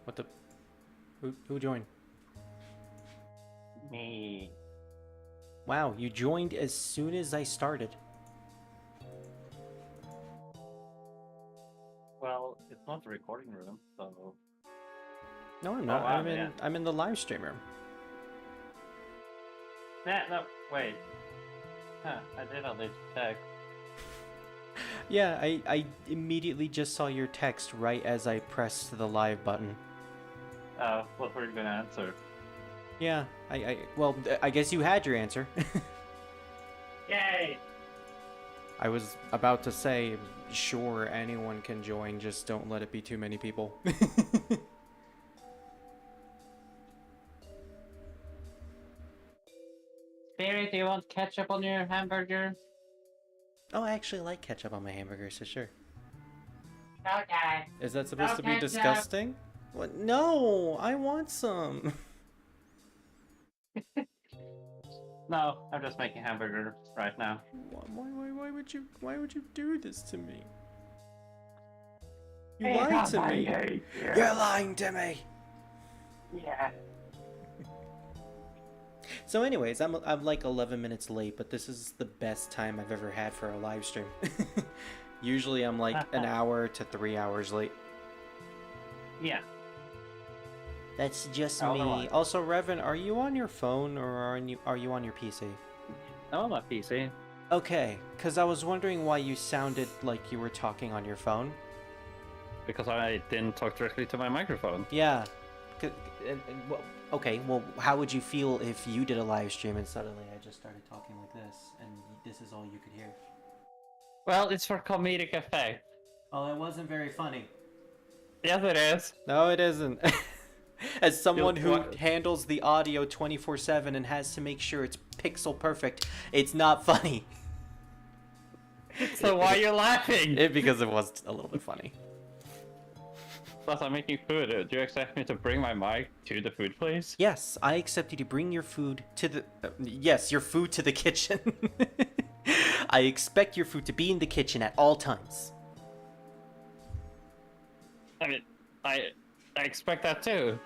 What the? Who joined? Me. Wow, you joined as soon as I started. Well, it's not the recording room, so. No, I'm Oh, not. wow, yeah. I'm in the live stream room. Nah, no, wait. Huh, I did all this text. Yeah, I immediately just saw your text right as I pressed the live button. What were you gonna answer? Yeah, well, I guess you had your answer. Yay! I was about to say, sure, anyone can join, just don't let it be too many people. Spirit, do you want ketchup on your hamburger? Oh, I actually like ketchup on my hamburgers, so sure. Okay. Is that supposed No to be ketchup. disgusting? What? No, I want some. No, I'm just making hamburger right now. Why would you do this to me? You Because lied to I me. hate you. You're lying to me. Yeah. So anyways, I'm like 11 minutes late, but this is the best time I've ever had for a live stream. Usually I'm like an hour to 3 hours late. Yeah. That's just Oh, me. no. Also, Revan, are you on your phone or are you on your PC? I'm on my PC. Okay, because I was wondering why you sounded like you were talking on your phone. Because I didn't talk directly to my microphone. Yeah. Okay, well, how would you feel if you did a live stream and suddenly I just started talking like this and this is all you could hear? Well, it's for comedic effect. Oh, it wasn't very funny. Yes, it is. No, it isn't. As someone who What? handles the audio 24/7 and has to make sure it's pixel perfect, it's not funny. So why are you laughing? Because it was a little bit funny. Plus, I'm making food. Do you expect me to bring my mic to the food place? Yes, I accept you to bring your food to the... yes, your food to the kitchen. I expect your food to be in the kitchen at all times. I mean, I expect that too.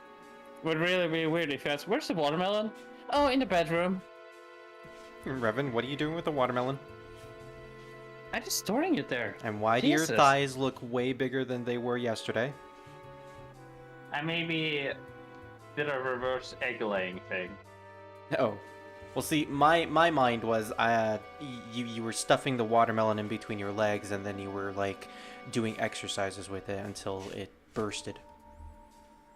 Would really be weird if you asked, where's the watermelon? Oh, in the bedroom. Revan, what are you doing with the watermelon? I'm just storing it there. And why do your thighs look way bigger than they were yesterday? I maybe did a reverse egg laying thing. Oh. Well, see, my mind was you were stuffing the watermelon in between your legs and then you were like doing exercises with it until it bursted.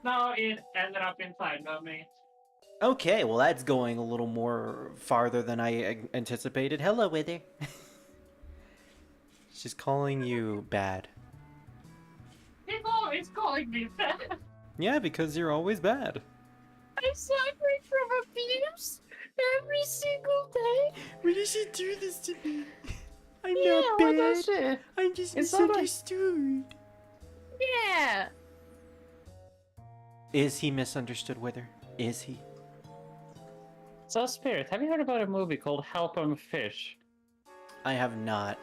No, it ended up inside of me. Okay, well that's going a little more farther than I anticipated. Hello, Wither. She's calling you bad. It's always calling me fat. Yeah, because you're always bad. I'm suffering from abuse every single day. Why does she do this to me? I'm Yeah, not what bad. does she? I'm just It's not like- misunderstood. Yeah. Is he misunderstood, Wither? Is he? So, Spirit, have you heard about a movie called Help 'em Fish? I have not.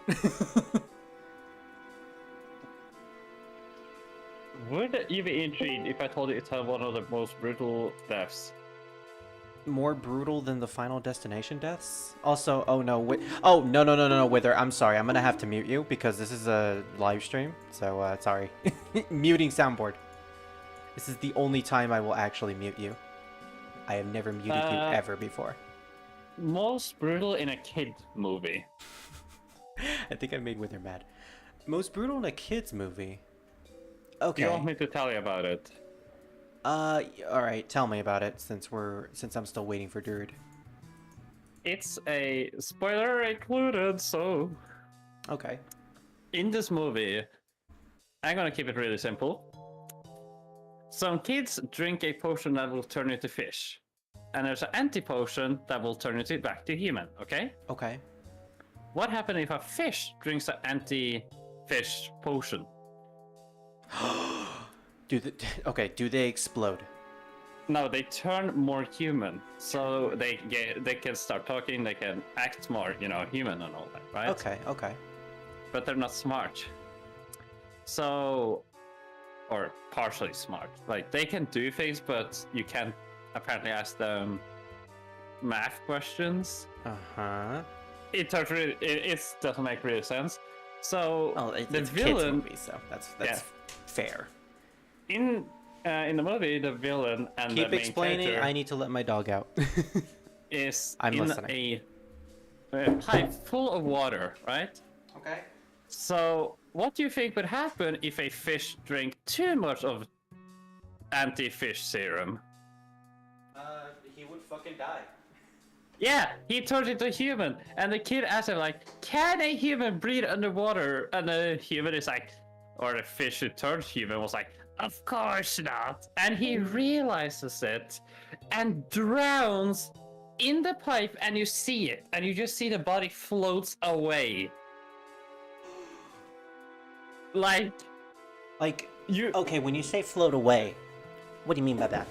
Would you be intrigued if I told you it had one of the most brutal deaths? More brutal than the Final Destination deaths? Also, oh no, oh no, Wither, I'm sorry, I'm gonna have to mute you because this is a live stream, so sorry. Muting soundboard. This is the only time I will actually mute you. I have never muted you ever before. Most brutal in a kid movie. I think I made Wither mad. Most brutal in a kid's movie? Okay. You want me to tell you about it? Alright, tell me about it since I'm still waiting for Druid. It's a spoiler included, so... Okay. In this movie, I'm gonna keep it really simple. Some kids drink a potion that will turn into fish. And there's an anti-potion that will turn it back to human, okay? Okay. What happens if a fish drinks an anti-fish potion? Do they explode? No, they turn more human. So they can start talking, they can act more, human and all that, right? Okay. But they're not smart. So or partially smart. Like they can do things, but you can't apparently ask them math questions. Uh-huh. It doesn't make really sense. So Well, it's the a kids villain movie, so that's fair. in the movie, the villain and the Keep main explaining. character I need to let my dog out. is I'm in listening. a pipe full of water, right? Okay. So what do you think would happen if a fish drank too much of anti-fish serum? He would fucking die. Yeah, he turns into a human, and the kid asks him like, "Can a human breathe underwater?" And the human is like, or the fish who turns human was like, "Of course not." And he realizes it, and drowns in the pipe, and you see it, and you just see the body floats away. Like you, Okay, when you say float away, what do you mean by that?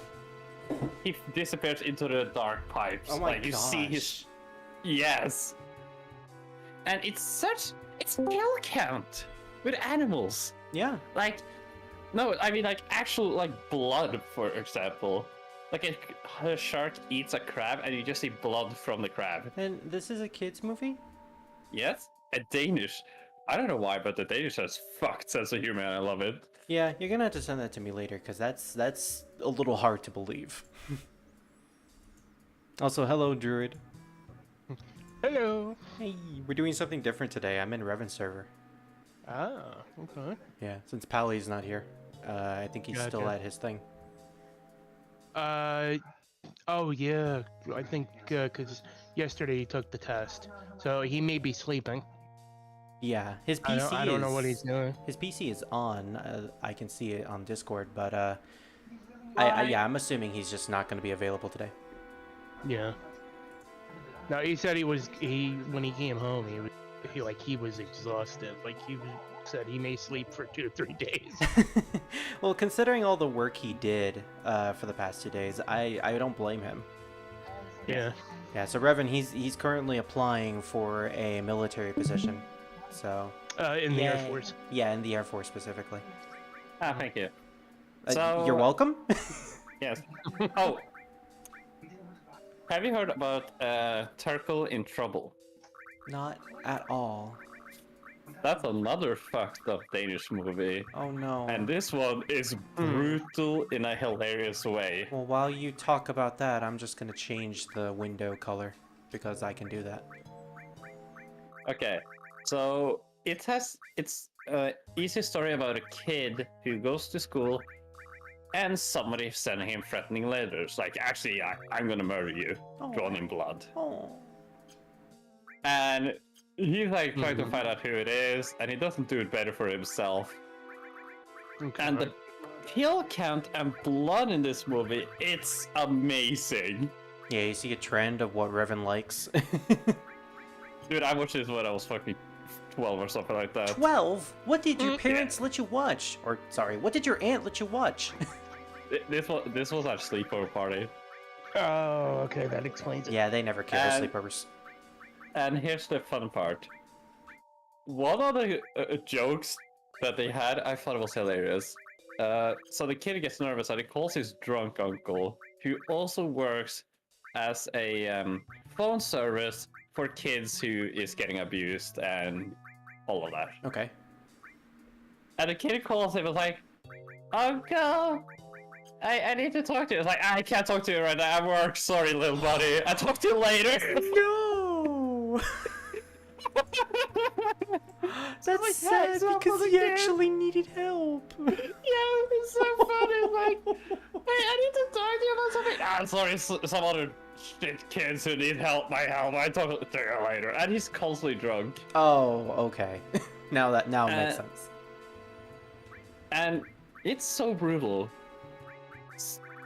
he disappears into the dark pipes. Oh my like you see his, gosh. yes. And it's kill count with animals. Yeah. Like, no, I mean like actual like blood, for example. Like a shark eats a crab, and you just see blood from the crab. And this is a kids movie? Yes, a Danish. I don't know why, but the Danish has fucked sense of humor, and I love it. Yeah, you're gonna have to send that to me later, because that's a little hard to believe. Also, hello, Druid. Hello. Hey, we're doing something different today. I'm in Revan server. Ah, okay. Yeah, since Pally's not here. I think he's still Gotcha. at his thing. Oh yeah, I think because yesterday he took the test, so he may be sleeping. Yeah, his PC I don't know what he's doing. His PC is on. I can see it on Discord, but yeah, I'm assuming he's just not going to be available today. Yeah. No, he said when he came home he was exhausted. Like said he may sleep for 2 to 3 days. Well, considering all the work he did for the past 2 days, I don't blame him. Yeah. Yeah, so Revan, he's currently applying for a military position. So In the Air yay. Force. Yeah, in the Air Force specifically. Ah, thank you. You're welcome. Yes. Oh, have you heard about Turkle in Trouble? Not at all. That's another fucked up Danish movie. Oh no. And this one is brutal in a hilarious way. Well, while you talk about that, I'm just gonna change the window color because I can do that. Okay, so it's an easy story about a kid who goes to school and somebody sending him threatening letters. Like, actually, I'm gonna murder you, drawn in blood. Oh. And he's like trying to find out who it is, and he doesn't do it better for himself. Okay. And the kill count and blood in this movie, it's amazing. Yeah, you see a trend of what Revan likes. Dude, I watched this when I was fucking 12 or something like that. 12? What did your parents let you watch? Or, sorry, what did your aunt let you watch? This was our sleepover party. Oh, okay, that explains it. Yeah, they never care for sleepovers. And here's the fun part. One of the jokes that they had, I thought it was hilarious. So the kid gets nervous and he calls his drunk uncle, who also works as a phone service for kids who is getting abused and all of that. Okay. And the kid calls him and was like, "Uncle, I need to talk to you." It's like, "I can't talk to you right now. I work. Sorry, little buddy. I'll talk to you later." No! That's sad because he actually needed help. Yeah, it's so funny. Like, "Hey, I need to talk to you about something." "I'm sorry, some other shit kids who need help. I'll talk to you later." And he's constantly drunk. Oh, okay. now it makes sense. And it's so brutal.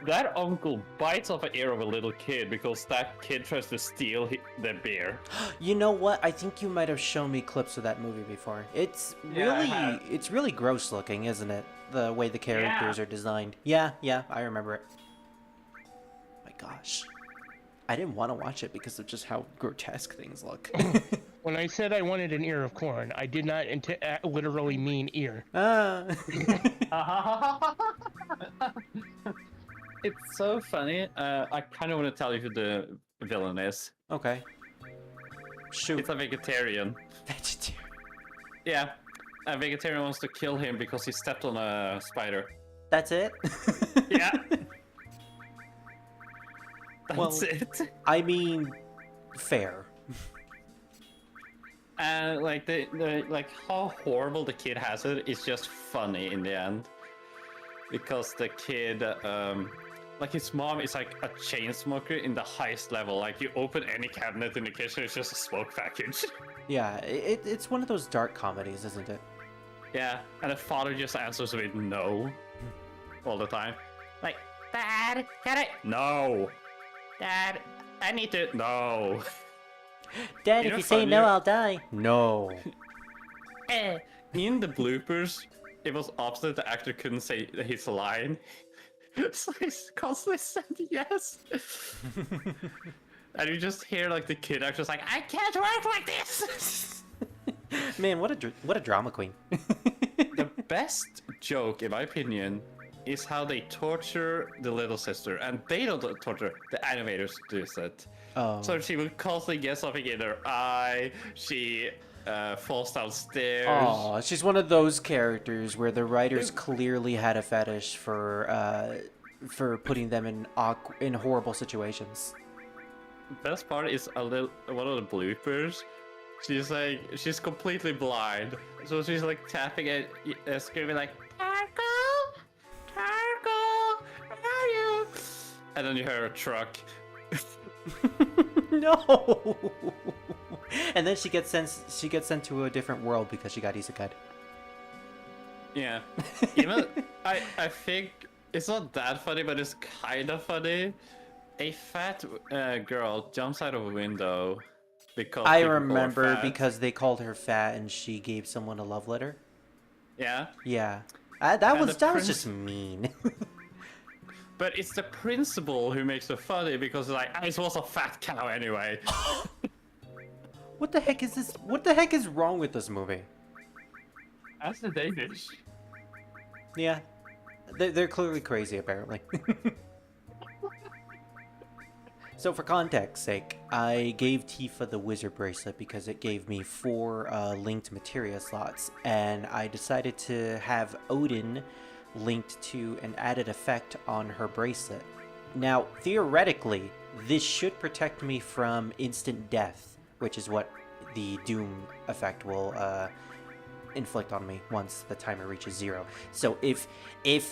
That uncle bites off an ear of a little kid because that kid tries to steal the beer. You know what? I think you might have shown me clips of that movie before. It's Yeah, I really, have. it's really gross looking, isn't it? The way the characters are designed. Yeah, I remember it. My gosh. I didn't want to watch it because of just how grotesque things look. When I said I wanted an ear of corn, I did not literally mean ear. Ah. It's so funny. I kind of want to tell you who the villain is. Okay. Shoot. It's a vegetarian. Vegetarian. Yeah, a vegetarian wants to kill him because he stepped on a spider. That's it? Yeah. That's Well, it. I mean, fair. And like the like how horrible the kid has it is just funny in the end, because the kid, like his mom is like a chain smoker in the highest level. Like you open any cabinet in the kitchen, it's just a smoke package. Yeah, it's one of those dark comedies, isn't it? Yeah, and the father just answers with no all the time. Like, Dad, can I? No. Dad, I need to. No. Dad, You if know you say no, funnier- I'll die. No. In the bloopers, it was opposite. The actor couldn't say his line, so he's constantly said yes. And you just hear like the kid actor's like, "I can't work like this." Man, what a drama queen. The best joke, in my opinion, is how they torture the little sister, and they don't torture. The animators do it. Oh. So she will constantly get something in her eye. She falls downstairs. Aw, she's one of those characters where the writers clearly had a fetish for putting them in horrible situations. Best part is one of the bloopers. She's completely blind, so she's like tapping and screaming like, "Tarko, Tarko, where are you?" And then you hear a truck. No. And then she gets sent to a different world because she got isekai'd. Yeah, even I think it's not that funny, but it's kind of funny. A fat girl jumps out of a window because I people call her remember fat. because they called her fat and she gave someone a love letter. Yeah, Yeah. And That the was just mean. but it's the principal who makes it funny because like it was a fat cow anyway. What the heck is this? What the heck is wrong with this movie? That's the Danish. Yeah. They're clearly crazy, apparently. So for context sake, I gave Tifa the wizard bracelet because it gave me 4 linked materia slots, and I decided to have Odin linked to an added effect on her bracelet. Now, theoretically, this should protect me from instant death, which is what the Doom effect will inflict on me once the timer reaches 0. So if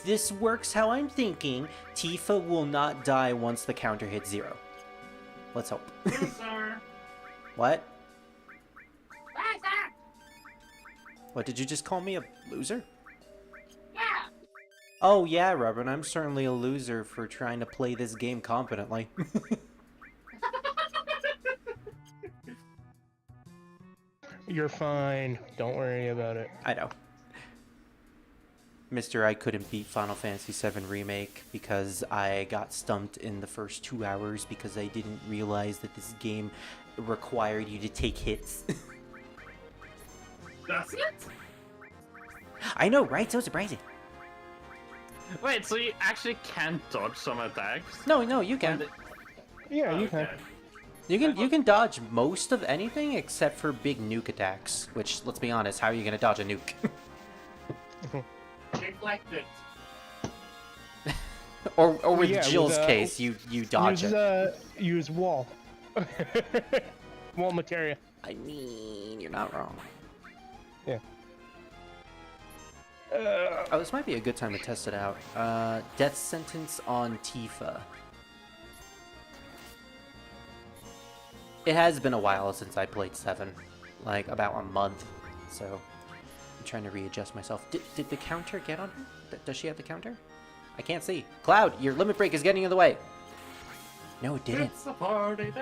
this works how I'm thinking, Tifa will not die once the counter hits 0. Let's hope. What? What, did you just call me a loser? Yeah. Oh yeah, Robin, I'm certainly a loser for trying to play this game competently. You're fine. Don't worry about it. I know. Mr. I couldn't beat Final Fantasy VII Remake because I got stumped in the first 2 hours because I didn't realize that this game required you to take hits. That's it? I know, right? So surprising. Wait, so you actually can't dodge some attacks? No, you can. Yeah, you can. You can dodge most of anything except for big nuke attacks, which, let's be honest, how are you going to dodge a nuke? Deflect it. or with Yeah, Jill's with, case, you dodge it. Use wall. Wall materia. I mean, you're not wrong. Yeah. Oh, this might be a good time to test it out. Death sentence on Tifa. It has been a while since I played 7. Like, about a month. So, I'm trying to readjust myself. Did the counter get on her? Does she have the counter? I can't see. Cloud, your limit break is getting in the way. No, it didn't. It's a party.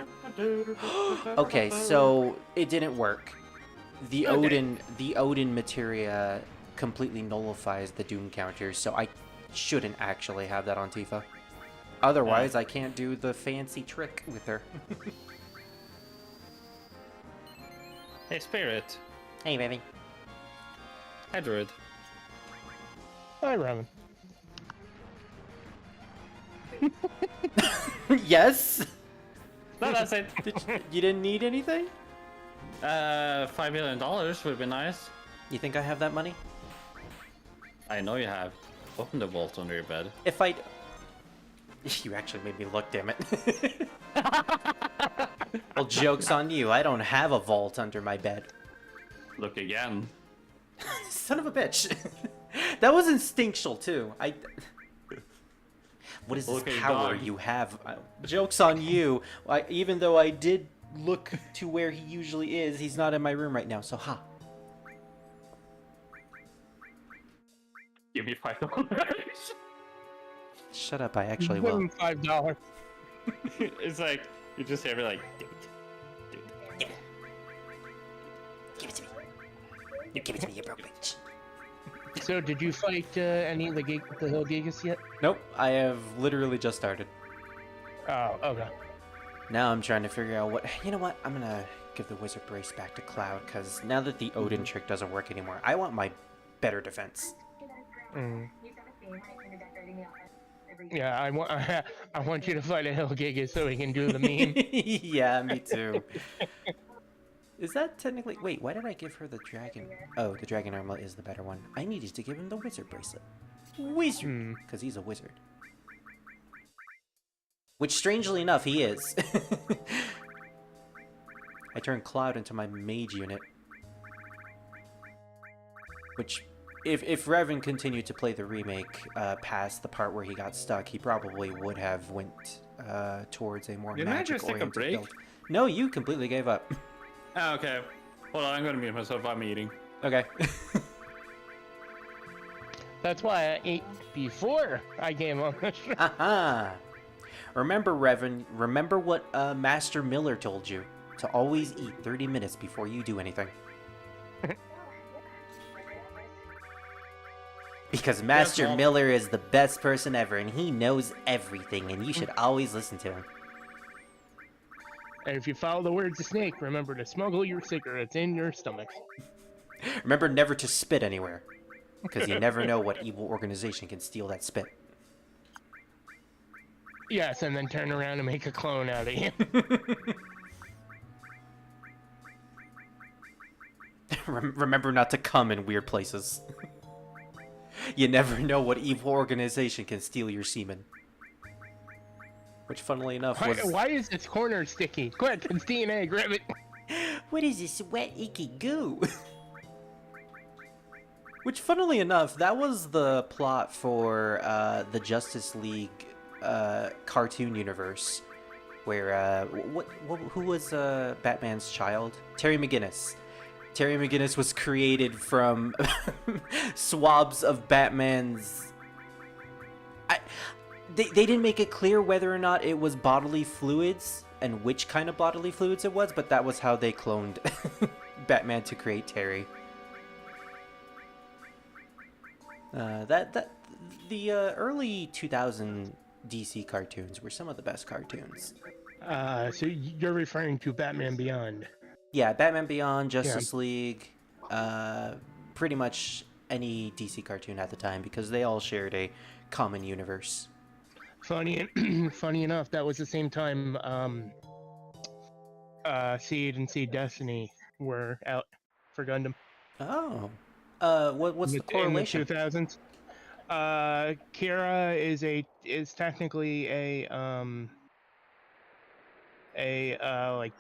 Okay, so it didn't work. The Okay. Odin materia completely nullifies the Doom counter, so I shouldn't actually have that on Tifa. Otherwise, I can't do the fancy trick with her. Hey, Spirit. Hey, baby. Hi, Druid. Hi, Ramen. Yes. No, that's it. You didn't need anything? $5 million would be nice. You think I have that money? I know you have. Open the vault under your bed. If I... You actually made me look, damn it. Well, joke's on you. I don't have a vault under my bed. Look again. Son of a bitch. That was instinctual, too. What is this Look at your power dog. you have? Joke's on you. Even though I did look to where he usually is, he's not in my room right now, so ha. Give me $5. Shut up, I actually will. $5. It's like, you just hear me like, Yeah. Give it to me. You give it to me, you broke bitch. So, did you fight any of the Hill Gigas yet? Nope, I have literally just started. Oh, okay. Now I'm trying to figure out what... You know what? I'm gonna give the Wizard Brace back to Cloud, because now that the Odin trick doesn't work anymore, I want my better defense. Yeah, I want you to fight a Hill Gigas so we can do the meme. Yeah, me too. Is that technically... Wait, why did I give her the dragon? Oh, the dragon armor is the better one. I needed to give him the wizard bracelet. Wizard! Because he's a wizard. Which, strangely enough, he is. I turned Cloud into my mage unit. Which, if Revan continued to play the remake past the part where he got stuck, he probably would have went towards a more Didn't I just take a magic-oriented break? build. No, you completely gave up. oh, okay. Hold on, I'm gonna mute myself. I'm eating. Okay. That's why I ate before I came on the show. Aha! Remember, Revan, remember what Master Miller told you. To always eat 30 minutes before you do anything. Because Master Mom. Miller is the best person ever, and he knows everything, and you should always listen to him. And if you follow the words of Snake, remember to smuggle your cigarettes in your stomach. Remember never to spit anywhere. Because you never know what evil organization can steal that spit. Yes, and then turn around and make a clone out of you. Remember not to come in weird places. You never know what evil organization can steal your semen. Which, funnily enough, was... Why is this corner sticky? Quick, it's DNA, grab it. What is this wet, icky goo? Which, funnily enough, that was the plot for the Justice League cartoon universe, where who was Batman's child? Terry McGinnis. Terry McGinnis was created from swabs of Batman's. They didn't make it clear whether or not it was bodily fluids and which kind of bodily fluids it was, but that was how they cloned Batman to create Terry. The early 2000 DC cartoons were some of the best cartoons. So you're referring to Batman Beyond. Yeah, Batman Beyond, Justice League, pretty much any DC cartoon at the time, because they all shared a common universe. Funny enough, that was the same time Seed and Seed Destiny were out for Gundam. Oh. What's the correlation? In the 2000s. Kira is technically a like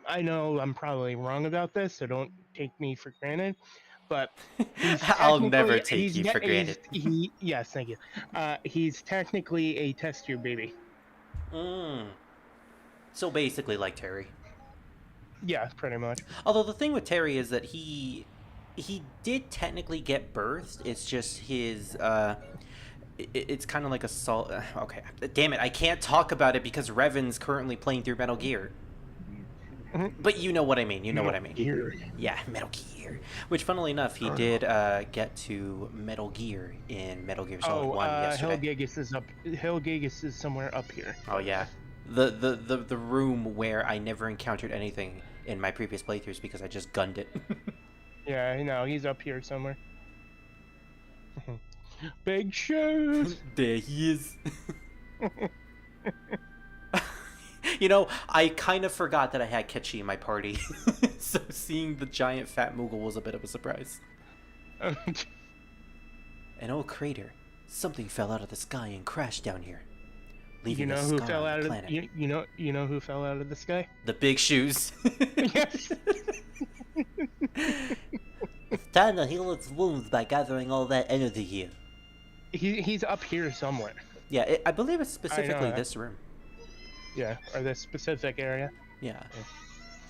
I know I'm probably wrong about this, so don't take me for granted. But I'll never take you for granted. Yes, thank you. He's technically a test tube baby. So basically like Terry. Yeah, pretty much. Although the thing with Terry is that he did technically get birthed. It's just his it's kind of like a okay, damn it, I can't talk about it because Revan's currently playing through Metal Gear. But you know what I mean. You know what I mean. Gear. Yeah, Metal Gear. Which, funnily enough, he did get to Metal Gear in Metal Gear Solid 1 yesterday. Hell Gigas is somewhere up here. Oh yeah, the room where I never encountered anything in my previous playthroughs because I just gunned it. Yeah, I know, he's up here somewhere. Big shoes. There he is. You know, I kind of forgot that I had Ketchy in my party. So seeing the giant fat Moogle was a bit of a surprise. An old crater. Something fell out of the sky and crashed down here. Leaving You know a who scar fell on out the of planet. you know who fell out of the sky? The big shoes. Yes. It's time to heal its wounds by gathering all that energy here. He's up here somewhere. Yeah, I believe it's specifically that. this room. Yeah, or this specific area. Yeah.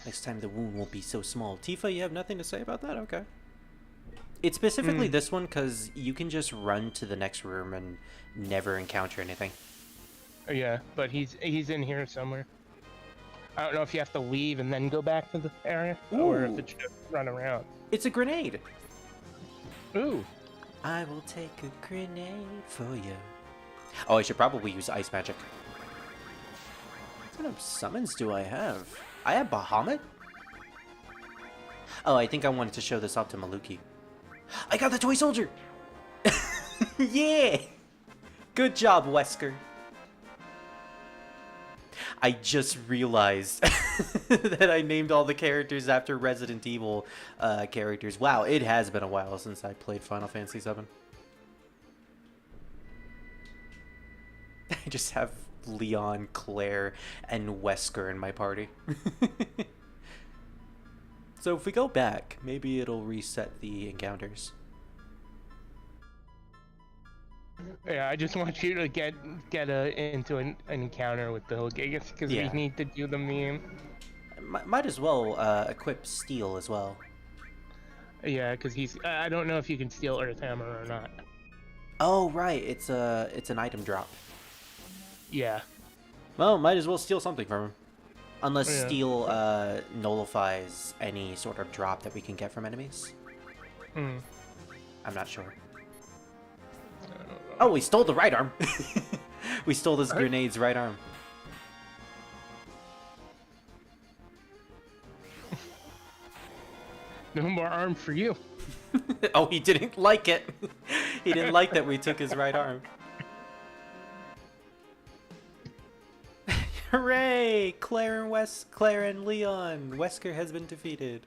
Next time the wound won't be so small. Tifa, you have nothing to say about that? Okay. It's specifically this one because you can just run to the next room and never encounter anything. Yeah, but he's in here somewhere. I don't know if you have to leave and then go back to the area, or if Ooh. it's just run around. It's a grenade. Ooh. I will take a grenade for you. Oh, I should probably use ice magic. What kind of summons do I have? I have Bahamut? Oh, I think I wanted to show this off to Maluki. I got the toy soldier! Yeah! Good job, Wesker. I just realized that I named all the characters after Resident Evil characters. Wow, it has been a while since I played Final Fantasy VII. I just have Leon, Claire, and Wesker in my party. So if we go back, maybe it'll reset the encounters. Yeah, I just want you to get into an encounter with the Gigas because Yeah. we need to do the meme. Might as well equip Steel as well. Yeah, because he's. I don't know if you can steal Earth Hammer or not. Oh right, it's an item drop. Yeah. Well, might as well steal something from him. Unless Yeah. Steel nullifies any sort of drop that we can get from enemies. Mm. I'm not sure. Oh, we stole the right arm. We stole this grenade's right arm. No more arm for you. Oh, he didn't like it. He didn't like that we took his right arm. Hooray! Claire and Leon. Wesker has been defeated.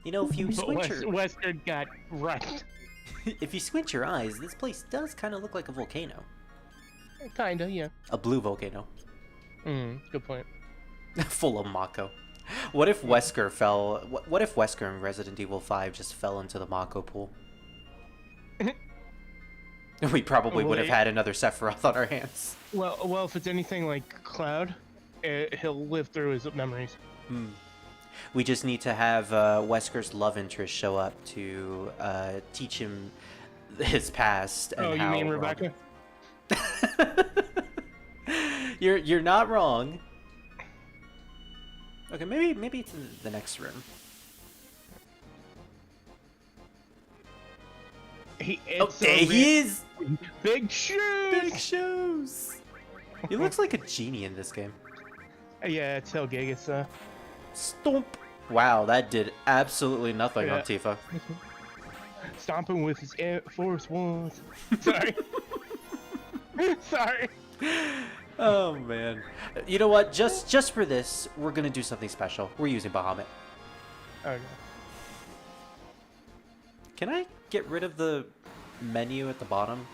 You know, if you squint your Wesker got right. if you squint your eyes, this place does kind of look like a volcano. Kinda, yeah. A blue volcano. Good point. Full of Mako. What if Wesker fell? What if Wesker in Resident Evil 5 just fell into the Mako pool? We probably would have had another Sephiroth on our hands. Well, if it's anything like Cloud, he'll live through his memories. We just need to have Wesker's love interest show up to teach him his past. And Oh, you how mean wrong- Rebecca? You're not wrong. Okay, maybe it's in the next room. Oh, there he is! Big shoes. Big shoes! He looks like a genie in this game. Yeah, it's Hell Gigas. Stomp! Wow, that did absolutely nothing on Yeah. Tifa. Stomping with his Air Force Ones. Sorry. Sorry. Oh man. You know what? Just for this, we're gonna do something special. We're using Bahamut. Okay. Can I get rid of the menu at the bottom?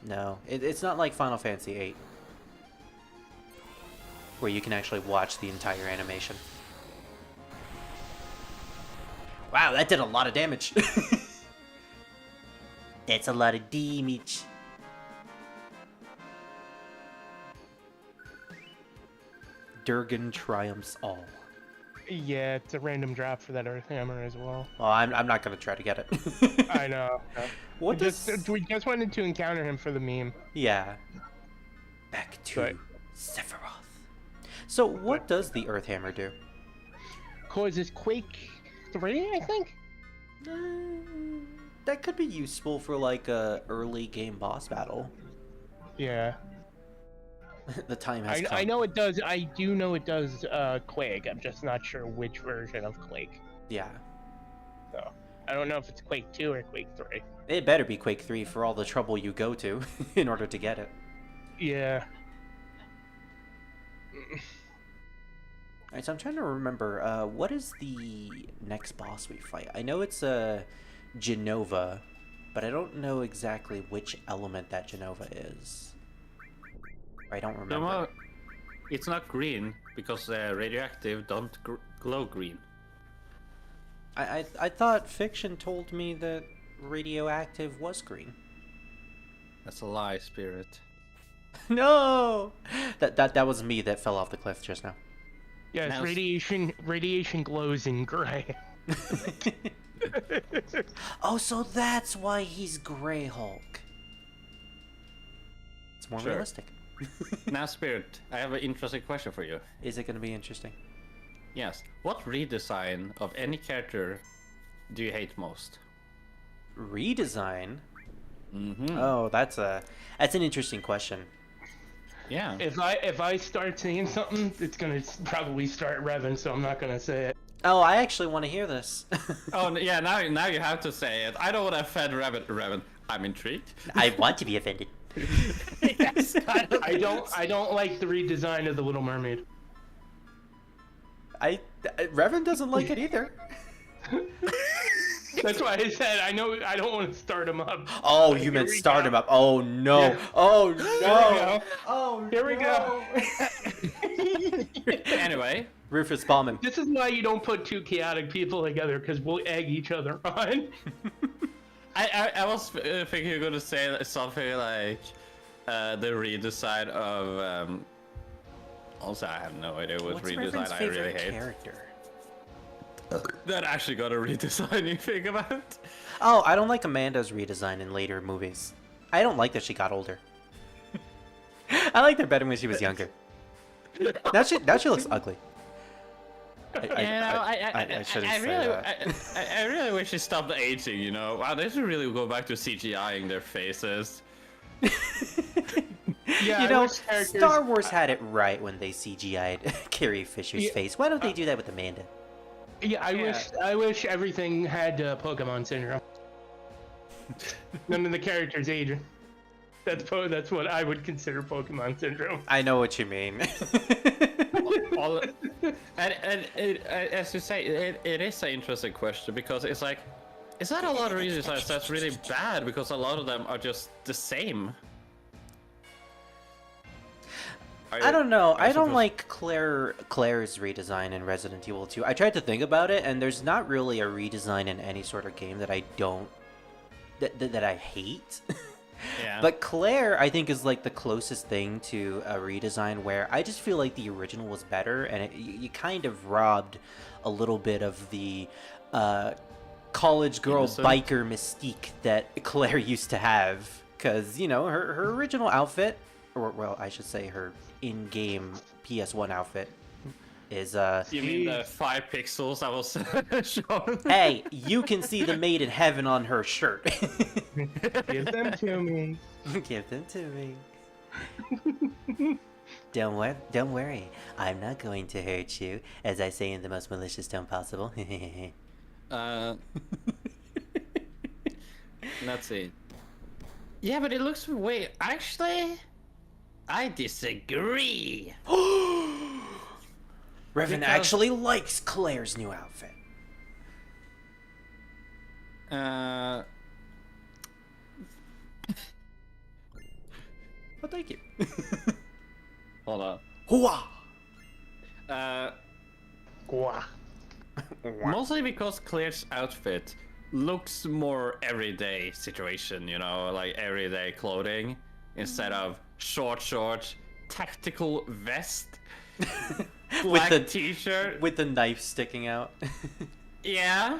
No, it's not like Final Fantasy VIII, where you can actually watch the entire animation. Wow, that did a lot of damage. That's a lot of damage. Durgan triumphs all. Yeah, it's a random drop for that Earth Hammer as well. Well, I'm not gonna try to get it. I know. What does? We just wanted to encounter him for the meme. Yeah. Back to Right. Sephiroth. So, what does the Earth Hammer do? Causes Quake 3, I think? That could be useful for like a early game boss battle. Yeah. The time has come. I know it does. I do know it does Quake. I'm just not sure which version of Quake. Yeah. So I don't know if it's Quake 2 or Quake 3. It better be Quake 3 for all the trouble you go to in order to get it. Yeah. Alright, so I'm trying to remember, what is the next boss we fight? I know it's Genova, but I don't know exactly which element that Genova is. I don't remember. It's not green because radioactive don't glow green. I thought fiction told me that radioactive was green. That's a lie, Spirit. No! That was me that fell off the cliff just now. Yes, Now- radiation glows in gray. Oh, so that's why he's Grey Hulk. It's more Sure. realistic. Now, Spirit, I have an interesting question for you. Is it going to be interesting? Yes. What redesign of any character do you hate most? Redesign? Mm-hmm. Oh, that's an interesting question. Yeah. If I start saying something, it's gonna probably start Revan, so I'm not gonna say it. Oh, I actually want to hear this. Oh, yeah, now you have to say it. I don't want to offend Revan. I'm intrigued. I want to be offended. Yes, I don't like the redesign of the Little Mermaid. Revan doesn't like it either. That's why I said I don't want to start him up. Oh, you meant start him up. Oh no. Yeah. Oh There we no. go. Oh Here we go. Anyway, Rufus Ballman. This is why you don't put two chaotic people together, because we'll egg each other on. I was thinking you're gonna say something like the redesign of. Also, I have no idea what What's redesign Revan's I favorite really hate. character? That actually got a redesign you think about? Oh, I don't like Amanda's redesign in later movies. I don't like that she got older. I liked her better when she was younger. Now she looks ugly. I shouldn't say that. I really wish she stopped aging. You know, wow, they should really go back to CGIing their faces. Yeah, You I know, wish characters- Star Wars had it right when they CGI'd Carrie Fisher's face. Why don't they do that with Amanda? Yeah, I wish everything had Pokemon syndrome. None of the characters aging. That's what I would consider Pokemon syndrome. I know what you mean. As you say, it is an interesting question because it's like, is that a lot of redesigns that's really bad because a lot of them are just the same? I don't know. I don't suppose- like Claire's redesign in Resident Evil 2. I tried to think about it, and there's not really a redesign in any sort of game that I don't that I hate. Yeah. But Claire, I think, is like the closest thing to a redesign where I just feel like the original was better, and you kind of robbed a little bit of the college girl Innocent. biker mystique that Claire used to have. Because, you know, her original outfit, or, well, I should say her in-game PS1 outfit, is, You mean the 5 pixels I was shown? hey, you can see the Maid in Heaven on her shirt. Give them to me. Give them to me. Don't worry. I'm not going to hurt you, as I say in the most malicious tone possible. Let's see. Yeah, but it looks way. Actually, I disagree. Revan Because- actually likes Claire's new outfit. Well, thank you. Hold on. Hooah! Gwah. Mostly because Claire's outfit looks more everyday situation, you know, like everyday clothing instead of short, tactical vest, black the- t-shirt. With the knife sticking out. Yeah.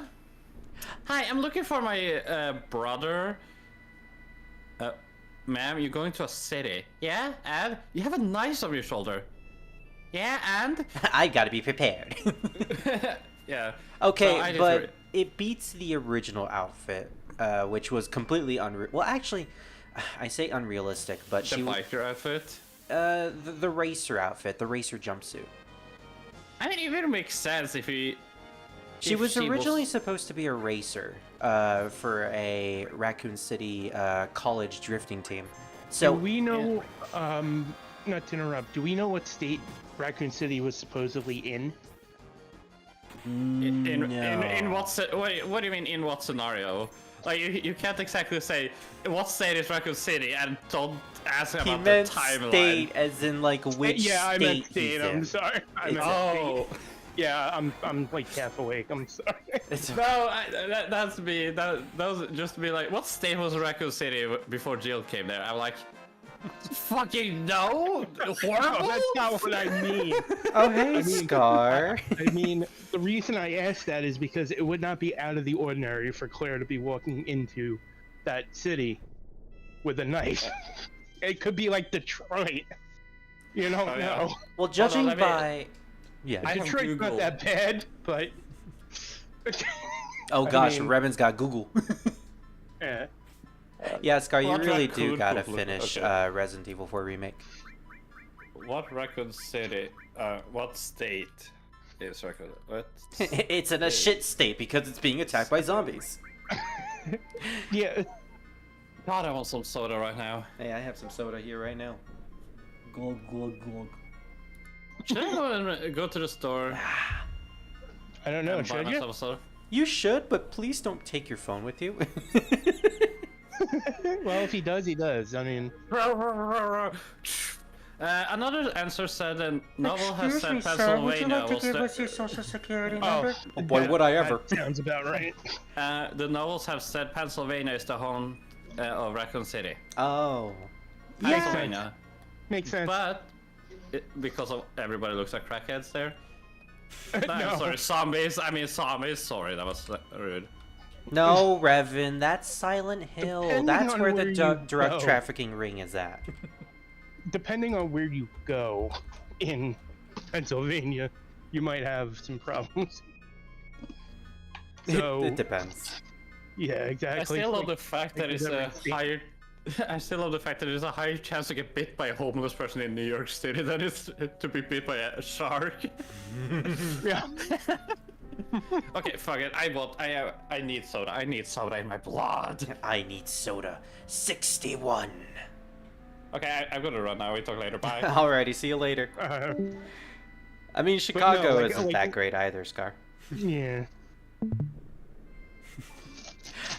Hi, I'm looking for my brother. Ma'am, you're going to a city. Yeah, and you have a knife on your shoulder. Yeah, and I gotta be prepared. yeah. Okay, So I but disagree. it beats the original outfit, which was completely unreal. Well, actually, I say unrealistic, but The she biker outfit. the racer outfit, the racer jumpsuit. I mean, it would make sense if he She was originally supposed to be a racer for a Raccoon City college drifting team. So do we know? Not to interrupt. Do we know what state Raccoon City was supposedly in? In what what do you mean in what scenario? Like you can't exactly say what state is Raccoon City and don't ask about the timeline. State as in like which Yeah, I state meant state. I'm sorry. I meant Oh. state. Yeah, I'm like half awake. I'm sorry. No, that's me. That was just be like, what state was Raccoon City before Jill came there? I'm like, fucking no, horrible. No, that's not what I mean. Oh hey, Scar. I mean, the reason I asked that is because it would not be out of the ordinary for Claire to be walking into that city with a knife. It could be like Detroit. You don't know. Well, judging let me- by yeah. I have Detroit's not Google. that bad, but Oh gosh, mean- Revan's got Google. yeah. Yeah, Scar, you What really do raccoon gotta Google? finish Okay. Resident Evil 4 Remake. What Raccoon City? What state is Raccoon? What? It's in a shit state because it's being attacked by zombies. Yeah. God, I want some soda right now. Hey, I have some soda here right now. Glug, glug, glug. Should I go and go to the store I don't know. and buy Should you? myself a soda? You should, but please don't take your phone with you. Well, if he does, he does. I mean, Another answer said the novel has said Pennsylvania was the... your social security oh, boy, would I ever. that sounds about right. The novels have said Pennsylvania is the home of Raccoon City. Oh. Pennsylvania. Makes sense. But because of everybody looks like crackheads there. No. Sorry, zombies. I mean zombies. Sorry, that was rude. No, Revan, that's Silent Hill. Depending That's on where the where you drug go. trafficking ring is at. Depending on where you go in Pennsylvania, you might have some problems. So, It depends. yeah, exactly. I still love the fact that Like it's a every state. higher. I still love the fact that there's a higher chance to get bit by a homeless person in New York City than it's to be bit by a shark. Yeah. Okay, fuck it. I need soda. I need soda in my blood. I need soda. 61. Okay, I'm gonna run now. We talk later. Bye. Alrighty, see you later. I mean, Chicago isn't that great either, Scar. Yeah.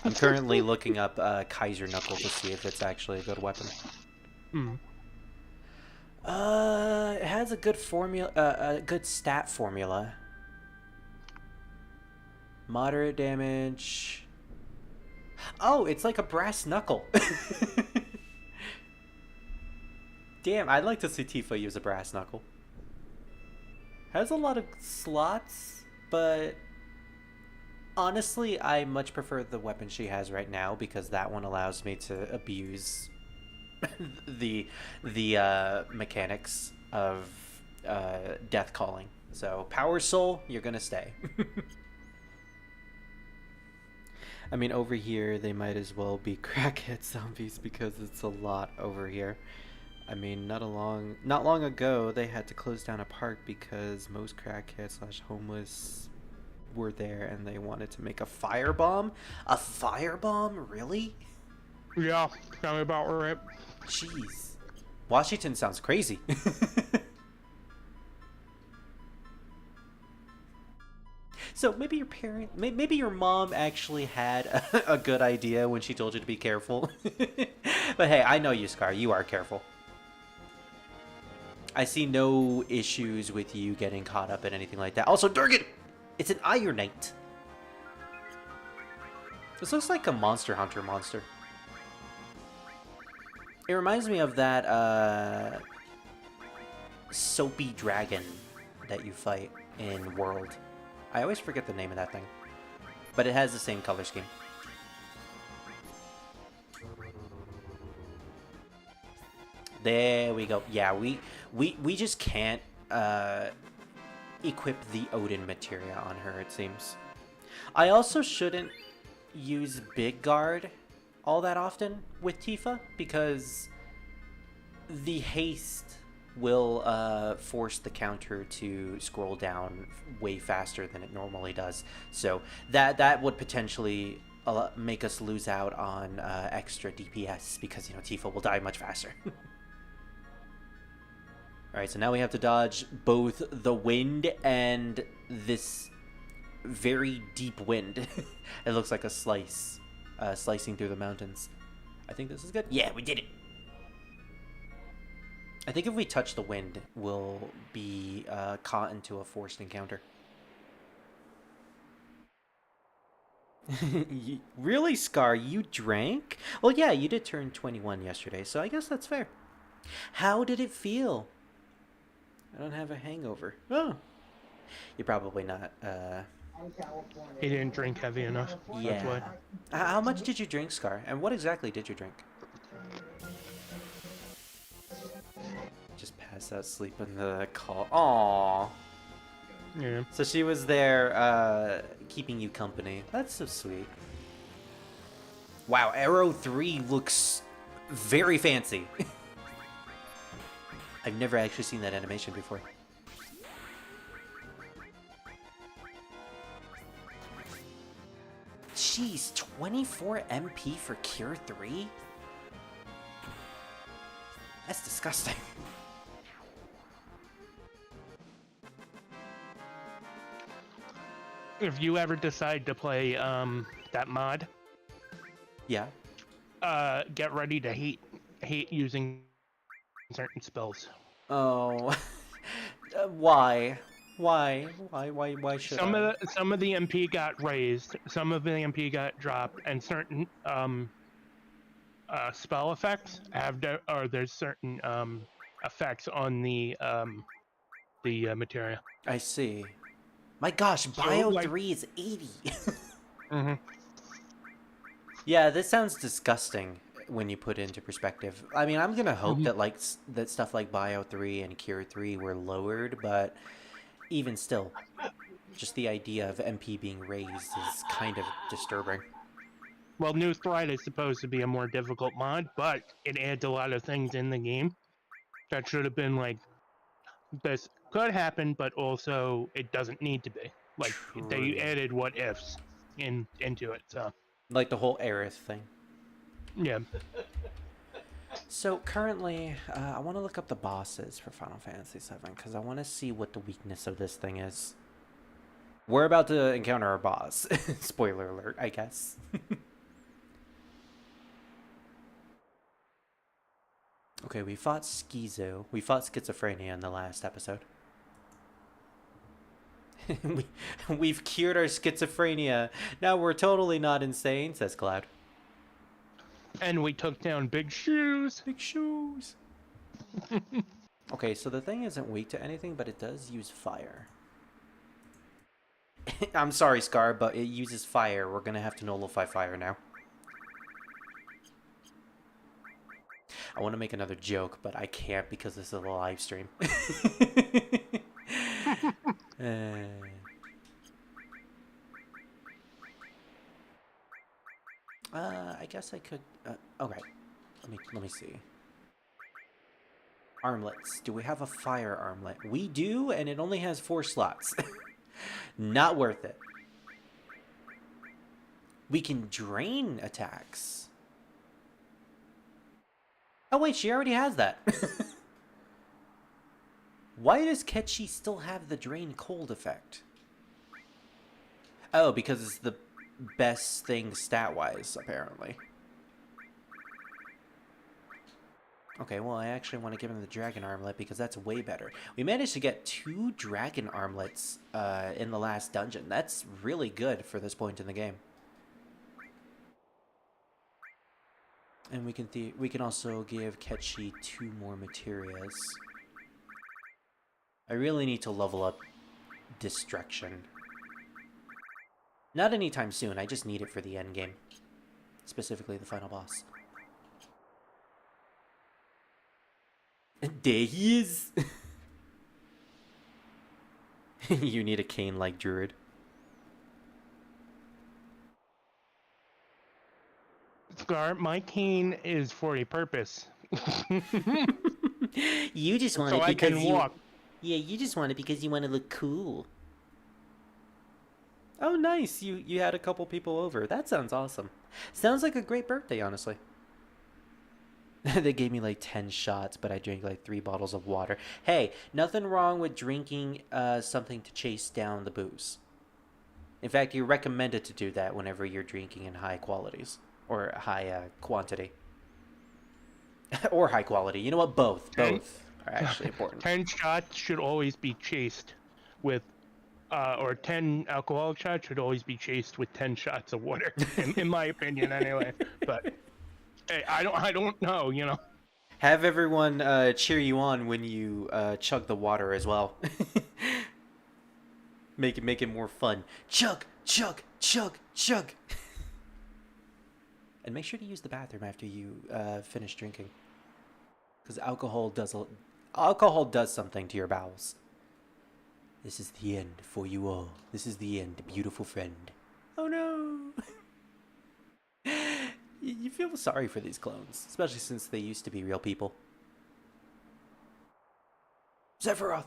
I'm currently looking up Kaiser Knuckle to see if it's actually a good weapon. Hmm. It has a good formula, a good stat formula. Moderate damage. Oh, it's like a brass knuckle. Damn, I'd like to see Tifa use a brass knuckle. Has a lot of slots, but honestly, I much prefer the weapon she has right now because that one allows me to abuse the mechanics of death calling. So, Power Soul, you're gonna stay. I mean, over here, they might as well be crackhead zombies because it's a lot over here. I mean, not long ago, they had to close down a park because most crackheads / homeless were there and they wanted to make a firebomb. A firebomb? Really? Yeah, tell me about it. Jeez. Washington sounds crazy. So maybe maybe your mom actually had a good idea when she told you to be careful. But hey, I know you, Scar. You are careful. I see no issues with you getting caught up in anything like that. Also, Durgan! It's an Ironite. This looks like a Monster Hunter monster. It reminds me of that soapy dragon that you fight in World. I always forget the name of that thing. But it has the same color scheme. There we go. Yeah, we just can't equip the Odin materia on her, it seems. I also shouldn't use Big Guard all that often with Tifa because the haste will force the counter to scroll down way faster than it normally does. So that would potentially make us lose out on extra DPS because, you know, Tifa will die much faster. Alright, so now we have to dodge both the wind and this very deep wind. It looks like a slice, slicing through the mountains. I think this is good. Yeah, we did it! I think if we touch the wind, we'll be caught into a forced encounter. Really, Scar? You drank? Well, yeah, you did turn 21 yesterday, so I guess that's fair. How did it feel? I don't have a hangover. Oh. You're probably not, He didn't drink heavy enough. Yeah. That's why. How much did you drink, Scar? And what exactly did you drink? Just passed out sleep in the call. Aww. Yeah. So she was there, keeping you company. That's so sweet. Wow, Arrow 3 looks very fancy. I've never actually seen that animation before. Jeez, 24 MP for Cure 3? That's disgusting. If you ever decide to play that mod, Yeah. get ready to hate using certain spells. Oh. Why? Why should Some I? of the MP got raised, some of the MP got dropped, and certain spell effects there's certain effects on the materia. I see. My gosh, Bio 3 is 80. Mm-hmm. Yeah, this sounds disgusting when you put it into perspective. I mean, I'm gonna hope that that stuff like Bio 3 and Cure 3 were lowered, but even still, just the idea of MP being raised is kind of disturbing. Well, New Threat is supposed to be a more difficult mod, but it adds a lot of things in the game that should have been like, this could happen, but also it doesn't need to be. Like, they True. added what ifs into it, so Like the whole Aerith thing. yeah. So currently, I want to look up the bosses for Final Fantasy VII because I want to see what the weakness of this thing is. We're about to encounter a boss. Spoiler alert, I guess. Okay, we fought Schizo. We fought schizophrenia in the last episode. We've cured our schizophrenia. Now we're totally not insane, says Cloud. And we took down Big Shoes. Big shoes. Okay, so the thing isn't weak to anything, but it does use fire. I'm sorry, Scar, but it uses fire. We're gonna have to nullify fire now. I want to make another joke, but I can't because this is a live stream. I guess I could. Okay, let me see. Armlets. Do we have a fire armlet? We do, and it only has 4 slots. Not worth it. We can drain attacks. Oh wait, she already has that. Why does Ketchi still have the drain cold effect? Oh, because it's the best thing stat-wise, apparently. Okay, well, I actually want to give him the dragon armlet because that's way better. We managed to get 2 dragon armlets in the last dungeon. That's really good for this point in the game. And we can also give Ketchi 2 more materias. I really need to level up Destruction. Not anytime soon, I just need it for the end game. Specifically the final boss. There he is! You need a cane-like druid. Scar, my cane is for a purpose. You just want so it I because can you. walk. Yeah, you just want it because you want to look cool. Oh, nice. You had a couple people over. That sounds awesome. Sounds like a great birthday, honestly. They gave me like 10 shots, but I drank like 3 bottles of water. Hey, nothing wrong with drinking something to chase down the booze. In fact, you're recommended to do that whenever you're drinking in high qualities or high quantity. Or high quality. You know what? Both. Both are actually important. 10 shots should always be chased with, or 10 alcoholic shots should always be chased with 10 shots of water, in my opinion, anyway. But hey, I don't know, you know. Have everyone cheer you on when you chug the water as well. Make it more fun. Chug, chug, chug, chug. And make sure to use the bathroom after you finish drinking, because alcohol does something to your bowels. This is the end for you all. This is the end, beautiful friend. Oh no. You feel sorry for these clones, especially since they used to be real people. Sephiroth!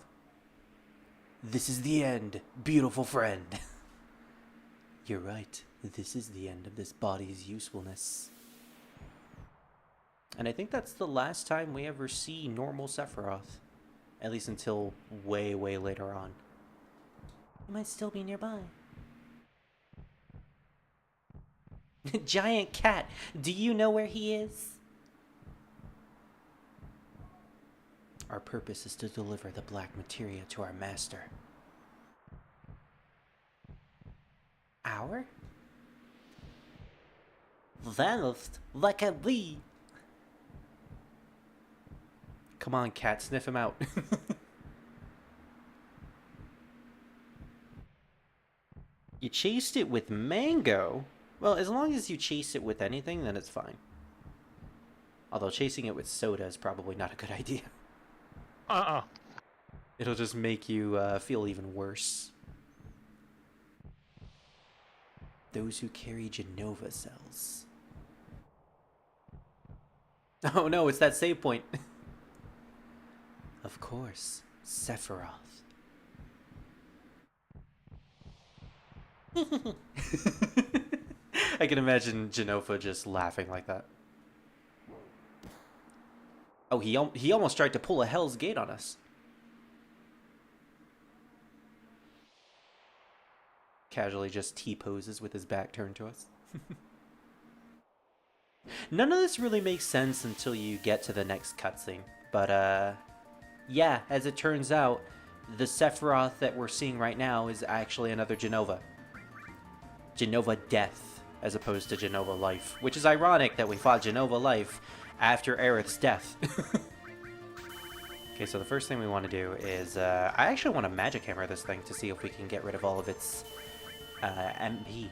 This is the end, beautiful friend. You're right. This is the end of this body's usefulness. And I think that's the last time we ever see normal Sephiroth. At least until way, way later on. He might still be nearby. Giant cat, do you know where he is? Our purpose is to deliver the black materia to our master. Our? Vanished like a bee. Come on, cat, sniff him out. You chased it with mango? Well, as long as you chase it with anything, then it's fine. Although chasing it with soda is probably not a good idea. It'll just make you feel even worse. Those who carry Genova cells. Oh no, it's that save point. Of course, Sephiroth. I can imagine Genova just laughing like that. Oh, he almost tried to pull a Hell's Gate on us. Casually just T-poses with his back turned to us. None of this really makes sense until you get to the next cutscene. But, yeah, as it turns out, the Sephiroth that we're seeing right now is actually another Genova. Genova Death, as opposed to Genova Life. Which is ironic that we fought Genova Life after Aerith's death. Okay, so the first thing we want to do is, I actually want to magic hammer this thing to see if we can get rid of all of its MP.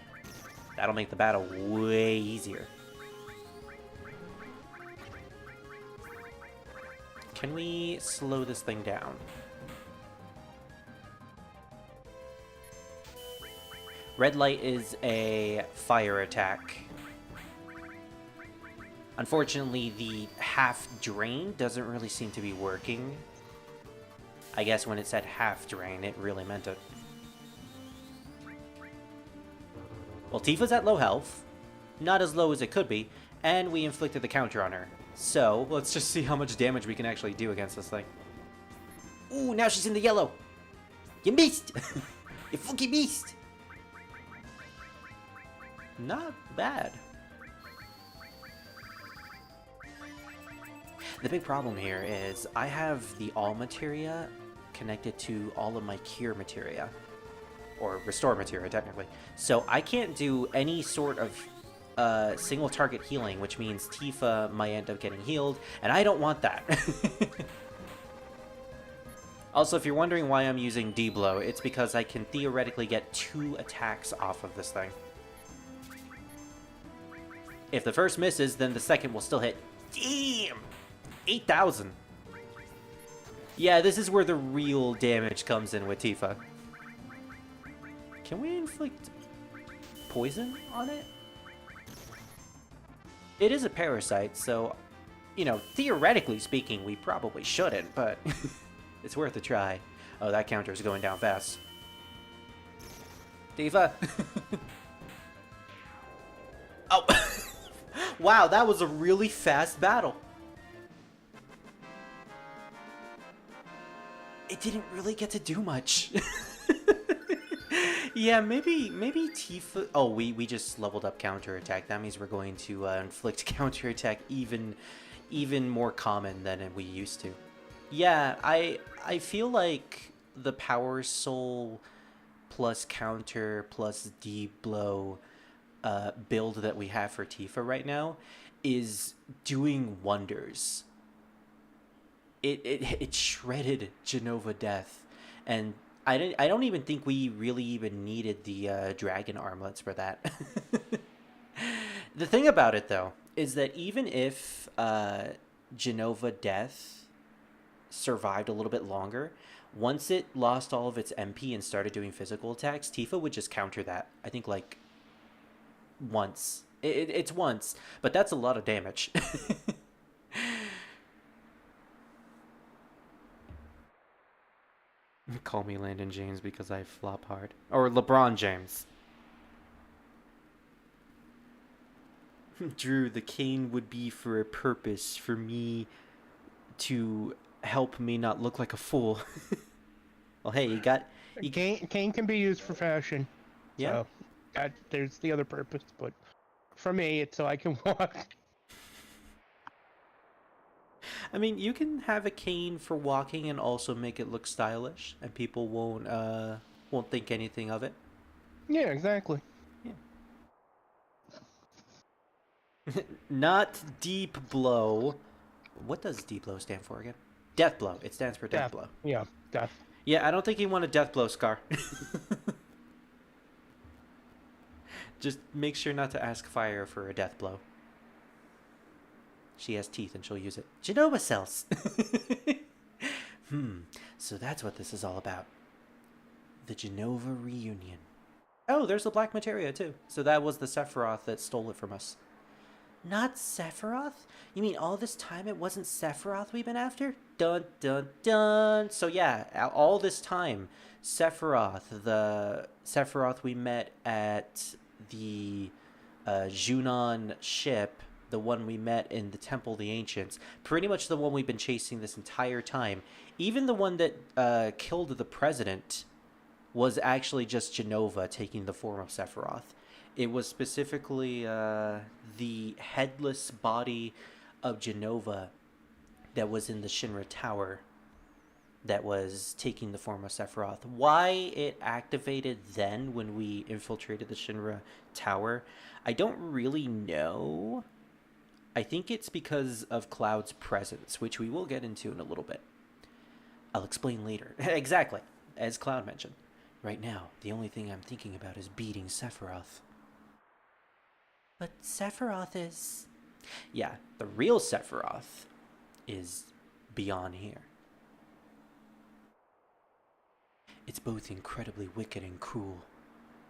That'll make the battle way easier. Can we slow this thing down? Red light is a fire attack. Unfortunately, the half drain doesn't really seem to be working. I guess when it said half drain, it really meant it. Well, Tifa's at low health. Not as low as it could be. And we inflicted the counter on her. So, let's just see how much damage we can actually do against this thing. Ooh, now she's in the yellow. You missed! You funky beast! Not bad. The big problem here is I have the all materia connected to all of my cure materia. Or restore materia, technically. So I can't do any sort of single target healing, which means Tifa might end up getting healed, and I don't want that. Also, if you're wondering why I'm using D-Blow, it's because I can theoretically get 2 attacks off of this thing. If the first misses, then the second will still hit. Damn! 8,000. Yeah, this is where the real damage comes in with Tifa. Can we inflict poison on it? It is a parasite, so You know, theoretically speaking, we probably shouldn't, but it's worth a try. Oh, that counter is going down fast. Tifa! Oh! Wow, that was a really fast battle. It didn't really get to do much. Yeah, maybe Tifa... Oh, we just leveled up counterattack. That means we're going to inflict counterattack even more common than we used to. Yeah, I feel like the Power Soul plus counter plus deep blow build that we have for Tifa right now is doing wonders. It shredded Genova Death, and I don't even think we really even needed the dragon armlets for that. The thing about it though is that even if Genova Death survived a little bit longer, once it lost all of its MP and started doing physical attacks, Tifa would just counter that. I think like once. It's once, but that's a lot of damage. Call me Landon James because I flop hard. Or LeBron James. Drew, the cane would be for a purpose, for me to help me not look like a fool. Well, hey, you got... Cane can be used for fashion. Yeah. So there's the other purpose, but for me, it's so I can walk. I mean, you can have a cane for walking and also make it look stylish, and people won't think anything of it. Yeah, exactly. Yeah. Not deep blow. What does deep blow stand for again? Death blow. It stands for death blow. Yeah, death. Yeah, I don't think you want a death blow, Scar. Just make sure not to ask Fire for a death blow. She has teeth and she'll use it. Genova cells! So that's what this is all about. The Genova reunion. Oh, there's the Black Materia too. So that was the Sephiroth that stole it from us. Not Sephiroth? You mean all this time it wasn't Sephiroth we've been after? Dun dun dun! So yeah, all this time, Sephiroth, the Sephiroth we met at the Junon ship, the one we met in the Temple of the Ancients, pretty much the one we've been chasing this entire time. Even the one that killed the president was actually just Genova taking the form of Sephiroth. It was specifically the headless body of Genova that was in the Shinra Tower that was taking the form of Sephiroth. Why it activated then when we infiltrated the Shinra Tower, I don't really know. I think it's because of Cloud's presence, which we will get into in a little bit. I'll explain later. Exactly, as Cloud mentioned. Right now, the only thing I'm thinking about is beating Sephiroth. But Sephiroth is... Yeah, the real Sephiroth is beyond here. It's both incredibly wicked and cruel,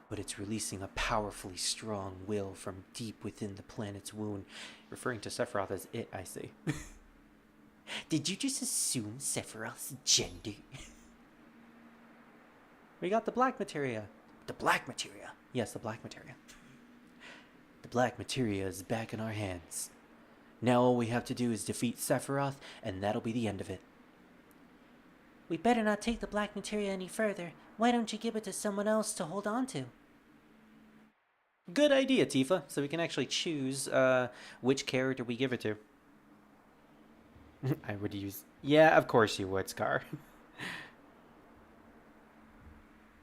but it's releasing a powerfully strong will from deep within the planet's wound. Referring to Sephiroth as it, I see. Did you just assume Sephiroth's gender? We got the Black Materia. The Black Materia. Yes, the Black Materia. The Black Materia is back in our hands. Now all we have to do is defeat Sephiroth, and that'll be the end of it. We better not take the Black Materia any further. Why don't you give it to someone else to hold on to? Good idea, Tifa. So we can actually choose which character we give it to. I would use... Yeah, of course you would, Scar.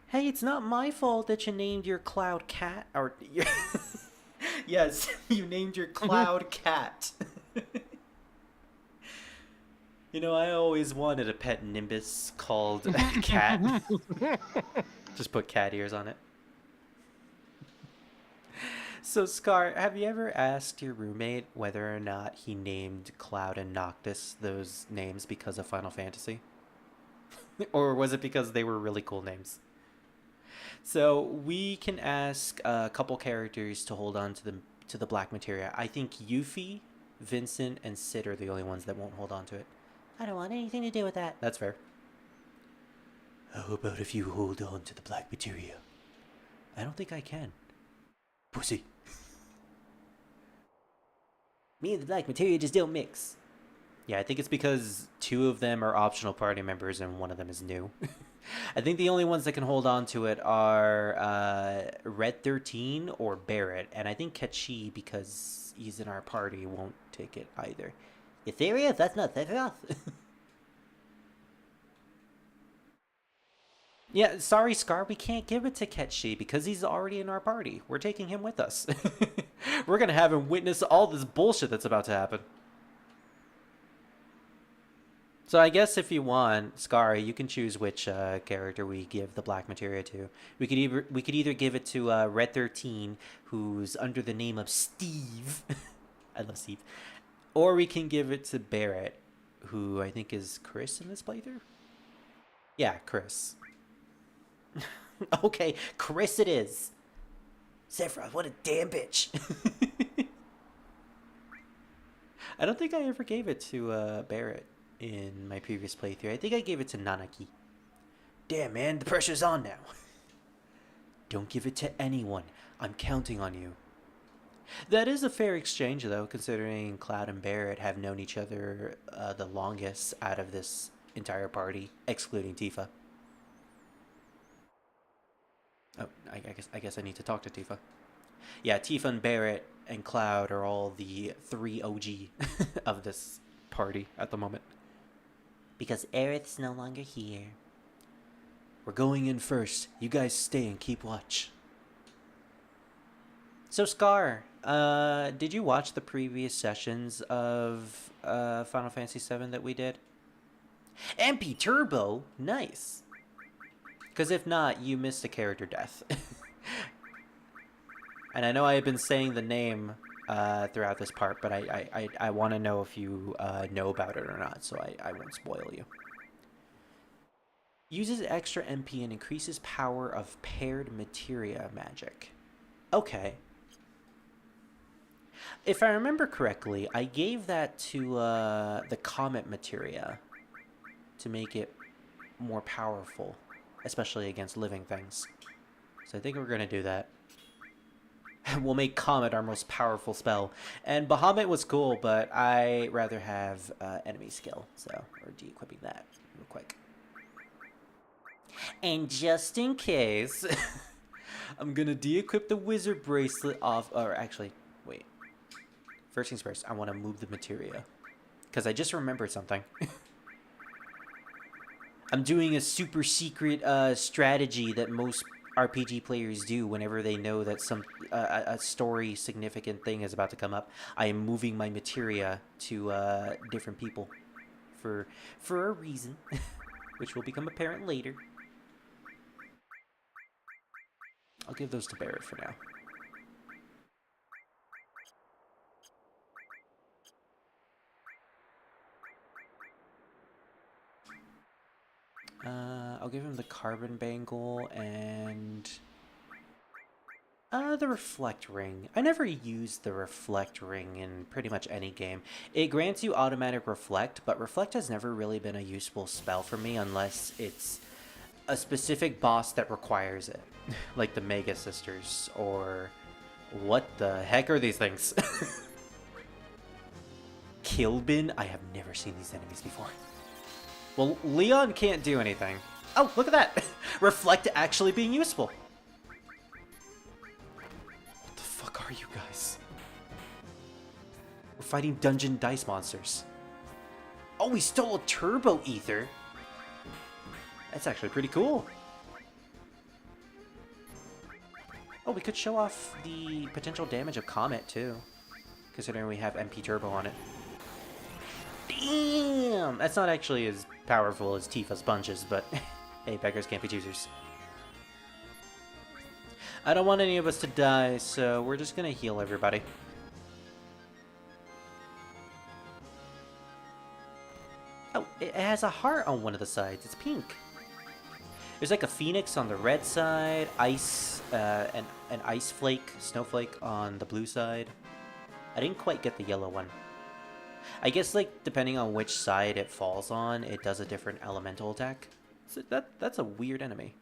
Hey, it's not my fault that you named your Cloud cat, or... Yes, you named your Cloud cat. You know, I always wanted a pet Nimbus called Cat. Just put cat ears on it. So, Scar, have you ever asked your roommate whether or not he named Cloud and Noctis those names because of Final Fantasy? Or was it because they were really cool names? So, we can ask a couple characters to hold on to the Black Materia. I think Yuffie Vincent and Sid are the only ones that won't hold on to it. I don't want anything to do with that. That's fair. How about if you hold on to the black materia? I don't think I can. Pussy. Me and the black materia just don't mix. Yeah, I think it's because 2 of them are optional party members and 1 of them is new. I think the only ones that can hold on to it are Red 13 or Barrett, and I think Kachi, because he's in our party, won't take it either. You serious? That's not Sephiroth. Yeah, sorry, Scar, we can't give it to Ketchi because he's already in our party. We're taking him with us. We're gonna have him witness all this bullshit that's about to happen. So I guess if you want, Scar, you can choose which character we give the black materia to. We could either give it to Red 13, who's under the name of Steve. I love Steve. Or we can give it to Barrett, who I think is Chris in this playthrough. Yeah, Chris. Okay, Chris it is. Sephiroth, what a damn bitch. I don't think I ever gave it to Barrett in my previous playthrough. I think I gave it to Nanaki. Damn, man, the pressure's on now. Don't give it to anyone. I'm counting on you. That is a fair exchange, though, considering Cloud and Barrett have known each other the longest out of this entire party, excluding Tifa. Oh, I guess I need to talk to Tifa. Yeah, Tifa and Barrett and Cloud are all the 3 OG of this party at the moment. Because Aerith's no longer here. We're going in first. You guys stay and keep watch. So Scar, did you watch the previous sessions of Final Fantasy VII that we did? MP Turbo? Nice. Because if not, you missed a character death. And I know I have been saying the name throughout this part, but I want to know if you know about it or not, so I won't spoil you. Uses extra MP and increases power of paired materia magic. Okay. If I remember correctly, I gave that to the comet materia to make it more powerful, especially against living things. So I think we're going to do that. We'll make Comet our most powerful spell. And Bahamut was cool, but I rather have enemy skill. So we're de-equipping that real quick. And just in case, I'm going to de-equip the wizard bracelet off. Or actually, wait. First things first, I want to move the materia. Because I just remembered something. I'm doing a super secret strategy that most RPG players do whenever they know that a story significant thing is about to come up. I am moving my materia to different people for a reason, which will become apparent later. I'll give those to Barrett for now. I'll give him the carbon bangle and the reflect ring. I never used the reflect ring in pretty much any game. It grants you automatic reflect, but reflect has never really been a useful spell for me unless it's a specific boss that requires it. Like the Mega Sisters, or what the heck are these things? Kilbin? I have never seen these enemies before. Well, Leon can't do anything. Oh, look at that! Reflect actually being useful. What the fuck are you guys? We're fighting dungeon dice monsters. Oh, we stole a turbo ether. That's actually pretty cool. Oh, we could show off the potential damage of Comet, too. Considering we have MP Turbo on it. Damn! That's not actually as powerful as Tifa's punches, but hey, beggars can't be choosers. I don't want any of us to die, so we're just gonna heal everybody. Oh, it has a heart on one of the sides. It's pink. There's like a phoenix on the red side, ice, an ice flake, snowflake on the blue side. I didn't quite get the yellow one. I guess, like, depending on which side it falls on, it does a different elemental attack. So that's a weird enemy.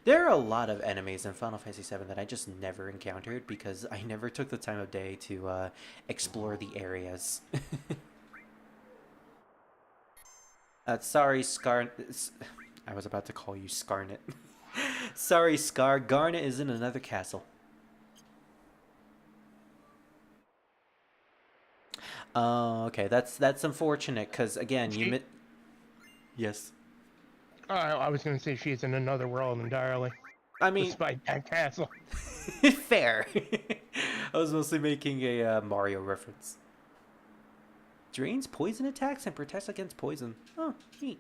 There are a lot of enemies in Final Fantasy VII that I just never encountered because I never took the time of day to explore the areas. Sorry, Scar... I was about to call you Scarnet. Sorry, Scar. Garnet is in another castle. Oh, okay. That's unfortunate, because, again, you... Yes. I was going to say she's in another world entirely. I mean... Despite that castle. Fair. I was mostly making a Mario reference. Drains poison attacks and protects against poison. Oh, neat.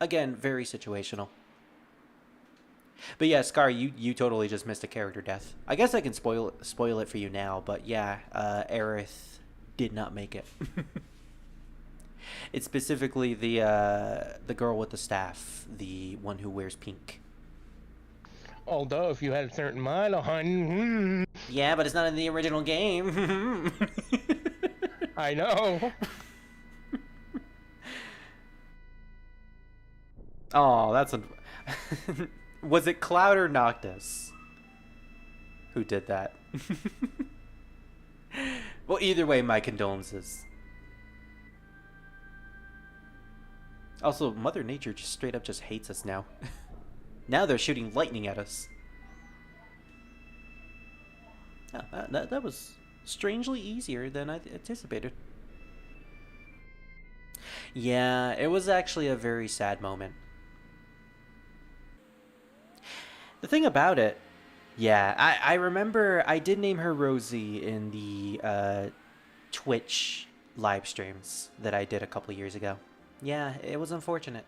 Again, very situational. But yeah, Scar, you totally just missed a character death. I guess I can spoil it for you now, but yeah, Aerith did not make it. It's specifically the girl with the staff, the one who wears pink. Although, if you had a certain model, hun. Yeah, but it's not in the original game. I know. Oh, that's a... Was it Cloud or Noctis who did that? Well, either way, my condolences. Also, Mother Nature just straight up just hates us now. Now they're shooting lightning at us. Oh, that was strangely easier than I anticipated. Yeah, it was actually a very sad moment. The thing about it, yeah, I remember I did name her Rosie in the Twitch live streams that I did a couple years ago. Yeah, it was unfortunate.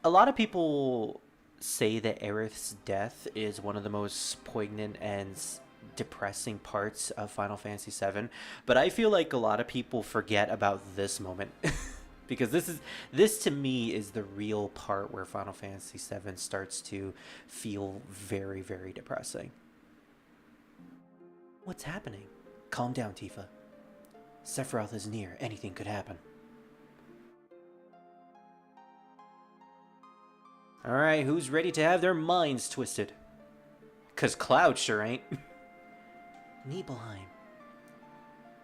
A lot of people say that Aerith's death is one of the most poignant and depressing parts of Final Fantasy VII, but I feel like a lot of people forget about this moment. Because this to me is the real part where Final Fantasy VII starts to feel very, very depressing. What's happening? Calm down, Tifa. Sephiroth is near. Anything could happen. Alright, who's ready to have their minds twisted? 'Cause Cloud sure ain't. Nibelheim.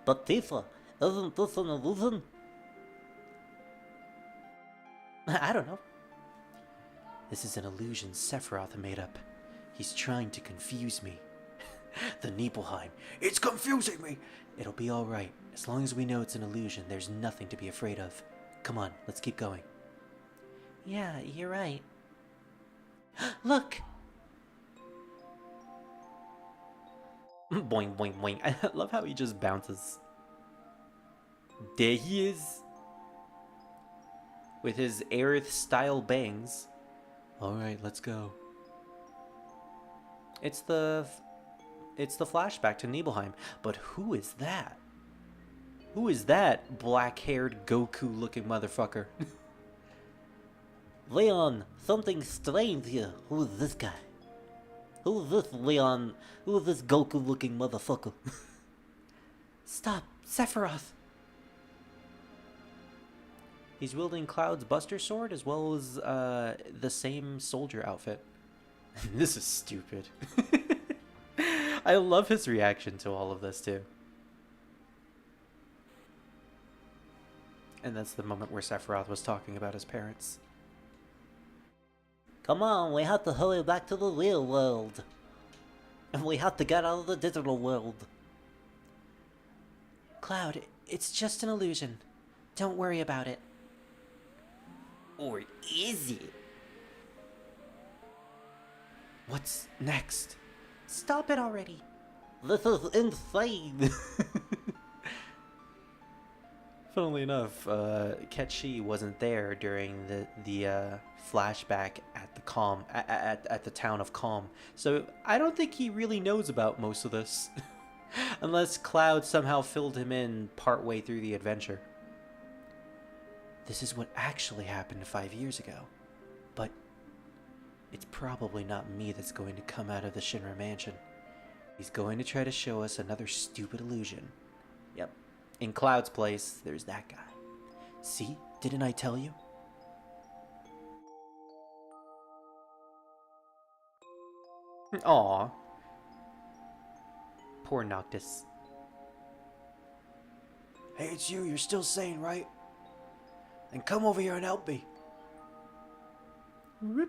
But Tifa, isn't this an illusion? I don't know. This is an illusion Sephiroth made up. He's trying to confuse me. The Nibelheim. It's confusing me! It'll be alright. As long as we know it's an illusion, there's nothing to be afraid of. Come on, let's keep going. Yeah, you're right. Look! Boing, boing, boing. I love how he just bounces. There he is. With his Aerith-style bangs. Alright, let's go. It's the flashback to Nibelheim. But who is that? Who is that black-haired Goku-looking motherfucker? Leon, something strange here. Who is this guy? Who is this Leon? Who is this Goku-looking motherfucker? Stop, Sephiroth! He's wielding Cloud's Buster Sword as well as the same soldier outfit. This is stupid. I love his reaction to all of this too. And that's the moment where Sephiroth was talking about his parents. Come on, we have to hurry back to the real world. And we have to get out of the digital world. Cloud, it's just an illusion. Don't worry about it. Or is it? What's next? Stop it already. This is insane. Funnily enough, Ketchi wasn't there during the flashback at the at the town of Calm, so I don't think he really knows about most of this, unless Cloud somehow filled him in partway through the adventure. This is what actually happened 5 years ago, but it's probably not me that's going to come out of the Shinra mansion. He's going to try to show us another stupid illusion. Yep, In Cloud's place, there's that guy. See? Didn't I tell you? Aw. Poor Noctis. Hey, it's you. You're still sane, right? Then come over here and help me. There's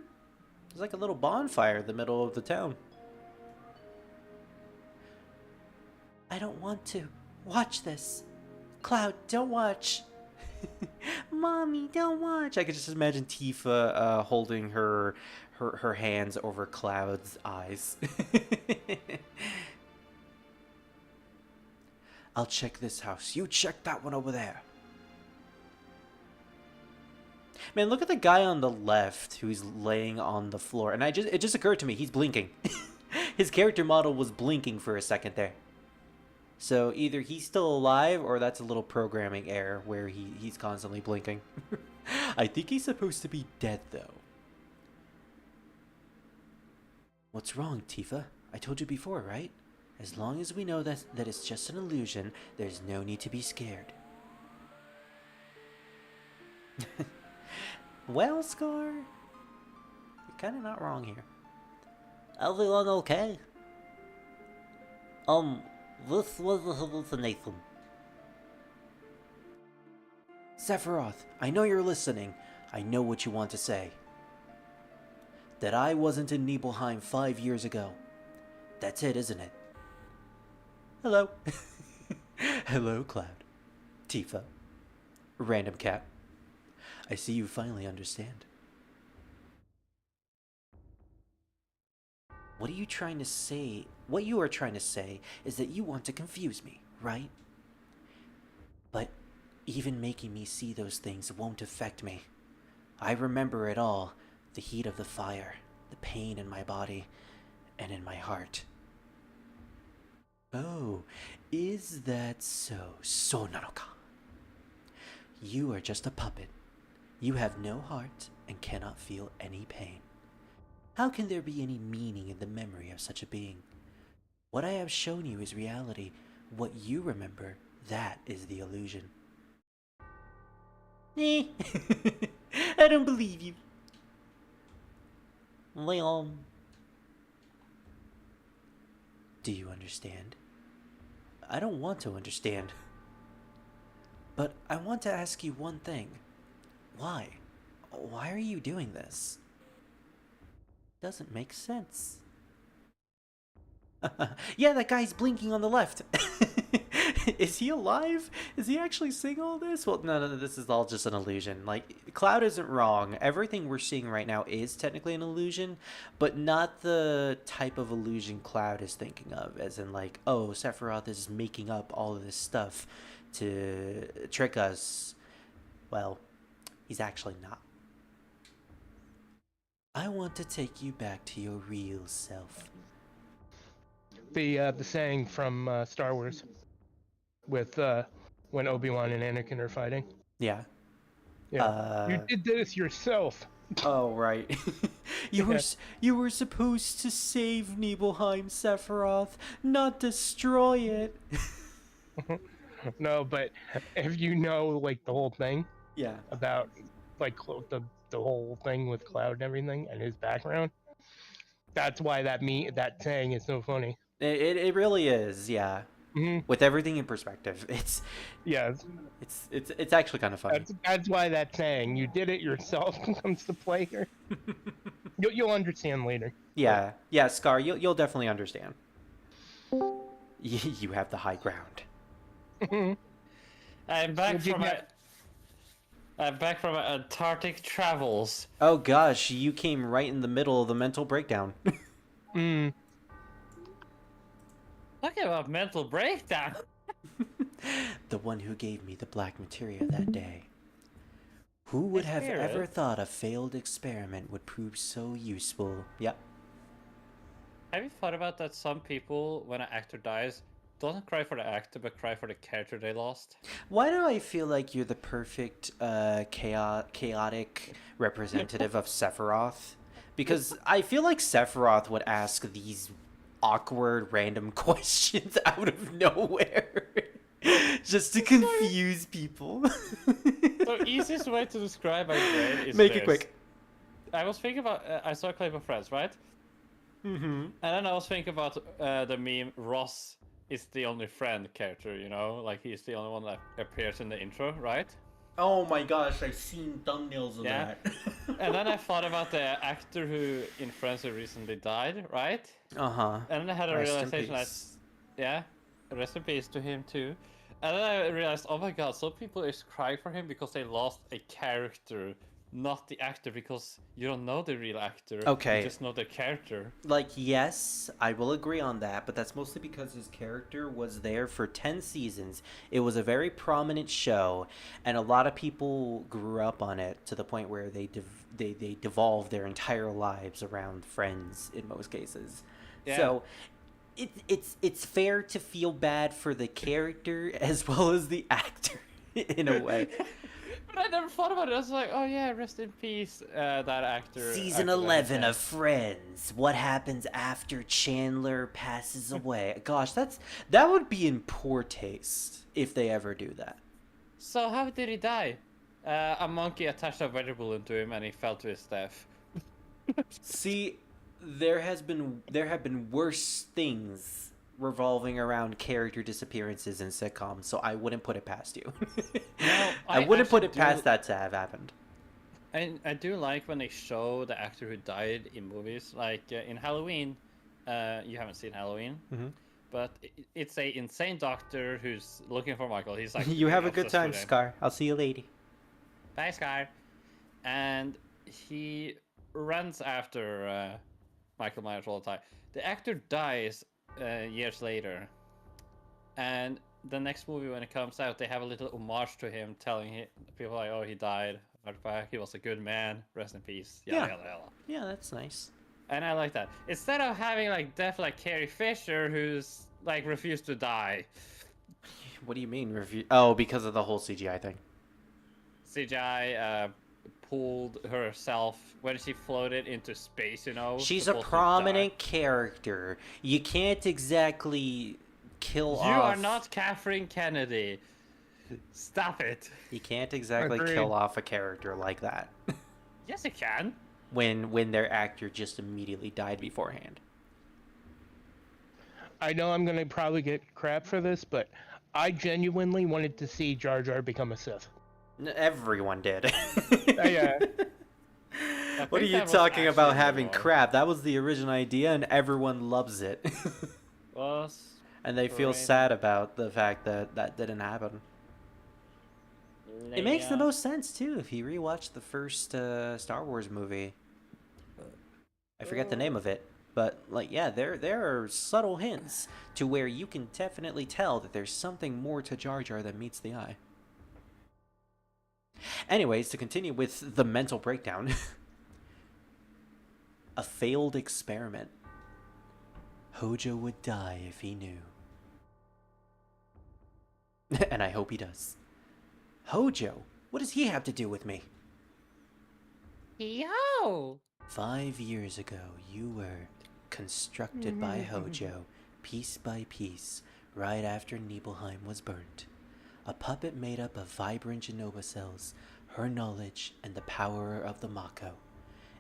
like a little bonfire in the middle of the town. I don't want to. Watch this. Cloud, don't watch. Mommy, don't watch. I could just imagine Tifa holding her hands over Cloud's eyes. I'll check this house. You check that one over there. Man, look at the guy on the left who's laying on the floor. And it just occurred to me, he's blinking. His character model was blinking for a second there. So either he's still alive or that's a little programming error where he's constantly blinking. I think he's supposed to be dead though. What's wrong, Tifa? I told you before, right? As long as we know that it's just an illusion, there's no need to be scared. Well, Scar, you're kind of not wrong here. Everyone okay? This was a hallucination. Sephiroth, I know you're listening. I know what you want to say. That I wasn't in Nibelheim 5 years ago. That's it, isn't it? Hello. Hello, Cloud. Tifa. Random cat. I see you finally understand. What are you trying to say? What you are trying to say is that you want to confuse me, right? But even making me see those things won't affect me. I remember it all. The heat of the fire, the pain in my body, and in my heart. Oh, is that so? So Naroka. You are just a puppet. You have no heart and cannot feel any pain. How can there be any meaning in the memory of such a being? What I have shown you is reality. What you remember, that is the illusion. I don't believe you. Leon. Do you understand? I don't want to understand. But I want to ask you one thing. Why? Why are you doing this? Doesn't make sense. Yeah, that guy's blinking on the left. Is he alive? Is he actually seeing all this? Well, no, this is all just an illusion. Like, Cloud isn't wrong. Everything we're seeing right now is technically an illusion, but not the type of illusion Cloud is thinking of, as in like, oh, Sephiroth is making up all of this stuff to trick us. Well, he's actually not. I want to take you back to your real self. The saying from Star Wars with when Obi-Wan and Anakin are fighting. Yeah. Yeah. You did this yourself. Oh, right. You were supposed to save Nibelheim, Sephiroth, not destroy it. No, but if you know like the whole thing, Yeah. about like the whole thing with Cloud and everything and his background, that's why that saying is so funny. It really is, yeah. Mm-hmm. With everything in perspective, it's actually kind of funny. That's why that saying, you did it yourself, comes to play here. You'll understand later. Yeah, Scar, you'll definitely understand. You have the high ground. I'm back from my Antarctic travels. Oh gosh, you came right in the middle of the mental breakdown. Talking about mental breakdown. The one who gave me the black materia that day. Who would have ever thought a failed experiment would prove so useful? Yep. Have you thought about that some people, when an actor dies, don't cry for the actor, but cry for the character they lost? Why do I feel like you're the perfect chaotic representative of Sephiroth? Because I feel like Sephiroth would ask these awkward random questions out of nowhere. Just to confuse people. So easiest way to describe my brain is Make it this. quick. I was thinking about. I saw a clip of Friends, right? Mm-hmm. And then I was thinking about the meme Ross is the only friend character, you know? Like he's the only one that appears in the intro, right? Oh my gosh, I've seen thumbnails of Yeah. that. And then I thought about the actor who in Friends who recently died, right? Uh-huh. And then I had a Rest in realization that, peace. yeah, rest in peace to him too. And then I realized, oh my god, some people is crying for him because they lost a character, not the actor, because you don't know the real actor. Okay. You just know the character. Like, yes, I will agree on that, but that's mostly because his character was there for 10 seasons. It was a very prominent show, and a lot of people grew up on it to the point where they devolved their entire lives around Friends in most cases. Yeah. So it's fair to feel bad for the character as well as the actor in a way. But I never thought about it. I was like, oh yeah, rest in peace, that actor. Season 11 of Friends. What happens after Chandler passes away? Gosh, that would be in poor taste if they ever do that. So how did he die? A monkey attached a weather balloon to him and he fell to his death. See, there have been worse things revolving around character disappearances in sitcoms, so I wouldn't put it past you. No, I wouldn't put it actually past that to have happened. I do like when they show the actor who died in movies, like in Halloween. You haven't seen Halloween, but it's a insane doctor who's looking for Michael. He's like, You have a good obsessed time, with him. Scar. I'll see you later. Bye, Scar. And he runs after Michael Myers all the time. The actor dies years later, and the next movie when it comes out, they have a little homage to him, telling people like, "Oh, he died. He was a good man. Rest in peace." Yada, yada, yada. Yeah, that's nice. And I like that. Instead of having like death like Carrie Fisher, who's like refused to die. What do you mean review? Oh, because of the whole CGI thing. CGI pulled herself when she floated into space, you know. She's a supposed to prominent character. You can't exactly kill die. off. You are not Catherine Kennedy. Stop it. You can't exactly Agreed. kill off a character like that Yes, you can. when their actor just immediately died beforehand. I know I'm gonna probably get crap for this, but I genuinely wanted to see Jar Jar become a Sith. Everyone did. Yeah. What are think you that was talking about actually having wrong. crap? That was the original idea and everyone loves it. And they feel Right. sad about the fact that that didn't happen. It makes the most sense too if you rewatch the first Star Wars movie. I forget the name of it, but like yeah, there are subtle hints to where you can definitely tell that there's something more to Jar Jar than meets the eye. Anyways, to continue with the mental breakdown. A failed experiment. Hojo would die if he knew. And I hope he does. Hojo? What does he have to do with me? Yo! 5 years ago, you were constructed by Hojo, piece by piece, right after Nibelheim was burnt. A puppet made up of vibrant Genova cells, her knowledge, and the power of the Mako.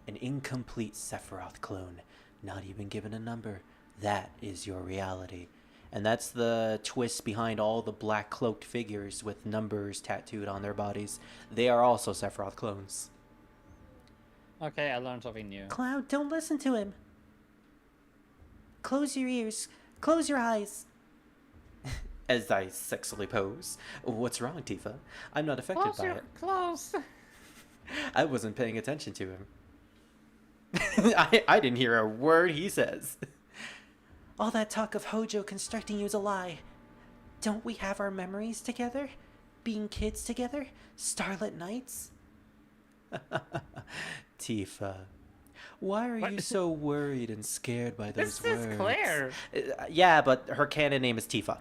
An incomplete Sephiroth clone, not even given a number. That is your reality. And that's the twist behind all the black cloaked figures with numbers tattooed on their bodies. They are also Sephiroth clones. Okay, I learned something new. Cloud, don't listen to him. Close your ears. Close your eyes. As I sexily pose. What's wrong, Tifa? I'm not affected by it. Close. I wasn't paying attention to him. I didn't hear a word he says. All that talk of Hojo constructing you is a lie. Don't we have our memories together? Being kids together? Starlit nights? Tifa, why are you so worried and scared by those This words? is Claire. Yeah, but her canon name is Tifa.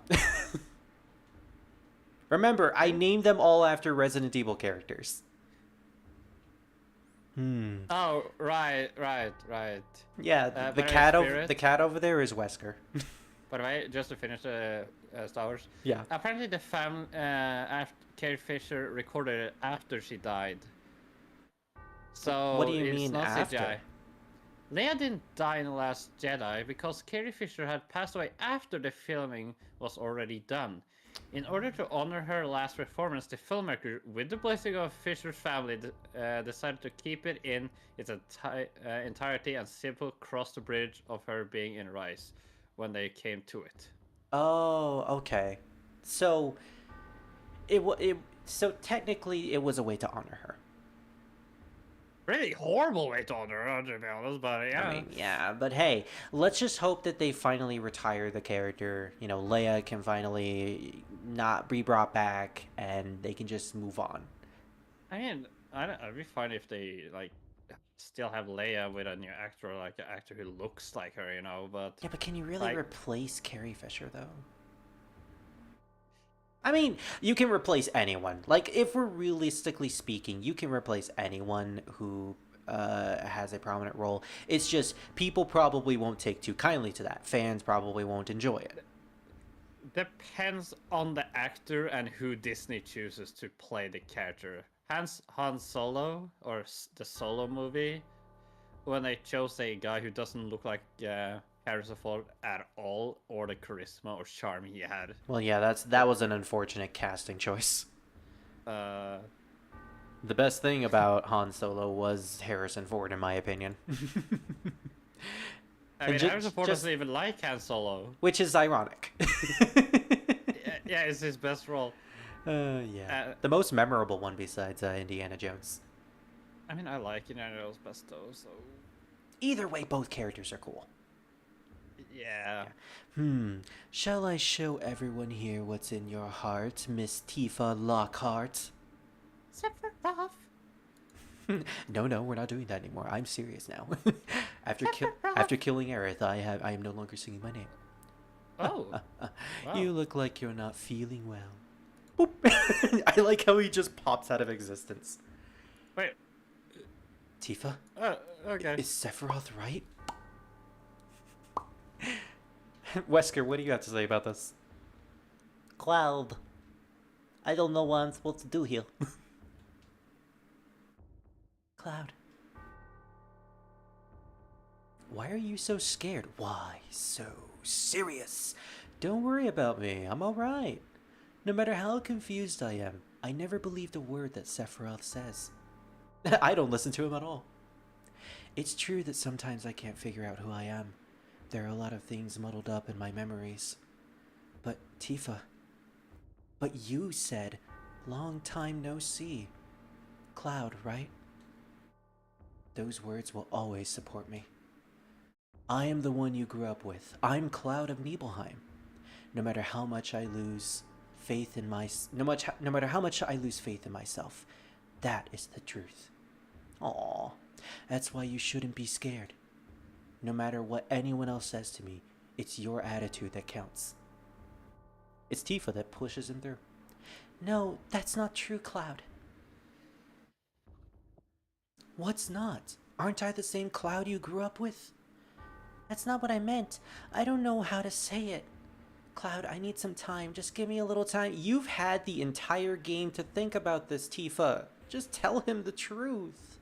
Remember, I named them all after Resident Evil characters. Oh, right. Yeah, the Very cat Spirit. the cat over there is Wesker. By the way, just to finish Star Wars. Yeah. Apparently, the Carrie Fisher recorded it after she died. So What do you it's mean not after? CGI. Leia didn't die in The Last Jedi because Carrie Fisher had passed away after the filming was already done. In order to honor her last performance, the filmmaker, with the blessing of Fisher's family, decided to keep it in its entirety and simply cross the bridge of her being in Rise when they came to it. Oh, okay. So so technically it was a way to honor her. Really horrible way to honor her, to be honest, but yeah. I mean, yeah, but hey, let's just hope that they finally retire the character. You know, Leia can finally not be brought back, and they can just move on. I mean, I'd be fine if they like still have Leia with a new actor, like an actor who looks like her, you know. But Yeah, but can you really like, replace Carrie Fisher though? I mean, you can replace anyone. Like, if we're realistically speaking, you can replace anyone who has a prominent role. It's just people probably won't take too kindly to that. Fans probably won't enjoy it. depends on the actor and who Disney chooses to play the character. Han Solo or the Solo movie, when they chose a guy who doesn't look like Harrison Ford at all, or the charisma or charm he had. Well, yeah, that was an unfortunate casting choice. Uh, The best thing about Han Solo was Harrison Ford, in my opinion. I mean, Harrison Ford doesn't even like Han Solo. Which is ironic. Yeah, it's his best role. Yeah. The most memorable one besides Indiana Jones. I mean, I like Indiana Jones best though, so... Either way, both characters are cool. Yeah. Shall I show everyone here what's in your heart, Miss Tifa Lockhart? Sephiroth. No, we're not doing that anymore. I'm serious now. After killing Aerith, I am no longer singing my name. Oh. Wow. You look like you're not feeling well. Boop. I like how he just pops out of existence. Wait. Tifa? Okay. Is Sephiroth right? Wesker, what do you have to say about this? Cloud. I don't know what I'm supposed to do here. Cloud. Why are you so scared? Why so serious? Don't worry about me. I'm alright. No matter how confused I am, I never believed a word that Sephiroth says. I don't listen to him at all. It's true that sometimes I can't figure out who I am. There are a lot of things muddled up in my memories. But Tifa... But you said, long time no see. Cloud, right? Those words will always support me. I am the one you grew up with. I'm Cloud of Nibelheim. No matter how much I lose faith in no matter how much I lose faith in myself, that is the truth. Aww, that's why you shouldn't be scared. No matter what anyone else says to me, it's your attitude that counts. It's Tifa that pushes him through. No, that's not true, Cloud. What's not? Aren't I the same Cloud you grew up with? That's not what I meant. I don't know how to say it. Cloud, I need some time. Just give me a little time. You've had the entire game to think about this, Tifa. Just tell him the truth.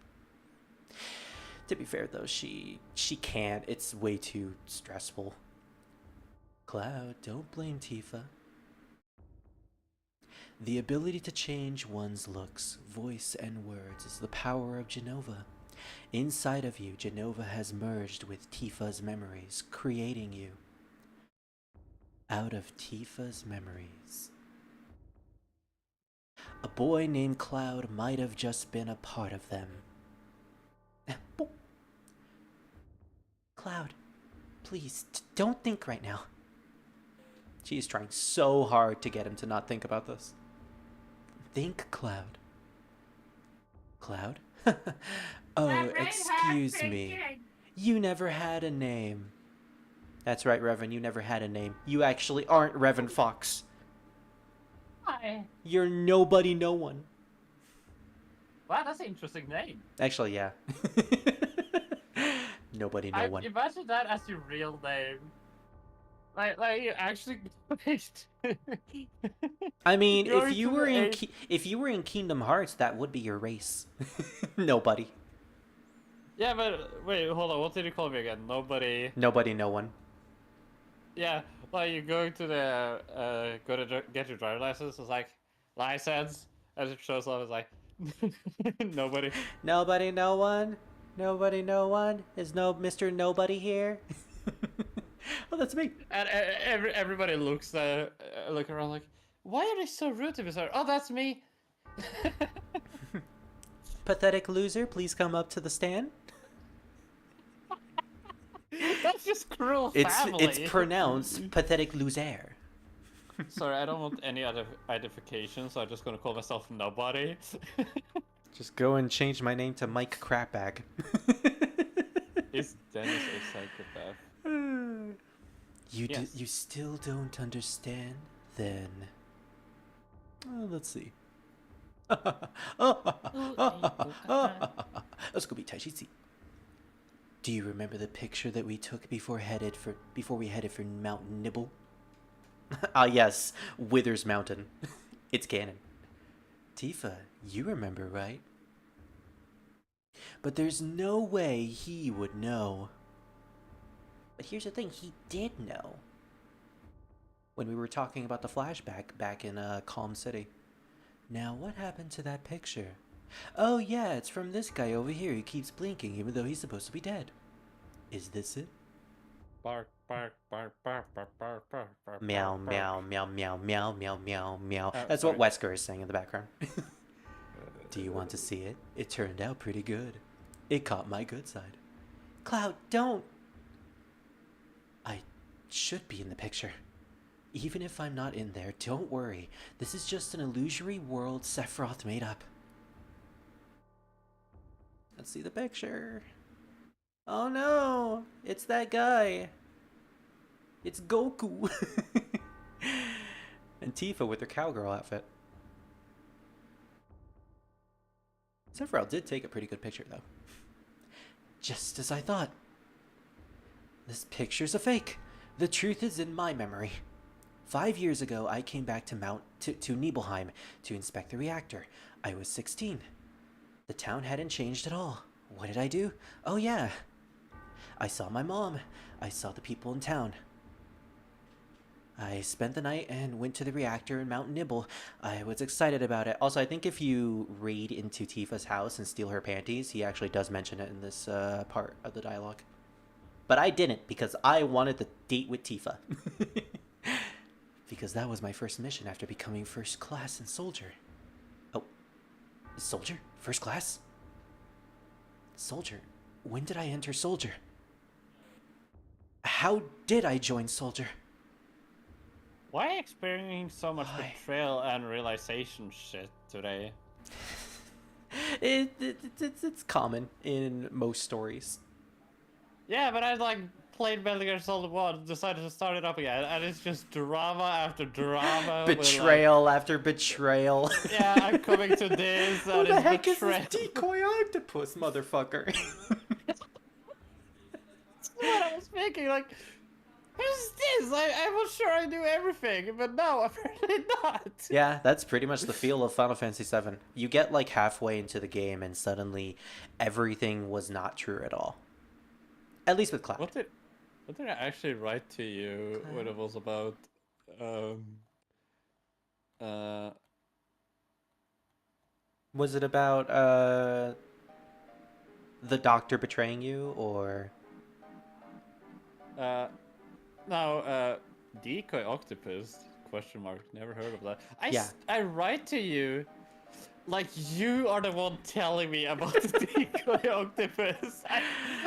To be fair, though, she can't. It's way too stressful. Cloud, don't blame Tifa. The ability to change one's looks, voice, and words is the power of Jenova. Inside of you, Jenova has merged with Tifa's memories, creating you. Out of Tifa's memories. A boy named Cloud might have just been a part of them. Cloud, please, don't think right now. She is trying so hard to get him to not think about this. Think, Cloud. Cloud? Oh, excuse me. You never had a name. That's right, Revan, you never had a name. You actually aren't Revan Fox. Hi. You're nobody, no one. Wow, that's an interesting name. Actually, yeah. Nobody, no one. Imagine that as your real name. Like you actually. I mean, Going if you to were the in age- if you were in Kingdom Hearts, that would be your race. Nobody. Yeah, but wait, hold on. What did you call me again? Nobody. Nobody, no one. Yeah, like you're going to the go to get your driver's license. It's like license, as it shows up. It's like nobody. Nobody, no one. Nobody, no one. Is no Mr. Nobody here? Oh, that's me. And everybody looks look around like, why are they so rude to me, sir? Oh, that's me. Pathetic loser, please come up to the stand. That's just cruel It's family. pronounced pathetic loser. Sorry, I don't want any other identification, so I'm just gonna call myself nobody. Just go and change my name to Mike Crapbag. Is Dennis a psychopath? Yes. You still don't understand? Then, let's see. Let's go be Taishitsi. Do you remember the picture that we took before we headed for Mount Nibble? Ah, yes, Withers Mountain. It's canon. Tifa, you remember, right? But there's no way he would know. But here's the thing, he did know. When we were talking about the flashback back in Calm City. Now, what happened to that picture? Oh yeah, it's from this guy over here who keeps blinking even though he's supposed to be dead. Is this it? Bark, bark, bark, bark, bark, bark, bark, bark. Meow, bark. meow, meow, meow, meow, meow, meow, meow. That's sorry. what Wesker is saying in the background. Do you want to see it? It turned out pretty good. It caught my good side. Cloud, don't! I should be in the picture. Even if I'm not in there, don't worry. This is just an illusory world Sephiroth made up. Let's see the picture. Oh no! It's that guy! It's Goku! And Tifa with her cowgirl outfit. Sephiroth did take a pretty good picture, though. Just as I thought. This picture's a fake. The truth is in my memory. 5 years ago, I came back to Nibelheim to inspect the reactor. I was 16. The town hadn't changed at all. What did I do? Oh yeah. I saw my mom. I saw the people in town. I spent the night and went to the reactor in Mount Nibble. I was excited about it. Also, I think if you raid into Tifa's house and steal her panties, he actually does mention it in this part of the dialogue. But I didn't, because I wanted the date with Tifa. Because that was my first mission after becoming first class in Soldier. Oh, Soldier? First class? Soldier? When did I enter Soldier? How did I join Soldier? Why experiencing so much Why? betrayal and realization shit today? It's common in most stories. Yeah, but I like played Metal Gear Solid 1, decided to start it up again, and it's just drama after drama. Betrayal after betrayal. With, like, yeah, I'm coming to this. Who and the it's heck betrayal. is this decoy octopus, motherfucker? That's what I was thinking. Like, who's this? I was sure I knew everything, but no, apparently not. Yeah, that's pretty much the feel of Final Fantasy VII. You get like halfway into the game and suddenly everything was not true at all. At least with Cloud. What did I actually write to you when it was about Was it about the doctor betraying you, or no, decoy octopus, question mark, never heard of that. Yeah. I write to you like you are the one telling me about the decoy octopus.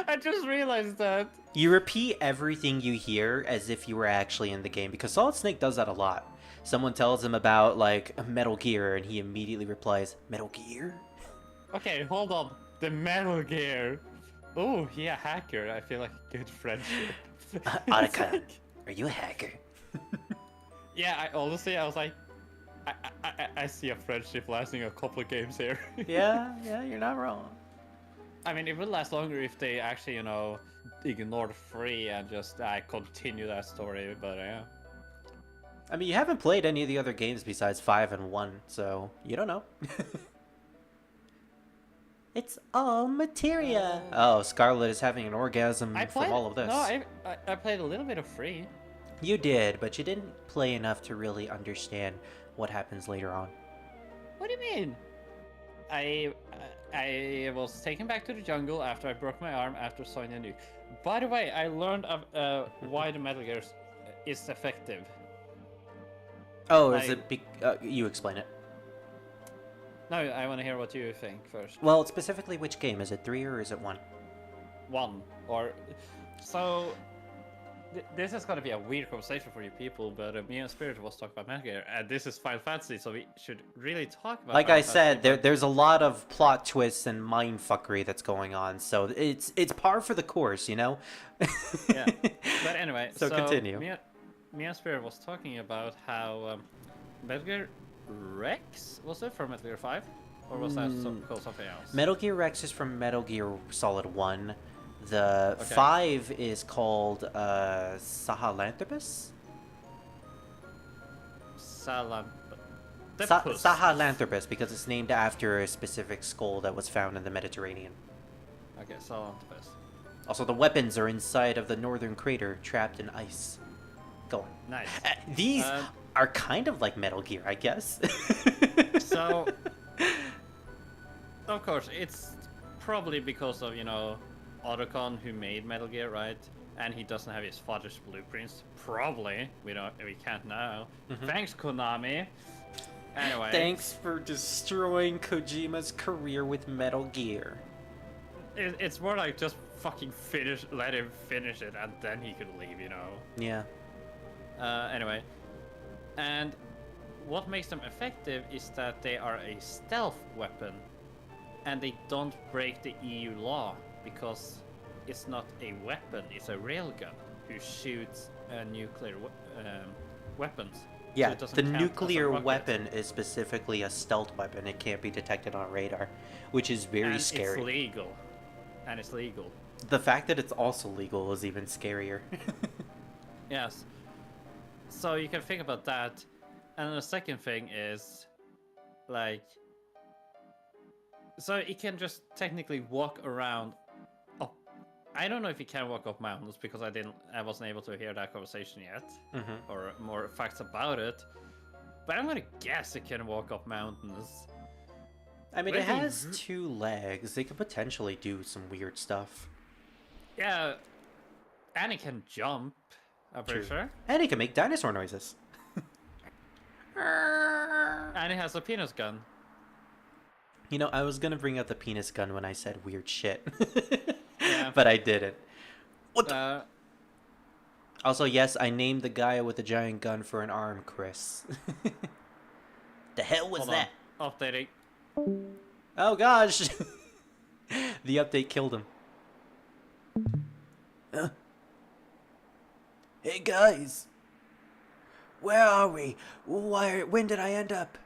I just realized that. you repeat everything you hear as if you were actually in the game, because Solid Snake does that a lot. Someone tells him about like Metal Gear and he immediately replies, Metal Gear? Okay, hold on. The Metal Gear. Oh, yeah, hacker. I feel like a good friendship. Otacon, are you a hacker? Yeah, I honestly, I was like, I see a friendship lasting a couple of games here. Yeah, you're not wrong. I mean, it would last longer if they actually, you know, ignored 3 and just continue that story, but yeah. I mean, you haven't played any of the other games besides 5 and 1, so you don't know. It's all materia. Oh, Scarlet is having an orgasm from all of this. No, I played a little bit of 3. You did, but you didn't play enough to really understand what happens later on. What do you mean? I was taken back to the jungle after I broke my arm after Sonya knew. By the way, I learned why the Metal Gear is effective. Oh, is it? You explain it. No, I want to hear what you think first. Well, specifically, which game is it? 3 or is it 1? 1 or so. This is gonna be a weird conversation for you people, but me and Spirit was talking about Metal Gear, and this is Final Fantasy, so we should really talk about. Like Final I said, Fantasy, there's a lot of plot twists and mindfuckery that's going on, so it's par for the course, you know. Yeah, but anyway, so continue. Me and Spirit was talking about how Metal Gear Rex was it from Metal Gear 5, or was that called something else? Metal Gear Rex is from Metal Gear Solid 1. The Okay. 5 is called Sahelanthropus? Sahelanthropus, because it's named after a specific skull that was found in the Mediterranean. Okay, Sahelanthropus. Also, the weapons are inside of the northern crater, trapped in ice. Go on. Nice. These are kind of like Metal Gear, I guess. So, of course, it's probably because of, you know, Otacon who made Metal Gear, right? And he doesn't have his father's blueprints. Probably. We can't know. Thanks, Konami. Anyway. Thanks for destroying Kojima's career with Metal Gear. It's more like just fucking let him finish it, and then he could leave, you know? Yeah. Anyway. And what makes them effective is that they are a stealth weapon. And they don't break the EU law, because it's not a weapon, it's a railgun who shoots nuclear weapons. Yeah, So the nuclear weapon is specifically a stealth weapon. It can't be detected on radar, which is very scary. It's legal. And it's legal. The fact that it's also legal is even scarier. Yes. So you can think about that. And the second thing is, like, so it can just technically walk around up. I don't know if it can walk up mountains because I wasn't able to hear that conversation yet, or more facts about it. But I'm gonna guess it can walk up mountains. I mean, it has 2 legs. It could potentially do some weird stuff. Yeah, and it can jump. I'm pretty sure. And it can make dinosaur noises. And it has a penis gun. You know, I was gonna bring up the penis gun when I said weird shit. Yeah. But I didn't. What the? Also, yes, I named the guy with the giant gun for an arm, Chris. The hell was that? Updating. Oh gosh! The update killed him. Hey guys! Where are we? When did I end up?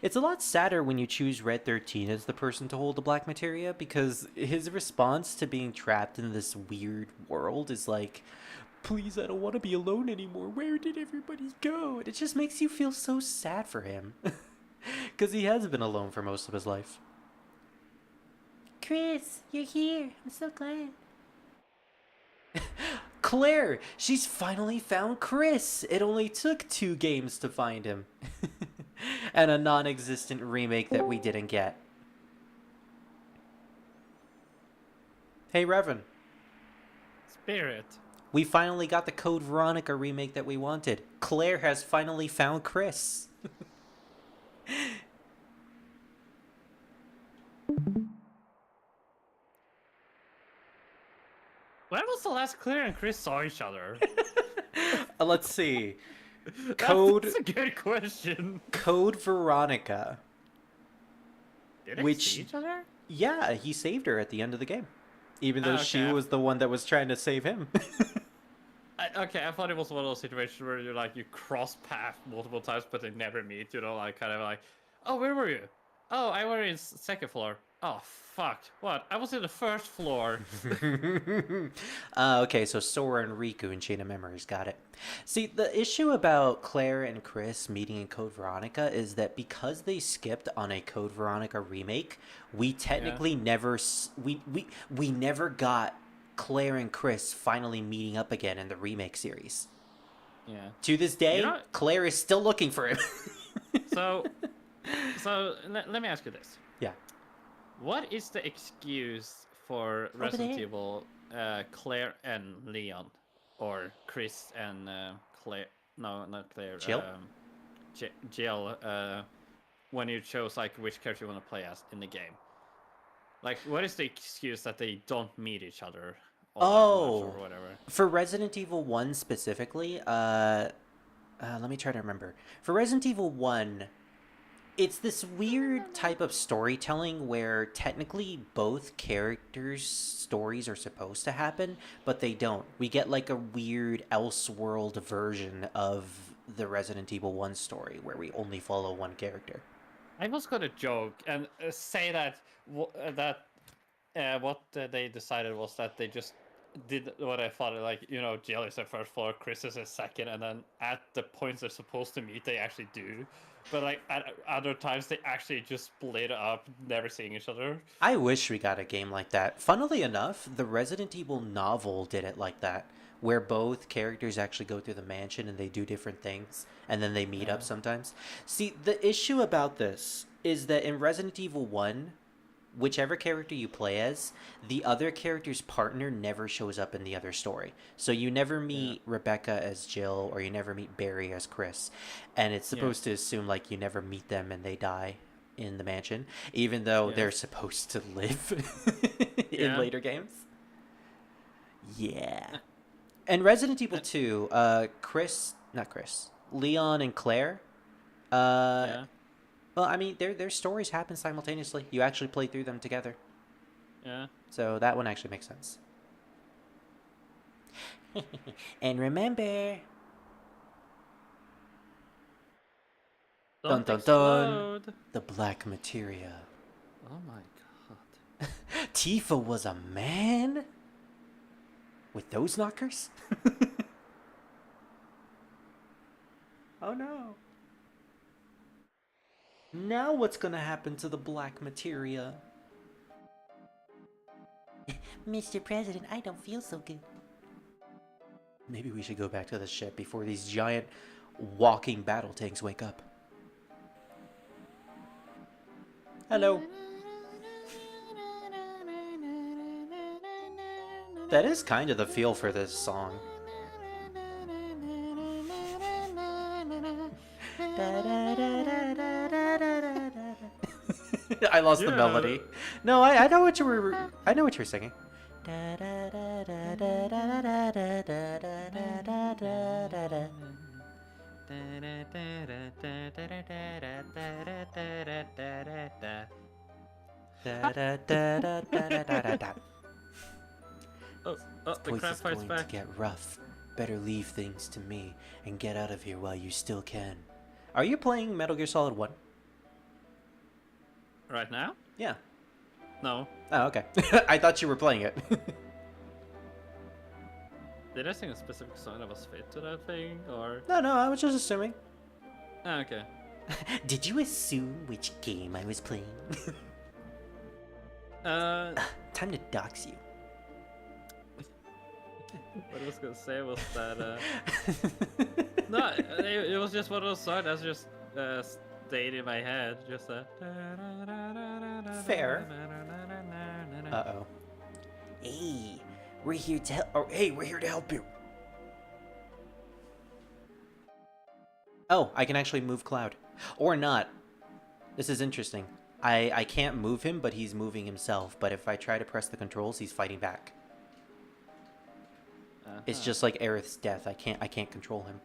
It's a lot sadder when you choose Red 13 as the person to hold the black materia, because his response to being trapped in this weird world is like, please, I don't want to be alone anymore. Where did everybody go? And it just makes you feel so sad for him. Because he has been alone for most of his life. Chris, you're here. I'm so glad. Claire, she's finally found Chris. It only took 2 games to find him. And a non-existent remake that we didn't get. Hey, Revan. Spirit. We finally got the Code Veronica remake that we wanted. Claire has finally found Chris. When was the last Claire and Chris saw each other? Let's see. That's a good question. Code Veronica. Did they see each other? Yeah, he saved her at the end of the game. Even though she Okay. was the one that was trying to save him. Okay, I thought it was one of those situations where you cross paths multiple times, but they never meet. You know, like kind of like, oh, where were you? Oh, I were in second floor. Oh fuck! What? I was in the first floor. Okay, so Sora and Riku in Chain of Memories, got it. See, the issue about Claire and Chris meeting in Code Veronica is that because they skipped on a Code Veronica remake, we technically we never got Claire and Chris finally meeting up again in the remake series. Yeah. To this day, You know, Claire is still looking for him. so let me ask you this: Yeah. what is the excuse for Resident Evil, Claire and Leon, or Chris and Claire? No, not Claire. Jill? Jill. When you chose like which character you want to play as in the game, like what is the excuse that they don't meet each other all that much or whatever? For Resident Evil 1 specifically, let me try to remember. For Resident Evil 1, it's this weird type of storytelling where technically both characters' stories are supposed to happen, but they don't. We get like a weird Elseworld version of the Resident Evil 1 story where we only follow one character. I was gonna joke and say that what they decided was that they just did what I thought, like, you know, Jill is the first floor, Chris is the second, and then at the points they're supposed to meet, they actually do. But like at other times, they actually just split up, never seeing each other. I wish we got a game like that. Funnily enough, the Resident Evil novel did it like that, where both characters actually go through the mansion and they do different things, and then they meet up sometimes. See, the issue about this is that in Resident Evil 1, whichever character you play as, the other character's partner never shows up in the other story. So you never meet Rebecca as Jill, or you never meet Barry as Chris. And it's supposed to assume like you never meet them and they die in the mansion, even though they're supposed to live in later games. Yeah. And Resident Evil 2, Leon and Claire, well, I mean, their stories happen simultaneously. You actually play through them together. Yeah. So that one actually makes sense. And remember... Don't dun explode. dun! The black materia. Oh my god. Tifa was a man? With those knockers? Oh no. Now what's gonna happen to the black materia? Mr. President, I don't feel so good. Maybe we should go back to the ship before these giant walking battle tanks wake up. Hello. That is kind of the feel for this song. I lost the melody. No, I know what you were. I know what you were singing. The crab Voice is fight's going back. to get rough. Better leave things to me and get out of here while you still can. Are you playing Metal Gear Solid 1? Right now? Yeah. No. Oh, okay. I thought you were playing it. Did I sing a specific song that was fit to that thing, or? No, I was just assuming. Oh, okay. Did you assume which game I was playing? Time to dox you. What I was gonna say was that no, it was just one of those songs that's just stayed in my head, just that. Fair. Uh-oh. Hey, we're here to help. Oh, hey, we're here to help you. Oh, I can actually move Cloud, or not. This is interesting. I can't move him, but he's moving himself. But if I try to press the controls, he's fighting back. It's just like Aerith's death. I can't control him.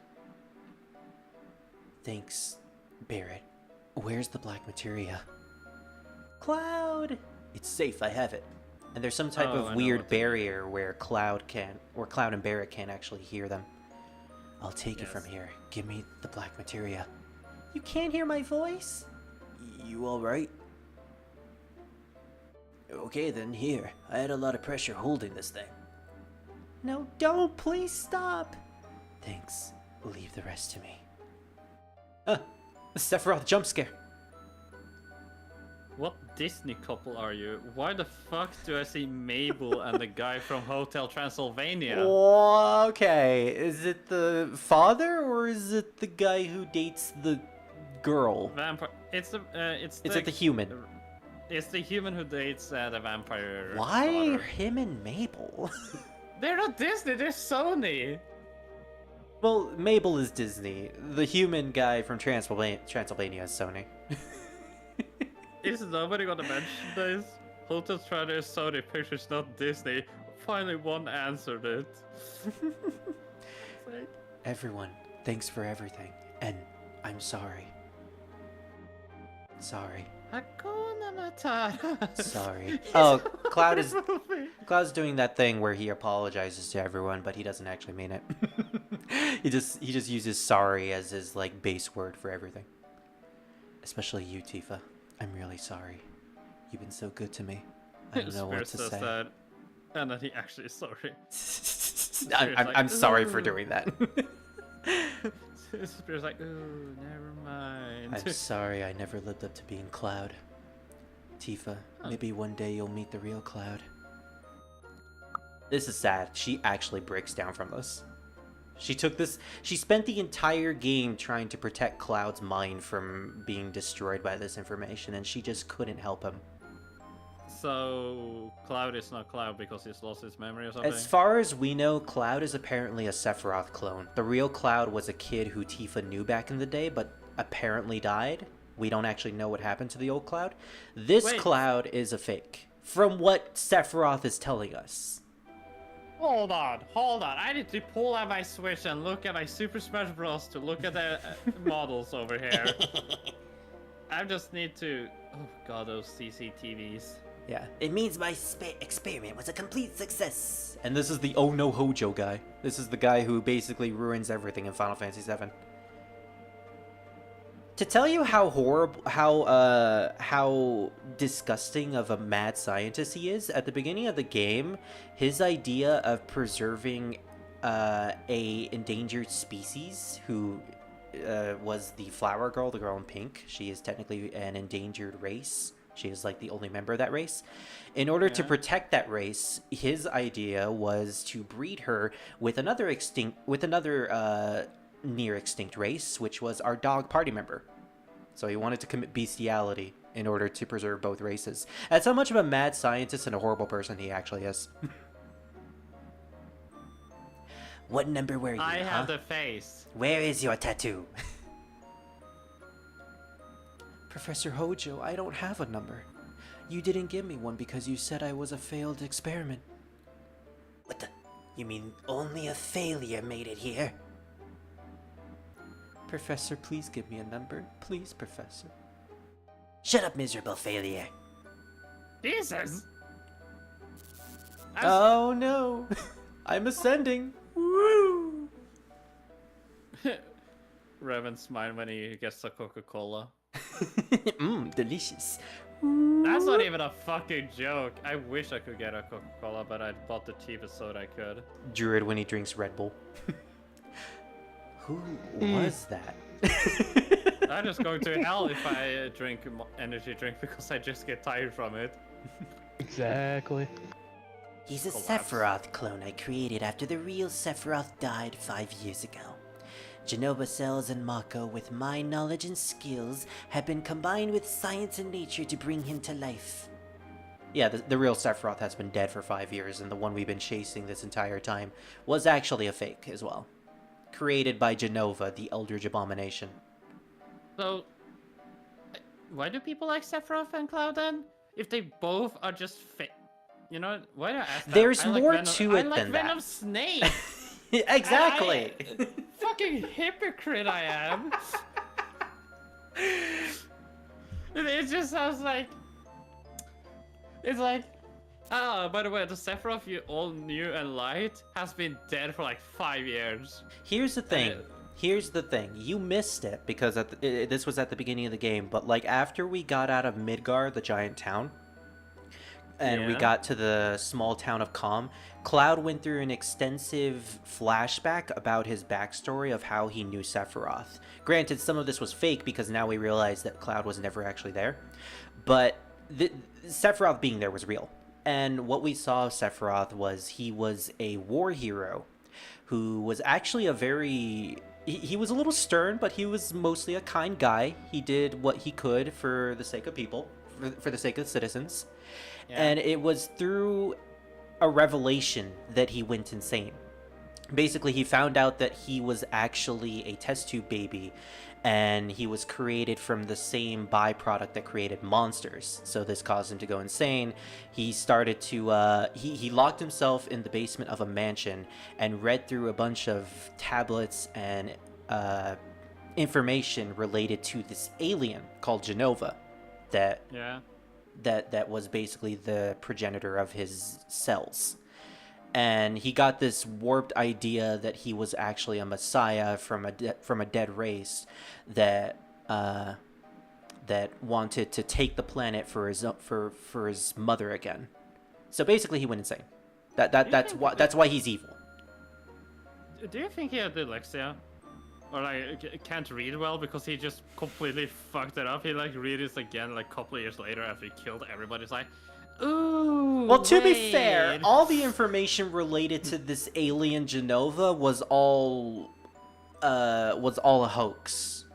Thanks, Barrett. Where's the black materia? Cloud! It's safe, I have it. And there's some type of weird barrier where Cloud and Barrett can't actually hear them. I'll take it from here. Give me the black materia. You can't hear my voice? You alright? Okay, then here. I had a lot of pressure holding this thing. No, don't. Please stop. Thanks. Leave the rest to me. A Sephiroth jump scare. What Disney couple are you? Why the fuck do I see Mabel and the guy from Hotel Transylvania? Okay, is it the father or is it the guy who dates the girl? Vampire. It's Is it the human? It's the human who dates the vampire. Why daughter. him and Mabel? They're not Disney. They're Sony. Well, Mabel is Disney. The human guy from Transylvania is Sony. Is nobody gonna mention this? Hotel Transylvania is Sony Pictures, not Disney. Finally, one answered it. Everyone, thanks for everything, and I'm sorry. Sorry. Hakuna Matata. Sorry. Oh, Cloud's doing that thing where he apologizes to everyone, but he doesn't actually mean it. he just uses sorry as his like base word for everything. Especially you, Tifa. I'm really sorry. You've been so good to me. I don't know what to say. That, and then he actually is sorry. I'm sorry for doing that. Spirit's like, ooh, never mind. I'm sorry I never lived up to being Cloud. Tifa, maybe one day you'll meet the real Cloud. This is sad. She actually breaks down from this. She spent the entire game trying to protect Cloud's mind from being destroyed by this information, and she just couldn't help him. So, Cloud is not Cloud because he's lost his memory or something? As far as we know, Cloud is apparently a Sephiroth clone. The real Cloud was a kid who Tifa knew back in the day, but apparently died. We don't actually know what happened to the old Cloud. This Cloud is a fake, from what Sephiroth is telling us. Hold on. I need to pull out my Switch and look at my Super Smash Bros. To look at the models over here. I just need to... Oh god, those CCTVs. Yeah. It means my experiment was a complete success. And this is the Oh No Hojo guy. This is the guy who basically ruins everything in Final Fantasy VII. To tell you how horrible, how disgusting of a mad scientist he is, at the beginning of the game, his idea of preserving a endangered species who was the flower girl, the girl in pink. She is technically an endangered race. She is like the only member of that race. In order to protect that race, his idea was to breed her with another near extinct race, which was our dog party member. So he wanted to commit bestiality in order to preserve both races. That's how much of a mad scientist and a horrible person he actually is. What number were you, I have the face. Where is your tattoo? Professor Hojo, I don't have a number. You didn't give me one because you said I was a failed experiment. What the? You mean only a failure made it here? Professor, please give me a number. Please, Professor. Shut up, miserable failure. Jesus! Oh no! I'm ascending! Woo! Revan's smile when he gets a Coca-Cola. Delicious. That's not even a fucking joke. I wish I could get a Coca-Cola, but I bought the cheapest soda I could. Druid when he drinks Red Bull. Who was that? I'm just going to hell if I drink energy drink because I just get tired from it. Exactly. He's a Sephiroth clone I created after the real Sephiroth died 5 years ago. Genova cells and Mako, with my knowledge and skills, have been combined with science and nature to bring him to life. Yeah, the real Sephiroth has been dead for 5 years, and the one we've been chasing this entire time was actually a fake as well. Created by Genova, the Eldritch Abomination. So, why do people like Sephiroth and Cloud then? If they both are just fake. You know, why do I ask that? There's I like more Venom. to it I like than that. Venom Snake. Exactly. Fucking hypocrite I am. It just sounds like... It's like... Ah, by the way, the Sephiroth you all knew and liked has been dead for like 5 years. Here's the thing. You missed it because this was at the beginning of the game, but like after we got out of Midgar, the giant town, and we Yeah. got to the small town of Calm, Cloud went through an extensive flashback about his backstory of how he knew Sephiroth. Granted, some of this was fake because now we realize that Cloud was never actually there, but Sephiroth being there was real. And what we saw of Sephiroth was he was a war hero who was actually a very... He was a little stern, but he was mostly a kind guy. He did what he could for the sake of people, for the sake of citizens. Yeah. And it was through a revelation that he went insane. Basically, he found out that he was actually a test tube baby, and he was created from the same byproduct that created monsters. So this caused him to go insane. He started to he locked himself in the basement of a mansion and read through a bunch of tablets and information related to this alien called Genova that Yeah. that was basically the progenitor of his cells. And he got this warped idea that he was actually a messiah from a dead race that that wanted to take the planet for his mother again. So basically, he went insane. That's why he's evil. Do you think he had dyslexia? Or like can't read well because he just completely fucked it up? He like read this again like a couple of years later after he killed everybody. It's like, ooh. Well, to be fair, wait. all the information related to this alien Genova was all a hoax.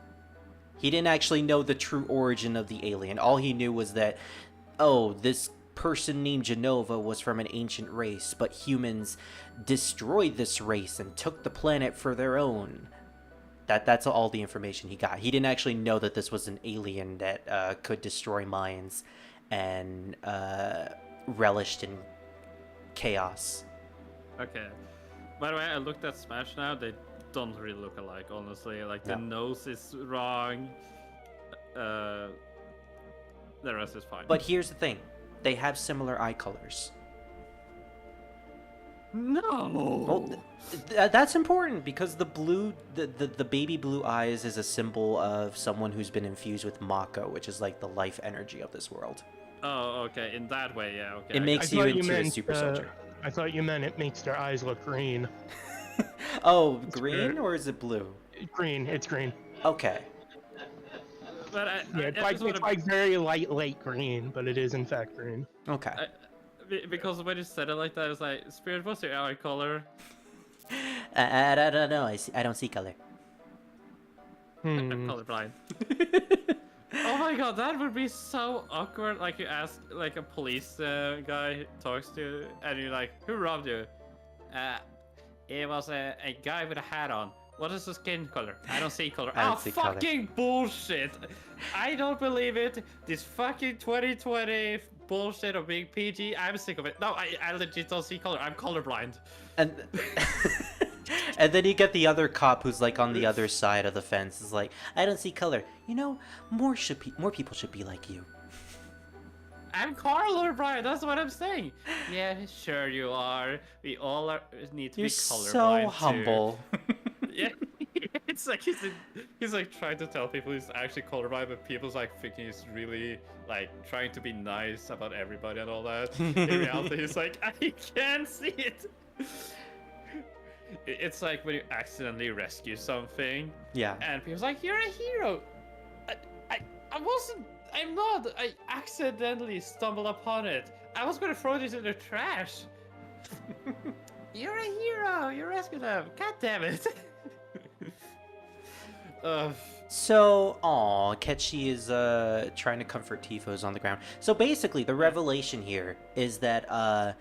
He didn't actually know the true origin of the alien. All he knew was that, oh, this person named Genova was from an ancient race, but humans destroyed this race and took the planet for their own. That's all the information he got. He didn't actually know that this was an alien that could destroy minds and relished in chaos. Okay. By the way, I looked at Smash now. They don't really look alike, honestly. Like the nose is wrong. The rest is fine. But here's the thing. They have similar eye colors. no. Well, that's important because the blue, the baby blue eyes is a symbol of someone who's been infused with Mako, which is like the life energy of this world. Oh, okay. In that way, yeah. Okay. It I makes I you thought into a meant, super soldier. I thought you meant it makes their eyes look green. Oh, green weird. or is it blue? Green, it's green. Okay. But Yeah, it's like very light green, but it is in fact green. Okay. because when you said it like that, it's like, Spirit, what's your eye color? I don't know. I don't see color. I'm colorblind. Oh my god, that would be so awkward. Like you ask, like a police guy talks to you, and you're like, "Who robbed you?" It was a guy with a hat on. What is the skin color? I don't see color. I don't see color. Fucking bullshit! I don't believe it. This fucking 2020 bullshit of being PG. I'm sick of it. No, I legit don't see color. I'm colorblind. And and then you get the other cop who's like on the other side of the fence. Is like, I don't see color. You know, more people should be like you. I'm colorblind. That's what I'm saying. Yeah, sure you are. We all need to You're be colorblind. so too. humble. Yeah, it's like he's like trying to tell people he's actually colorblind, but people's like thinking he's really like trying to be nice about everybody and all that. In reality, he's like, I can't see it. It's like when you accidentally rescue something, Yeah. and people's like, you're a hero. I wasn't. I'm not. I accidentally stumbled upon it. I was gonna throw this in the trash. You're a hero. You rescued them. God damn it. So, Ketchi is trying to comfort Tifa who's on the ground. So basically, the revelation here is that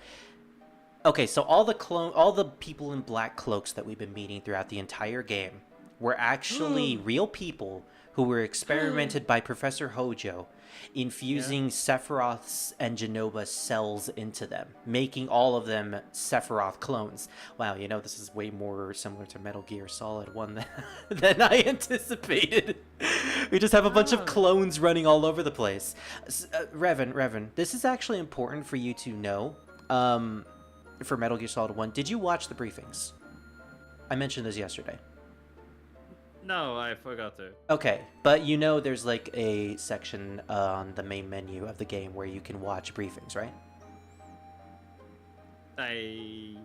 okay, so all the people in black cloaks that we've been meeting throughout the entire game were actually real people who were experimented by Professor Hojo, infusing Sephiroth's and Genova's cells into them, making all of them Sephiroth clones. Wow, you know, this is way more similar to Metal Gear Solid 1 than I anticipated. We just have a bunch of clones running all over the place. Revan, this is actually important for you to know. For Metal Gear Solid 1, did you watch the briefings? I mentioned this yesterday. No, I forgot to. Okay, but you know there's like a section on the main menu of the game where you can watch briefings, right?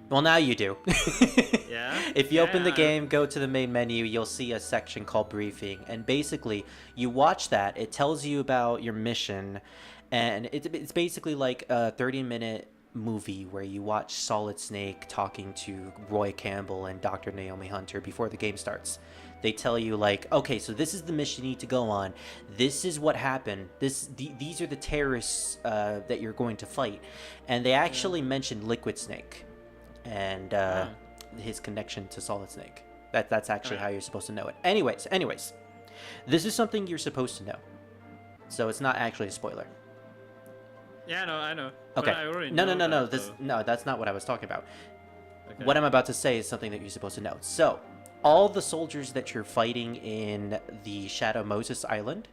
Well, now you do. Yeah. If you open the Yeah. game, go to the main menu, you'll see a section called briefing, and basically you watch that. It tells you about your mission, and it's basically like a 30-minute movie where you watch Solid Snake talking to Roy Campbell and Dr. Naomi Hunter before the game starts. They tell you like, okay, so this is the mission you need to go on. This is what happened. These are the terrorists that you're going to fight, and they actually mentioned Liquid Snake, and his connection to Solid Snake. That's actually how you're supposed to know it. Anyways, this is something you're supposed to know, so it's not actually a spoiler. Yeah, no, I know. Okay. But I already No. know that, No, that's not what I was talking about. Okay. What I'm about to say is something that you're supposed to know. So, all the soldiers that you're fighting in the Shadow Moses Island,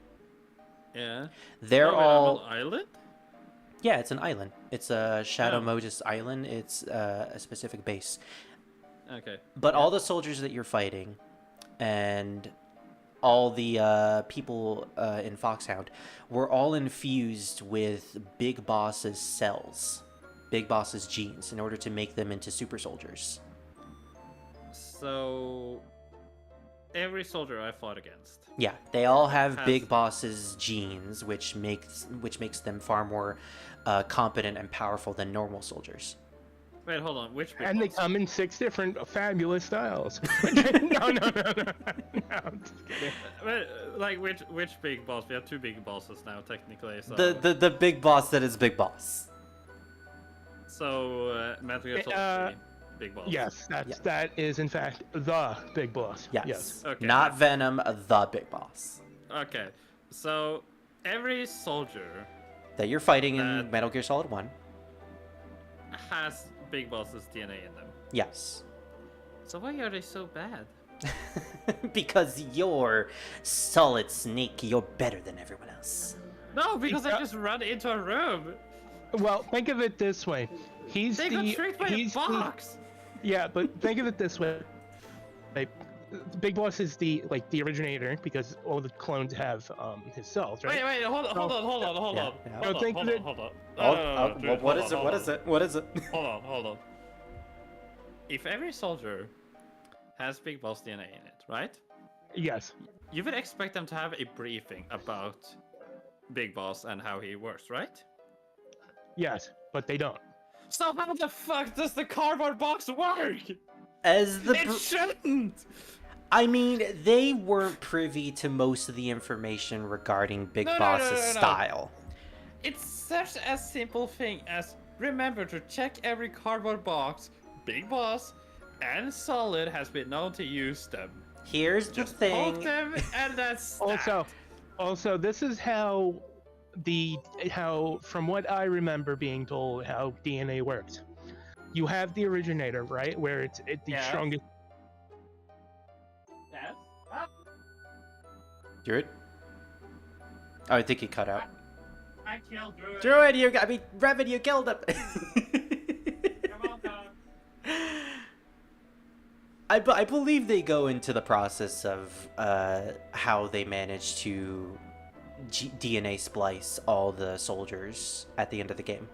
Yeah. they're Oh, all... on an island? Yeah, it's an island. It's a Shadow Oh. Moses Island. It's a specific base. Okay. But all the soldiers that you're fighting, and all the people in Foxhound, were all infused with Big Boss's cells, Big Boss's genes, in order to make them into super soldiers. So every soldier I fought against. Yeah, they all have Has- Big Boss's genes, which makes them far more competent and powerful than normal soldiers. Wait, hold on. Which big And they boss? come in 6 different fabulous styles. No, I'm just kidding. Wait, like which big boss? We have 2 big bosses now, technically. So The big boss that is Big Boss. Metal Gear Solid 3, big boss. Yes, Yeah. that is in fact the big boss. Yes. Okay. Not Venom, the Big Boss. Okay. So every soldier That you're fighting in That- Metal Gear Solid 1. has Big Boss's DNA in them. Yes. So why are they so bad? Because you're Solid Snake, you're better than everyone else. No, because I Yeah. just ran into a room. Well, think of it this way. He's They got the tricked by a he's the, box. yeah, but think of it this way. Like, Big Boss is the originator because all the clones have his cells, right? Wait, hold on. Yeah, yeah. Hold on. No, think of it- Hold on. What is it? What is it? What is it? Hold on. If every soldier has Big Boss DNA in it, right? Yes. You would expect them to have a briefing about Big Boss and how he works, right? Yes, but they don't. So how the fuck does the cardboard box work? As the... It shouldn't! I mean, they weren't privy to most of the information regarding Big No, no, Boss's no. style. It's such a simple thing as remember to check every cardboard box. Big Boss and Solid has been known to use them. Here's the Just poke thing. them and that's that. Also, this is how from what I remember being told how DNA works. You have the originator, right, where it's the Yeah. strongest. Yes. Druid? Oh, I think he cut out. I killed Druid. Druid, Revan, you killed him! You're welcome. I believe they go into the process of how they manage to DNA splice all the soldiers at the end of the game.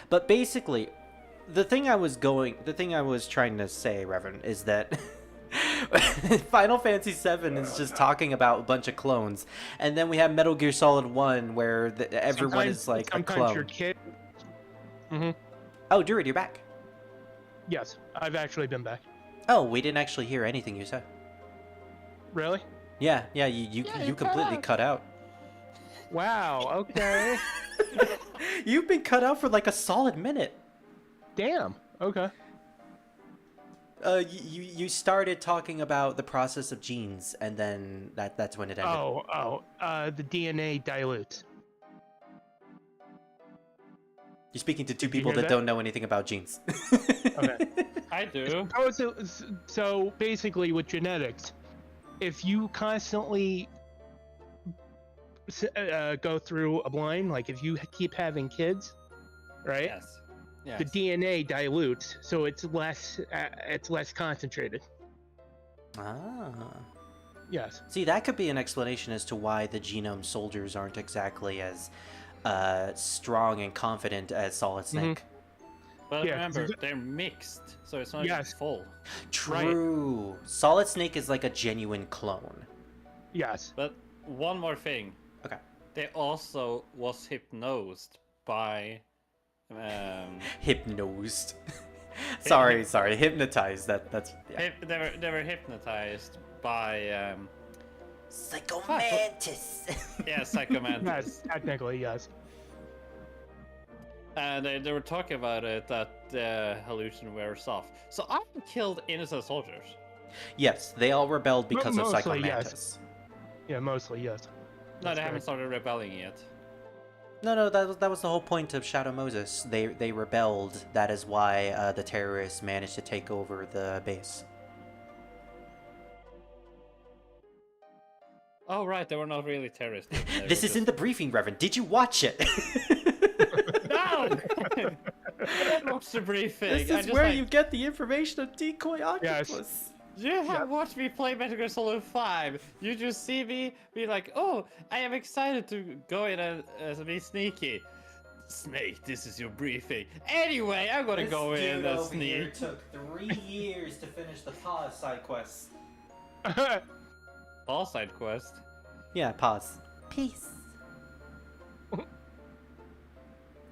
But basically, the thing I was trying to say, Revan, is that Final Fantasy VII is just talking about a bunch of clones, and then we have Metal Gear Solid 1 where everyone is like a sometimes your clone. kid. Oh, Druid, you're back. Yes, I've actually been back. Oh, we didn't actually hear anything you said. Really? Yeah, you you cut completely out. cut out. Wow. Okay. You've been cut out for like a solid minute. Damn. Okay. You started talking about the process of genes, and then that's when it ended. The DNA dilutes. You're speaking to two Did you people hear that that? don't know anything about genes. Okay. I do. Oh, so basically with genetics, if you constantly go through a blind, like if you keep having kids, right? Yes. Yes. The DNA dilutes, so it's less concentrated. Ah. Yes. See, that could be an explanation as to why the genome soldiers aren't exactly as strong and confident as Solid Snake. But Yeah, remember, they're mixed, so it's not Yes. even full. True. Solid Snake is like a genuine clone. Yes. But one more thing. Okay. They also was hypnosed by Hypnosed. sorry, hypnotized. That's yeah. they were hypnotized by Psychomantis. yeah, Psychomantis. Yes, technically, yes. And they were talking about it that the hallucination wears off. So I killed innocent soldiers. Yes, they all rebelled because of Mostly, Psychomantis. yes. Yeah, mostly, yes. No, That's they haven't correct. started rebelling yet. No, that was the whole point of Shadow Moses. They rebelled. That is why the terrorists managed to take over the base. Oh right, they were not really terrorists. They This were is in the briefing, Reverend. Did you watch it? No! What's the briefing? This I is just, where like, you get the information of Decoy Octopus. Yes. You have watched me play Metal Gear Solid 5. You just see me be like, oh, I am excited to go in and be sneaky. Snake, this is your briefing. Anyway, I'm gonna go in and sneak. took 3 years to finish the pause side quest. All side quest. Yeah, pause. Peace.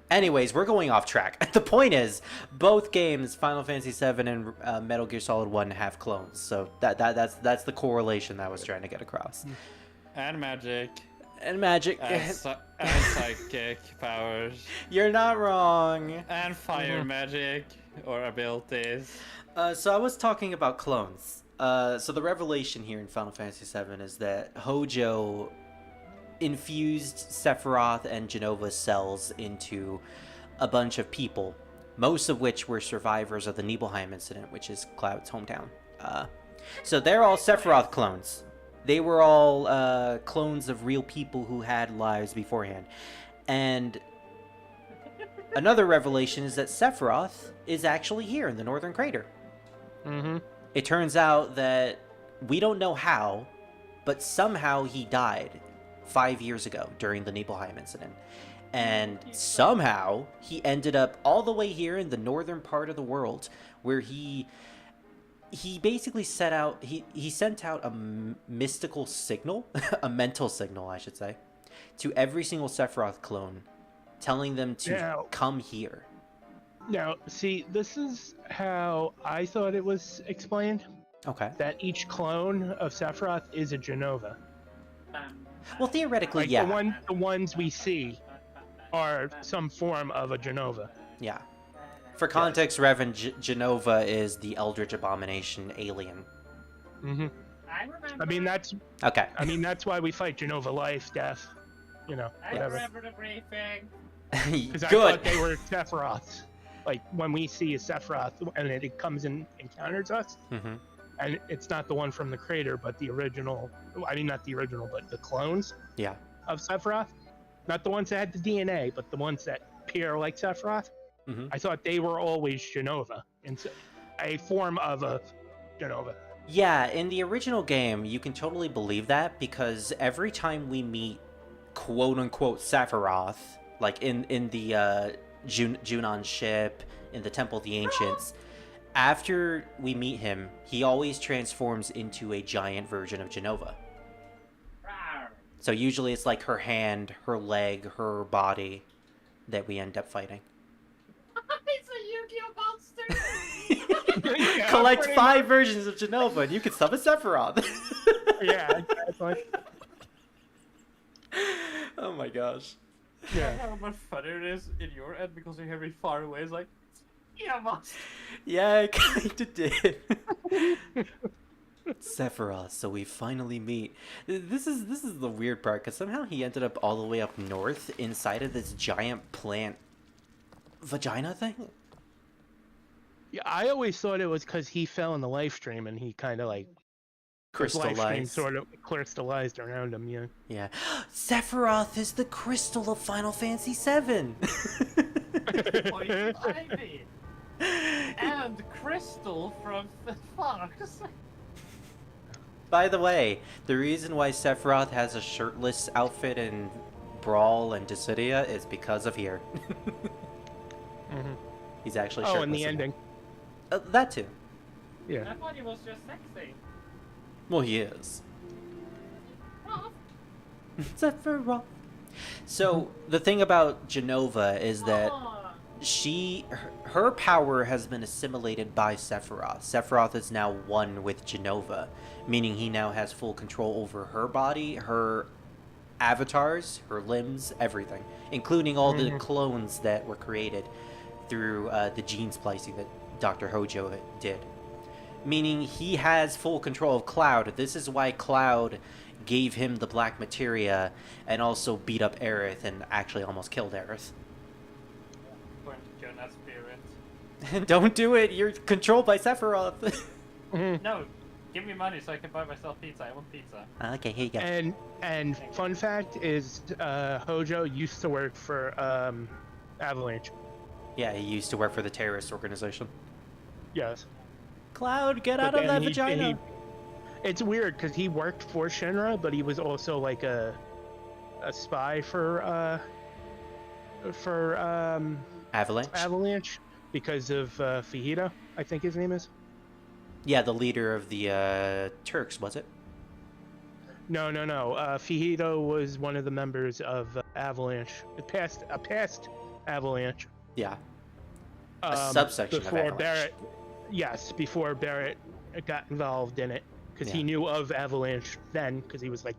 Anyways, we're going off track. The point is, both games, Final Fantasy VII and Metal Gear Solid 1, have clones. So that's the correlation that I was trying to get across. And magic. And magic. And, and psychic powers. You're not wrong. And fire magic. Or abilities. So I was talking about clones. So the revelation here in Final Fantasy VII is that Hojo infused Sephiroth and Genova's cells into a bunch of people, most of which were survivors of the Nibelheim incident, which is Cloud's hometown. So they're all Sephiroth clones. They were all clones of real people who had lives beforehand. And another revelation is that Sephiroth is actually here in the Northern Crater. Mm-hmm. It turns out that we don't know how, but somehow he died 5 years ago during the Nibelheim incident. And somehow he ended up all the way here in the northern part of the world, where he basically sent out a mystical signal, a mental signal, I should say, to every single Sephiroth clone, telling them to come here. Now, see, this is how I thought it was explained. Okay. That each clone of Sephiroth is a Genova. Well, theoretically, Like yeah. the ones we see are some form of a Genova. Yeah. For context, Revan, Genova is the Eldritch Abomination alien. Mm-hmm. I mean, that's Okay. that's why we fight Genova life, death, whatever. the briefing. Because I Good. thought they were Sephiroths. Like when we see a Sephiroth and it comes and encounters us, Mm-hmm. and it's not the one from the crater, but the original. I mean, not the original, but the clones Yeah. of Sephiroth. Not the ones that had the DNA, but the ones that appear like Sephiroth. Mhm. I thought they were always Genova, a form of a Genova. Yeah, in the original game, you can totally believe that, because every time we meet quote-unquote Sephiroth, like in the Junon ship, in the Temple of the Ancients, after we meet him, he always transforms into a giant version of Genova. So usually it's like her hand, her leg, her body that we end up fighting. It's a Yu-Gi-Oh monster! Yeah, Collect pretty 5 versions of Genova and you can summon Sephiroth. Yeah, exactly. Oh my gosh. Yeah. How much funnier it is in your end because you hear me far away. It's like, yeah, monster. Yeah, I kinda did. Sephiroth, so we finally meet. This is the weird part, because somehow he ended up all the way up north inside of this giant plant vagina thing. Yeah, I always thought it was because he fell in the life stream and he kind of like his life stream Crystallized. sort of crystallized around him. Yeah. Yeah. Sephiroth is the crystal of Final Fantasy VII. Ivy. And Crystal from Fox. By the way, the reason why Sephiroth has a shirtless outfit in Brawl and Dissidia is because of here. Mm-hmm. He's actually Oh, shirtless and the in it. ending. That too. Yeah. I thought he was just sexy. Well, he is. Sephiroth. So the thing about Genova is that her power has been assimilated by Sephiroth. Sephiroth is now one with Genova, meaning he now has full control over her body, her avatars, her limbs, everything, including all the clones that were created through the gene splicing that Dr. Hojo did. Meaning he has full control of Cloud. This is why Cloud gave him the black materia and also beat up Aerith and actually almost killed Aerith. Going to kill that spirit. Don't do it! You're controlled by Sephiroth! No, give me money so I can buy myself pizza. I want pizza. Okay, here you go. And fun fact is, Hojo used to work for Avalanche. Yeah, he used to work for the terrorist organization. Yes. Cloud, get But out of then that vagina! It's weird because he worked for Shinra, but he was also like a spy for Avalanche? Avalanche because of Fajita, I think his name is. Yeah, the leader of the Turks, was it? No. Fajita was one of the members of Avalanche. A past Avalanche. Yeah. A subsection of before Avalanche. Barrett. Yes, before Barrett got involved in it, because he knew of Avalanche then, because he was like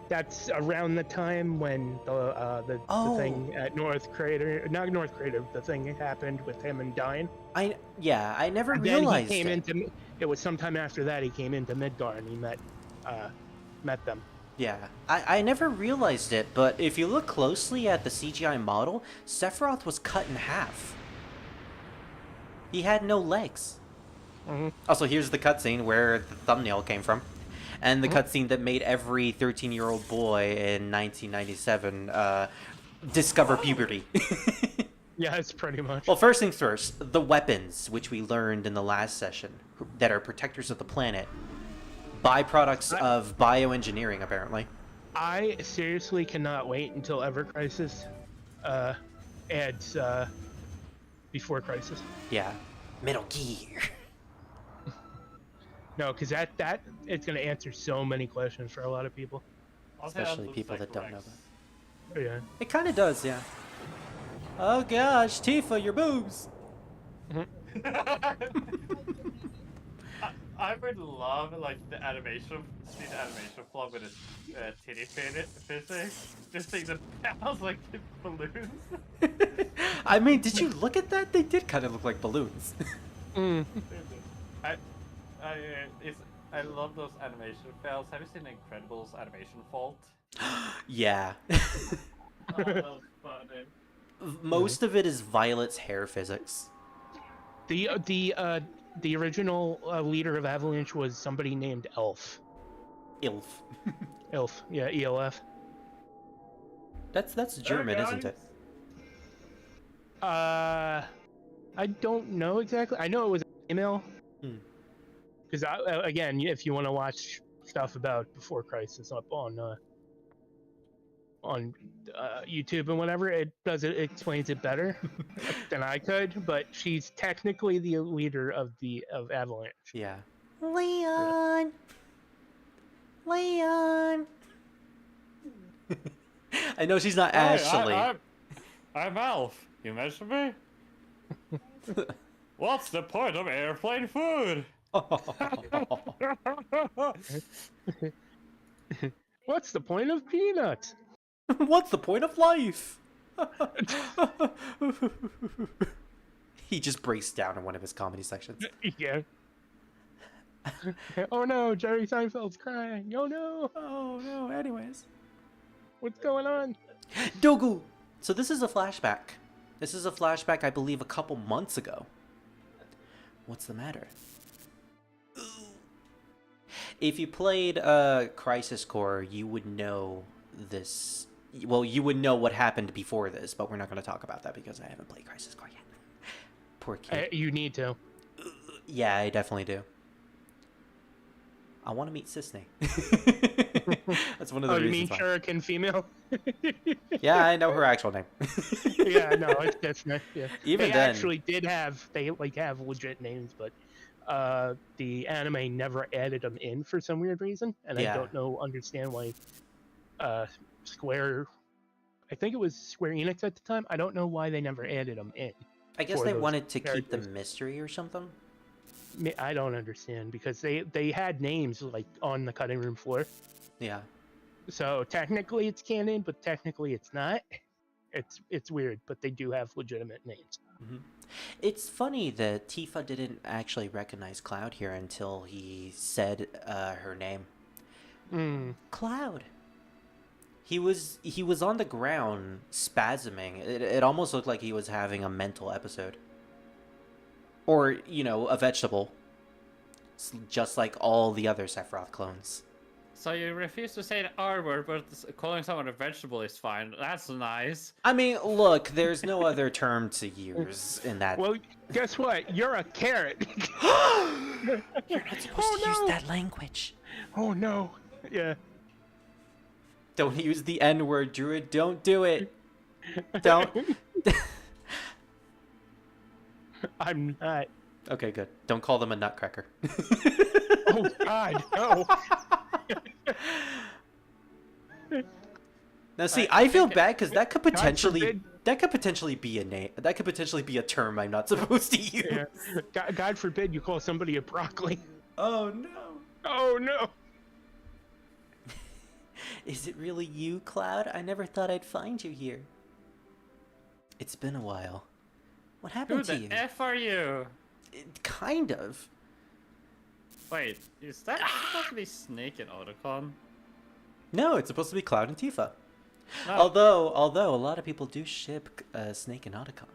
that's around the time when the thing at North Crater, not North Crater, the thing happened with him and Dyne. I never And then realized he came it. into. It was sometime after that he came into Midgar and he met them. Yeah, I never realized it, but if you look closely at the CGI model, Sephiroth was cut in half. He had no legs. Also, here's the cutscene where the thumbnail came from. And the cutscene that made every 13-year-old boy in 1997 discover puberty. Yeah, it's pretty much. Well, first things first, the weapons, which we learned in the last session, that are protectors of the planet, byproducts of bioengineering, apparently. I seriously cannot wait until Ever Crisis adds Before Crisis. Yeah. Metal Gear. No, because that it's gonna answer so many questions for a lot of people. Especially people that don't know that. Yeah. It kind of does, yeah. Oh gosh, Tifa, your boobs! I would love like the animation flow with a titty physics. Just think the panels like balloons. I mean, did you look at that? They did kind of look like balloons. I love those animation files. Have you seen Incredibles animation fault? Yeah. Oh, that was funny. Most of it is Violet's hair physics. The original leader of Avalanche was somebody named Elf. Ilf. Elf, yeah, ELF. That's German, isn't it? I don't know exactly. I know it was an email. Because again, if you want to watch stuff about Before Crisis up on YouTube and whatever, it explains it better than I could. But she's technically the leader of Avalanche. Yeah. Leon. Leon. I know she's not Ashley. I'm Alf. You mentioned me? What's the point of airplane food? What's the point of peanuts? What's the point of life? He just breaks down in one of his comedy sections. Yeah. Oh no, Jerry Seinfeld's crying. Oh no. Oh no, anyways. What's going on? Dogu! So this is a flashback. This is a flashback, I believe, a couple months ago. What's the matter? If you played Crisis Core, you would know this. Well, you would know what happened before this, but we're not going to talk about that because I haven't played Crisis Core yet. Poor kid. You need to. Yeah, I definitely do. I want to meet Cisne. That's That's one of the Oh, you mean reasons why. Shuriken female? Yeah, I know her actual name. Yeah, no, it's that's not. Yeah, Even they then, actually did have have legit names, but the anime never added them in for some weird reason, and I yeah. don't understand why. Square, I think it was Square Enix at the time. I don't know why they never added them in I guess for they those wanted to keep the characters. mystery or something. I don't understand because they had names like on the cutting room floor. Yeah. So technically it's canon, but technically it's not. It's weird, but they do have legitimate names. Hmm. It's funny that Tifa didn't actually recognize Cloud here until he said her name. Mm. Cloud. He was on the ground spasming. It almost looked like he was having a mental episode. Or, you know, a vegetable. Just like all the other Sephiroth clones. So you refuse to say the R word, but calling someone a vegetable is fine. That's nice. I mean, look, there's no other term to use in that. Well, guess what? You're a carrot. You're not supposed to use that language. Oh no. Yeah. Don't use the N-word, Druid. Don't do it. Don't. I'm not. Okay, good. Don't call them a nutcracker. Oh God, no. Now, see, I feel bad because that could forbid. potentially be a name. That could potentially be a term I'm not supposed to use. Yeah. God forbid you call somebody a broccoli. Oh no. Oh no. Is it really you, Cloud? I never thought I'd find you here. It's been a while. What Who happened to you? the F are you? Kind of. Wait, is that supposed to be Snake and Otacon? No, it's supposed to be Cloud and Tifa. No. Although a lot of people do ship Snake and Otacon.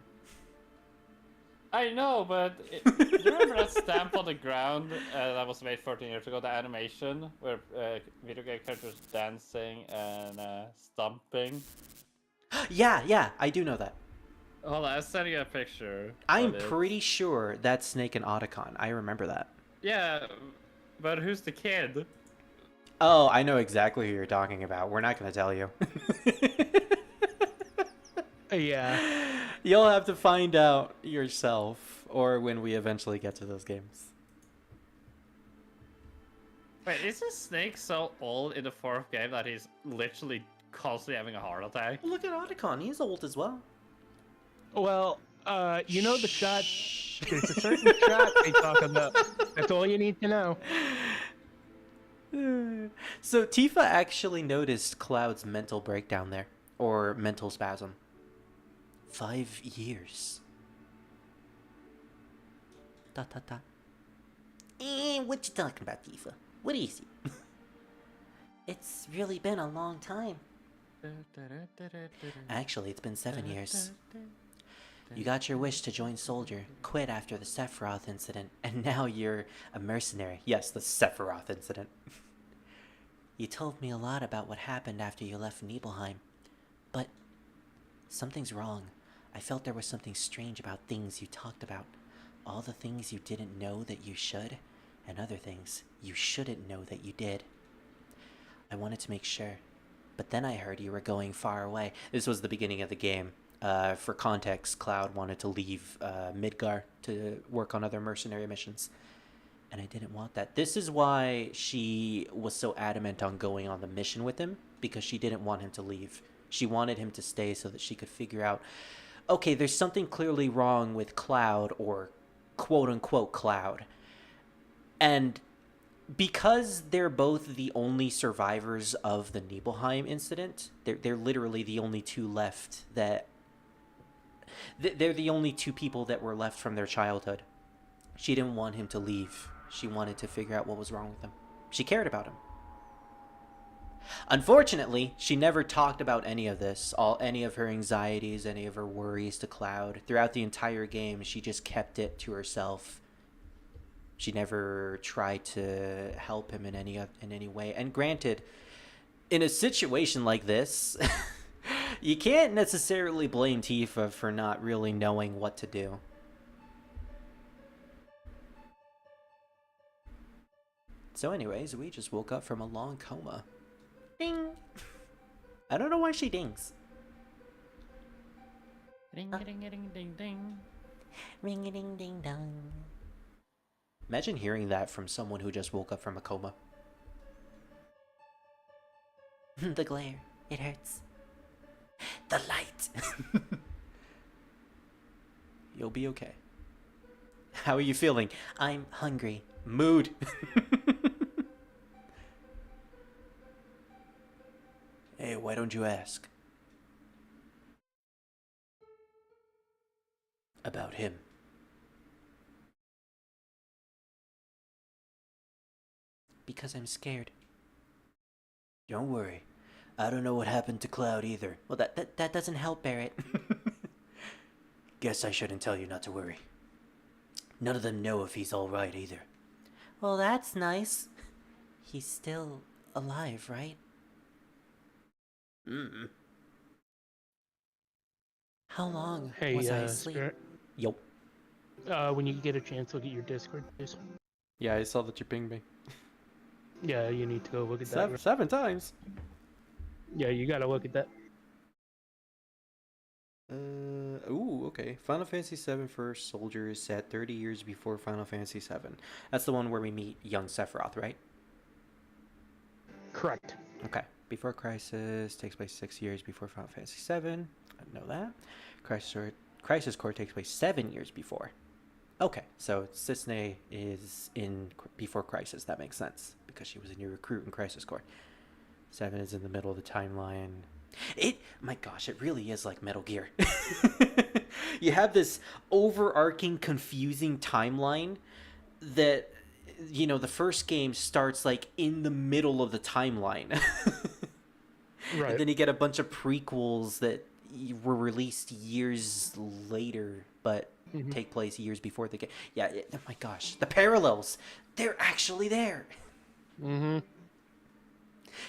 I know, but do you remember that stamp on the ground that was made 14 years ago? The animation where video game characters dancing and stomping. Yeah, I do know that. Hold on, I'm sending you a picture. I'm of it. pretty sure that's Snake and Otacon. I remember that. Yeah, but who's the kid? Oh, I know exactly who you're talking about. We're not going to tell you. Yeah. You'll have to find out yourself, or when we eventually get to those games. Wait, is this Snake so old in the fourth game that he's literally constantly having a heart attack? Look at Otacon. He's old as well. Well, you know the shot. There's a certain shot they talk about. That's all you need to know. So Tifa actually noticed Cloud's mental breakdown there, or mental spasm. 5 years. Dot dot dot. What you talking about, Tifa? What is it? It's really been a long time. Actually, it's been 7 years. You got your wish to join Soldier, quit after the Sephiroth incident, and now you're a mercenary. Yes, the Sephiroth incident. You told me a lot about what happened after you left Nibelheim, but something's wrong. I felt there was something strange about things you talked about. All the things you didn't know that you should, and other things you shouldn't know that you did. I wanted to make sure, but then I heard you were going far away. This was the beginning of the game. For context, Cloud wanted to leave Midgar to work on other mercenary missions. And I didn't want that. This is why she was so adamant on going on the mission with him, because she didn't want him to leave. She wanted him to stay so that she could figure out, okay, there's something clearly wrong with Cloud, or quote-unquote Cloud. And because they're both the only survivors of the Nibelheim incident, they're literally the only two left that... They're the only two people that were left from their childhood. She didn't want him to leave. She wanted to figure out what was wrong with him. She cared about him. Unfortunately, she never talked about any of this, any of her anxieties, any of her worries to Cloud. Throughout the entire game, she just kept it to herself. She never tried to help him in any way. And granted, in a situation like this, you can't necessarily blame Tifa for not really knowing what to do. So anyways, we just woke up from a long coma. Ding. I don't know why she dings. Ring a ding a ding ding ding. Ring a ding ding dong. Imagine hearing that from someone who just woke up from a coma. The glare. It hurts. The light. You'll be okay. How are you feeling? I'm hungry. Mood. Hey, why don't you ask? About him. Because I'm scared. Don't worry. I don't know what happened to Cloud either. Well, that doesn't help, Barrett. Guess I shouldn't tell you not to worry. None of them know if he's alright either. Well, that's nice. He's still alive, right? Mm-mm. How long Hey, was I asleep? Spirit, Yup. when you get a chance, look at your Discord, please. Yeah, I saw that you pinged me. Yeah, you need to go look at that. Seven times. Yeah, you gotta look at that. Ooh, okay. Final Fantasy VII First Soldier is set 30 years before Final Fantasy VII. That's the one where we meet young Sephiroth, right? Correct. Okay. Before Crisis takes place 6 years before Final Fantasy VII. I know that. Crisis Core takes place 7 years before. Okay, so Cisne is in before Crisis. That makes sense because she was a new recruit in Crisis Core. 7 is in the middle of the timeline. My gosh, it really is like Metal Gear. You have this overarching, confusing timeline that, you know, the first game starts like in the middle of the timeline. Right. And then you get a bunch of prequels that were released years later, but take place years before the game. Yeah, oh my gosh, the parallels, they're actually there. Mm-hmm.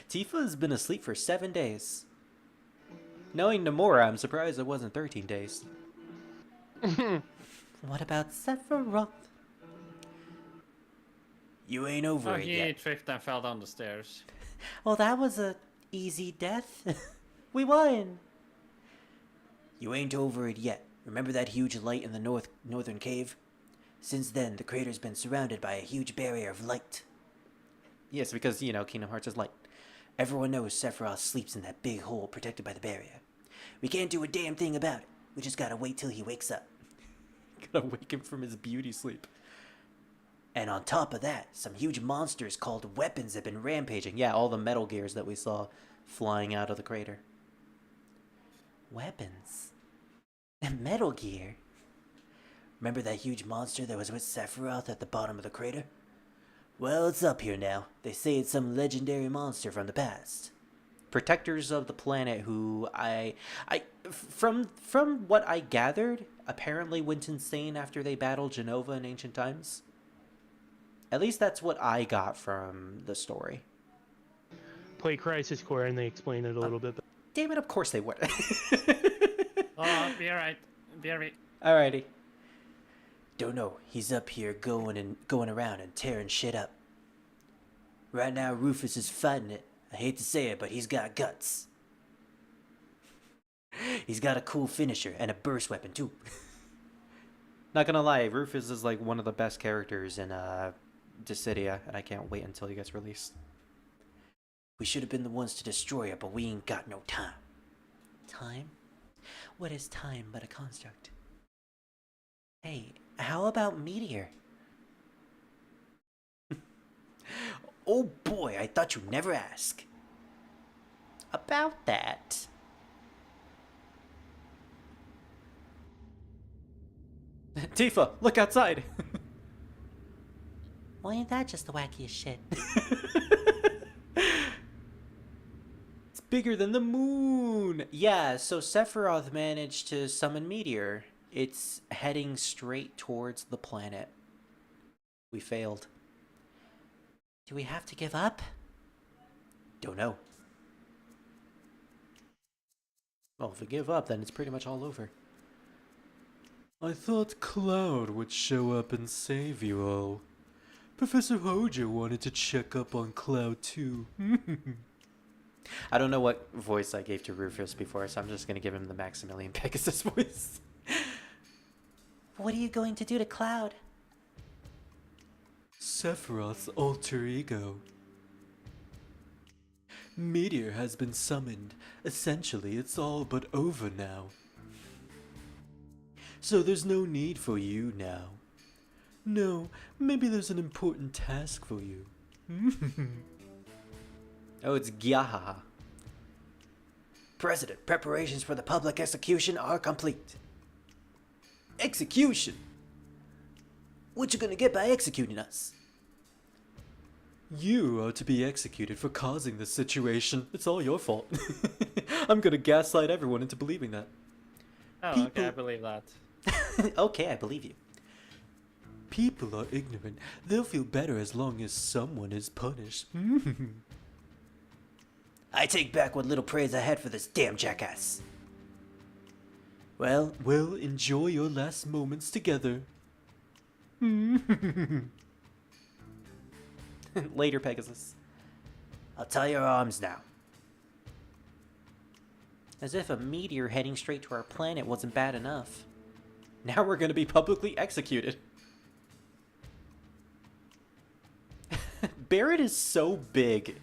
Tifa has been asleep for 7 days. Knowing Nomura, I'm surprised it wasn't 13 days. What about Sephiroth? You ain't over Oh, it he yet. tripped and fell down the stairs. Well, that was a easy death. We won. You ain't over it yet. Remember that huge light in the northern cave? Since then, the crater's been surrounded by a huge barrier of light. Yes, because, you know, Kingdom Hearts is light. Everyone knows Sephiroth sleeps in that big hole protected by the barrier. We can't do a damn thing about it. We just gotta wait till he wakes up. Gotta wake him from his beauty sleep. And on top of that, some huge monsters called weapons have been rampaging. Yeah, all the Metal Gears that we saw flying out of the crater. Weapons? Metal Gear? Remember that huge monster that was with Sephiroth at the bottom of the crater? Well, it's up here now. They say it's some legendary monster from the past. Protectors of the planet who from what I gathered, apparently went insane after they battled Genova in ancient times. At least that's what I got from the story. Play Crisis Core and they explain it a little bit. Damn it, of course they would. Oh, be alright. Be alright. Alrighty. Don't know. He's up here going around and tearing shit up. Right now, Rufus is fighting it. I hate to say it, but he's got guts. He's got a cool finisher and a burst weapon too. Not gonna lie, Rufus is like one of the best characters in Dissidia, and I can't wait until he gets released. We should have been the ones to destroy it, but we ain't got no time. Time? What is time but a construct? Hey, how about Meteor? Oh boy, I thought you'd never ask. About that. Tifa, look outside! Why ain't that just the wackiest shit? It's bigger than the moon! Yeah, so Sephiroth managed to summon Meteor. It's heading straight towards the planet. We failed. Do we have to give up? Don't know. Well, if we give up, then it's pretty much all over. I thought Cloud would show up and save you all. Professor Hojo wanted to check up on Cloud too. I don't know what voice I gave to Rufus before, so I'm just gonna give him the Maximilian Pegasus voice. What are you going to do to Cloud? Sephiroth's alter ego. Meteor has been summoned. Essentially, it's all but over now. So there's no need for you now. No, maybe there's an important task for you. Oh, it's Gyahaha. President, preparations for the public execution are complete. Execution? What you gonna get by executing us? You are to be executed for causing this situation. It's all your fault. I'm gonna gaslight everyone into believing that. Oh, okay, I believe that. Okay, I believe you. People are ignorant. They'll feel better as long as someone is punished. I take back what little praise I had for this damn jackass. Well, enjoy your last moments together. Later, Pegasus. I'll tie your arms now. As if a meteor heading straight to our planet wasn't bad enough. Now we're gonna be publicly executed. Barrett is so big.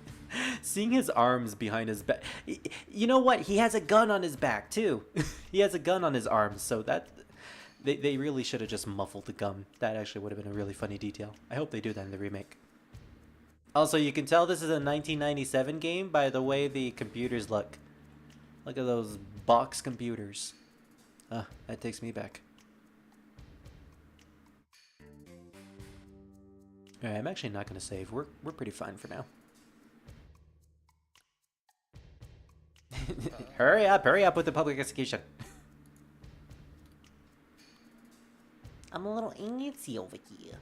Seeing his arms behind his back. You know what? He has a gun on his back, too. He has a gun on his arms, so that... They really should have just muffled the gun. That actually would have been a really funny detail. I hope they do that in the remake. Also, you can tell this is a 1997 game by the way the computers look. Look at those box computers. That takes me back. Alright, I'm actually not going to save. We're pretty fine for now. Hurry up with the public execution. I'm a little antsy over here.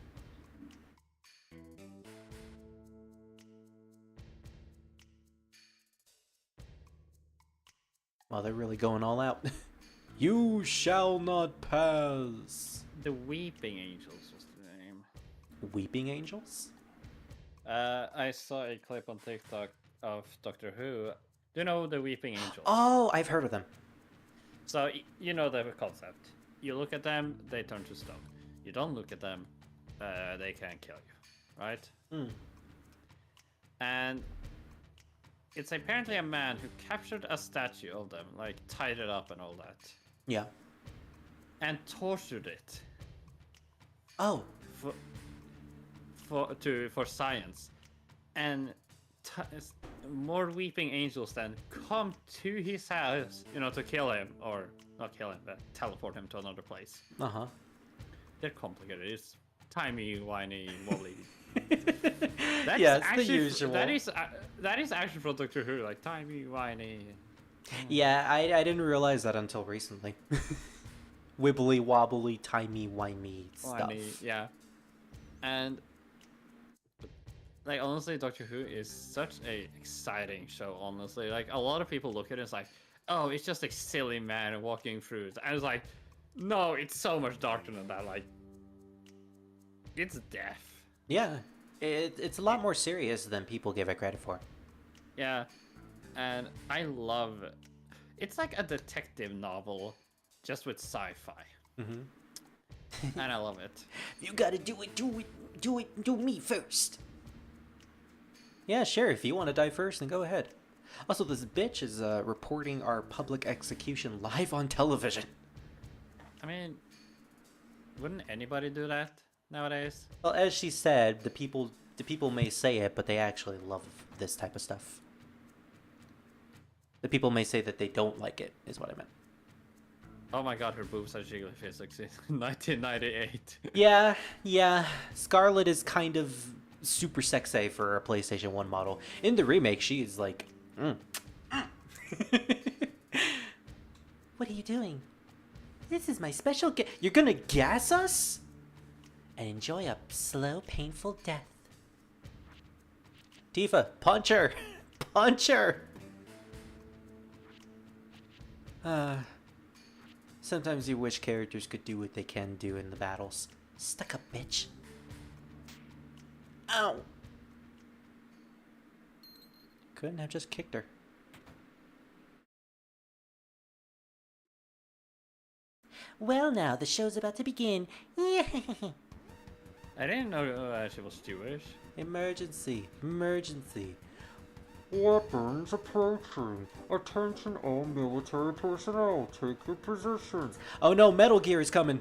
Well, they're really going all out. You shall not pass. The Weeping Angels was the name. Weeping Angels? I saw a clip on TikTok of Doctor Who. Do you know the Weeping Angels? Oh, I've heard of them. So, you know the concept. You look at them, they turn to stone. You don't look at them, they can kill you. Right? Mm. And it's apparently a man who captured a statue of them, like tied it up and all that. Yeah. And tortured it. Oh. For science. And more Weeping Angels then come to his house, you know, to kill him, or not kill him, but teleport him to another place. Uh-huh. They're complicated. It's timey, whiny, wobbly. Yeah, it's the usual. That is actually from Doctor Who, like timey, whiny. Yeah, I didn't realize that until recently. Wibbly wobbly, timey wimey stuff. Whiny, yeah. And like honestly, Doctor Who is such a exciting show. Honestly, like a lot of people look at it and it's like, oh, it's just a silly man walking through it. And it's like, no, it's so much darker than that. Like, it's death. Yeah, it's a lot more serious than people give it credit for. Yeah, and I love it. It's like a detective novel, just with sci-fi. Mm-hmm. And I love it. You gotta do me first. Yeah, sure, if you want to die first, then go ahead. Also, this bitch is reporting our public execution live on television. I mean, wouldn't anybody do that nowadays? Well, as she said, the people may say it, but they actually love this type of stuff. The people may say that they don't like it, is what I meant. Oh my god, her boobs are jiggly physics in 1998. Yeah. Scarlet is kind of super sexy for a PlayStation 1 model. In the remake, she is like... What are you doing? This is my special You're gonna gas us? And enjoy a slow, painful death. Tifa, punch her! Punch her! Sometimes you wish characters could do what they can do in the battles. Stuck up, bitch. Ow! Couldn't have just kicked her. Well, now the show's about to begin. I didn't know she was Jewish. Emergency, emergency. Weapons approaching. Attention all military personnel. Take your positions. Oh no, Metal Gear is coming.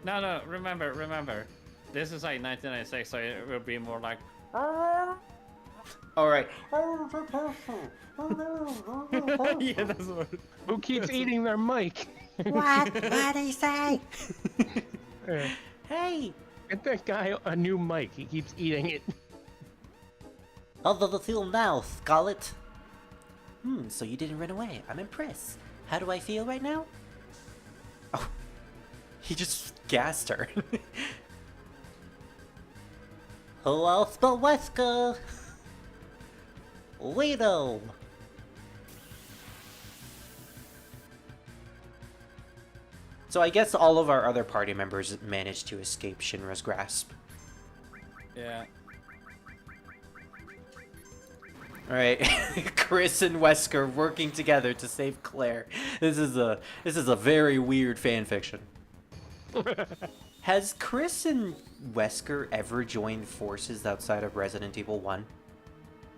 No, remember. This is like 1996, so it will be more like. Alright. Yeah, that's what. Who keeps eating their mic? What? What'd he say? Yeah. Hey! Get that guy a new mic. He keeps eating it. How does it feel now, Scarlet? So you didn't run away. I'm impressed. How do I feel right now? Oh, he just gassed her. Who else but Wesker? Widow. So I guess all of our other party members managed to escape Shinra's grasp. Yeah. Alright, Chris and Wesker working together to save Claire. This is a very weird fanfiction. Has Chris and Wesker ever joined forces outside of Resident Evil 1?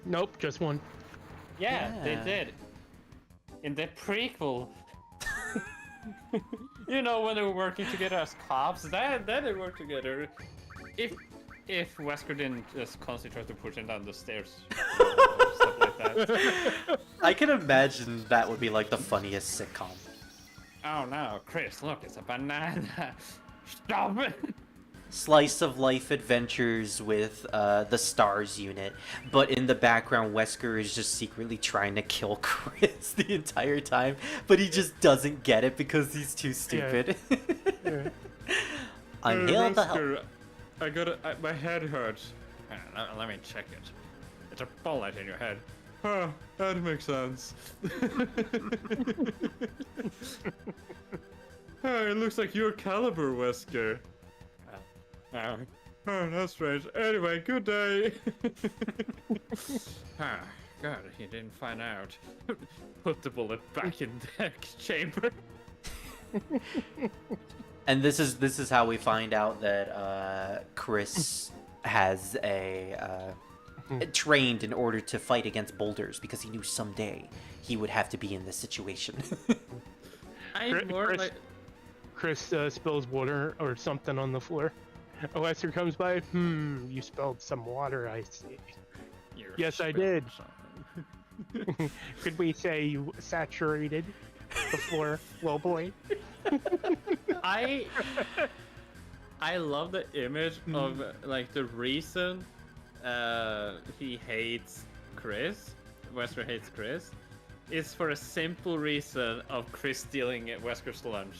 Nope, just one. Yeah, Yeah. they did. In the prequel. You know, when they were working together as cops, then they worked together. If Wesker didn't just constantly try to push him down the stairs, or stuff like that. I can imagine that would be like the funniest sitcom. Oh no, Chris, look, it's a banana. Stop it! Slice of life adventures with the STARS unit, but in the background, Wesker is just secretly trying to kill Chris the entire time, but he just doesn't get it because he's too stupid. Yeah. I'm here to help. I got my head hurts. Let me check it. It's a bullet in your head. Oh, that makes sense. Oh, it looks like your caliber, Wesker. Oh, that's strange. Anyway, good day. God, he didn't find out. Put the bullet back in the chamber. And this is how we find out that Chris has trained in order to fight against boulders because he knew someday he would have to be in this situation. Chris spills water or something on the floor. Wesker comes by. You spilled some water, I see. Yes, I did. Could we say you saturated the floor globally? I love the image of like the reason he hates Chris, Wesker hates Chris, is for a simple reason of Chris stealing Wesker's lunch.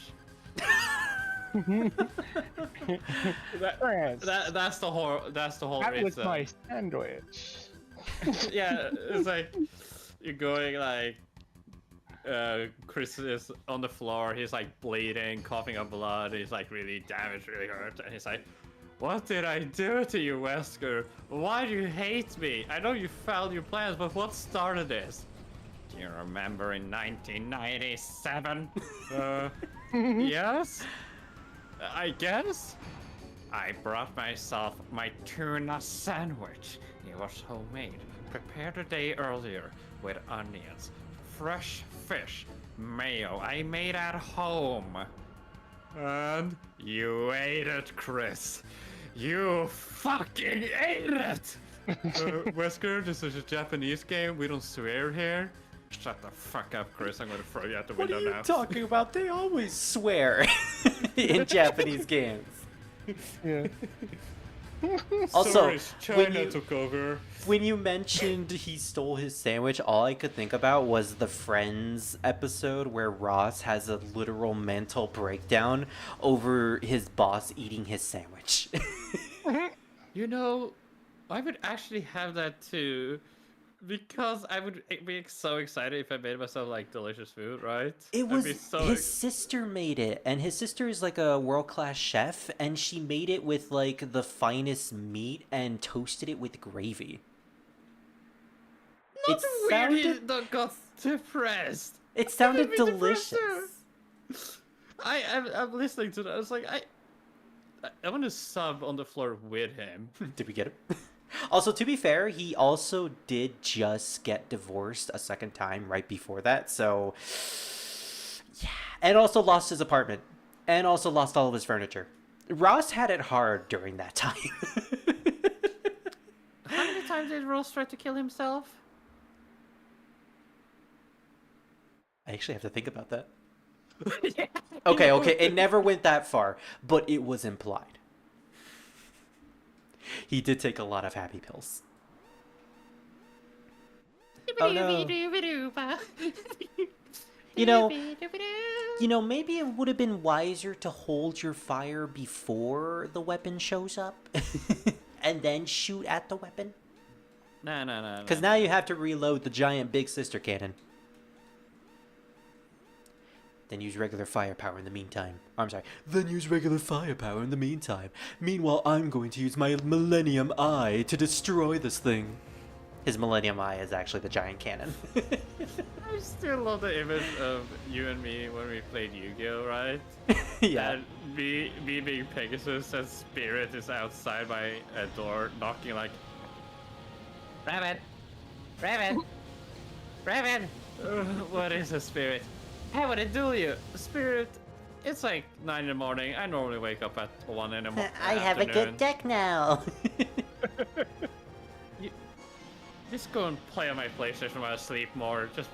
That's the whole That reason. was my sandwich. Yeah, it's like you're going like Chris is on the floor, he's like bleeding, coughing up blood, he's like really damaged, really hurt, and he's like, what did I do to you, Wesker? Why do you hate me? I know you failed your plans, but what started this? Do you remember in 1997? Yes? I guess? I brought myself my tuna sandwich. It was homemade, prepared a day earlier with onions, fresh fish, mayo I made at home. And you ate it, Chris. You fucking ate it! Wesker, this is a Japanese game. We don't swear here. Shut the fuck up, Chris. I'm gonna throw you out the What window are you now. talking about? They always swear in Japanese games. Yeah. Also, Sorry, when China you- took over. When you mentioned he stole his sandwich, all I could think about was the Friends episode where Ross has a literal mental breakdown over his boss eating his sandwich. You know, I would actually have that too. Because I would be so excited if I made myself like delicious food, right? It I'd was be so his sister made it, and his sister is like a world-class chef, and she made it with like the finest meat and toasted it with gravy. Not weird. He got depressed. It sounded be depressed delicious. too. I'm listening to that. I was like, I want to sub on the floor with him. Did we get it? Also, to be fair, he also did just get divorced a second time right before that, so yeah. And also lost his apartment. And also lost all of his furniture. Ross had it hard during that time. How many times did Ross try to kill himself? I actually have to think about that. Yeah. Okay, it never went that far, but it was implied. He did take a lot of happy pills. Oh no. You know, maybe it would have been wiser to hold your fire before the weapon shows up and then shoot at the weapon. No. Because now you have to reload the giant big sister cannon. Then use regular firepower in the meantime. I'm sorry. Then use regular firepower in the meantime. Meanwhile, I'm going to use my Millennium Eye to destroy this thing. His Millennium Eye is actually the giant cannon. I still love the image of you and me when we played Yu-Gi-Oh, right? Yeah. And me being Pegasus and Spirit is outside by a door knocking like, Rabbit! What is a Spirit? Hey, what did it do you? Spirit, it's like 9 in the morning. I normally wake up at 1 in the morning. I have a good deck now. Just go and play on my PlayStation while I sleep more. Just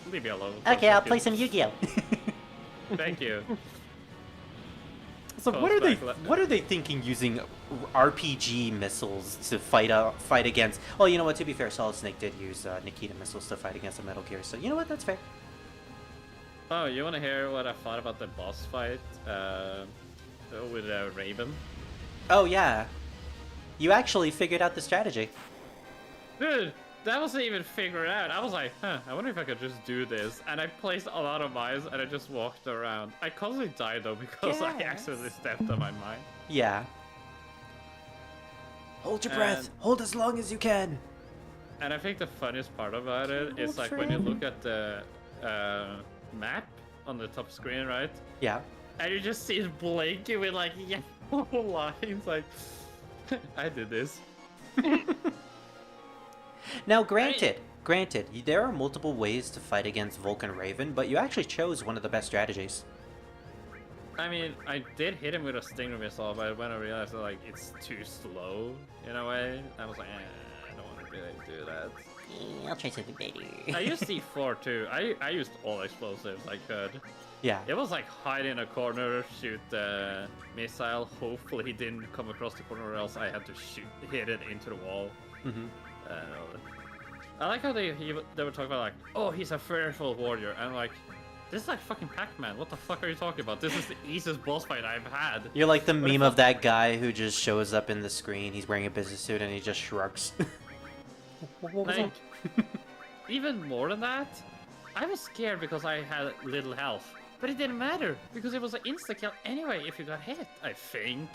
leave me alone. Okay, I'll play some Yu-Gi-Oh. Thank you. So what are they thinking using RPG missiles to fight against? Well, you know what? To be fair, Solid Snake did use Nikita missiles to fight against a Metal Gear. So you know what? That's fair. Oh, you want to hear what I thought about the boss fight with Raven? Oh yeah, you actually figured out the strategy. Dude, that wasn't even figured out. I was like, I wonder if I could just do this. And I placed a lot of mines and I just walked around. I constantly died though because I accidentally stepped on my mine. Yeah. Hold your breath. Hold as long as you can. And I think the funniest part about it is like when you look at the map on the top screen, right? Yeah. And you just see it blinking with like yellow lines like, I did this. Now, granted, there are multiple ways to fight against Vulcan Raven, but you actually chose one of the best strategies. I mean, I did hit him with a Stinger missile, but when I realized that, like, it's too slow in a way, I was like, I don't want to really do that. I'll try something better. I used C4 too. I used all explosives I could. Yeah. It was like hide in a corner, shoot the missile. Hopefully he didn't come across the corner, or else I had to hit it into the wall. Mm-hmm. I like how they were talking about like, oh, he's a fearful warrior, and like, this is like fucking Pac-Man. What the fuck are you talking about? This is the easiest boss fight I've had. You're like the meme of that guy who just shows up in the screen. He's wearing a business suit and he just shrugs. What was Like, that? even more than that, I was scared because I had little health. But it didn't matter, because it was an insta-kill anyway if you got hit, I think.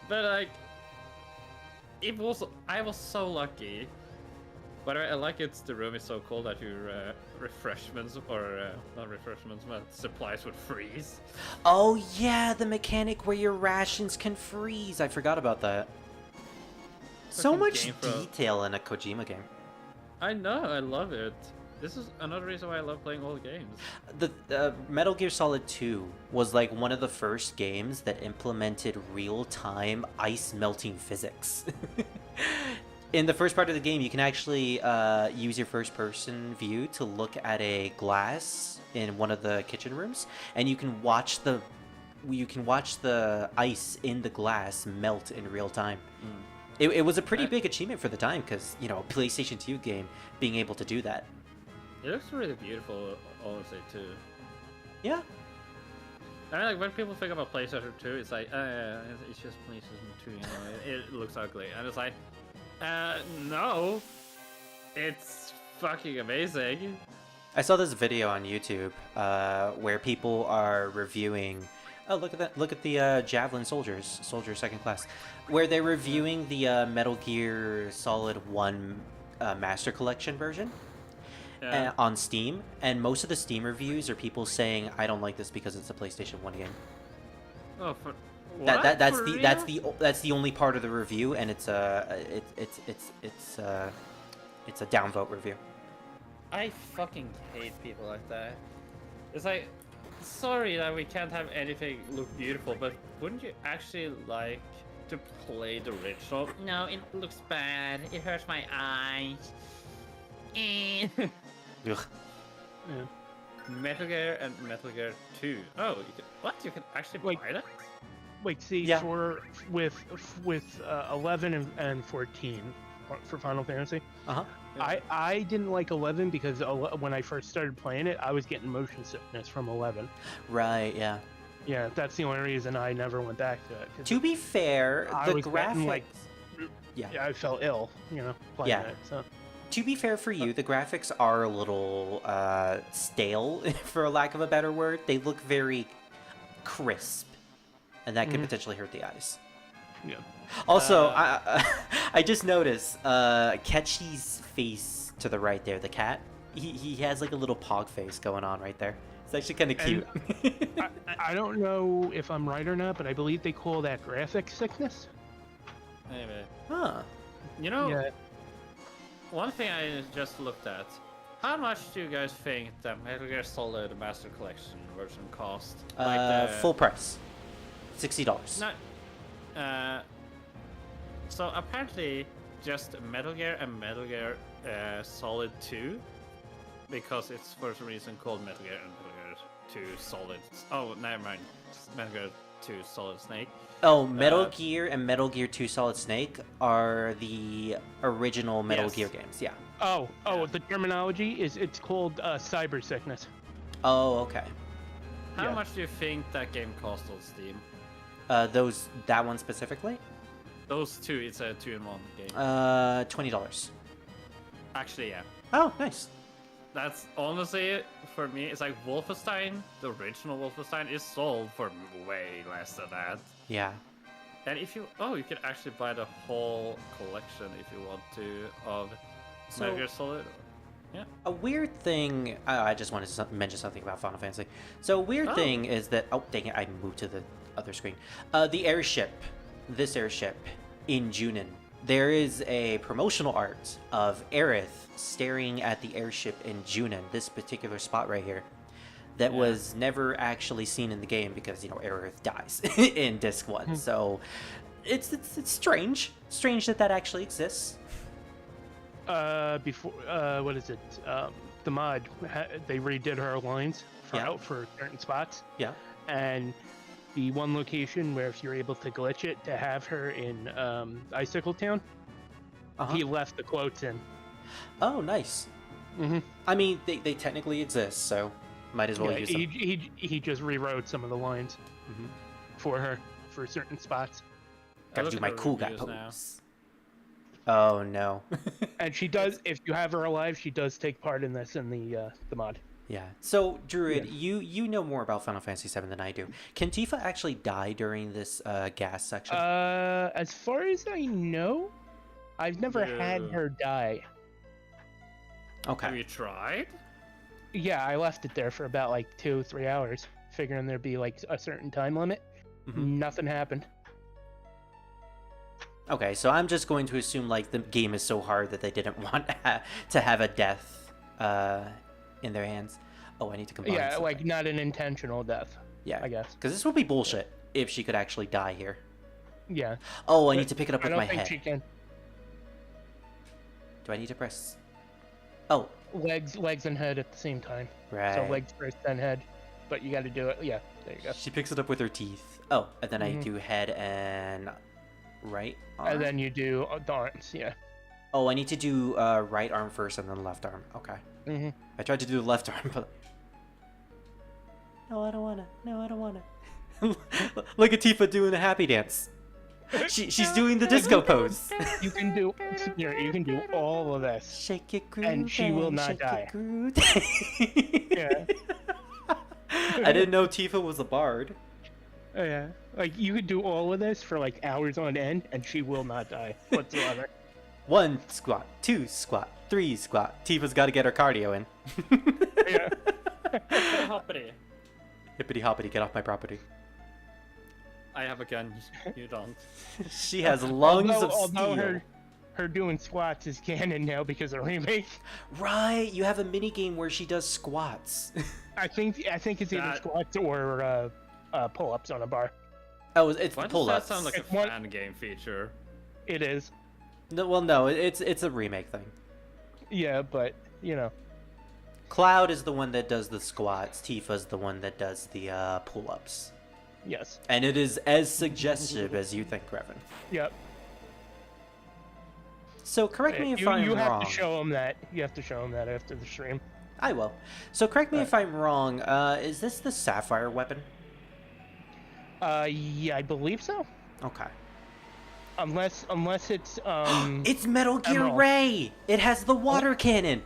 But like, I was so lucky. By the way, I like the room is so cold that your refreshments, or not refreshments, but supplies would freeze. Oh yeah, the mechanic where your rations can freeze. I forgot about that. So Fucking much game for- detail in a Kojima game. I know, I love it. This is another reason why I love playing old games. The Metal Gear Solid 2 was like one of the first games that implemented real-time ice melting physics. In the first part of the game, you can actually use your first-person view to look at a glass in one of the kitchen rooms, and you can watch the ice in the glass melt in real time. It was a pretty big achievement for the time, because, you know, a PlayStation 2 game being able to do that. It looks really beautiful, honestly, too. Yeah. I mean, like, when people think about PlayStation 2, it's like, it's just PlayStation 2, you know, it looks ugly. And it's like, no, it's fucking amazing. I saw this video on YouTube where people are reviewing. Oh, look at that! Look at the Javelin Soldier Second Class, where they're reviewing the Metal Gear Solid 1 Master Collection version. on Steam, and most of the Steam reviews are people saying, "I don't like this because it's a PlayStation 1 game." Oh, for That's For that's the only part of the review, and it's a downvote review. I fucking hate people like that. It's like, sorry that we can't have anything look beautiful, but wouldn't you actually like to play the original? No, it looks bad. It hurts my eyes. Ugh. Yeah. Metal Gear and Metal Gear 2. Oh, you can, what? You can actually Wait. buy that? Wait, see, Yeah. with 11 and 14 for Final Fantasy, Uh-huh. I didn't like 11 because when I first started playing it, I was getting motion sickness from 11. Right. Yeah. Yeah, that's the only reason I never went back to it. 'cause To be fair, I the was getting, graphics. like, Yeah. I felt ill, playing Yeah. it. So To be fair for you, the graphics are a little stale, for a lack of a better word. They look very crisp, and that could potentially hurt the eyes. yeah. Also, I just noticed Ketchy's face to the right there, the cat. He has like a little pog face going on right there. It's actually kind of cute. I don't know if I'm right or not, but I believe they call that graphic sickness. Anyway, Huh. you know, Yeah. one thing I just looked at. How much do you guys think the Metal Gear Solid Master Collection version cost? Full price, $60. No. So apparently, just Metal Gear and Metal Gear Solid 2, because it's for some reason called Metal Gear and Metal Gear 2 Solid. Oh, never mind. It's Metal Gear 2 Solid Snake. Oh, Metal Gear and Metal Gear 2 Solid Snake are the original Metal Yes. Gear games. Yeah. Oh, the terminology it's called cyber sickness. Oh, okay. How Yeah. much do you think that game cost on Steam? That one specifically? Those two, it's a 2-in-1 game. $20. Actually, yeah. Oh, nice. That's honestly, for me, it's like Wolfenstein, the original Wolfenstein, is sold for way less than that. Yeah. And if you, you can actually buy the whole collection if you want to of Metal Gear Solid. Yeah. A weird thing. I just wanted to mention something about Final Fantasy. So a weird thing is that. Oh, dang it! I moved to the other screen. The airship. This airship in Junin. There is a promotional art of Aerith staring at the airship in Junin. This particular spot right here. That was never actually seen in the game because Aerith dies in disc 1. So it's strange. Strange that actually exists. Before what is it? The mod they redid her lines for certain spots. Yeah. And the one location where if you're able to glitch it to have her in Icicle Town, he left the quotes in. Oh, nice. Mm-hmm. I mean, they technically exist, so might as well use them. He just rewrote some of the lines for her for certain spots. Gotta look do at my her cool guy reviews now. pose. Oh no. And she does. If you have her alive, she does take part in this in the mod. Yeah. So, Druid, you know more about Final Fantasy VII than I do. Can Tifa actually die during this gas section? As far as I know, I've never had No. her die. Okay. Have you tried? Yeah, I left it there for about like 2-3 hours, figuring there'd be like a certain time limit. Nothing happened. Okay, so I'm just going to assume like the game is so hard that they didn't want to have a death in their hands. Oh, I need to combine. Yeah, something. like not an intentional death. Yeah, I guess. Because this would be bullshit if she could actually die here. Yeah. Oh, I But need to pick it up I with don't my think head. she can. Do I need to press? Oh, Legs and head at the same time. right. So legs first, then head. But you got to do it. Yeah, there you go. She picks it up with her teeth. Oh, and then I do head and right arm. And then you do the arms. Yeah. Oh, I need to do right arm first and then left arm. Okay. Mm-hmm. I tried to do the left arm, but no, I don't wanna. No, I don't wanna. Look at Tifa doing the happy dance. She's doing the disco pose. You can do. You can do all of this. Shake it, groove, And she will not shake die. It, groove. Yeah. I didn't know Tifa was a bard. Yeah. Like you could do all of this for like hours on end, and she will not die whatsoever. 1 squat, 2 squat, 3 squat. Tifa's got to get her cardio in. Yeah. Hoppity. Hippity hoppity, get off my property. I have a gun. You don't. She has lungs of although steel. her doing squats is canon now because of remake. Right, you have a mini game where she does squats. I think it's either That- squats or pull-ups on a bar. Oh, it's Why the does pull-ups. that sound like a It's one- fan game feature? It is. No, well, no, it's a remake thing. Yeah, but you know. Cloud is the one that does the squats. Tifa's the one that does the pull-ups. Yes. And it is as suggestive as you think, Revan. Yep. So correct me if you, I'm you have wrong. to show them that. You have to show them that after the stream. I will. So correct me if I'm wrong. Is this the sapphire weapon? Yeah, I believe so. Okay. Unless it's It's Metal Gear Emerald. Ray. It has the water cannon.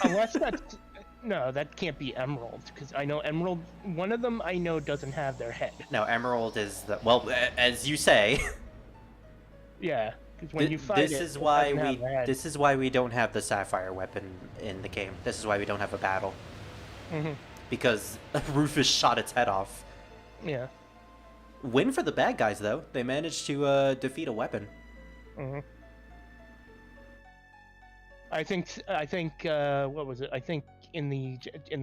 unless that's no, that can't be Emerald because I know Emerald. One of them I know doesn't have their head. No, Emerald is the as you say. Yeah, because when you fight This it, is it why doesn't have we. the head. This is why we don't have the sapphire weapon in the game. This is why we don't have a battle Mhm. because Rufus shot its head off. Yeah. Win for the bad guys though. They managed to defeat a weapon. Mhm. I think what was it? I think in the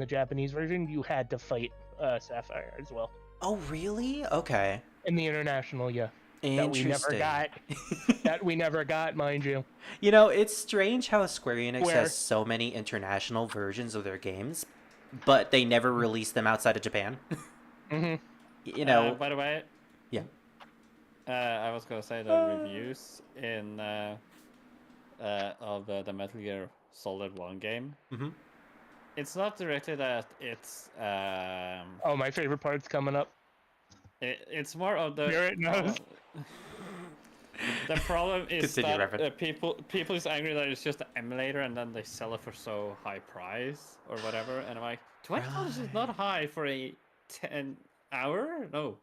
Japanese version you had to fight Sapphire as well. Oh really? Okay. In the international, yeah. That we never Interesting. got. That we never got, mind you. You know, it's strange how Square Enix Where? has so many international versions of their games, but they never release them outside of Japan. Hmm. You know, By the way, yeah. I was gonna say the reviews in of the Metal Gear Solid 1 game. Mhm. It's not directly that it's Oh, my favorite part's coming up. it's more of the Here it goes. The problem is Continue, that Revan. people is angry that it's just an emulator and then they sell it for so high price or whatever. And I'm like, $20 is not high for a 10-hour? No,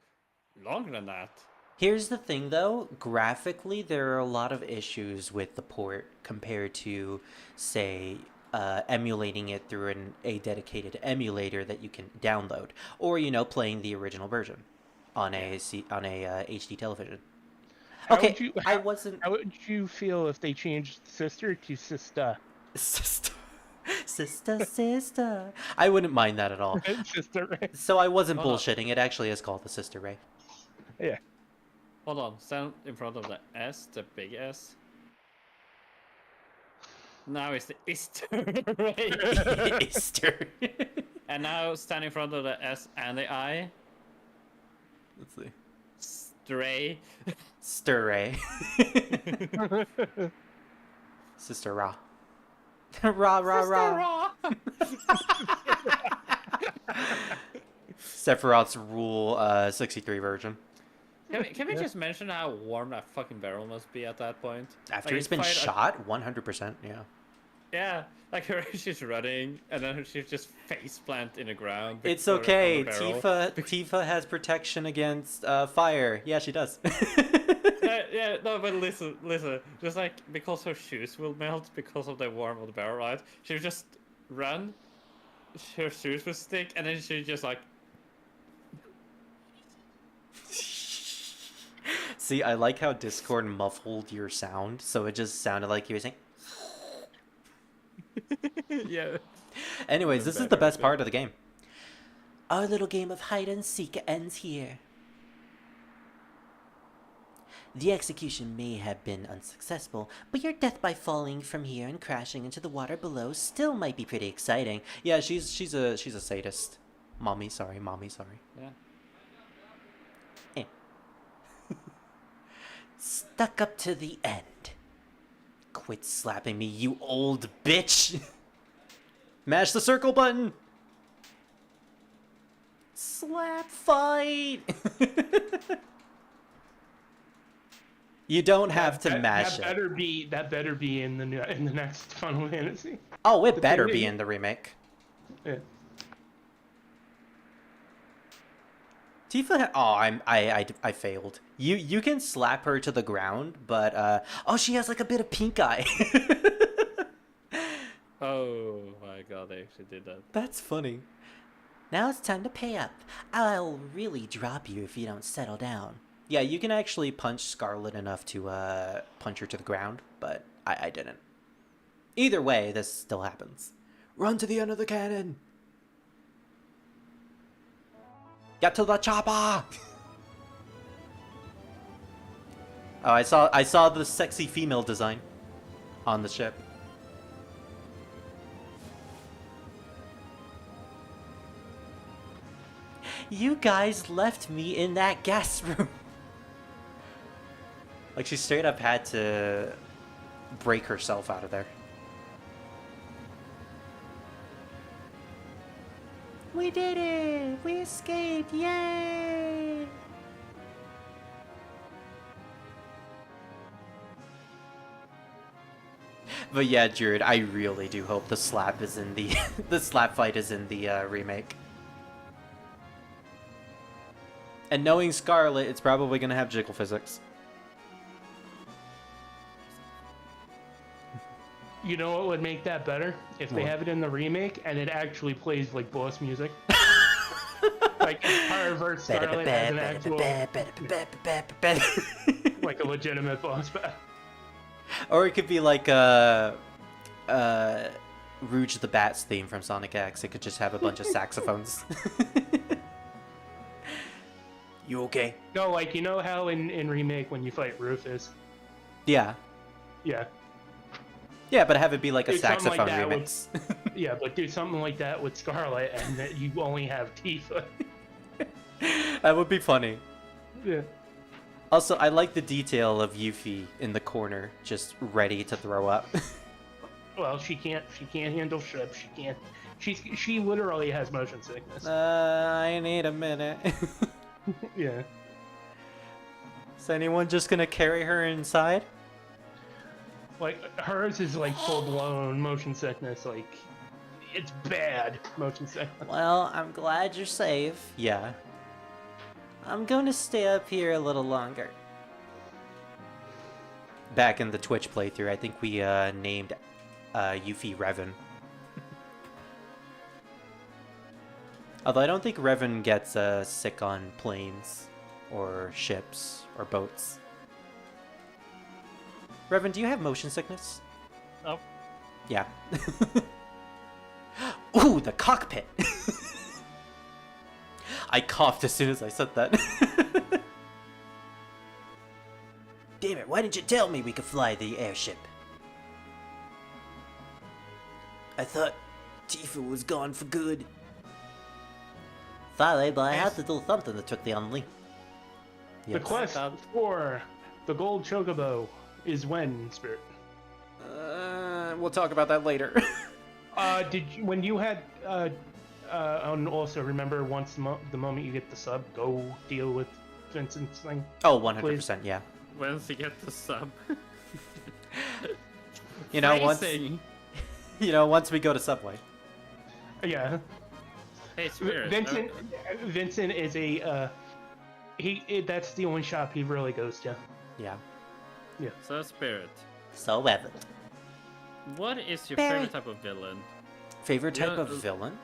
longer than that. Here's the thing though, graphically there are a lot of issues with the port compared to, say, emulating it through a dedicated emulator that you can download, or you know, playing the original version on a HD television. How Okay, would you- I wasn't. How would you feel if they changed sister to sister? Sister, sister. I wouldn't mind that at all. Sister Ray. So I wasn't Hold on. bullshitting. It actually is called the Sister Ray. Yeah. Hold on, stand in front of the S, the big S. Now it's the Easter right? Easter. And now stand in front of the S and the I. Let's see. Stray. Stir Ray. Sister Ra. Ra ra ra. Sephiroth's Rule 63 version. Can we just mention how warm that fucking barrel must be at that point? After Like, he's been fight a- shot, 100%, yeah. Yeah, like her, she's running, and then she's just face plant in the ground. It's before- okay. on the barrel. Tifa has protection against fire. Yeah, she does. Yeah, no, but listen, just like, because her shoes will melt because of the warmth of the barrel, right? She'll just run, her shoes will stick, and then she just like, See, I like how Discord muffled your sound, so it just sounded like you were saying. yeah. Anyways, this is the better, best yeah. part of the game. Our little game of hide and seek ends here. The execution may have been unsuccessful, but your death by falling from here and crashing into the water below still might be pretty exciting. Yeah, she's a sadist. Mommy, sorry. Yeah. Eh. Stuck up to the end. Quit slapping me, you old bitch! Mash the circle button! Slap fight! You don't have to mash that it. better be in the next Final Fantasy. Oh, it better be thing- in the remake. Yeah. Tifa. Oh, I failed. You can slap her to the ground, but oh, she has like a bit of pink eye. Oh my god, they actually did that. That's funny. Now it's time to pay up. I'll really drop you if you don't settle down. Yeah, you can actually punch Scarlet enough to punch her to the ground, but I didn't. Either way, this still happens. Run to the end of the cannon! Get to the chopper! Oh, I saw the sexy female design on the ship. You guys left me in that gas room. Like, she straight up had to break herself out of there. We did it! We escaped! Yay! But yeah, Jared, I really do hope the slap is in the the slap fight is in the remake. And knowing Scarlet, it's probably gonna have jiggle physics. You know what would make that better? If they What? have it in the remake and it actually plays like boss music. Like her versus Scarlet as an actual, like a legitimate boss battle. Or it could be like Rouge the Bat's theme from Sonic X. It could just have a bunch of saxophones. You okay? No, like, you know how in remake when you fight Rufus? Yeah. Yeah. Yeah, but have it be like a Do something saxophone like that remix. Yeah, but do something like that with Scarlet and that you only have Tifa. That would be funny. Yeah. Also, I like the detail of Yuffie in the corner, just ready to throw up. Well, she can't handle ships. She literally has motion sickness. I need a minute. Yeah. Is anyone just gonna carry her inside? Like, hers is like full-blown motion sickness. Like, it's bad motion sickness. Well, I'm glad you're safe. Yeah. I'm gonna stay up here a little longer. Back in the Twitch playthrough, I think we named Yuffie Revan. Although I don't think Revan gets sick on planes or ships or boats. Revan, do you have motion sickness? Oh. Yeah. Ooh, the cockpit! I coughed as soon as I said that. Damn it, why didn't you tell me we could fly the airship? I thought Tifa was gone for good. Sorry, but I had to do something that took the only. The quest for the gold chocobo is when, Spirit? We'll talk about that later. When you had, and also remember once the moment you get the sub, go deal with Vincent's thing? Oh, 100%, yeah. Once you get the sub. You know, Phrasing. once we go to Subway. Yeah. Hey, Spirit. Vincent is a, that's the only shop he really goes to. Yeah. So, Spirit, So Evan. what is your Barry. favorite type of villain? Favorite type Yeah, of villain?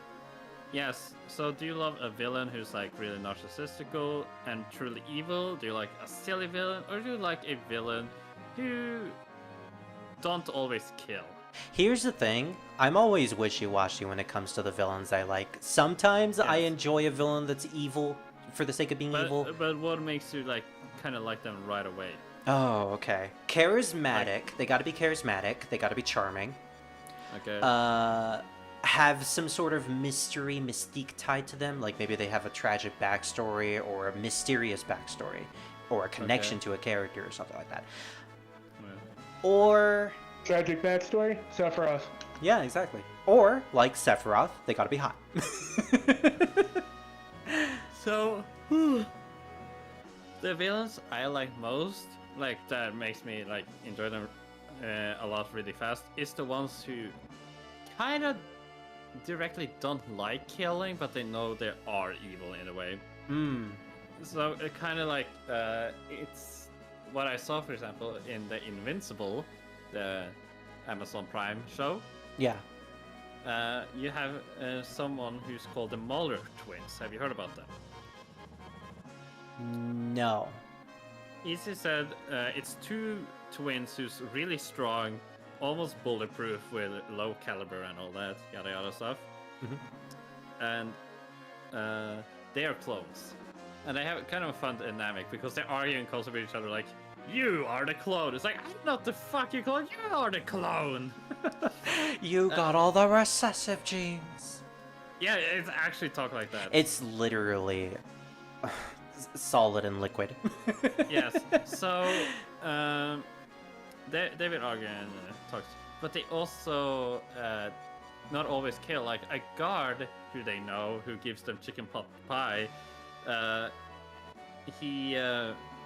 Yes, so do you love a villain who's like really narcissistical and truly evil? Do you like a silly villain? Or do you like a villain who don't always kill? Here's the thing. I'm always wishy-washy when it comes to the villains I like. Sometimes I Yes. enjoy a villain that's evil for the sake of being evil. But what makes you like kind of like them right away? Oh, okay. Charismatic. They gotta be charismatic. They gotta be charming. Okay. Have some sort of mystery, mystique tied to them. Like maybe they have a tragic backstory or a mysterious backstory. Or a connection to a character or something like that. Yeah. Or... Tragic backstory? Sephiroth. Yeah, exactly. Or, like Sephiroth, they gotta be hot. So, the villains I like most, like that makes me like enjoy them a lot really fast, is the ones who kind of directly don't like killing, but they know they are evil in a way. So it kind of like it's what I saw, for example, in the Invincible, the Amazon Prime show. Yeah. You have someone who's called the Muller twins. Have you heard about them? No. Easy said it's two twins who's really strong, almost bulletproof with low caliber and all that yada yada stuff. And they are clones. And they have kind of a fun dynamic because they're arguing constantly with each other like, you are the clone. It's like, I'm not the fucking clone, you are the clone. You got all the recessive genes. Yeah, it's actually talk like that. It's literally solid and liquid. Yes. So, they've been arguing and talks, but they also not always kill. Like a guard who they know who gives them chicken pot pie, he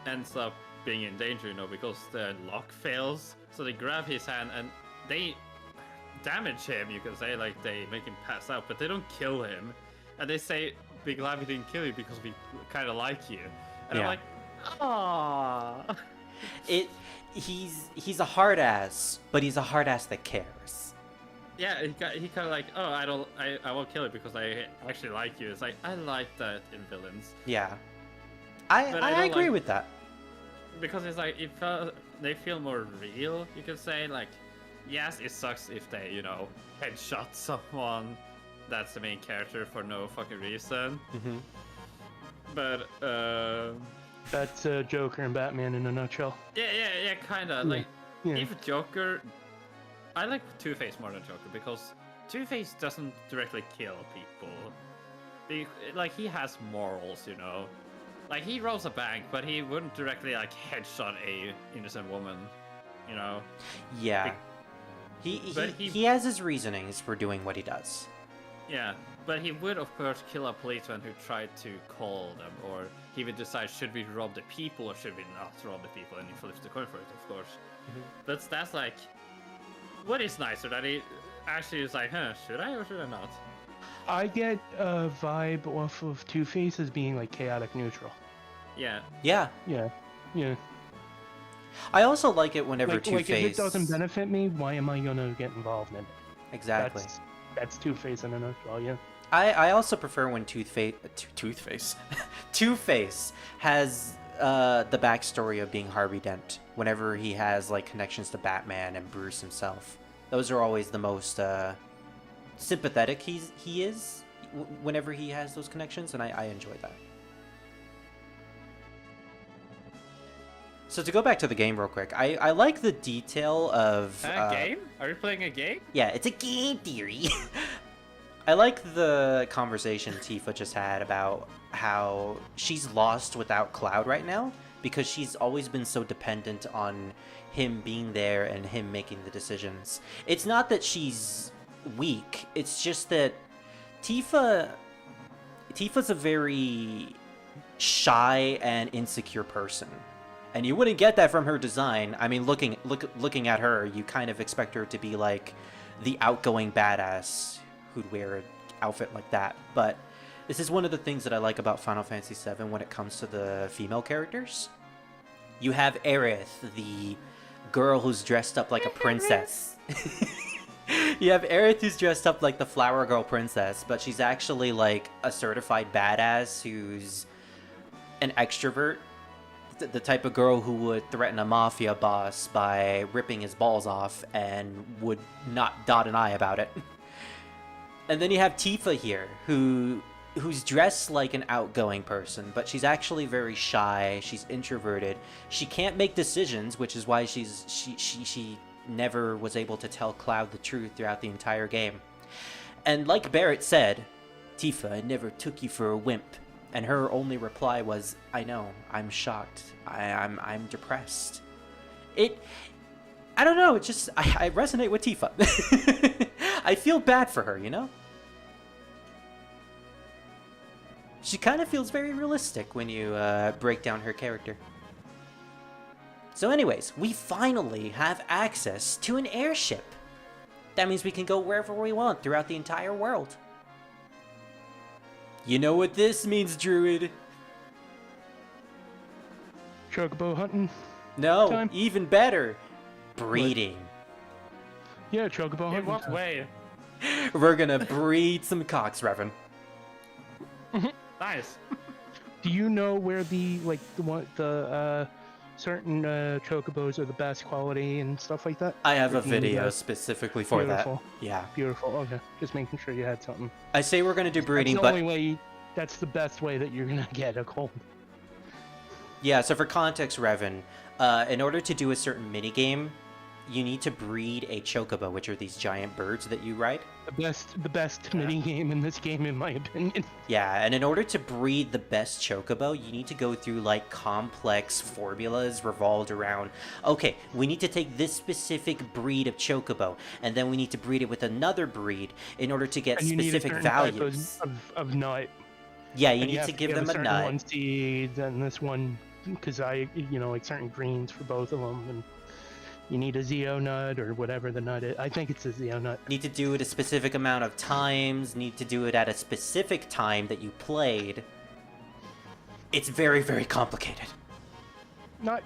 ends up being in danger, you know, because the lock fails. So they grab his hand and they damage him. You can say, like, they make him pass out, but they don't kill him. And they say, "Be glad we didn't kill you because we kind of like you." And I'm like, "Aww." He's a hard ass, but he's a hard ass that cares. Yeah, he kind of like, "Oh, I won't kill it because I actually like you." It's like, I like that in villains. Yeah. But I agree with that. Because it's like, they feel more real, you could say. Like, yes, it sucks if they, you know, headshot someone that's the main character for no fucking reason. But, That's Joker and Batman in a nutshell. yeah, kinda. Like, Yeah. if Joker... I like Two-Face more than Joker, because Two-Face doesn't directly kill people. Like, he has morals, you know? Like, he robs a bank, but he wouldn't directly, like, headshot a innocent woman, you know? Yeah. He has his reasonings for doing what he does. Yeah, but he would, of course, kill a policeman who tried to call them, or he would decide, should we rob the people or should we not rob the people, and he flips the coin for it, of course. But that's like, what is nicer, that he actually is like, should I or should I not? I get a vibe off of Two-Face as being like chaotic neutral. Yeah. Yeah. Yeah. I also like it whenever Like if Two-Face... it doesn't benefit me, why am I gonna get involved in it? Exactly. That's Two-Face in a nutshell, yeah. I also prefer when Two-Face has the backstory of being Harvey Dent. Whenever he has like connections to Batman and Bruce himself, those are always the most sympathetic he is. Whenever he has those connections, and I enjoy that. So to go back to the game real quick, I like the detail of... Game? Are you playing a game? Yeah, it's a game theory. I like the conversation Tifa just had about how she's lost without Cloud right now because she's always been so dependent on him being there and him making the decisions. It's not that she's weak, it's just that Tifa's a very shy and insecure person. And you wouldn't get that from her design. I mean, looking at her, you kind of expect her to be like the outgoing badass who'd wear an outfit like that. But this is one of the things that I like about Final Fantasy VII when it comes to the female characters. You have Aerith, the girl who's dressed up like a princess. You have Aerith who's dressed up like the flower girl princess, but she's actually like a certified badass who's an extrovert. The type of girl who would threaten a mafia boss by ripping his balls off and would not dot an eye about it. And then you have Tifa here, who's dressed like an outgoing person, but she's actually very shy. She's introverted. She can't make decisions, which is why she never was able to tell Cloud the truth throughout the entire game. And like Barrett said, Tifa, I never took you for a wimp. And her only reply was, I know, I'm shocked. I'm depressed. I don't know, it just, I resonate with Tifa. I feel bad for her, you know? She kind of feels very realistic when you break down her character. So anyways, we finally have access to an airship. That means we can go wherever we want throughout the entire world. You know what this means, Druid? chocobo hunting. No, Time. even better. Breeding. Yeah, chocobo In hunting. what way? We're gonna breed some cocks, Revan. Nice. Do you know where the certain chocobos are the best quality and stuff like that? I have Or a do you need video that? specifically for Beautiful. that. Yeah. Beautiful. Okay, just making sure you had something. I say we're gonna do breeding, That's the but only way. That's the best way that you're gonna get a gold. yeah. So for context, Revan, in order to do a certain mini game, you need to breed a chocobo, which are these giant birds that you ride. The best mini game in this game, in my opinion. Yeah, and in order to breed the best chocobo, you need to go through like complex formulas revolved around, okay, we need to take this specific breed of chocobo, and then we need to breed it with another breed in order to get And you need a specific certain type values. of nut. Yeah, you And need have to give a them a certain nut. one seed and this one, because like certain greens for both of them, and you need a Zeo nut or whatever the nut is. I think it's a Zeo nut. Need to do it a specific amount of times, need to do it at a specific time that you played. It's very, very complicated.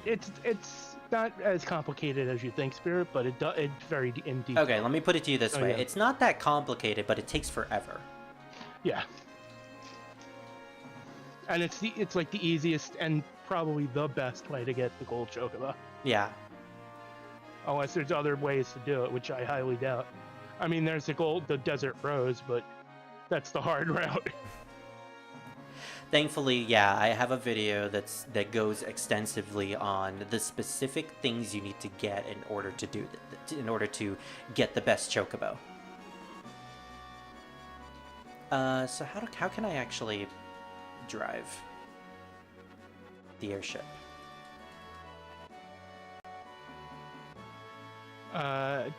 It's not as complicated as you think, Spirit, but it's very in detail. Okay, let me put it to you this Oh, way. yeah. It's not that complicated, but it takes forever. Yeah. And it's like the easiest and probably the best way to get the gold chocobo. Yeah. Unless there's other ways to do it, which I highly doubt. I mean, there's the desert rose, but that's the hard route. Thankfully, yeah, I have a video that goes extensively on the specific things you need to get in order to get the best chocobo. So how can I actually drive the airship?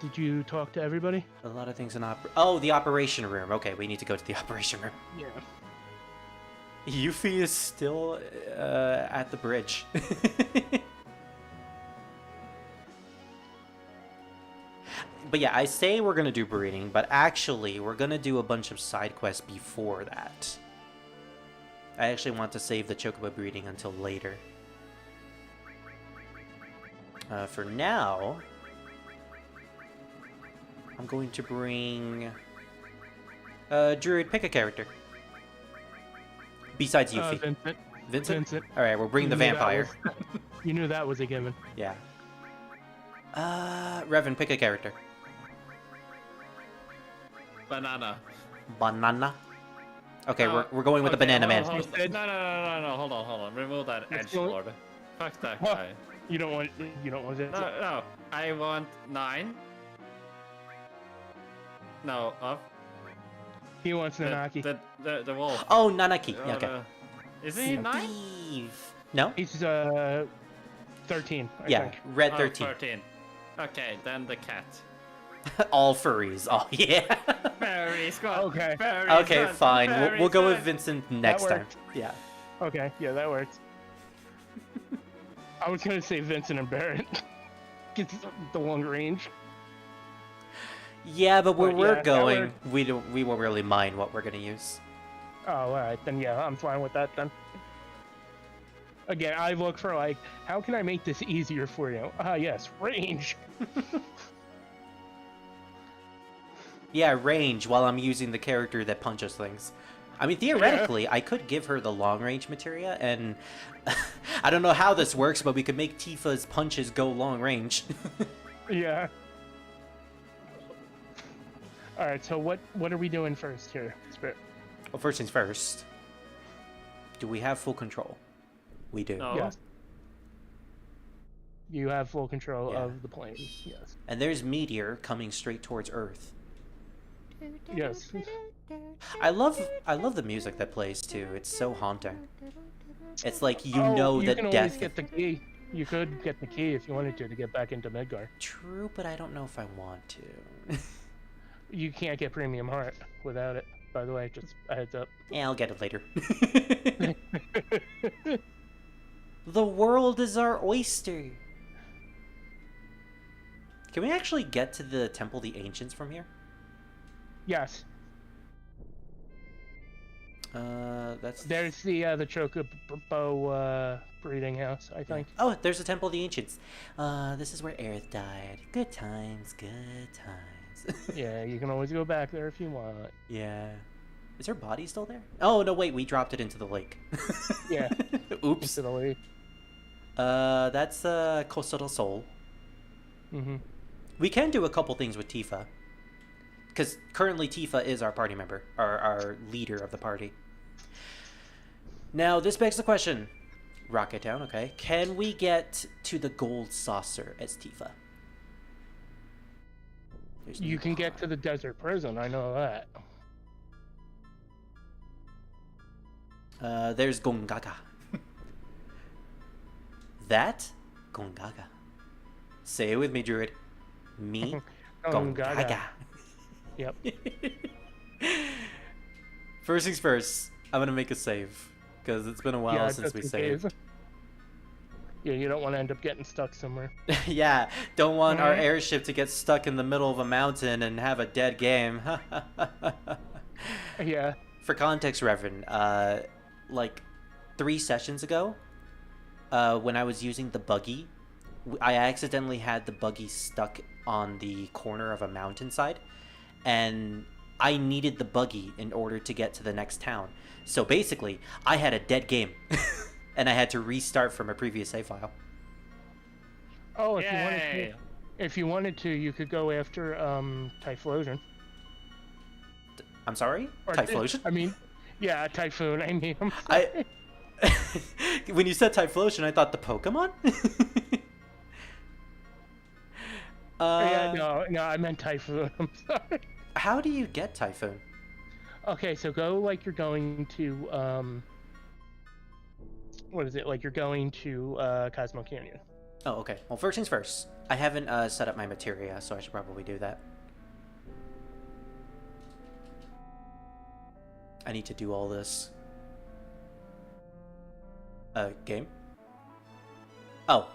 Did you talk to everybody? A lot of things in the operation room. Okay, we need to go to the operation room. Yeah. Yuffie is still at the bridge. But yeah, I say we're gonna do breeding, but actually we're gonna do a bunch of side quests before that. I actually want to save the chocobo breeding until later. For now, I'm going to bring Druid. Pick a character. Besides Yuffie. Vincent. Vincent? Alright, we'll bring the You knew that vampire. You knew that was a given. Yeah. Revan, pick a character. Banana. Banana? Okay, No, we're going with the banana man. Hold on. No, hold on. Remove that Let's edge go. lord. Fuck that What? guy. You don't want Vincent. No. I want 9. No, up. He wants The, Nanaki. the wolf. Oh, Nanaki. Yeah, okay. Isn't he 9? Steve. No? He's 13. I Yeah, think. red Oh, 13. 13. Okay, then the cat. All furries. Oh, yeah. Fairy squad. Okay. Fairy Okay, squad, fine. fairy We'll go with squad. Vincent next time. works. Yeah. Okay, yeah, that works. I was gonna say Vincent and Barrett. Gets the long range. Yeah, but where But we're yeah, that going, we won't really mind what we're gonna use. Oh, alright, then yeah, I'm fine with that then. Again, I look for like, how can I make this easier for you? Ah, yes, range. Yeah, range while I'm using the character that punches things. I mean, theoretically, I could give her the long range materia, and I don't know how this works, but we could make Tifa's punches go long range. Yeah. Alright, so what are we doing first here, Spirit? Well, first things first. Do we have full control? We do. No. Yes. You have full control Yeah. of the plane, yes. And there's meteor coming straight towards Earth. Yes. I love the music that plays too. It's so haunting. It's like you Oh, know you that can always death. get the key. You could get the key if you wanted to get back into Midgar. True, but I don't know if I want to. You can't get Premium Heart without it, by the way, just a heads up. Yeah, I'll get it later. The world is our oyster. Can we actually get to the Temple of the Ancients from here? Yes. That's... There's the Chocobo breeding house, I think. Oh, there's the Temple of the Ancients. This is where Aerith died. Good times, good times. Yeah, you can always go back there if you want. Yeah. Is her body still there? Oh, no, wait, we dropped it into the lake. Yeah. Oops. Into the lake. That's Costa del Sol. Mm-hmm. We can do a couple things with Tifa. Because currently Tifa is our party member, our leader of the party. Now, this begs the question. Rocket Town, okay. Can we get to the gold saucer as Tifa? You can get to the desert prison, I know that. There's Gongaga. That? Gongaga. Say it with me, Druid. Me? Gongaga. Yep. First things first, I'm gonna make a save. Because it's been a while since just we in saved. case. Yeah, you don't want to end up getting stuck somewhere. Yeah, don't want our airship to get stuck in the middle of a mountain and have a dead game. Yeah. For context, Reverend, like 3 sessions ago, when I was using the buggy, I accidentally had the buggy stuck on the corner of a mountainside, and I needed the buggy in order to get to the next town. So basically, I had a dead game, and I had to restart from a previous save file. Oh, if you wanted to, you could go after Typhlosion. I'm sorry? Or Typhlosion? I mean, yeah, Typhoon. I mean, I'm sorry. When you said Typhlosion, I thought the Pokemon? Yeah, no, I meant Typhoon. I'm sorry. How do you get Typhoon? Okay, so go like you're going to what is it? Like you're going to Cosmo Canyon. Oh, okay. Well, first things first. I haven't set up my materia, so I should probably do that. I need to do all this. Game? Oh,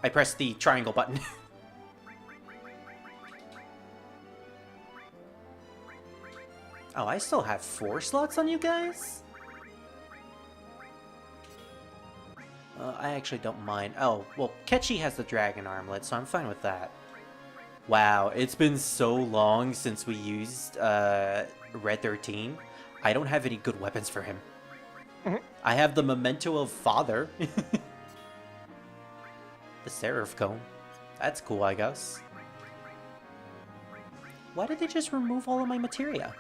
I pressed the triangle button. Oh, I still have 4 slots on you guys? I actually don't mind. Oh, well, Ketchy has the dragon armlet, so I'm fine with that. Wow, it's been so long since we used Red 13. I don't have any good weapons for him. I have the Memento of Father. The Seraph Cone. That's cool, I guess. Why did they just remove all of my materia?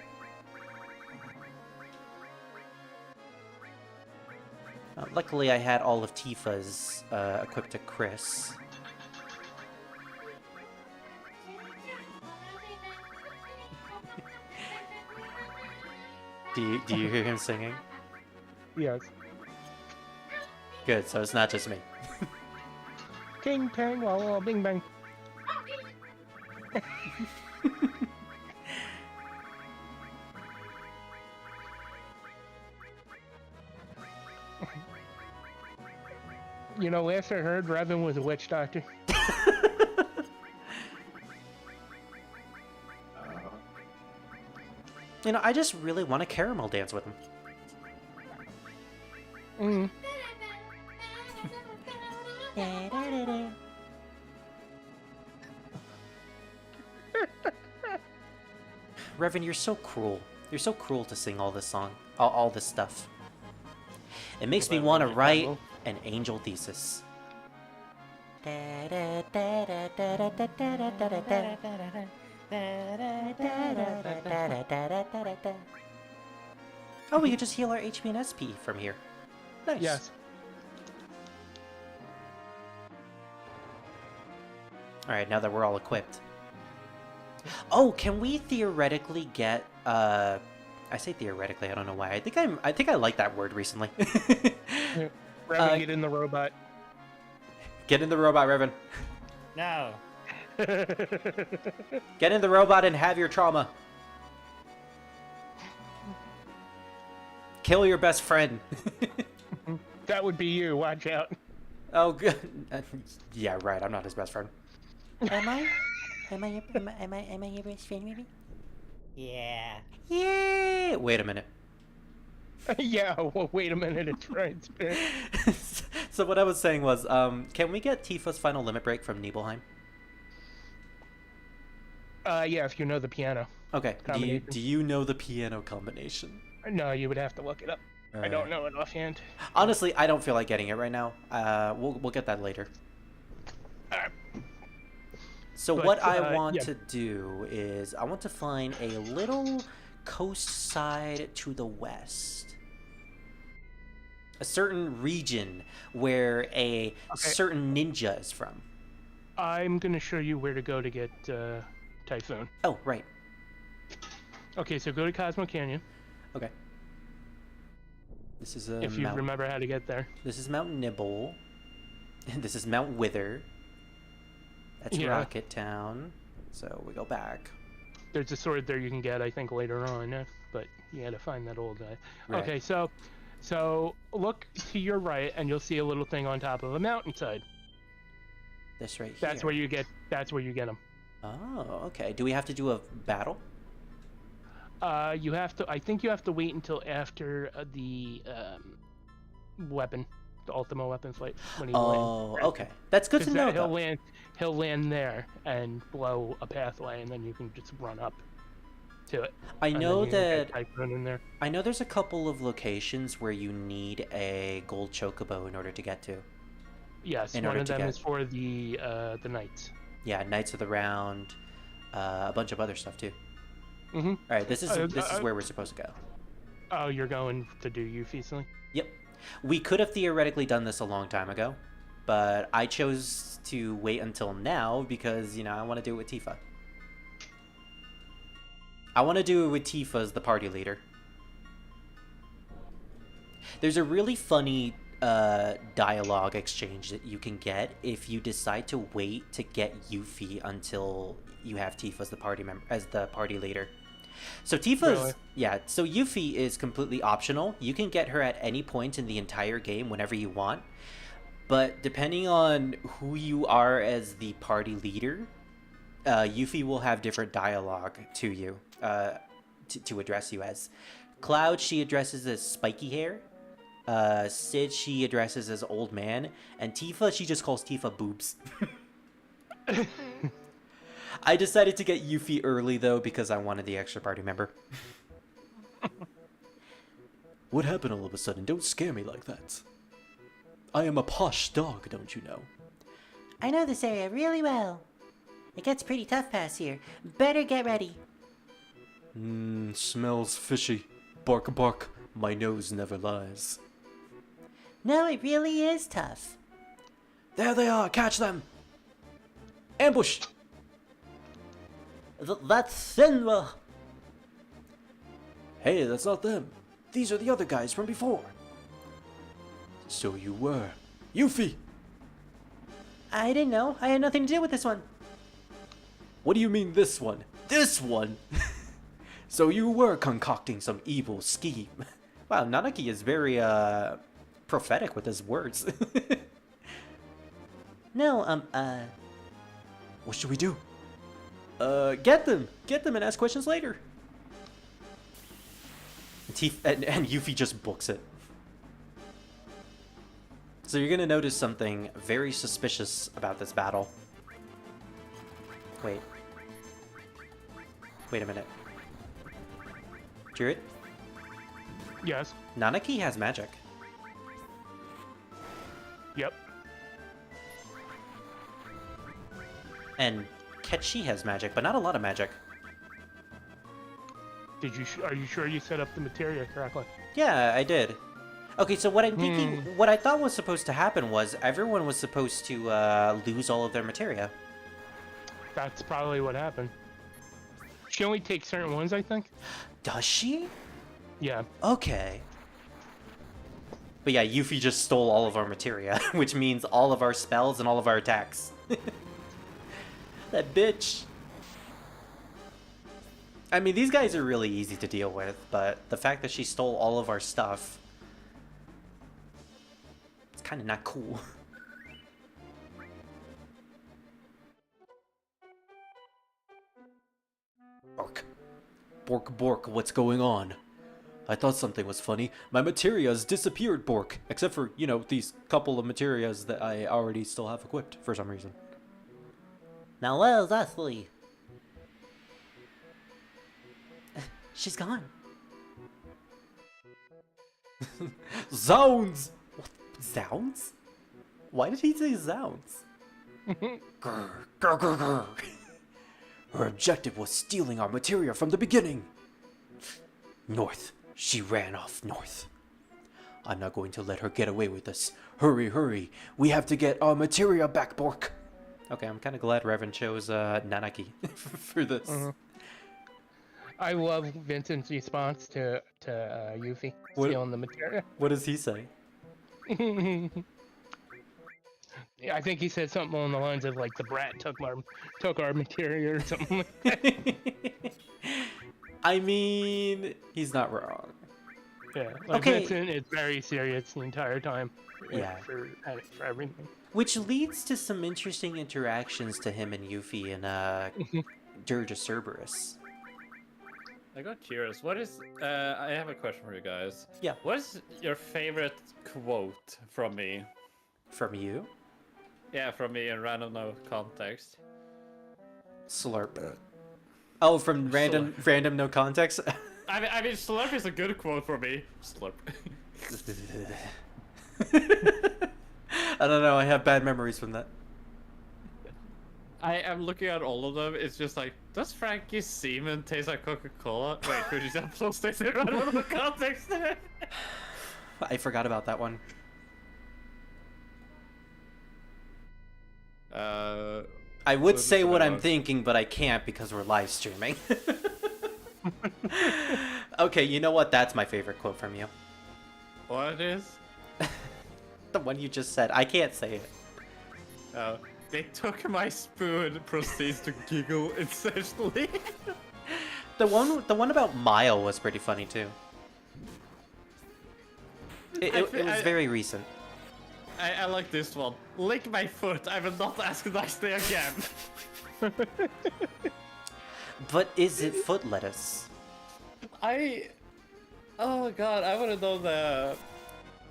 Luckily, I had all of Tifa's equipped to Chris. Do you hear him singing? Yes. Good, so it's not just me. King Tang, wah, bing bang. You know, last I heard, Revan was a witch doctor. You know, I just really want to caramel dance with him. Mm. Revan, you're so cruel. You're so cruel to sing all this song, all this stuff. It makes me want to write an angel thesis. Oh, we could just heal our HP and SP from here. Nice. Yes. Alright, now that we're all equipped. Oh, can we theoretically get I say theoretically, I don't know why. I think I like that word recently. Revan, get in the robot. Get in the robot, Revan. No. Get in the robot and have your trauma. Kill your best friend. That would be you. Watch out. Oh, good. Yeah, right. I'm not his best friend. Am I? Am I your best friend, maybe? Yeah. Yay! Wait a minute. Yeah, well, wait a minute, it's right. So what I was saying was, can we get Tifa's final limit break from Nibelheim? Yeah, if you know the piano Okay. combination. Do you know the piano combination? No, you would have to look it up. I don't know it offhand. Honestly, I don't feel like getting it right now. We'll get that later. Alright. So But, what I want yeah. to do is I want to find a little coast side to the west. A certain region where a certain ninja is from. I'm going to show you where to go to get Typhoon. Oh, right. Okay, so go to Cosmo Canyon, Okay. This is a if you Mount. remember how to get there. This is Mount Nibble. This is Mount Wither. That's Yeah. Rocket Town. So we go back. There's a sword there you can get, I think, later on, but you got to find that old guy. Right. Okay, so look to your right, and you'll see a little thing on top of the mountainside. This right here. That's where you get. That's where you get them. Oh, okay. Do we have to do a battle? You have to. I think you have to wait until after the weapon, the Ultima weapon fight. When he Oh, lands. okay. That's good to 'Cause know. he'll Though. land. He'll land there and blow a pathway, and then you can just run up to it. I And then know you can get that. Typhoon in there. I know there's a couple of locations where you need a gold chocobo in order to get to. Yes, in one order of to them get- is for the knights. Yeah, Knights of the Round, a bunch of other stuff too. Mm-hmm. All right, this is Uh, where we're supposed to go. Oh, you're going to do Yuffie something? Yep. We could have theoretically done this a long time ago, but I chose to wait until now because, I want to do it with Tifa. I want to do it with Tifa as the party leader. There's a really funny dialogue exchange that you can get if you decide to wait to get Yuffie until you have Tifa as the party leader. So Really? so Yuffie is completely optional. You can get her at any point in the entire game whenever you want. But depending on who you are as the party leader, Yuffie will have different dialogue to you, to address you as. Cloud, she addresses as spiky hair. Sid, she addresses as old man. And Tifa, she just calls Tifa boobs. I decided to get Yuffie early, though, because I wanted the extra party member. What happened all of a sudden? Don't scare me like that. I am a posh dog, don't you know? I know this area really well. It gets pretty tough past here. Better get ready. Smells fishy. Bark, bark. My nose never lies. No, it really is tough. There they are! Catch them! Ambush! That's Sinra. Hey, that's not them. These are the other guys from before. So you were. Yuffie! I didn't know. I had nothing to do with this one. What do you mean this one? This one? So you were concocting some evil scheme. Wow, Nanaki is very, prophetic with his words. No, What should we do? Get them! Get them and ask questions later. And Yuffie just books it. So you're gonna notice something very suspicious about this battle. Wait. Wait a minute. Druid? Yes. Nanaki has magic. Yep. And Ketchi has magic, but not a lot of magic. Did you? Are you sure you set up the materia correctly? Yeah, I did. Okay, so what I'm thinking, what I thought was supposed to happen was everyone was supposed to lose all of their materia. That's probably what happened. She only takes certain ones, I think. Does she? Yeah. Okay. But yeah, Yuffie just stole all of our materia, which means all of our spells and all of our attacks. That bitch. I mean, these guys are really easy to deal with, but the fact that she stole all of our stuff... It's kind of not cool. Bork. Bork, bork, what's going on? I thought something was funny. My materias disappeared, Bork. Except for, you know, these couple of materias that I already still have equipped for some reason. Now where's Ashley? She's gone. Zounds! What? Zounds? Why did he say zounds? Grr, grr, grr, grr. Her objective was stealing our materia from the beginning. North. She ran off north. I'm not going to let her get away with this. Hurry, hurry. We have to get our materia back, Bork. Okay, I'm kind of glad Revan chose Nanaki for this. I love Vincent's response to Yuffie What- stealing the material. What does he say? Yeah, I think he said something along the lines of like the brat took our material or something like that. I mean, he's not wrong. Yeah. Like Okay. Vincent is very serious the entire time. Yeah. For everything. Which leads to some interesting interactions to him and Yuffie and Dirge of Cerberus. I got curious. What is? I have a question for you guys. Yeah. What is your favorite quote from me? From you? Yeah, from me in random no context. Slurp. Oh, from random no context? I mean, slurp is a good quote for me. Slurp. I don't know, I have bad memories from that. I am looking at all of them. It's just like, does Frankie's semen taste like Coca-Cola? Wait, could you have plus taste in random no context? I forgot about that one. I would was say it what I'm about? thinking, but I can't because we're live streaming. Okay, you know what? That's my favorite quote from you. What is? The one you just said. I can't say it. They took my spoon. Proceeds to giggle incessantly. The one about Mile was pretty funny too. It was very recent. I like this one. Lick my foot. I will not ask nicely again. But is it foot lettuce? Oh god, I want to know the.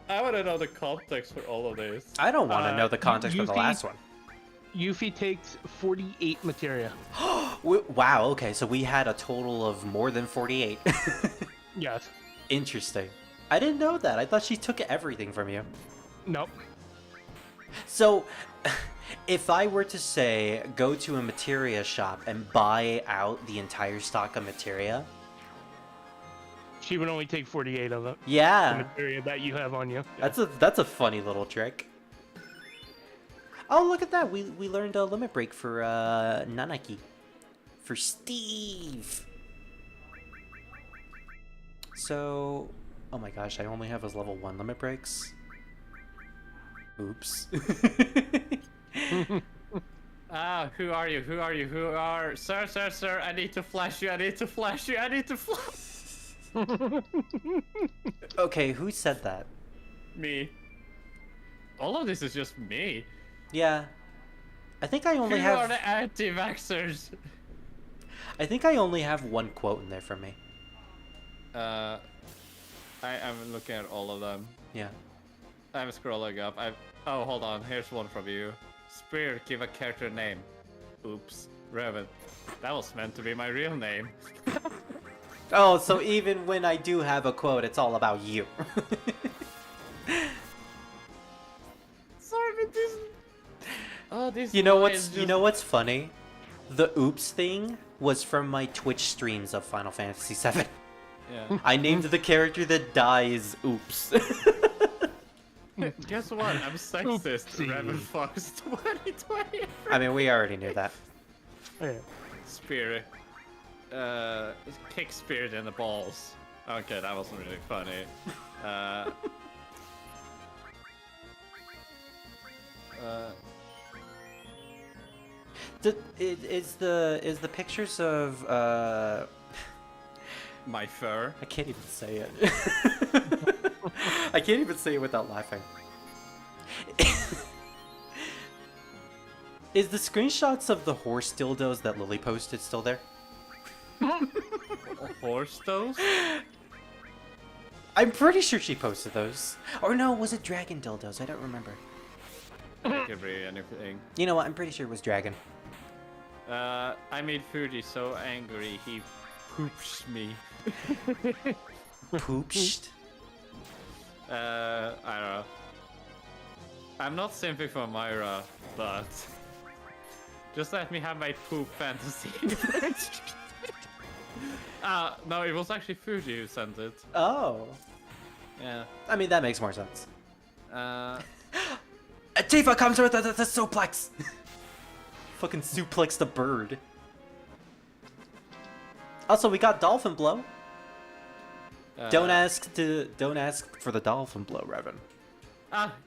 I want to know the context for all of this. I don't want to know the context for the Yuffie- last one. Yuffie takes 48 materia. Wow, okay, so we had a total of more than 48. Yes. Interesting. I didn't know that. I thought she took everything from you. Nope. So, if I were to say, go to a materia shop and buy out the entire stock of materia, She would only take 48 of the yeah, materia that you have on you. that's a funny little trick. Oh, look at that! We learned a limit break for Nanaki, for Steve. So, oh my gosh, I only have his level 1 limit breaks. Oops. Who are you? Who are you? Who are... Sir, sir, sir, I need to flash you, I need to flash you, I need to flash... Okay, who said that? Me. All of this is just me. Yeah. I think I only Who are have... the anti-vaxxers? I think I only have one quote in there for me. I am looking at all of them. Yeah. I'm scrolling up. Oh, hold on. Here's one from you. Spear, give a character name. Oops. Revan. That was meant to be my real name. Oh, so even when I do have a quote, it's all about you. Sorry, but this... Oh, this You know boy what's is you just- know what's funny? The oops thing was from my Twitch streams of Final Fantasy VII. Yeah. I named the character that dies Oops. Guess what? I'm sexist. Oopsie. Revan Fox 2020. I mean, we already knew that. Yeah. Spirit. Kick Spirit in the balls. Okay, that wasn't really funny. Is the pictures of My fur. I can't even say it. I can't even say it without laughing. Is the screenshots of the horse dildos that Lily posted still there? Horse toes? I'm pretty sure she posted those. Or no, was it dragon dildos? I don't remember. It could be anything. You know what? I'm pretty sure it was dragon. I made Fuji so angry he poops me. Poopshed? I don't know. I'm not simping for Myra, but just let me have my poop fantasy. No, it was actually Fuji who sent it. Oh. Yeah. I mean, that makes more sense. Uh, Tifa comes with the suplex. Fucking suplex the bird. Also, we got dolphin blow. Don't ask for the dolphin blow, Revan.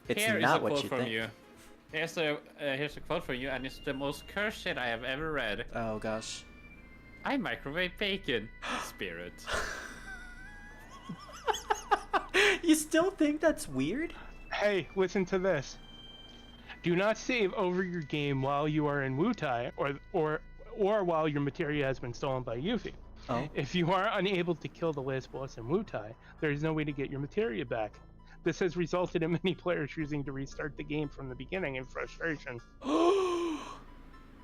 It's here not is a what quote you from think. you. Here's a quote from you, and it's the most cursed shit I have ever read. Oh gosh. I microwave bacon, spirit. You still think that's weird? Hey, listen to this. Do not save over your game while you are in Wutai, or while your materia has been stolen by Yuffie. Oh. If you are unable to kill the last boss in Wutai, there is no way to get your materia back. This has resulted in many players choosing to restart the game from the beginning in frustration.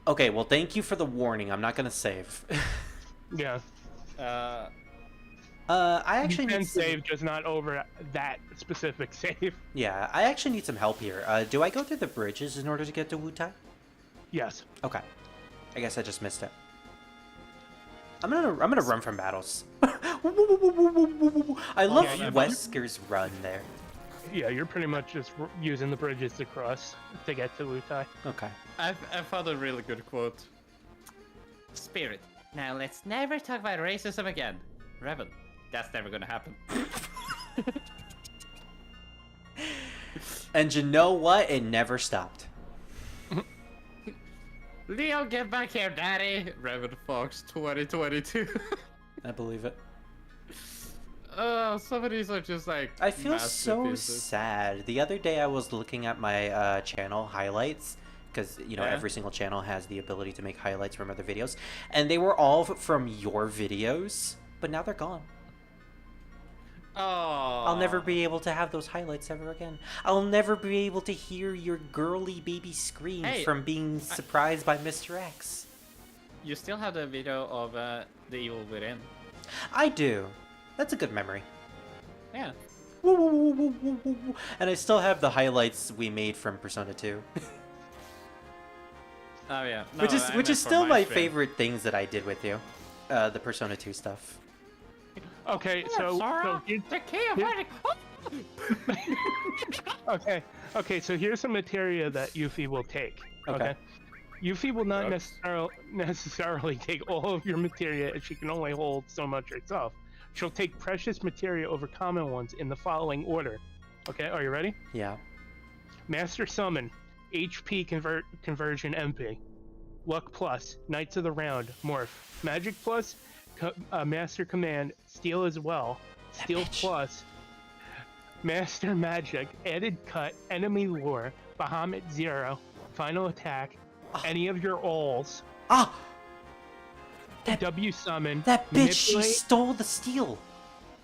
Okay, well, thank you for the warning. I'm not gonna save. Yeah. I actually You can need some... save, just not over that specific save. Yeah, I actually need some help here. Do I go through the bridges in order to get to Wutai? Yes. Okay. I guess I just missed it. I'm gonna run from battles. I love Yeah, Wesker's run there. Yeah, you're pretty much just using the bridges to cross to get to Wutai. Okay. I found a really good quote. Spirit. Now let's never talk about racism again. Revan. That's never gonna happen. And you know what? It never stopped. Leo, get back here, daddy! Revan Fox 2022. I believe it. Oh, some of these are just like. I feel so masterpieces. sad. The other day I was looking at my channel highlights, because, you know, Yeah. every single channel has the ability to make highlights from other videos, and they were all from your videos, but now they're gone. Oh. I'll never be able to have those highlights ever again. I'll never be able to hear your girly baby scream Hey, from being surprised by Mr. X. You still have the video of the evil within. I do. That's a good memory. Yeah. Woo, woo, woo, woo, woo, woo, woo. And I still have the highlights we made from Persona 2. Oh yeah. No, which I is meant still for my stream. favorite things that I did with you. The Persona 2 stuff. Okay, so The key of okay, so here's some materia that Yuffie will take. Okay. Yuffie will not Drugs. necessarily take all of your materia, as she can only hold so much herself. She'll take precious materia over common ones in the following order. Okay, are you ready? Yeah. Master Summon, HP conversion MP. Luck Plus, Knights of the Round, Morph. Magic Plus, Master Command, Steel as well. Steel bitch. Plus, Master Magic, Added Cut, Enemy Lore, Bahamut Zero, Final Attack, any of your alls. Ah! That, W Summon, that bitch, she Manipulate. stole the steel!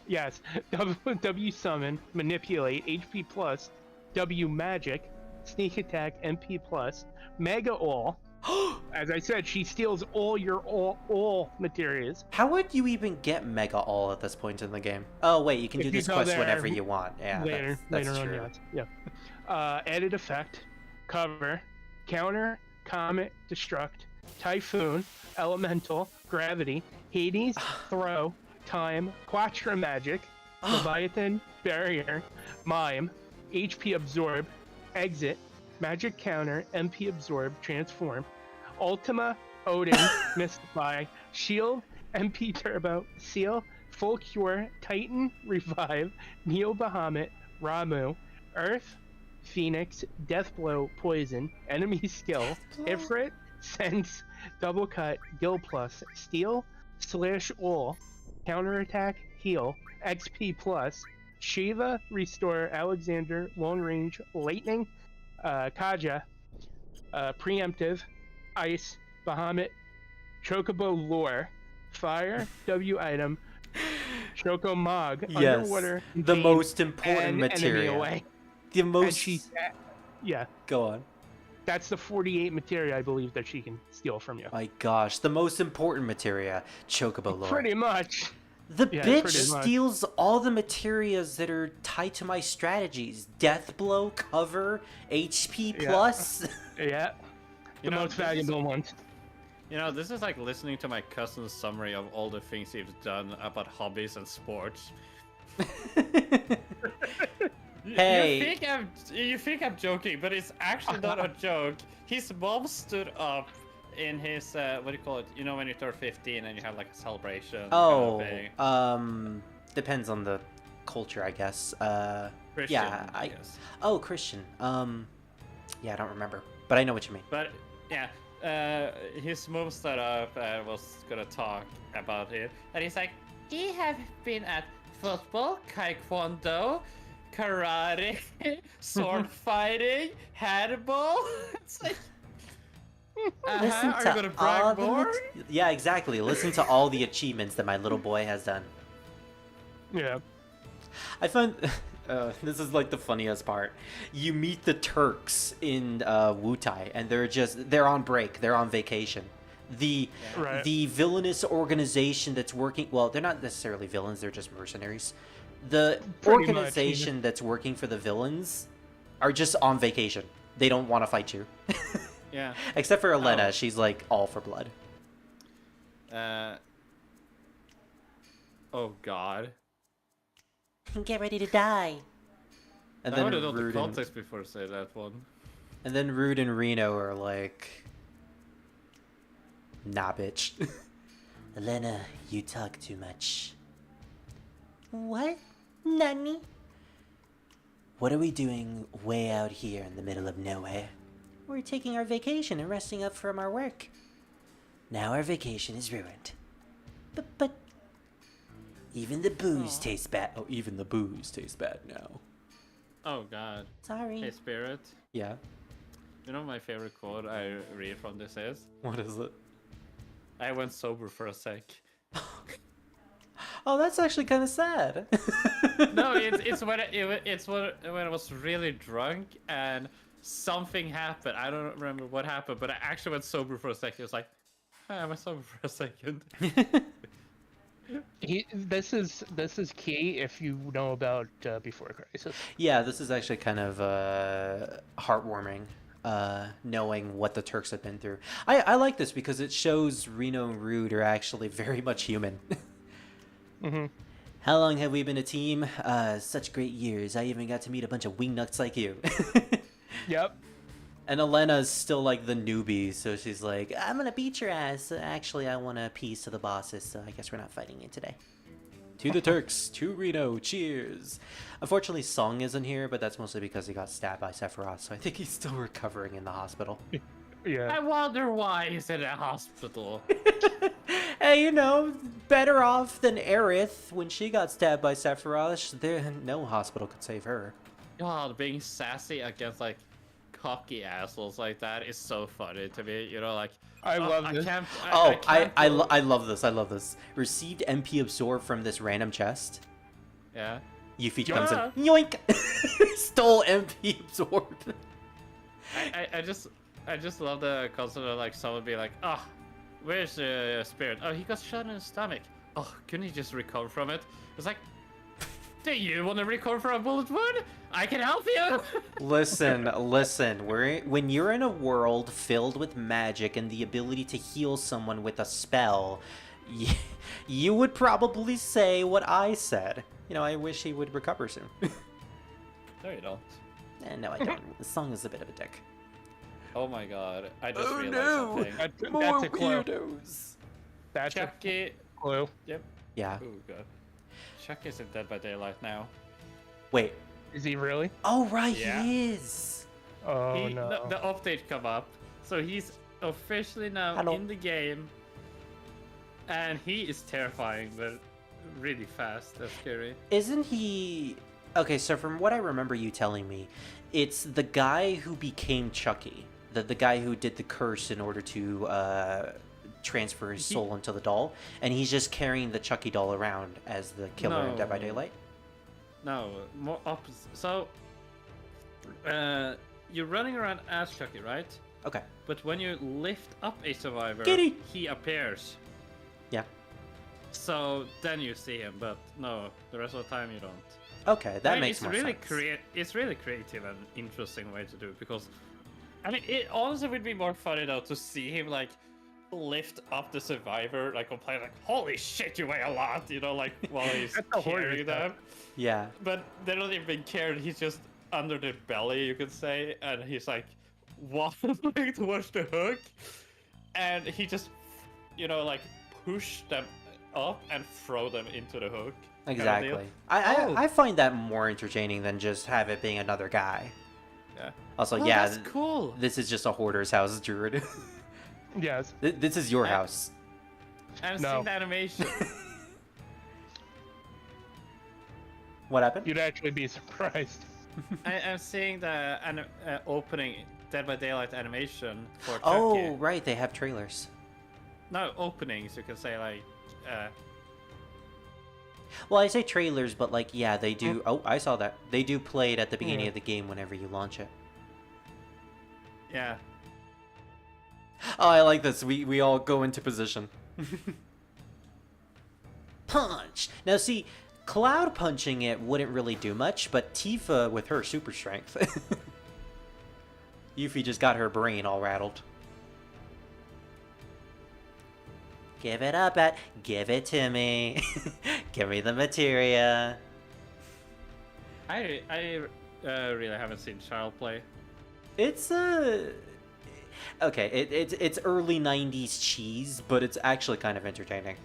Yes, W Summon, Manipulate, HP Plus, W Magic, Sneak Attack, MP Plus, Mega All. As I said, she steals all your all materials. How would you even get Mega All at this point in the game? Oh wait, you can If do you this go quest there whenever you want. Yeah, later that's on, true. yes. Yeah. Added Effect, Cover, Counter, Comet, Destruct, Typhoon, Elemental, Gravity, Hades, Throw, Time, Quattro Magic, Leviathan, Barrier, Mime, HP Absorb, Exit, Magic Counter, MP Absorb, Transform, Ultima, Odin, Mystify, Shield, MP Turbo, Seal, Full Cure, Titan, Revive, Neo Bahamut, Ramu, Earth, Phoenix, Deathblow, Poison, Enemy Skill, Ifrit, Sense, Double Cut, Gil Plus, Steel, Slash All, Counterattack, Heal, XP Plus, Shiva, Restore, Alexander, Long Range, Lightning, Kaja, Preemptive, Ice, Bahamut, Chocobo Lore, Fire, W Item, Choco Mog, Yes, underwater, the contain most important an enemy materia. away. The And most. yeah, Go on. that's the 48 materia I believe that she can steal from you. My gosh, the most important materia, Chocobo lore. Pretty much. The Yeah, bitch pretty much. steals all the materias that are tied to my strategies. Death blow, cover, HP Yeah. plus. Yeah. You The know, most this is- valuable ones. You know, this is like listening to my cousin's summary of all the things he's done about hobbies and sports. Hey. You think I'm joking, but it's actually not a joke. His mom stood up in his what do you call it? You know, when you turn 15 and you have like a celebration. Oh, kind of thing. depends on the culture, I guess. Christian, yeah, I guess. Oh, Christian. Yeah, I don't remember, but I know what you mean. But yeah, his mom stood up and was gonna talk about it, and he's like, "He have been at football, taekwondo, karate, sword fighting, handball." It's like, Listen are to you gonna all brag the more? yeah, exactly. Listen to all the achievements that my little boy has done. Yeah. I find this is like the funniest part. You meet the Turks in Wutai, and they're on break. They're on vacation. The Right. the villainous organization that's working. Well, they're not necessarily villains. They're just mercenaries. The Pretty much, organization that's working for the villains are just on vacation. They don't want to fight you. Yeah. Except for Elena, Oh. she's like all for blood. Oh God. Get ready to die. And I then would have known the Rude and, context before I say that one. and then Rude and Reno are like, nah, bitch. Elena, you talk too much. What? Nani? What are we doing way out here in the middle of nowhere? We're taking our vacation and resting up from our work. Now our vacation is ruined. But Even the booze tastes bad. Oh, even the booze tastes bad now. Oh God. sorry. Hey Spirit. Yeah. You know my favorite quote I read from this is? What is it? I went sober for a sec. Oh, that's actually kind of sad. No, it's when I was really drunk and something happened. I don't remember what happened, but I actually went sober for a second. It was like, "Ah, I went sober for a second." This is key if you know about Before Crisis. Yeah, this is actually kind of heartwarming, knowing what the Turks have been through. I like this because it shows Reno and Rude are actually very much human. Mm-hmm. How long have we been a team? Such great years. I even got to meet a bunch of wingnuts like you. Yep. And Elena's still like the newbie, so she's like, I'm gonna beat your ass. Actually, I want to appease to the bosses, so I guess we're not fighting you today. To the Turks, to Reno, cheers. Unfortunately, Song isn't here, but that's mostly because he got stabbed by Sephiroth, so I think he's still recovering in the hospital. Yeah. I wonder why he's in a hospital. Hey, you know, better off than Aerith when she got stabbed by Sephiroth. No hospital could save her. God, being sassy against like cocky assholes like that is so funny to me. You know, like I love this. I love this. I love this. Received MP absorb from this random chest. Yeah. Yuffie comes in. Yoink! Stole MP absorb. I just love the concept of like someone be like, oh, where's the Spirit? Oh, he got shot in the stomach. Oh, couldn't he just recover from it? It's like, do you want to recover from a bullet wound? I can help you. Listen. When you're in a world filled with magic and the ability to heal someone with a spell, you would probably say what I said. You know, I wish he would recover soon. No, you don't. No, I don't. The song is a bit of a dick. Oh my God! I just realized something. That's a clue. weirdos. That's a Chucky. clue. Yep. Yeah. Oh God. Chucky isn't Dead by Daylight now. Wait. Is he really? Oh, right, Yeah. he is. Oh no. The update come up, so he's officially now Hello. in the game, and he is terrifying, but really fast. That's scary. Isn't he... Okay, so from what I remember you telling me, it's the guy who became Chucky. The guy who did the curse in order to transfer his soul into the doll, and he's just carrying the Chucky doll around as the killer in Dead by No. Daylight. No, more opposite. So, you're running around as Chucky, right? Okay. But when you lift up a survivor, Kitty! he appears. Yeah. So then you see him, but no, the rest of the time you don't. Okay, that I mean, makes it's more really sense. It's really creative and interesting way to do it because, I mean, it honestly would be more funny though to see him like lift up the survivor, like complain like, "Holy shit, you weigh a lot," you know, like while he's That's the horror carrying stuff. them. Yeah. But they're not even carried. He's just under the belly, you could say, and he's like waddling towards the hook, and he just, you know, like push them up and throw them into the hook. kind of deal. Exactly. I find that more entertaining than just have it being another guy. Yeah. Also, Oh, yeah, that's cool. this is just a hoarder's house, Druid. Yes. This is your house. I'm No. seeing the animation. What happened? You'd actually be surprised. I'm seeing the opening Dead by Daylight animation for Chucky. Oh, right, they have trailers. No, openings, you can say, like, Well, I say trailers, but like, yeah, they do. Oh, I saw that. They do play it at the beginning of the game whenever you launch it. yeah. Oh, I like this. We all go into position. Punch! Now, see, Cloud punching it wouldn't really do much, but Tifa with her super strength. Yuffie just got her brain all rattled. Give it up, give it to me. Give me the materia. I really haven't seen Child play. It's okay. It's early '90s cheese, but it's actually kind of entertaining.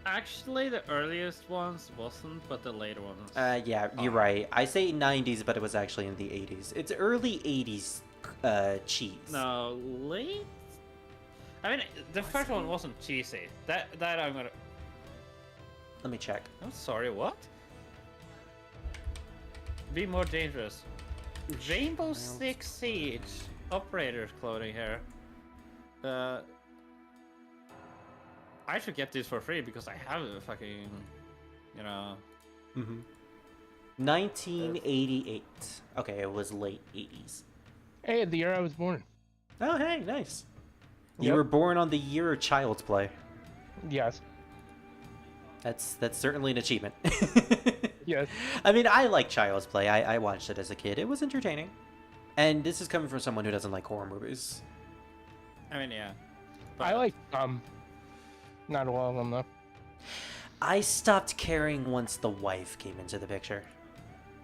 Actually, the earliest ones wasn't, but the later ones. Yeah, you're right. I say '90s, but it was actually in the '80s. It's early '80s cheese. No, late. I mean, the first one wasn't cheesy. That I'm gonna. Let me check. I'm sorry. What? Be more dangerous. Rainbow Six Siege operator's clothing here. I should get this for free because I have a fucking, you know. 1988. Okay, it was late '80s. Hey, the year I was born. Oh, hey, nice. You Yep. were born on the year of Child's Play. Yes. That's certainly an achievement. Yes. I mean, I like Child's Play. I watched it as a kid. It was entertaining. And this is coming from someone who doesn't like horror movies. I mean, yeah. I like not a lot of them though. I stopped caring once the wife came into the picture.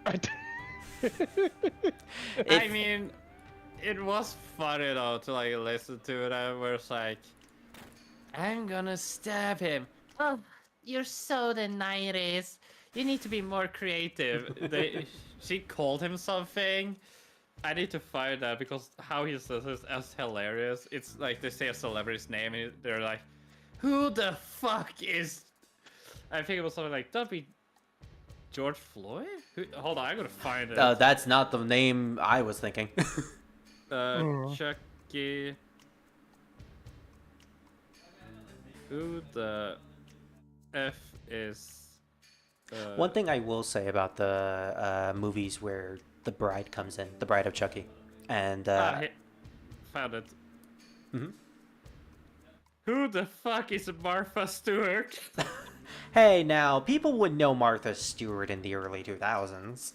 I If- mean, it was funny though to like listen to it. Where it's like, I'm gonna stab him. Oh, you're so the 90s. You need to be more creative. She called him something. I need to find that because how he says it is hilarious. It's like they say a celebrity's name and they're like, who the fuck is... I think it was something like, that'd be George Floyd? Hold on, I'm gonna find it. That's not the name I was thinking. Chucky. Who the F is... One thing I will say about the movies where the bride comes in, the Bride of Chucky, and found it. Mhm. Who the fuck is Martha Stewart? hey, now people would know Martha Stewart in the early 2000s.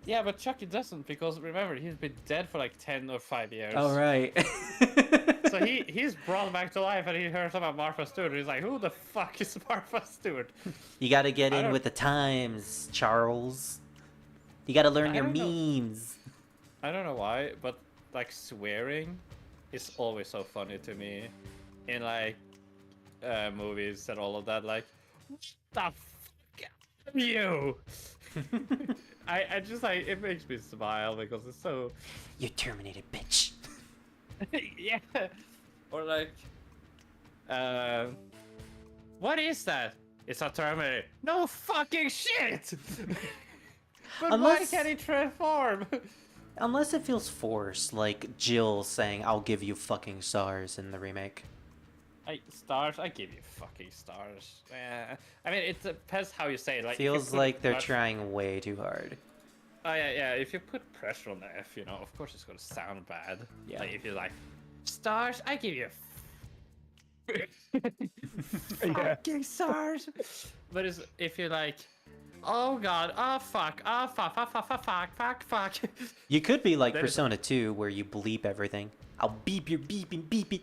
Yeah, but Chucky doesn't because remember he's been dead for like 10 or 5 years. Oh right. So he's brought back to life and he hears about Martha Stewart. He's like, who the fuck is Martha Stewart? You gotta get in don't- with the times, Charles. You gotta learn I your don't know. memes. I don't know why, but like swearing is always so funny to me in like movies and all of that. Like, what the fuck are you? I just like it makes me smile because it's so You terminated, bitch. yeah. Or like, what is that? It's a Terminator. No fucking shit. But why Unless- can't he transform? Unless it feels forced, like Jill saying, I'll give you fucking stars in the remake. Stars. I give you fucking stars. I mean, it depends how you say it. Like, if you Feels put like they're much- trying way too hard. Oh yeah. If you put pressure on the F, you know, of course it's gonna sound bad. Yeah. Like if you're like, stars. I give you. Yeah. Fucking stars. But if you're like, oh god, oh fuck, fuck. You could be like That is- Persona 2, where you bleep everything. I'll beep your beep and beep it.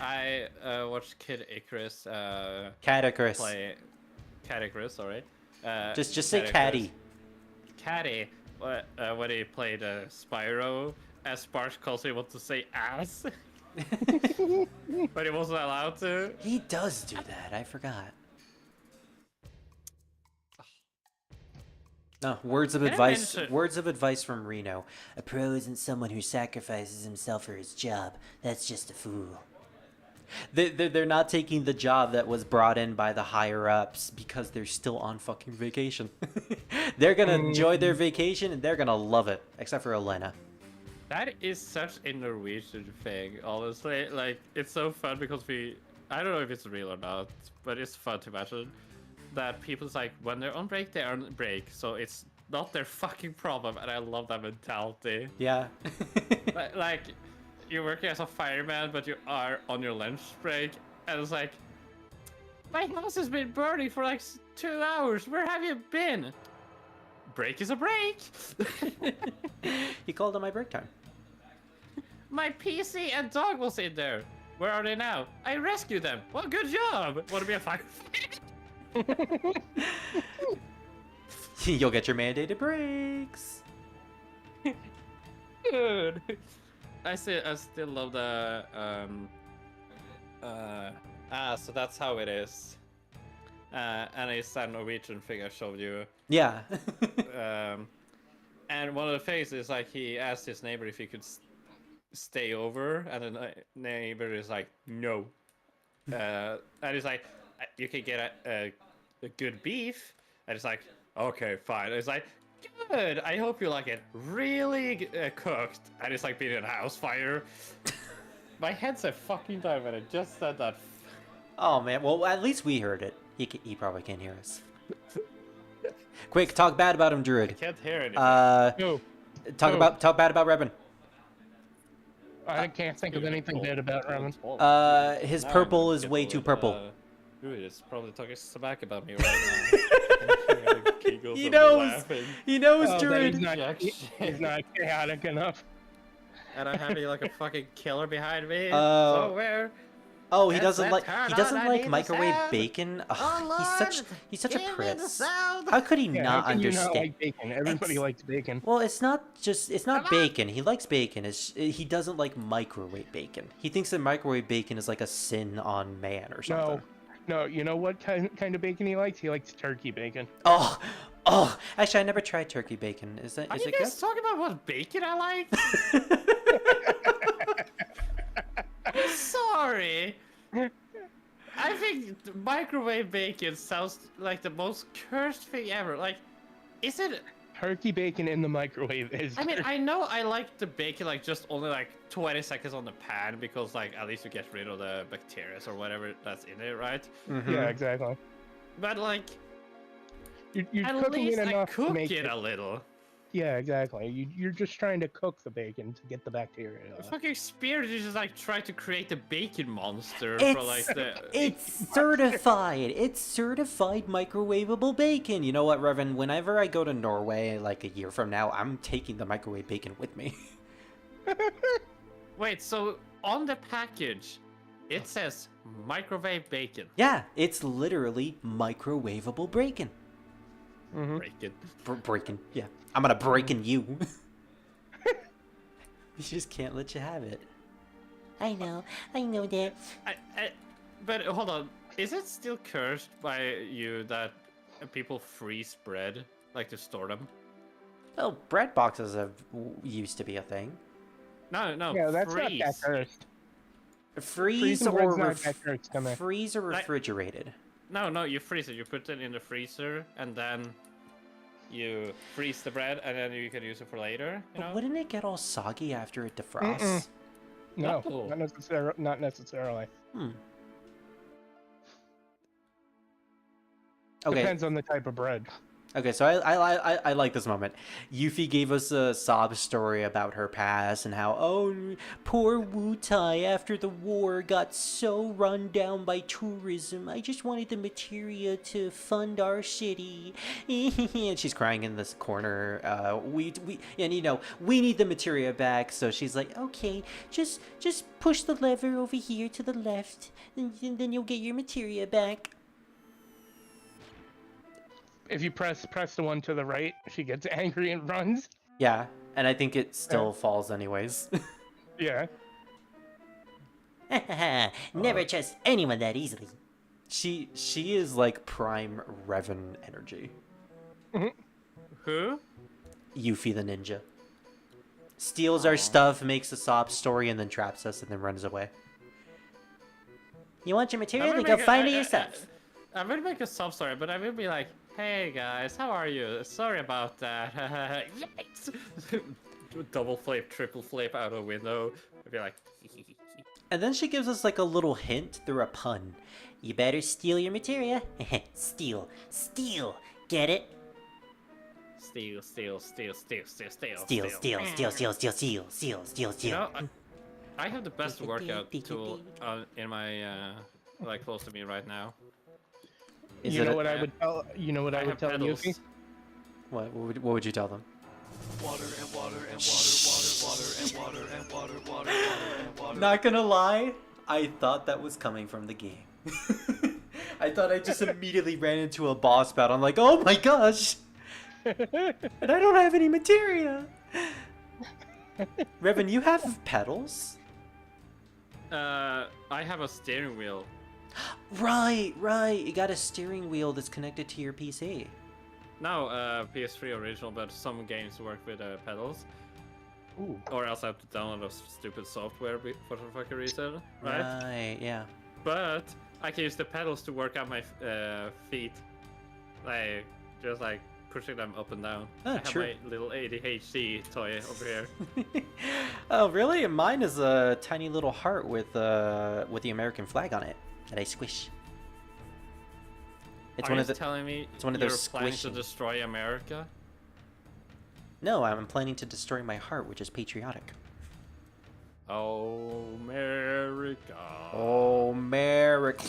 I watched Kid Icarus Catacris. play Cat Icarus, sorry. Just say Cat Catty. Caddy, when he played Spyro, as Sparks calls him, want to say ass, but he wasn't allowed to. He does do that. I forgot. No, words of Can I advice. mention- Words of advice from Reno. A pro isn't someone who sacrifices himself for his job. That's just a fool. They're not taking the job that was brought in by the higher ups because they're still on fucking vacation. They're gonna enjoy their vacation and they're gonna love it, except for Elena. That is such a Norwegian thing, honestly. Like, it's so fun because I don't know if it's real or not, but it's fun to imagine that people's like, when they're on break, they're on break, so it's not their fucking problem, and I love that mentality. Yeah. Like, you're working as a fireman, but you are on your lunch break, and it's like, my house has been burning for like 2 hours, where have you been? Break is a break! He called on my break time. My PC and dog was in there. Where are they now? I rescued them. Well, good job. Want to be a firefighter? You'll get your mandated breaks. Dude. I still love the so that's how it is. And it's that Norwegian thing I showed you. Yeah. And one of the things is like he asked his neighbor if he could stay over, and the neighbor is like, no. And he's like, you can get a good beef. And it's like, okay, fine. And it's like, good. I hope you like it really cooked. And it's like being in a house fire. My head's a fucking time when I just said that. Oh man. Well, at least we heard it. He probably can't hear us. Quick, talk bad about him, I Druid. can't hear anything. No, Talk bad about Rebin. I can't think of anything bad about Ramen. His purple is way too purple. Druid is probably talking smack about me right now. He knows. He knows, Oh, that Druid. he's not chaotic enough. And I'm having like a fucking killer behind me. Oh. So where? Oh, he Yes, doesn't that like turn he doesn't on, I like need the microwave sound. bacon. Ugh, Oh, he's such a give me the prince. sound. How could he Yeah, not how can you understand? not like bacon? Everybody likes bacon. Well, it's not Come on. bacon. He likes bacon. He doesn't like microwave bacon. He thinks that microwave bacon is like a sin on man or something. No, you know what kind of bacon he likes? He likes turkey bacon. Oh, actually, I never tried turkey bacon. Is Are it you good? guys talking about what bacon I like? I'm sorry. I think microwave bacon sounds like the most cursed thing ever. Like, is it? Turkey bacon in the microwave is. I mean, I know I like the bacon like just only like 20 seconds on the pan because like at least you get rid of the bacteria or whatever that's in it, right? Mhm. yeah, exactly. But like, You're at cooking least it I enough to cook make it a little. Yeah, exactly. You're just trying to cook the bacon to get the bacteria. The out. fucking Spirit is just like try to create a bacon monster It's for like the. it's certified. It's certified microwavable bacon. You know what, Revan? Whenever I go to Norway, like a year from now, I'm taking the microwave bacon with me. Wait, so on the package, it says microwave bacon. Yeah, it's literally microwavable bacon. Mhm. Bacon. Breaking. Yeah, I'm gonna break in you. We just can't let you have it. I know that. But hold on, is it still cursed by you that people freeze bread, like to store them? Well, bread boxes used to be a thing. No, Yeah, that's freeze. not that cursed. Freeze Freezing or bread's not that cursed, come on. freeze or Like- refrigerated. No, you freeze it. You put it in the freezer, and then you freeze the bread, and then you can use it for later. You But know? wouldn't it get all soggy after it defrosts? No, Oh. not necessarily. Okay. Depends on the type of bread. Okay, so I like this moment. Yuffie gave us a sob story about her past and how, oh, poor Wutai after the war got so run down by tourism. I just wanted the materia to fund our city. And she's crying in this corner. We need the materia back. So she's like, okay, just push the lever over here to the left, and then you'll get your materia back. If you press the one to the right, she gets angry and runs. Yeah, and I think it still falls anyways. Yeah. Never trust anyone that easily. She is like prime Revan energy. Who? Yuffie the ninja. Steals our stuff, makes a sob story, and then traps us and then runs away. You want your material? I'm Then gonna go make find it yourself. I'm gonna make a sub story, but I will be like, hey guys, how are you? Sorry about that. Yikes! Double flip, triple flip out a window. I'd be like, And then she gives us like a little hint through a pun. You better steal your materia. Steal. Get it? steal. Steal. You know, I have the best workout tool in my like close to me right now. Is You it know a- what I would tell? You know what I would have tell pedals. Yuffie? What would you tell them? Not gonna lie, I thought that was coming from the game. I thought I just immediately ran into a boss battle. I'm like, oh my gosh! And I don't have any materia! Revan, you have pedals? I have a steering wheel. Right. You got a steering wheel that's connected to your PC. No, PS3 original, but some games work with pedals. Ooh. Or else I have to download a stupid software for some fucking reason, right? Right, yeah. But I can use the pedals to work out my feet, like just like pushing them up and down. Oh, I have true. my little ADHD toy over here. Oh, really? Mine is a tiny little heart with the American flag on it that I squish. It's Are one you of the. telling me it's one of you're those planning to squishy- destroy America? No, I'm planning to destroy my heart, which is patriotic. Oh, America. Oh, America.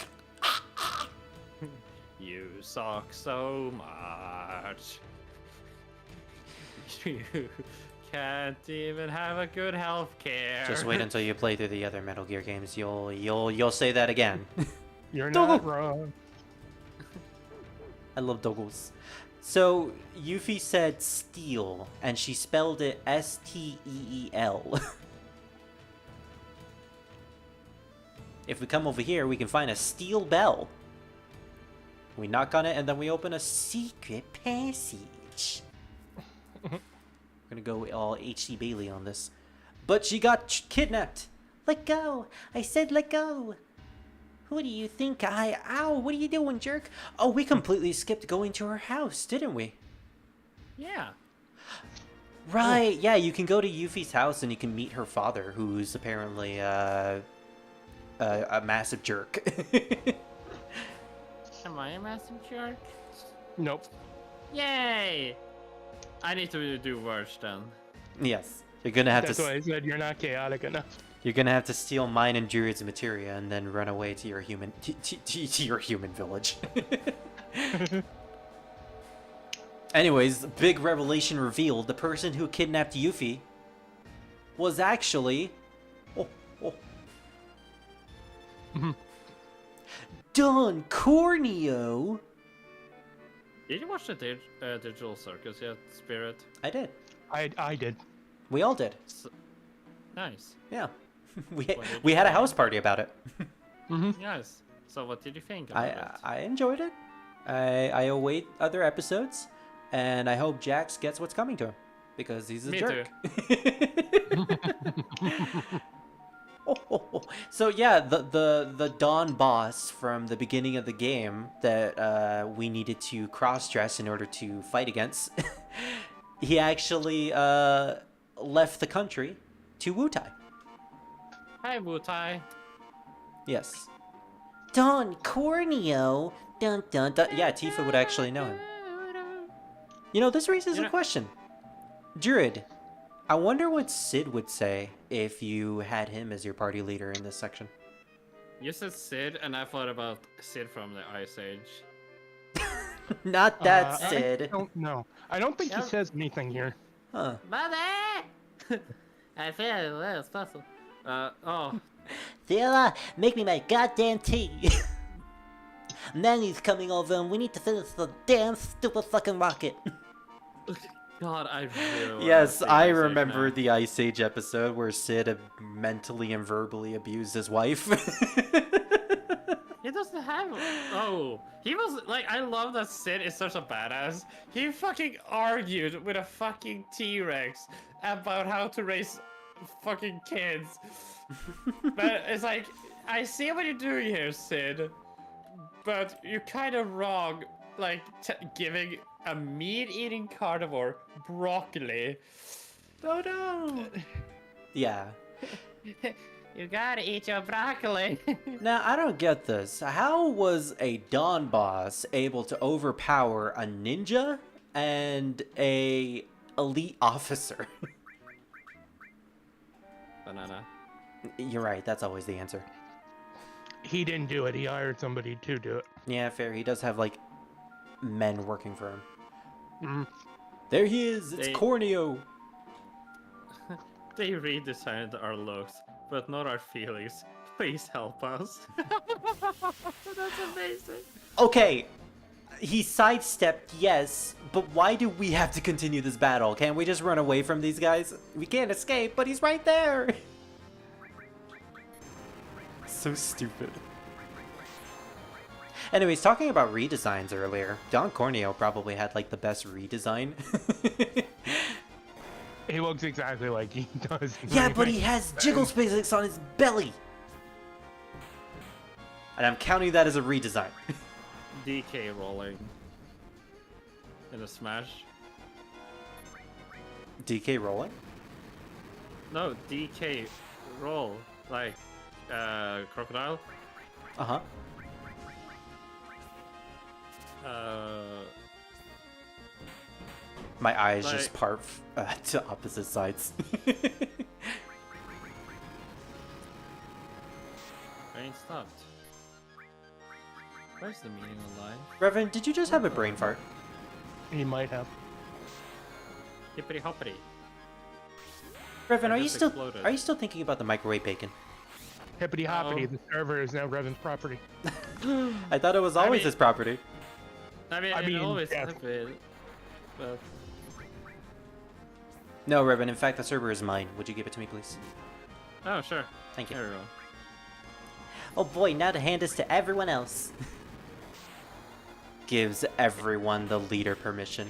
You suck so much. You can't even have a good health care. Just wait until you play through the other Metal Gear games. You'll say that again. You're Double. not wrong. I love doggles. So Yuffie said steal, and she spelled it S-T-E-E-L. If we come over here, we can find a steel bell. We knock on it, and then we open a secret passage. We're gonna go all H.C. Bailey on this. But she got kidnapped. Let go. I said let go. Who do you think Ow, what are you doing, jerk? Oh, we completely skipped going to her house, didn't we? Yeah. Right, yeah, you can go to Yuffie's house and you can meet her father, who's apparently a massive jerk. Am I a massive jerk? Nope. Yay! I need to do worse then. Yes, you're gonna have That's to. why I said you're not chaotic enough. You're gonna have to steal mine and Druid's materia and then run away to your human to your human village. Anyways, big revelation revealed: the person who kidnapped Yuffie was actually Don Corneo. Did you watch the Digital Circus yet, Spirit? I did. I did. We all did. Nice. Yeah. we did we you had a think? house party about it. Nice. So what did you think about it? I enjoyed it. I await other episodes, and I hope Jax gets what's coming to him because he's a Me jerk. So yeah, the Dawn boss from the beginning of the game that we needed to cross-dress in order to fight against, he actually left the country to Wutai. Hi, Wutai. Yes. Don Corneo? Dun dun dun. Yeah, Tifa would actually know him. You know, this raises a question. Druid, I wonder what Sid would say if you had him as your party leader in this section. You said Sid, and I thought about Sid from the Ice Age. Not that I Sid. don't know. I don't think he Yep. says anything here. Huh. Mother! I feel well, it's possible. Oh. Thea, make me my goddamn tea. Nanny's coming over and we need to finish the damn stupid fucking rocket. God, I really wanna Yes, see I Ice Age remember now. the Ice Age episode where Sid mentally and verbally abused his wife. He doesn't have. Oh, he was like. I love that Sid is such a badass. He fucking argued with a fucking T-Rex about how to raise fucking kids. But it's like, I see what you're doing here, Sid. But you're kind of wrong. Like giving a meat-eating carnivore broccoli. Oh no! Yeah. You gotta eat your broccoli. Now, I don't get this. How was a Dawn boss able to overpower a ninja and a elite officer? Banana. You're right, that's always the answer. He didn't do it. He hired somebody to do it. Yeah, fair. He does have, like, men working for him. Mm. There he is! It's They- Corneo! They redesigned our looks, but not our feelings. Please help us. That's amazing. Okay, he sidestepped, yes, but why do we have to continue this battle? Can't we just run away from these guys? We can't escape, but he's right there! So stupid. Anyways, talking about redesigns earlier, Don Corneo probably had, like, the best redesign. He looks exactly like he does. in Yeah, the but he remake. has jiggle spaces on his belly! And I'm counting that as a redesign. DK rolling. In a smash. DK rolling? No, DK roll. Like, crocodile. Uh-huh. My eyes just Like- part to opposite sides. Brain stopped. Where's the meaning of life? Revan, did you just have a brain fart? He might have. Hippity hoppity. Revan, I are you just still exploded. thinking about the microwave bacon? Hippity hoppity. Oh. The server is now Revan's property. I thought it was always mean- his property. I mean, I mean, it always yeah. have been. But No, Revan, in fact, the server is mine. Would you give it to me, please? oh, sure. Thank you. There we go. Oh boy, now to hand this to everyone else. Gives everyone the leader permission.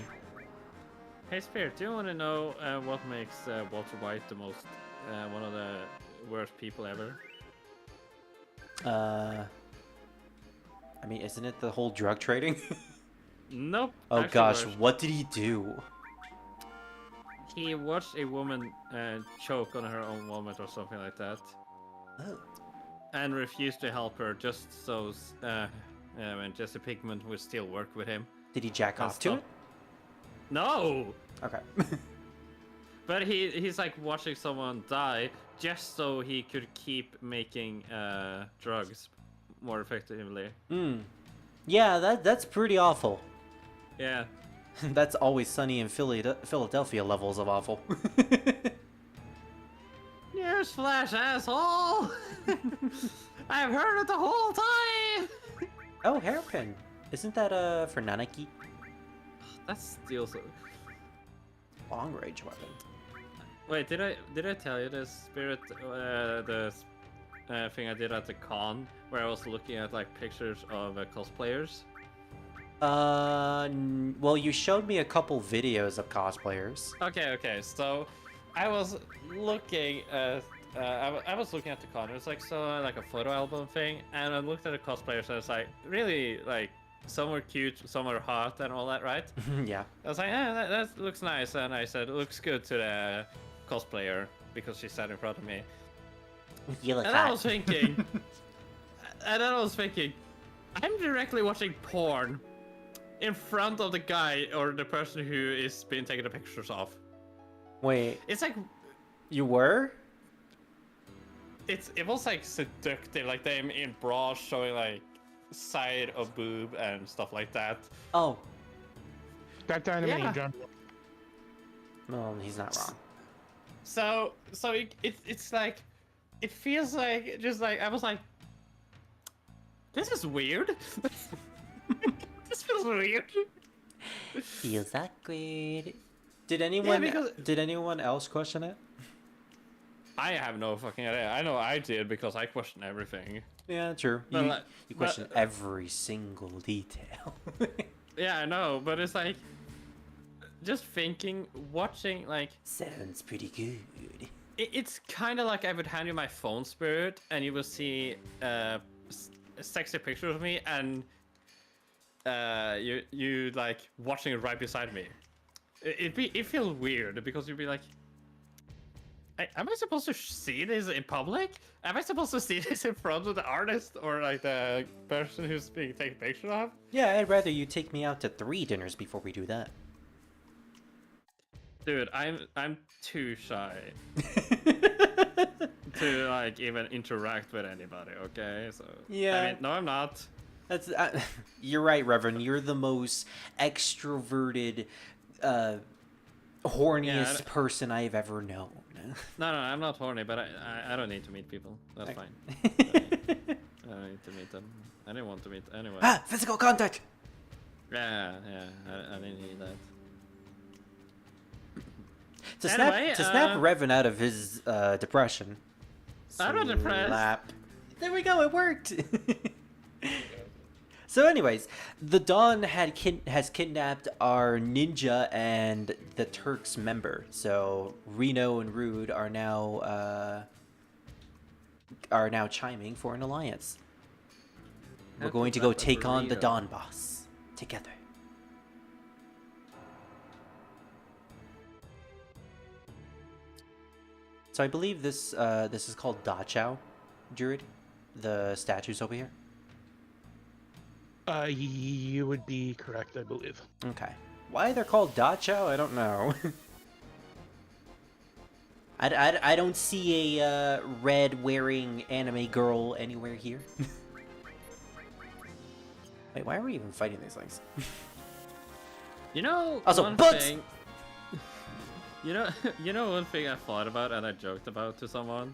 Hey Spirit, do you want to know what makes Walter White the most one of the worst people ever? I mean, isn't it the whole drug trading? Nope. Oh actually gosh, worse. what did he do? He watched a woman choke on her own vomit or something like that, Oh. and refused to help her just so when Jesse Pinkman would still work with him. Did he jack And off to stuff. it? No, Okay. but he's like watching someone die just so he could keep making drugs more effectively. Yeah, that's pretty awful. Yeah. That's Always Sunny in Philadelphia levels of awful. Newsflash, asshole! I've heard it the whole time. Oh, hairpin. Isn't that for Nanaki? That's still so. Long range weapon. Wait, did I tell you the Spirit thing I did at the con where I was looking at like pictures of cosplayers? Well, you showed me a couple videos of cosplayers. Okay. So I was looking at I was looking at the con. It was like like a photo album thing, and I looked at the cosplayers and it's like really like some were cute, some were hot, and all that, right? Yeah. I was like, that looks nice, and I said it looks good to the cosplayer because she sat in front of me. You look And I hot. was thinking, I'm directly watching porn in front of the guy or the person who is being taken the pictures of. Wait, It's like, you were? it was like seductive, like them in bras showing like side of boob and stuff like that. Oh, That anime Yeah. in general. no, he's not wrong. So it's like, it feels like, just like, I was like, this is weird. This feels weird. Feels awkward. Did anyone because- did anyone else question it? I have no fucking idea. I know I did because I question everything. Yeah, true. But You, like- you but- question every single detail. Yeah, I know, but it's like, just thinking, watching, like, Sounds pretty good. it's kind of like I would hand you my phone spirit and you will see sexy pictures of me, and you like watching it right beside me. It feels weird because you'd be like, am I supposed to see this in public? Am I supposed to see this in front of the artist or like the person who's being taken picture of? Yeah, I'd rather you take me out to 3 dinners before we do that. Dude, I'm too shy to like even interact with anybody. Okay, so Yeah. I mean, no, I'm not. That's you're right, Reverend. You're the most extroverted, horniest Yeah, person I've ever known. No, I'm not horny, but I don't need to meet people. That's fine. I don't need to meet them. I didn't want to meet anyone. Ah, physical contact. Yeah, I didn't need that. To Anyway, snap Revan out of his depression. I'm not depressed. Slap. There we go. It worked. So, anyways, the Dawn has kidnapped our ninja and the Turks member. So Reno and Rude are now chiming for an alliance. We're going to go take on the Dawn boss together. So I believe this is called Dachau, Druid. The statues over here. You would be correct, I believe. Okay. Why they're called Dachau, I don't know. I don't see a red wearing anime girl anywhere here. Wait, why are we even fighting these things? You know, Also, one butts! thing. You know one thing I thought about and I joked about to someone.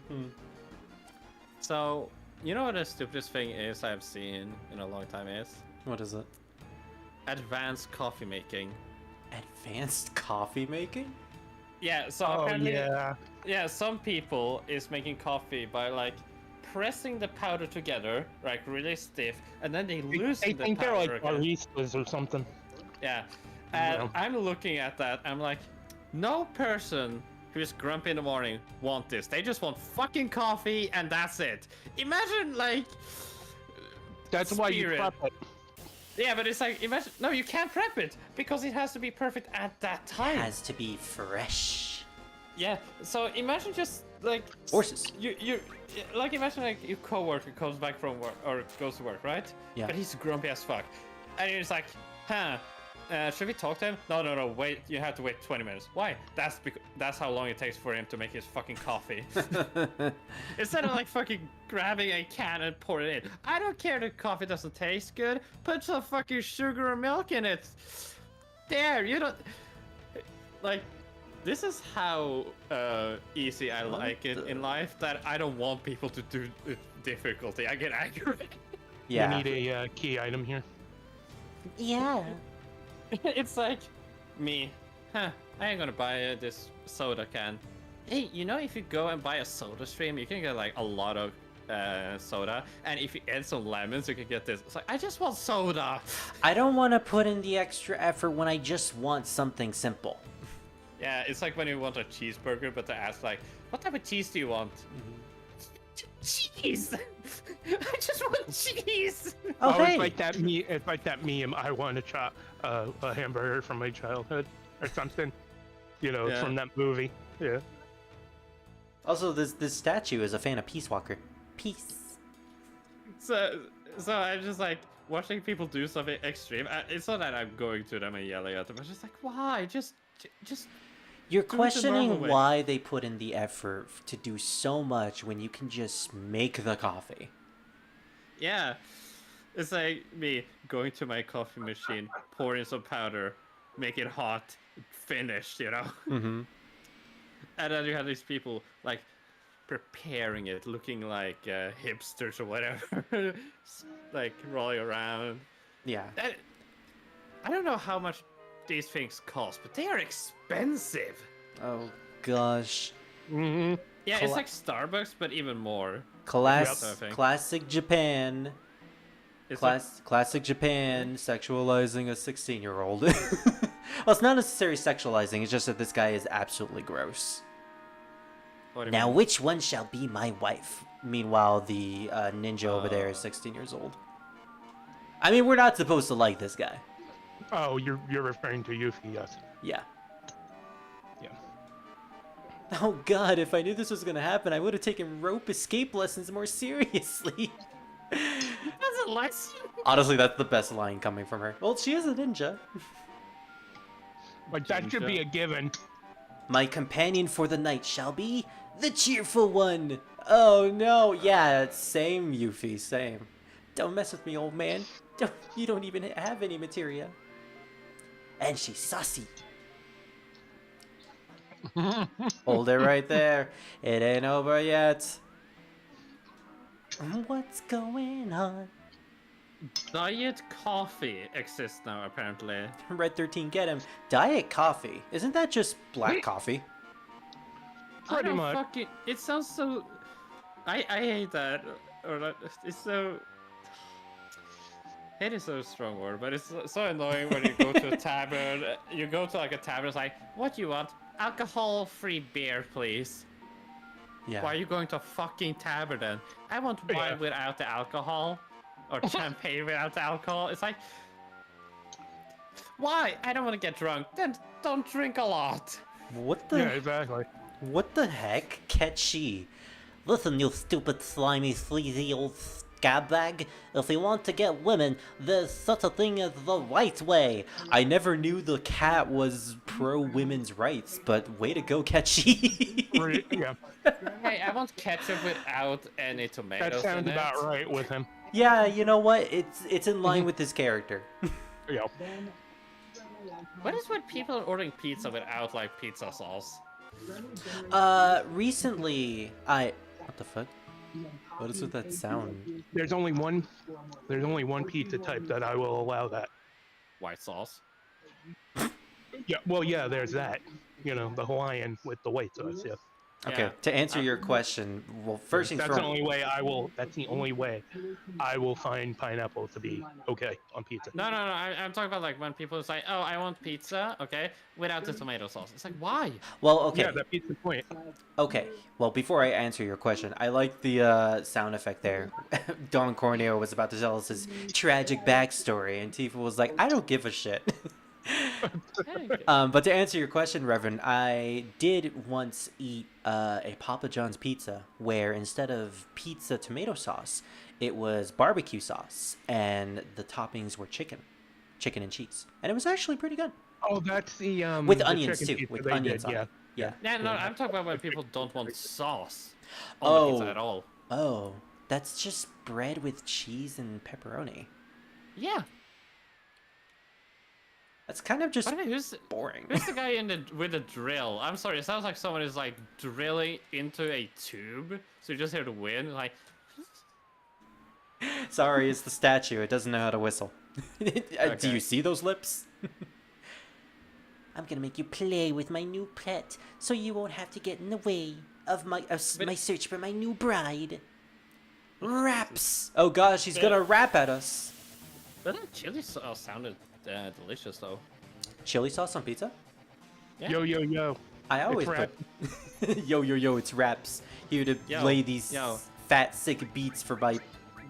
So, you know what the stupidest thing is I've seen in a long time is? What is it? Advanced coffee making. Advanced coffee making? Yeah, so Oh, apparently, yeah. some people is making coffee by like pressing the powder together, like really stiff, and then they loosen I the think they're like powder again. baristas or something. Yeah, and Yeah. I'm looking at that, I'm like, no person who is grumpy in the morning want this. They just want fucking coffee and that's it. Imagine like, That's why you Spirit. prep it. yeah, but it's like, imagine, no, you can't prep it because it has to be perfect at that time. Has to be fresh. Yeah, so imagine just like Horses. You like imagine like your coworker comes back from work or goes to work, right? Yeah. But he's grumpy as fuck, and he's like, "Huh? Should we talk to him?" No. Wait, you have to wait 20 minutes. Why? That's how long it takes for him to make his fucking coffee. Instead of like fucking grabbing a can and pour it in. I don't care that coffee doesn't taste good. Put some fucking sugar or milk in it. There, you don't like. This is how easy I like it in life, that I don't want people to do it difficulty. I get angry. Yeah. We need a key item here. Yeah. It's like me. Huh, I ain't gonna buy this soda can. Hey, you know, if you go and buy a soda stream, you can get like a lot of soda. And if you add some lemons, you can get this. It's like, I just want soda. I don't want to put in the extra effort when I just want something simple. Yeah, it's like when you want a cheeseburger, but they ask like, what type of cheese do you want? Cheese! I just want cheese! Oh, hey. It's like that It's like that meme. I want to chop a hamburger from my childhood or something. You know, Yeah. from that movie. Yeah. Also, this statue is a fan of Peace Walker. Peace. So I'm just like watching people do something extreme. It's not that I'm going to them and yelling at them. I'm just like, why? Just You're do it the questioning normal way. why they put in the effort to do so much when you can just make the coffee. Yeah. It's like me going to my coffee machine, pour in some powder, make it hot, finished, you know? Mm-hmm. And then you have these people, like, preparing it, looking like hipsters or whatever. Like, rolling around. Yeah. And I don't know how much these things cost, but they are expensive. Oh, gosh. Hmm. Yeah, it's like Starbucks, but even more. Yep. Classic Japan. It's Classic Japan sexualizing a 16-year-old. Well, it's not necessarily sexualizing, it's just that this guy is absolutely gross. what do you Now, mean? which one shall be my wife? Meanwhile, the ninja over there is 16 years old. I mean, we're not supposed to like this guy. Oh, you're referring to Yuffie, yes. Yeah. Yeah. Oh god, if I knew this was gonna happen, I would have taken rope escape lessons more seriously. That's a lesson. Honestly, that's the best line coming from her. Well, she is a ninja. Like, that should be a given. My companion for the night shall be the cheerful one. Oh no, yeah, same Yuffie, same. Don't mess with me, old man. You don't even have any materia. And she's saucy. Hold it right there. It ain't over yet. What's going on? Diet coffee exists now, apparently. Red 13, get him. Diet coffee. Isn't that just black coffee? Pretty I don't much. Fucking, it sounds so. I hate that. Or like, it's so. Hate is so a strong word, but it's so annoying when you go to a tavern. You go to like a tavern, it's like, what do you want? Alcohol-free beer, please. Yeah. Why are you going to a fucking tavern then? I want wine Yeah. without the alcohol. Or champagne without the alcohol. It's like, why? I don't want to get drunk. Then don't drink a lot. What the? Yeah, exactly. What the heck? Catchy. Listen, you stupid, slimy, sleazy old scabbag. If you want to get women, there's such a thing as the right way. I never knew the cat was pro-women's rights, but way to go, Catchy. Yeah, Hey, I want ketchup without any tomatoes. that sounds in about it. right with him. Yeah, you know what? It's in line with his character. Yeah. What is with people ordering pizza without like pizza sauce? Recently, what the fuck? What is with that sound? There's only one pizza type that I will allow that. White sauce. Yeah, well, yeah, there's that. You know, the Hawaiian with the white sauce. Yeah. Okay, Yeah. to answer your question, well, first things That's first. the only way I will. That's the only way I will find pineapple to be okay on pizza. No. I'm talking about like when people say, "Oh, I want pizza," okay, without the tomato sauce. It's like, why? Well, okay. Yeah, that pizza point. Okay, well, before I answer your question, I like the sound effect there. Don Corneo was about to tell us his tragic backstory, and Tifa was like, I don't give a shit. But to answer your question, Reverend, I did once eat a Papa John's pizza where instead of pizza tomato sauce, it was barbecue sauce, and the toppings were chicken and cheese, and it was actually pretty good. Oh, that's the With the onions chicken too, pizza with they onions did, on yeah. it. Yeah. Yeah, no, I'm talking about when people don't want sauce on the pizza at all. Oh, that's just bread with cheese and pepperoni. Yeah. That's kind of just By the way, who's boring. the guy with the drill? I'm sorry, it sounds like someone is like drilling into a tube. So you just hear the wind, like. Sorry, it's the statue. It doesn't know how to whistle. Do Okay. you see those lips? I'm gonna make you play with my new pet, so you won't have to get in the way of my my search for my new bride. Raps. Oh gosh, he's gonna rap at us. But that chili sauce sounded delicious though. Chili sauce on pizza? Yeah. Yo. I always rap. put. Yo, it's raps. Here to Yo, lay these yo. fat, sick beats for my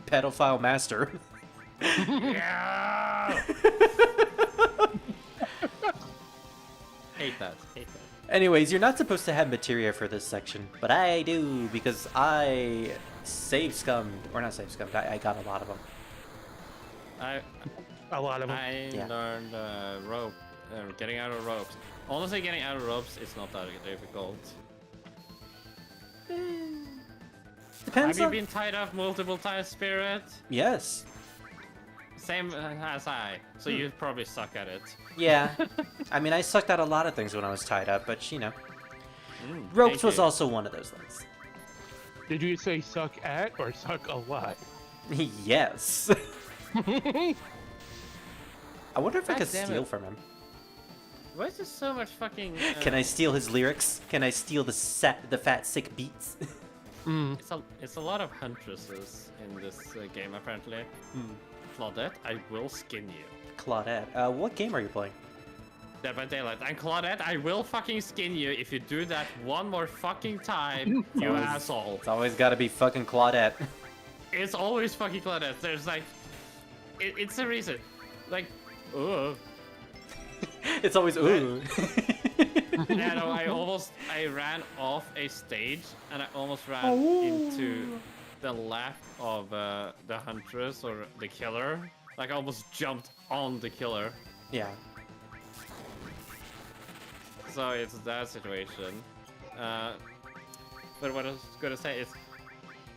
pedophile master. Yeah. Hate that. Hate that. Anyways, you're not supposed to have materia for this section, but I do because I save scummed, or not save scummed. I got a lot of them. A lot of them. Yeah. learned rope, getting out of ropes. Honestly, getting out of ropes is not that difficult. Depends Have you on. been tied up multiple times, Spirit? Yes. Same as I. So you probably suck at it. Yeah. I mean, I sucked at a lot of things when I was tied up, but you know, Mm, ropes thank was you. also one of those things. Did you say suck at or suck a lot? Yes. I wonder if I God could damn steal it. from him. Why is there so much fucking? Can I steal his lyrics? Can I steal the fat sick beats? It's a lot of huntresses in this game apparently. Claudette, I will skin you. Claudette, what game are you playing? Dead by Daylight. And Claudette, I will fucking skin you if you do that one more fucking time, you asshole. It's always got to be fucking Claudette. It's always fucking Claudette. There's like, it's a reason. Like, ugh. It's always ooh. Yeah, no, I ran off a stage and I almost ran into the lap of the huntress or the killer. Like I almost jumped on the killer. Yeah. So it's that situation. But what I was gonna say is,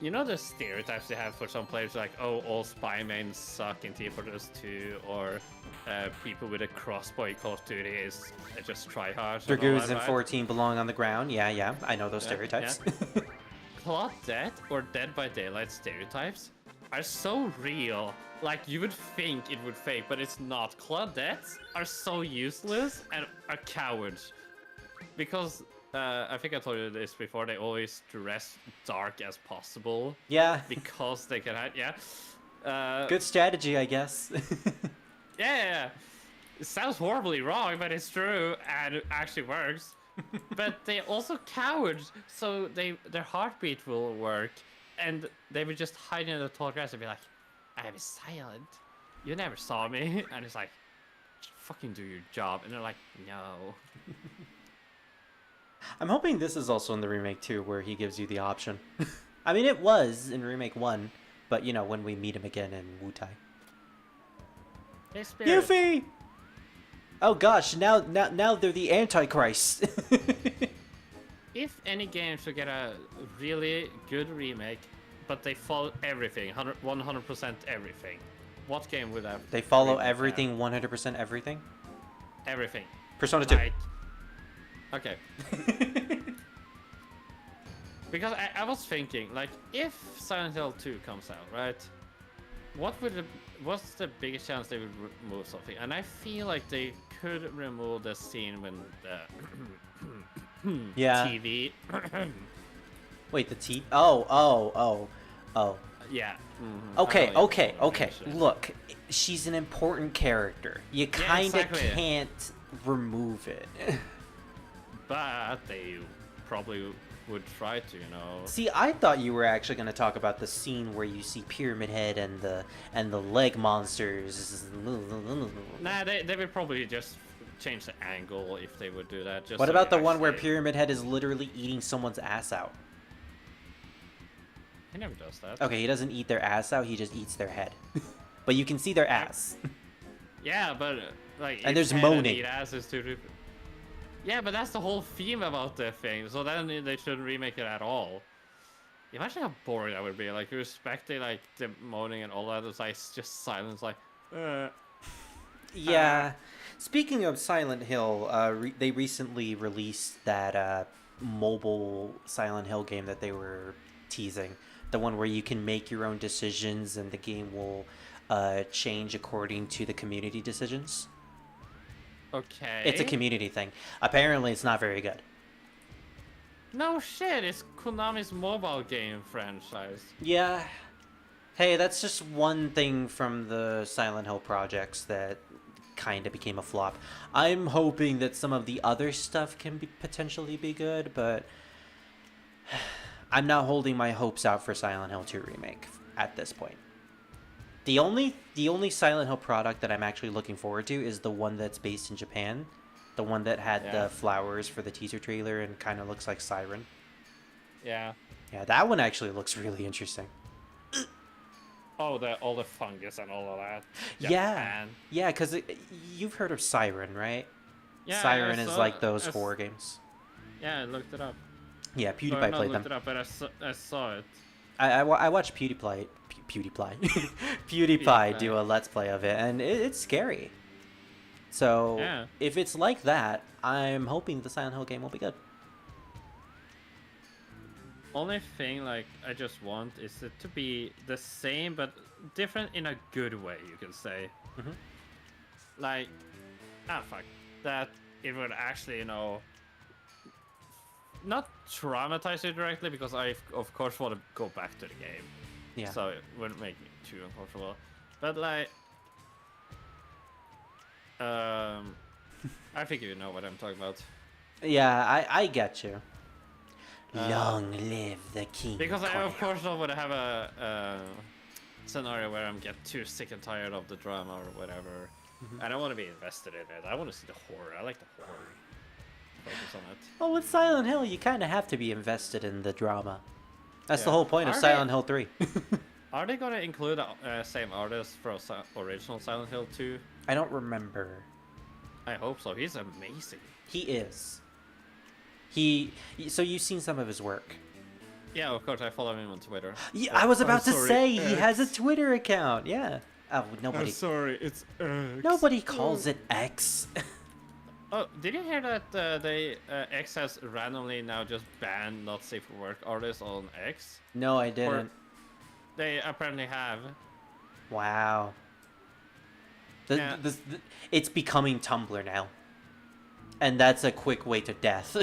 you know the stereotypes they have for some players, like, oh, all spy mains suck in Tifa 2, or people with a crossbow in Call of Duty is just tryhards. Dragoons and 14 belong on the ground. Yeah, I know those Yeah, stereotypes. Claudette or Dead by Daylight stereotypes are so real. Like, you would think it would fake, but it's not. Claudettes are so useless and are cowards. Because, I think I told you this before, they always dress dark as possible. Yeah. Because they can hide, yeah. Good strategy, I guess. Yeah. It sounds horribly wrong, but it's true, and it actually works. But they also cowards, so their heartbeat will work, and they would just hide in the tall grass and be like, I am silent. You never saw me. And it's like, fucking do your job. And they're like, no. I'm hoping this is also in the remake too, where he gives you the option. I mean, it was in remake 1, but you know, when we meet him again in Wutai. Hey, Spirit. Yuffie! Oh gosh, now they're the Antichrist. If any game should get a really good remake, but they follow everything, 100% everything, what game would that? They follow remake have? everything, 100% everything. Everything. Persona 2. Like, okay. Because I was thinking, like, if Silent Hill 2 comes out, right? What's the biggest chance they would remove something? And I feel like they could remove the scene when the Yeah. TV. Wait, the T. Oh. Yeah. Okay, I don't know okay, if I okay. finish it. Look, she's an important character. You kind of exactly. can't remove it. But they probably would try to, you know. See, I thought you were actually going to talk about the scene where you see Pyramid Head and the leg monsters. Nah, they would probably just change the angle if they would do that. Just What so about you the one where actually- Pyramid Head is literally eating someone's ass out? He never does that. Okay, he doesn't eat their ass out, he just eats their head. But you can see their ass. Yeah, but like. And if there's head moaning. eat ass is too. Yeah, but that's the whole theme about the thing. So then they shouldn't remake it at all. Imagine how boring that would be. Like respecting like the moaning and all that. It's like just silence. Like. Yeah. Speaking of Silent Hill, they recently released that mobile Silent Hill game that they were teasing. The one where you can make your own decisions and the game will change according to the community decisions. Okay. It's a community thing. Apparently, it's not very good. No shit, it's Konami's mobile game franchise. Yeah. Hey, that's just one thing from the Silent Hill projects that kind of became a flop. I'm hoping that some of the other stuff can potentially be good, but I'm not holding my hopes out for Silent Hill 2 Remake at this point. The only Silent Hill product that I'm actually looking forward to is the one that's based in Japan, The one that had Yeah. the flowers for the teaser trailer and kind of looks like Siren. Yeah. Yeah, that one actually looks really interesting. Oh, all the fungus and all of that. Yeah. Japan. Yeah, because you've heard of Siren, right? Yeah, Siren is like those I horror games. Yeah, I looked it up. Yeah, Or PewDiePie not played looked them. it up, but I saw it. I watched PewDiePie PewDiePie do a let's play of it, and it's scary. So Yeah. if it's like that, I'm hoping the Silent Hill game will be good. Only thing like I just want is it to be the same but different in a good way, you can say. Mhm. Like, fuck, that it would actually, not traumatize you directly, because I of course want to go back to the game. Yeah. So it wouldn't make me too uncomfortable. But like, I think you know what I'm talking about. Yeah, I get you. Long live the king. Because I of Corneo. course don't want to have a scenario where I'm get too sick and tired of the drama or whatever. I don't want to be invested in it. I want to see the horror. I like the horror. Focus on it. Well, with Silent Hill, you kind of have to be invested in the drama. That's the Yeah. whole point of Are Silent they- Hill 3. Are they gonna include the same artist for original Silent Hill 2? I don't remember. I hope so. He's amazing. He is. So you've seen some of his work. Yeah, of course. I follow him on Twitter. Yeah, I was I'm about to sorry, say he X. has a Twitter account. Yeah. Oh, nobody. sorry. It's Nobody calls it X. Oh, did you hear that X has randomly now just banned not safe for work artists on X? No, I didn't. They apparently have. Wow. Yeah. It's becoming Tumblr now. And that's a quick way to death.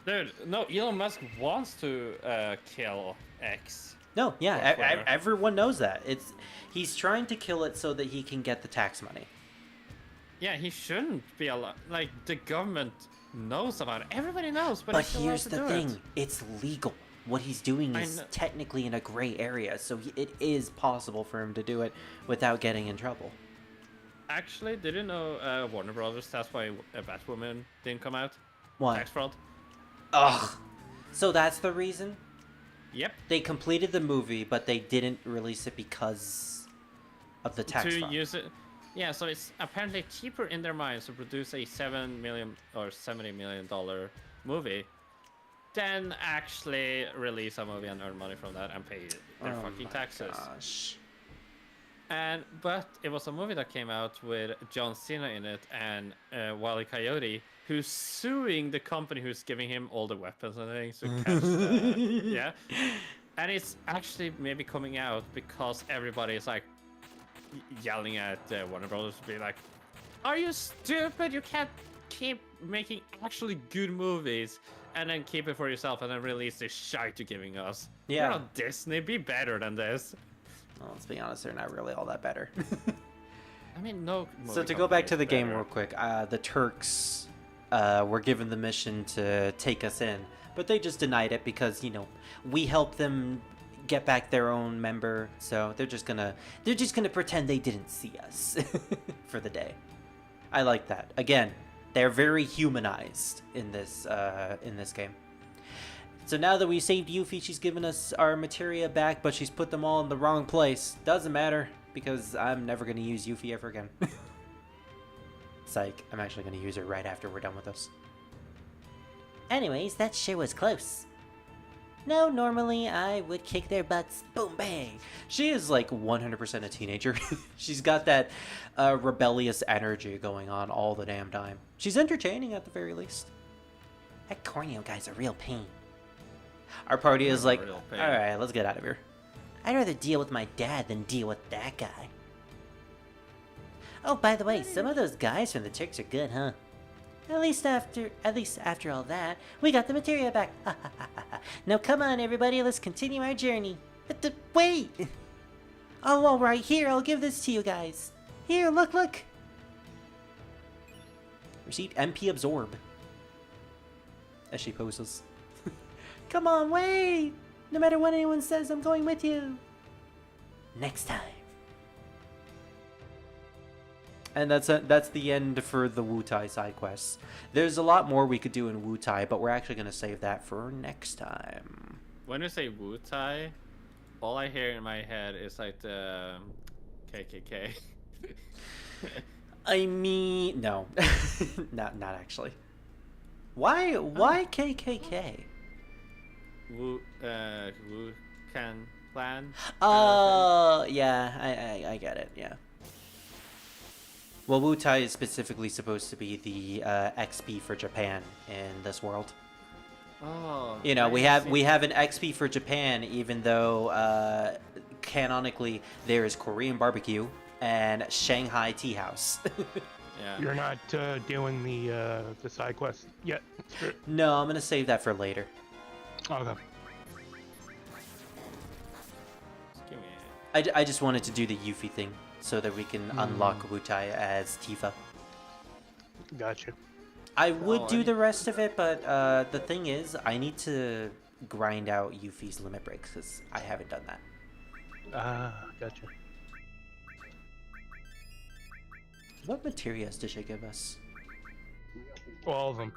Dude, no, Elon Musk wants to kill X. No, yeah, Or Twitter. everyone knows that. He's trying to kill it so that he can get the tax money. Yeah, he shouldn't be allowed. Like, the government knows about it. Everybody knows, but, But he's still here's allowed the to do thing, it. it's legal. What he's doing I is know. technically in a gray area, so it is possible for him to do it without getting in trouble. Actually, did you know Warner Brothers, that's why Batwoman didn't come out? Why? Tax fraud? Ugh. So that's the reason? Yep. They completed the movie, but they didn't release it because of the tax To fraud. use it. Yeah, so it's apparently cheaper in their minds to produce a $7 million or $70 million movie than actually release a movie and earn money from that and pay their Oh fucking my taxes. gosh. But it was a movie that came out with John Cena in it and Wile E. Coyote, who's suing the company who's giving him all the weapons and things to catch the, yeah. And it's actually maybe coming out because everybody is like yelling at Warner Brothers to be like, "Are you stupid? You can't keep making actually good movies and then keep it for yourself and then release this shite you're giving us. Yeah. You're not Disney. Be better than this." Well, let's be honest, they're not really all that better. I mean, no. So movie to go back company to is the game better. real quick, the Turks were given the mission to take us in, but they just denied it because, we helped them get back their own member, so they're just gonna pretend they didn't see us for the day. I like that. Again, they're very humanized in this game. So now that we saved Yuffie, she's given us our materia back, but she's put them all in the wrong place. Doesn't matter, because I'm never going to use Yuffie ever again. Psych, I'm actually going to use her right after we're done with this. Anyways, that sure was close. No, normally I would kick their butts. Boom, bang. She is like 100% a teenager. She's got that rebellious energy going on all the damn time. She's entertaining at the very least. That Corneo guy's a real pain. Our party is like, Real pain. alright, let's get out of here. I'd rather deal with my dad than deal with that guy. Oh, by the way, some of those guys from the Turks are good, huh? At least after all that, we got the materia back. Now come on, everybody, let's continue our journey. Wait! Oh, all right, here, I'll give this to you guys. Here, look. Receipt MP Absorb. As she poses. Come on, wait! No matter what anyone says, I'm going with you. Next time. And that's the end for the Wutai side quests. There's a lot more we could do in Wutai, but we're actually gonna save that for next time. When you say Wutai, all I hear in my head is like the KKK. I mean, no, not actually. Why KKK? Wu Can Clan. Yeah, I get it. Yeah. Well, Wutai is specifically supposed to be the XP for Japan in this world. Oh. You know, we I have see. an XP for Japan, even though canonically there is Korean barbecue and Shanghai tea house. Yeah. You're not doing the side quest yet. No, I'm gonna save that for later. Okay. Give me I just wanted to do the Yuffie thing so that we can unlock Wutai as Tifa. Gotcha. I would Oh, do I- the rest of it, but the thing is, I need to grind out Yuffie's limit breaks because I haven't done that. Gotcha. What materials did she give us? All of them.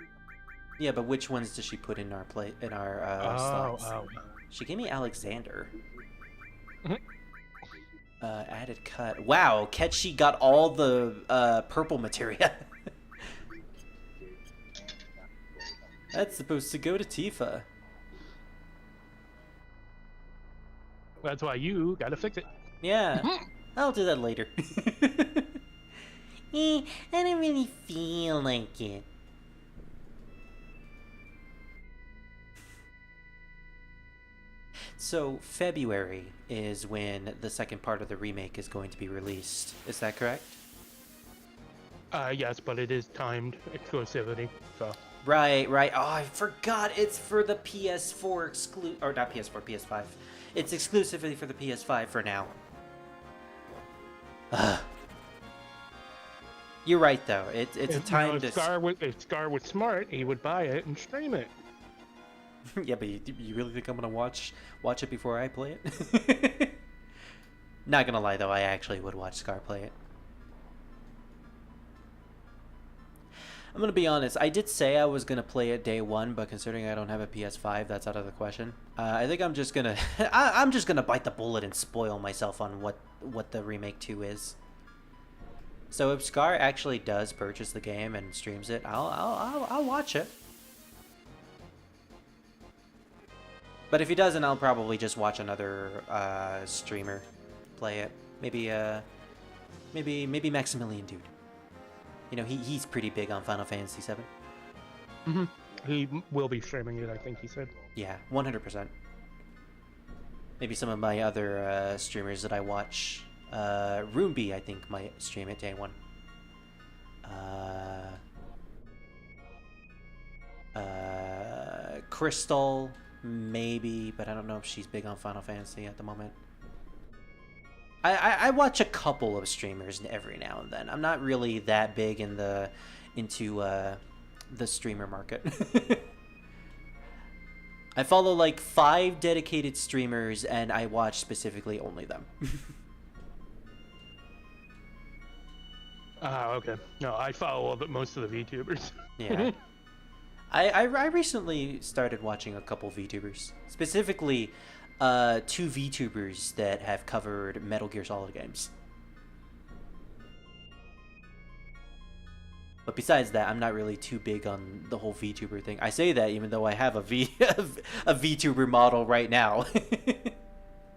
Yeah, but which ones does she put in our slots? Oh. She gave me Alexander. Mhm. Added cut. Wow, Ketchi got all the purple materia. That's supposed to go to Tifa. That's why you gotta fix it. Yeah, I'll do that later. I don't really feel like it. So February is when the second part of the remake is going to be released. Is that correct? Yes, but it is timed exclusivity, so. Right. Oh, I forgot. It's for the PS4 or not PS4, PS5. It's exclusively for the PS5 for now. You're right though. It's a If, time if Scar was smart, he would buy it and stream it. Yeah, but you really think I'm gonna watch it before I play it? Not gonna lie though, I actually would watch Scar play it. I'm gonna be honest. I did say I was gonna play it day one, but considering I don't have a PS5, that's out of the question. I think I'm just gonna I'm just gonna bite the bullet and spoil myself on what the remake 2 is. So if Scar actually does purchase the game and streams it, I'll watch it. But if he doesn't, I'll probably just watch another streamer play it. Maybe Maximilian Dude. You know, he's pretty big on Final Fantasy VII. He will be streaming it, I think he said. Yeah, 100%. Maybe some of my other streamers that I watch. Ruby, I think, might stream it day one. Crystal, maybe, but I don't know if she's big on Final Fantasy at the moment. I watch a couple of streamers every now and then. I'm not really that big into the streamer market. I follow like 5 dedicated streamers, and I watch specifically only them. Okay. No, I follow most of the VTubers. Yeah. I recently started watching a couple VTubers. Specifically, 2 VTubers that have covered Metal Gear Solid games. But besides that, I'm not really too big on the whole VTuber thing. I say that even though I have a VTuber model right now.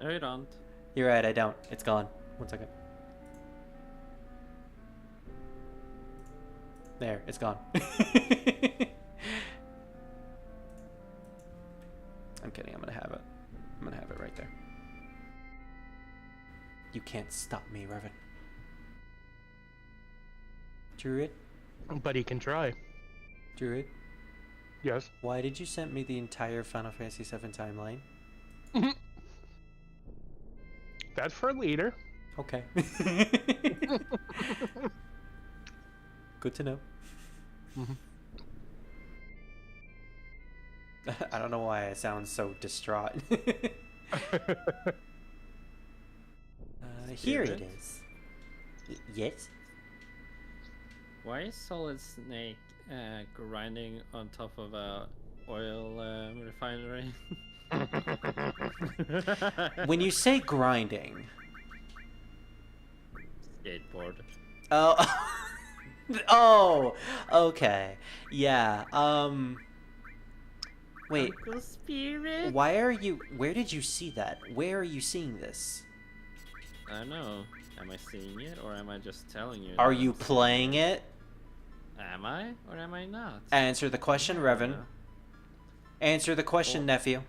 No, you don't. You're right, I don't. It's gone. 1 second. There, it's gone. I'm kidding, I'm gonna have it. I'm gonna have it right there. You can't stop me, Revan. Druid? But he can try. Druid? Yes. Why did you send me the entire Final Fantasy VII timeline? That's for later. Okay. Good to know. I don't know why I sound so distraught. Here it is. Yes? Why is Solid Snake grinding on top of a oil refinery? When you say grinding, Skateboard. oh, oh, okay, yeah. Wait, Uncle Spirit? why are you? Where did you see that? Where are you seeing this? I don't know. Am I seeing it or am I just telling you? Are that you I'm seeing playing it? Am I or am I not? Answer the question, Revan. Answer the question, nephew.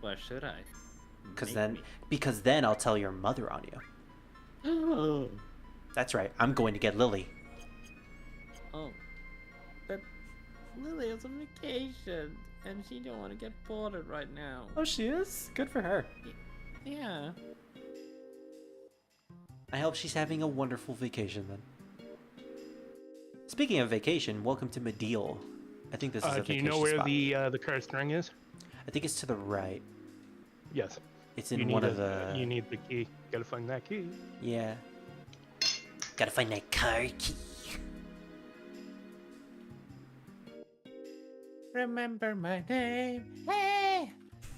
Why should I? Because then I'll tell your mother on you. Oh. That's right. I'm going to get Lily. Oh. But Lily is on vacation and she don't want to get bothered right now. Oh, she is? Good for her. Yeah. I hope she's having a wonderful vacation then. Speaking of vacation, welcome to Medial. I think this is a Do vacation you know where spot. the cursed ring is? I think it's to the right. Yes. It's You in need one of the... You need the key. Gotta find that key. Yeah. Gotta find that car key. Remember my name. Hey!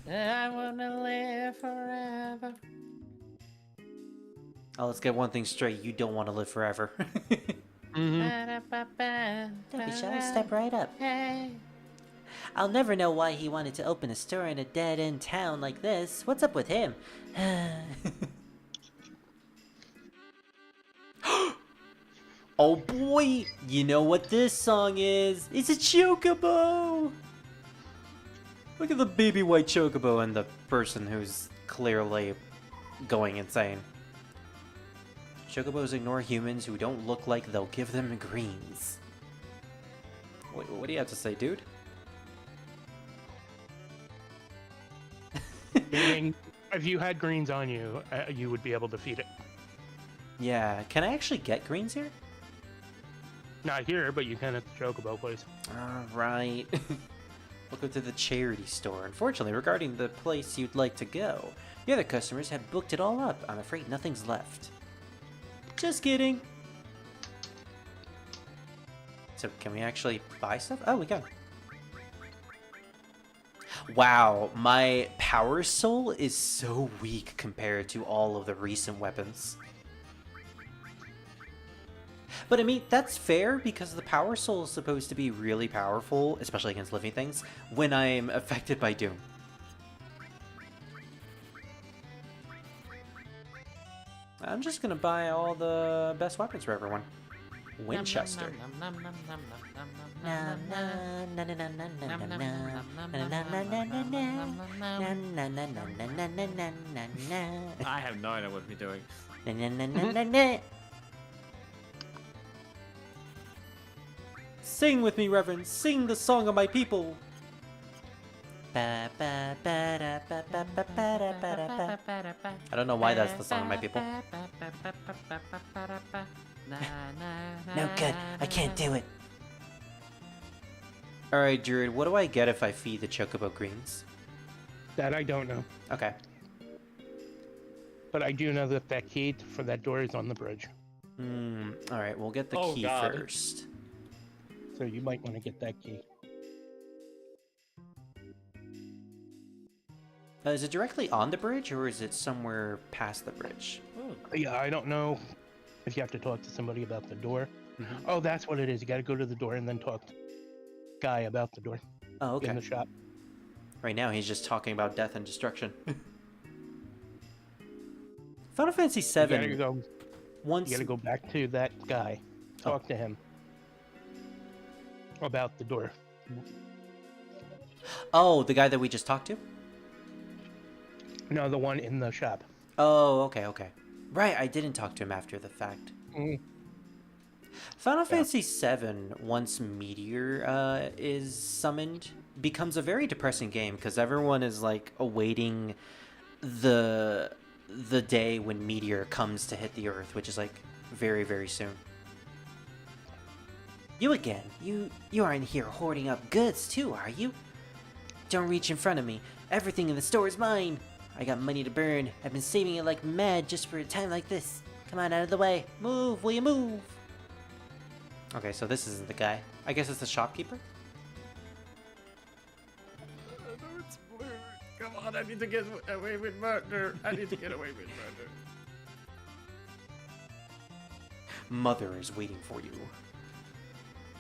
I wanna live forever. Oh, let's get one thing straight. You don't want to live forever. Mm-hmm. Don't be shy, step right up. Hey! I'll never know why he wanted to open a store in a dead-end town like this. What's up with him? Oh boy! You know what this song is? It's a chocobo! Look at the baby white chocobo and the person who's clearly going insane. Chocobos ignore humans who don't look like they'll give them greens. What do you have to say, dude? Meaning, if you had greens on you, you would be able to feed it. Yeah, can I actually get greens here? Not here, but you can at the Chocobo place. Alright. Welcome to the charity store. Unfortunately, regarding the place you'd like to go, the other customers have booked it all up. I'm afraid nothing's left. Just kidding. So, can we actually buy stuff? Oh, we can. Wow, my power soul is so weak compared to all of the recent weapons. But I mean, that's fair because the power soul is supposed to be really powerful, especially against living things, when I'm affected by Doom. I'm just gonna buy all the best weapons for everyone. Winchester. I have no idea what we're doing. Sing with me, Reverend. Sing the song of my people. I don't know why that's the song of my people. No good. I can't do it. Alright, Druid, what do I get if I feed the chocobo greens? That I don't know. Okay. But I do know that that key for that door is on the bridge. Alright, we'll get the Oh, key God. first. So you might want to get that key. Is it directly on the bridge, or is it somewhere past the bridge? Yeah, I don't know if you have to talk to somebody about the door. Mhm. Oh, that's what it is. You got to go to the door and then talk to guy about the door Oh, okay. in the shop. Right now, he's just talking about death and destruction. Final Fantasy You VII. Once. gotta go back to that guy. Talk to him about the door. Oh, the guy that we just talked to? No, the one in the shop. Oh, okay, okay. Right, I didn't talk to him after the fact. Final Fantasy VII, once Meteor is summoned, becomes a very depressing game because everyone is like awaiting the day when Meteor comes to hit the Earth, which is like very, very soon. You again. You aren't here hoarding up goods too, are you? Don't reach in front of me. Everything in the store is mine. I got money to burn. I've been saving it like mad just for a time like this. Come on, out of the way. Move, will you move? Okay, so this isn't the guy. I guess it's the shopkeeper? It's blue. Come on, I need to get away with murder. I need to get away with murder. Mother is waiting for you.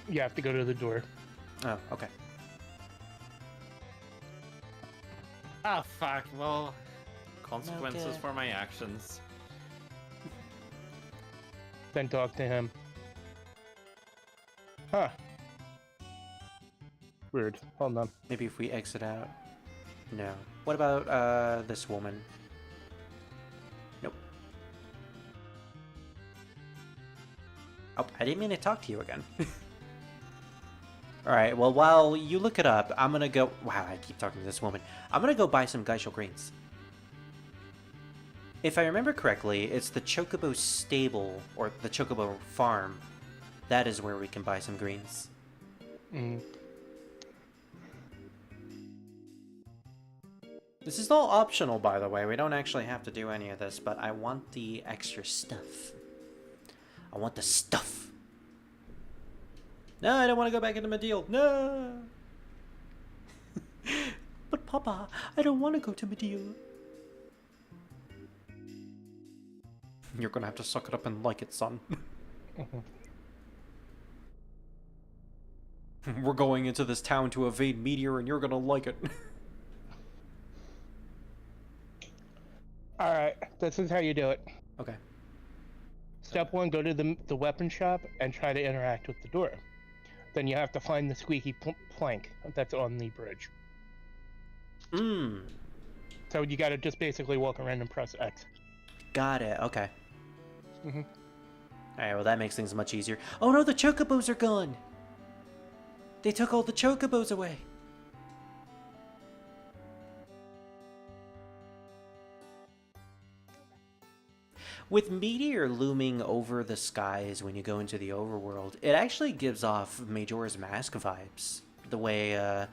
You have to go to the door. Oh, okay. Ah, fuck. Well, consequences Okay. for my actions. Then talk to him. Huh. Weird. Hold on. Maybe if we exit out. No. What about this woman? Nope. Oh, I didn't mean to talk to you again. Alright, well, while you look it up, I'm gonna go... Wow, I keep talking to this woman. I'm gonna go buy some Geishel greens. If I remember correctly, it's the Chocobo stable, or the Chocobo farm. That is where we can buy some greens. Mm. This is all optional, by the way. We don't actually have to do any of this, but I want the extra stuff. I want the stuff. No, I don't want to go back into Mediel. No! But Papa, I don't want to go to Mediel. You're gonna have to suck it up and like it, son. We're going into this town to evade Meteor, and you're gonna like it. Alright, this is how you do it. Okay. Step 1, go to the weapon shop and try to interact with the door. Then you have to find the squeaky plank that's on the bridge. Mmm. So you gotta just basically walk around and press X. Got it. Okay. Mhm. Alright, well that makes things much easier. Oh no, the chocobos are gone! They took all the chocobos away! With Meteor looming over the skies when you go into the overworld, it actually gives off Majora's Mask vibes. The way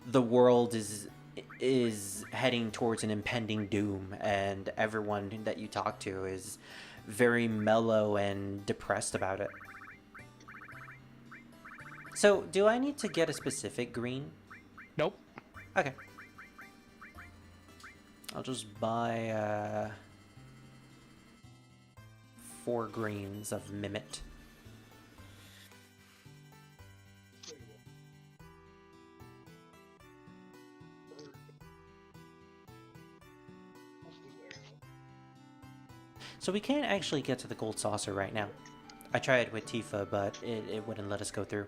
the world is heading towards an impending doom, and everyone that you talk to is very mellow and depressed about it. So, do I need to get a specific green? Nope. Okay. I'll just buy 4 greens of Mimit. So we can't actually get to the gold saucer right now. I tried with Tifa, but it wouldn't let us go through.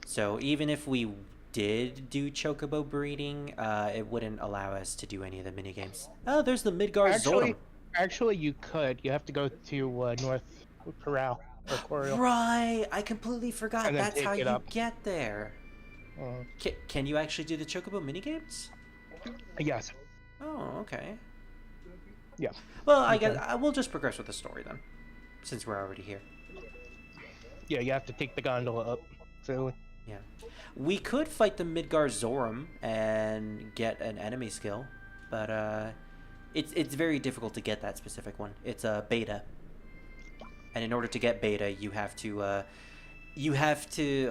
So even if we did do chocobo breeding, it wouldn't allow us to do any of the minigames. Oh, there's the Midgar Zordom. Actually, you could. You have to go to North Corral or Coriel. Right, I completely forgot. And then That's take how it you up. get there. Can you actually do the chocobo minigames? Yes. Oh, okay. Yeah. Well, I guess we'll just progress with the story then, since we're already here. Yeah, you have to take the gondola up. So. Yeah. We could fight the Midgar Zorum and get an enemy skill, but it's very difficult to get that specific one. It's a beta. And in order to get beta, you have to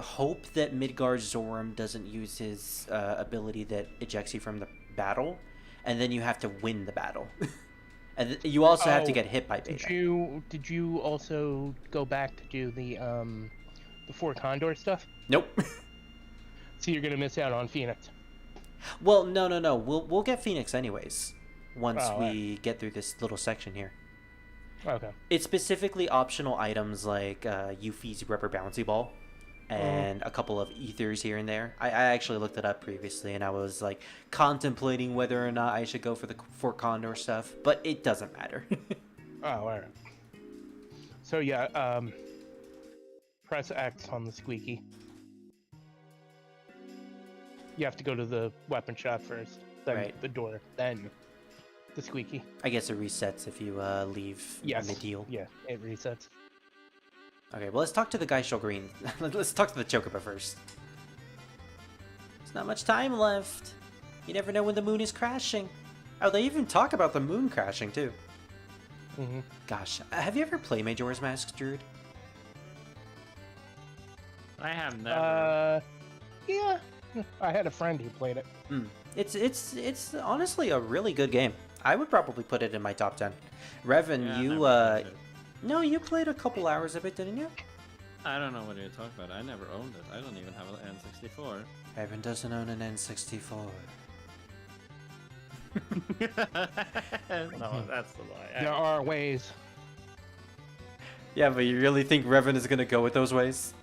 hope that Midgar Zorum doesn't use his ability that ejects you from the battle, and then you have to win the battle. And you also have to get hit by beta. Did you also go back to do the 4 Condor stuff? Nope. So you're gonna miss out on Phoenix. Well, no. We'll get Phoenix anyways once Oh, we get through this little section here. Okay. It's specifically optional items like Yuffie's rubber bouncy ball and a couple of ethers here and there. I actually looked it up previously, and I was like contemplating whether or not I should go for the Fort Condor stuff, but it doesn't matter. Oh, alright. So yeah, press X on the squeaky. You have to go to the weapon shop first, then Right. the door, then the squeaky. I guess it resets if you leave Yes. mid-deal. Yeah, it resets. Okay, well, let's talk to the Geishel Green. Let's talk to the Chocobo first. There's not much time left. You never know when the moon is crashing. Oh, they even talk about the moon crashing, too. hmm Gosh, have you ever played Majora's Mask, Druid? I have never. Yeah. I had a friend who played it. It's honestly a really good game. I would probably put it in my top 10. Revan, Yeah, I you never played it. no, you played a couple hours of it, didn't you? I don't know what you're talking about. I never owned it. I don't even have an N64. Revan doesn't own an N64. No, that's the lie. There are ways. Yeah, but you really think Revan is gonna go with those ways?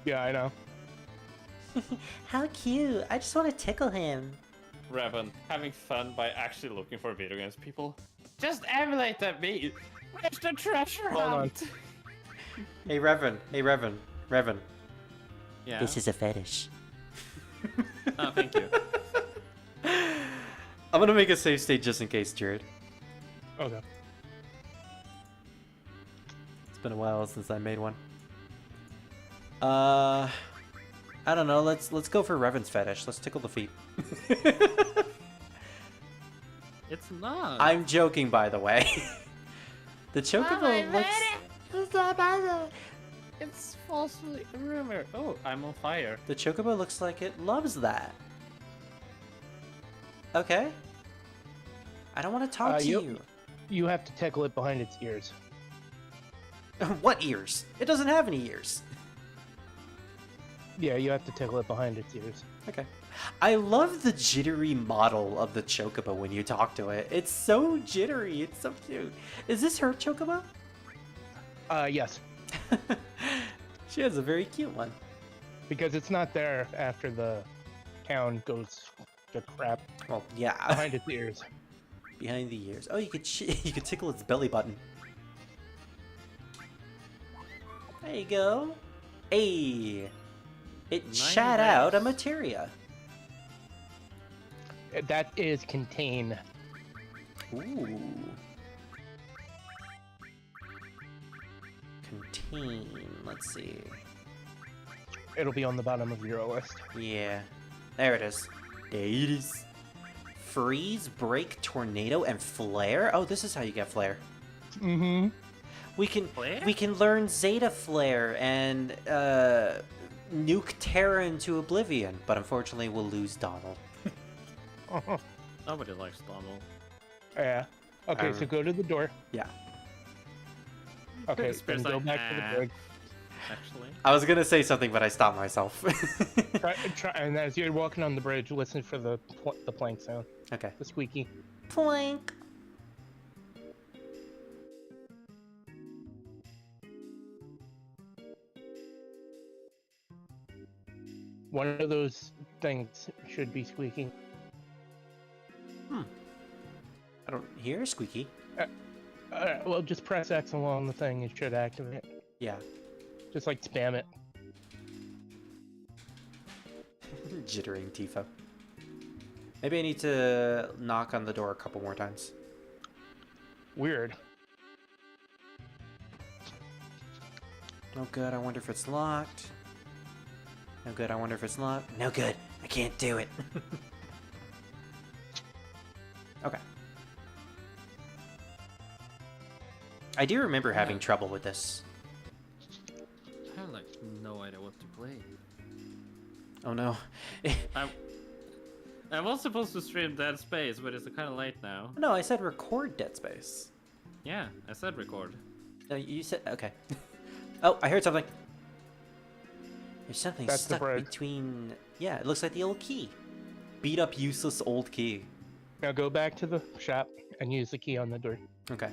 Yeah, I know. How cute. I just want to tickle him. Revan, having fun by actually looking for video games, people. Just emulate that me. Where's the treasure Hold on. hunt? Hey Revan, Revan. Yeah. This is a fetish. Oh, thank you. I'm gonna make a save state just in case, Jared. Okay. It's been a while since I made one. I don't know. Let's go for Revan's fetish. Let's tickle the feet. It's not. I'm joking, by the way. The chocobo looks. It's falsely rumored. Oh, I'm on fire. The chocobo looks like it loves that. Okay. I don't want to talk to you. You have to tickle it behind its ears. What ears? It doesn't have any ears. Yeah, you have to tickle it behind its ears. Okay. I love the jittery model of the chocobo when you talk to it. It's so jittery. It's so cute. Is this her chocobo? Yes. She has a very cute one. Because it's not there after the town goes to crap Well, yeah. behind its ears. Behind the ears. Oh, you could you could tickle its belly button. There you go. Hey. It 90 shat out a days. materia. That is contain. Ooh. Contain. Let's see. It'll be on the bottom of your list. Yeah. There it is. There it is. Freeze, break, tornado, and flare? Oh, this is how you get flare. Mm-hmm. We can Flare? we can learn Zeta Flare and nuke Terra into oblivion, but unfortunately we'll lose Donald. Nobody likes Donald. Yeah. Okay, so go to the door. Yeah. Okay, Spare's then go like, back to the bridge. Actually. I was gonna say something, but I stopped myself. Try, and as you're walking on the bridge, listen for the plank sound, Okay. the squeaky. Plank. One of those things should be squeaking. I don't hear squeaky. Well, just press X along the thing. It should activate. Yeah. Just like spam it. Jittering Tifa. Maybe I need to knock on the door a couple more times. Weird. No good, I wonder if it's locked. No good, I wonder if it's locked. No good, I can't do it. Okay. I do remember having trouble with this. I have like no idea what to play. Oh no. I was supposed to stream Dead Space, but it's kind of late now. No, I said record Dead Space. Yeah, I said record. No, you said, okay. Oh, I heard something. There's something That's the stuck bridge. between... Yeah, it looks like the old key. Beat up, useless old key. Now go back to the shop and use the key on the door. Okay.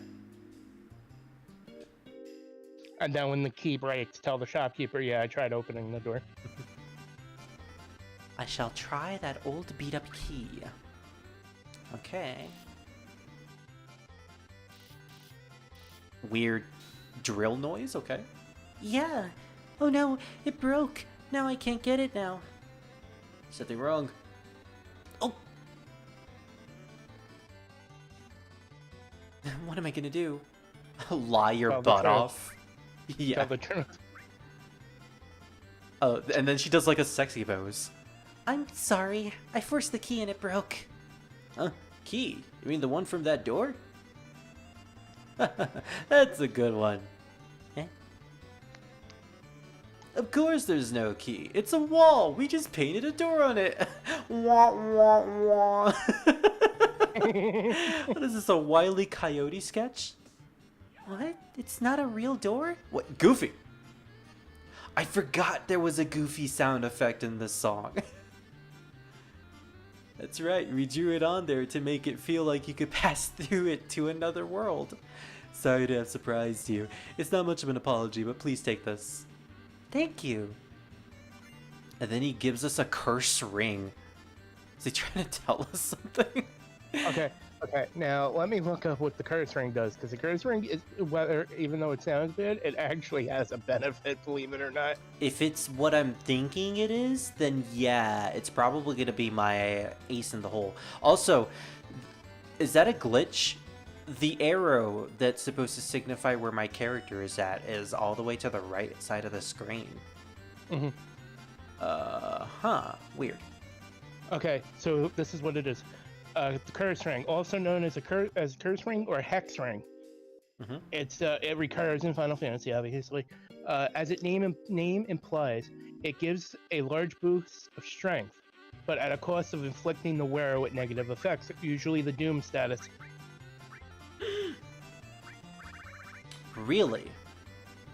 And then when the key breaks, tell the shopkeeper, yeah, I tried opening the door. I shall try that old beat up key. Okay. Weird drill noise, okay. Yeah. Oh no, it broke. Now I can't get it now. Something wrong. Oh! What am I gonna do? Lie your Tell the butt truth. off. Yeah. Tell the truth. Oh, and then she does like a sexy pose. I'm sorry. I forced the key and it broke. Huh? Key? You mean the one from that door? That's a good one. Eh? Of course there's no key. It's a wall. We just painted a door on it. Wah, wah, wah. What is this, a Wile E. Coyote sketch? What? It's not a real door? What? Goofy. I forgot there was a Goofy sound effect in this song. That's right, we drew it on there to make it feel like you could pass through it to another world. Sorry to have surprised you. It's not much of an apology, but please take this. Thank you. And then he gives us a curse ring. Is he trying to tell us something? Okay. Now let me look up what the curse ring does, because the curse ring is, whether even though it sounds good, it actually has a benefit, believe it or not. If it's what I'm thinking it is, then yeah, it's probably gonna be my ace in the hole. Also, is that a glitch? The arrow that's supposed to signify where my character is at is all the way to the right side of the screen. Mm-hmm. Weird. Okay, so this is what it is. The curse ring, also known as a curse ring or hex ring. Mm-hmm. It recurs in Final Fantasy, obviously. As its name implies, it gives a large boost of strength, but at a cost of inflicting the wearer with negative effects, usually the Doom status. Really?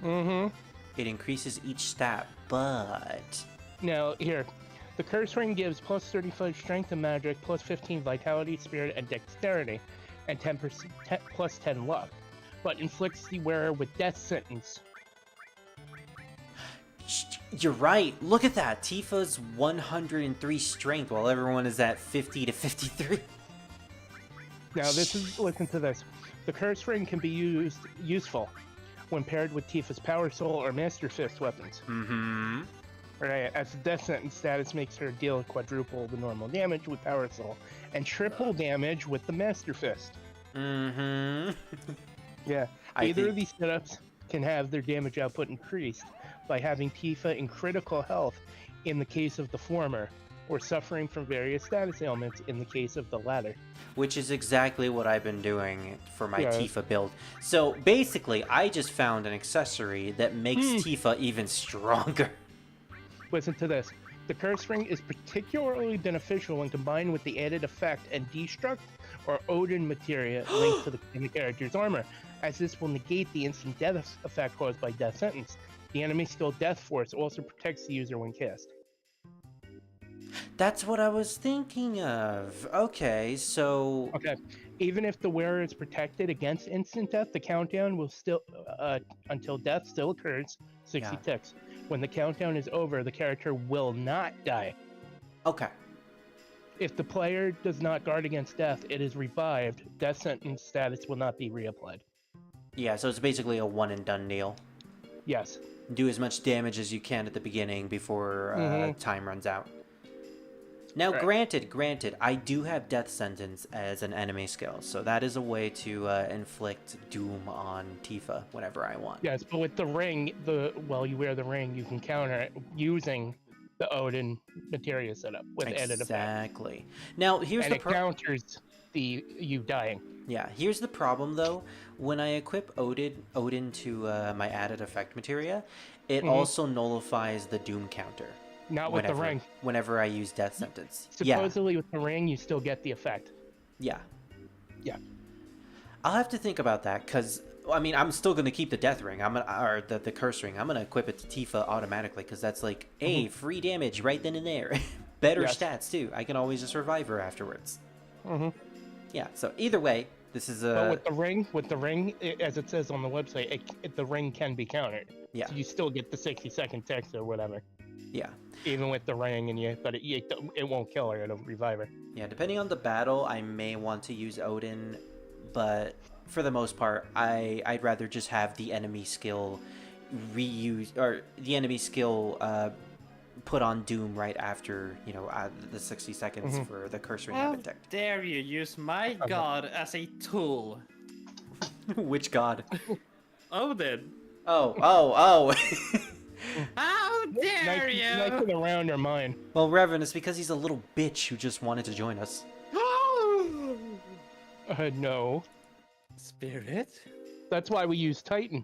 Mm-hmm. It increases each stat, but... Now, here. The curse ring gives plus 35 strength and magic, plus 15 vitality, spirit, and dexterity, and 10% plus 10 luck, but inflicts the wearer with death sentence. You're right. Look at that. Tifa's 103 strength while everyone is at 50 to 53. Now, listen to this. The curse ring can be useful when paired with Tifa's Power Soul or Master Fist weapons. Mm-hmm. Right, as the death sentence status makes her deal quadruple the normal damage with Power Soul, and triple damage with the Master Fist. Mm-hmm. Yeah, either of these setups can have their damage output increased by having Tifa in critical health in the case of the former, or suffering from various status ailments in the case of the latter. Which is exactly what I've been doing for my Tifa build. So basically, I just found an accessory that makes Tifa even stronger. Listen to this. The curse ring is particularly beneficial when combined with the added effect and destruct or Odin materia linked to the character's armor, as this will negate the instant death effect caused by death sentence. The enemy skill Death Force also protects the user when cast. That's what I was thinking of. Okay, so... Okay. Even if the wearer is protected against instant death, the countdown will still, until death still occurs, 60 ticks. When the countdown is over, the character will not die. Okay. If the player does not guard against death, it is revived. Death sentence status will not be reapplied. Yeah, so it's basically a one and done deal. Yes. Do as much damage as you can at the beginning before time runs out. Now, granted, I do have Death Sentence as an enemy skill, so that is a way to inflict doom on Tifa whenever I want. Yes, but with the ring, while you wear the ring, you can counter it using the Odin materia setup with added effect. Exactly. Now, here's it counters you dying. Yeah, here's the problem though. When I equip Odin to my added effect materia, it also nullifies the doom counter. Not with the ring. Whenever I use Death Sentence. Supposedly with the ring, you still get the effect. Yeah. Yeah. I'll have to think about that, because, I mean, I'm still going to keep the Death Ring, or the Curse Ring. I'm going to equip it to Tifa automatically, because that's like, hey, free damage right then and there. Better stats, too. I can always just revive her afterwards. Yeah, so either way, this is a... But with the ring, as it says on the website, the ring can be countered. Yeah. So you still get the 60-second text or whatever. Yeah. Even with the ring, but it won't kill her, it'll revive her. Yeah, depending on the battle, I may want to use Odin, but for the most part, I'd rather just have the enemy skill the enemy skill put on Doom right after, the 60 seconds for the Curse Ring How detect. dare you use my god as a tool? Which god? Odin. Oh. How dare you? Nice around her mind. Well, Revan, it's because he's a little bitch who just wanted to join us. No. Spirit? That's why we use Titan.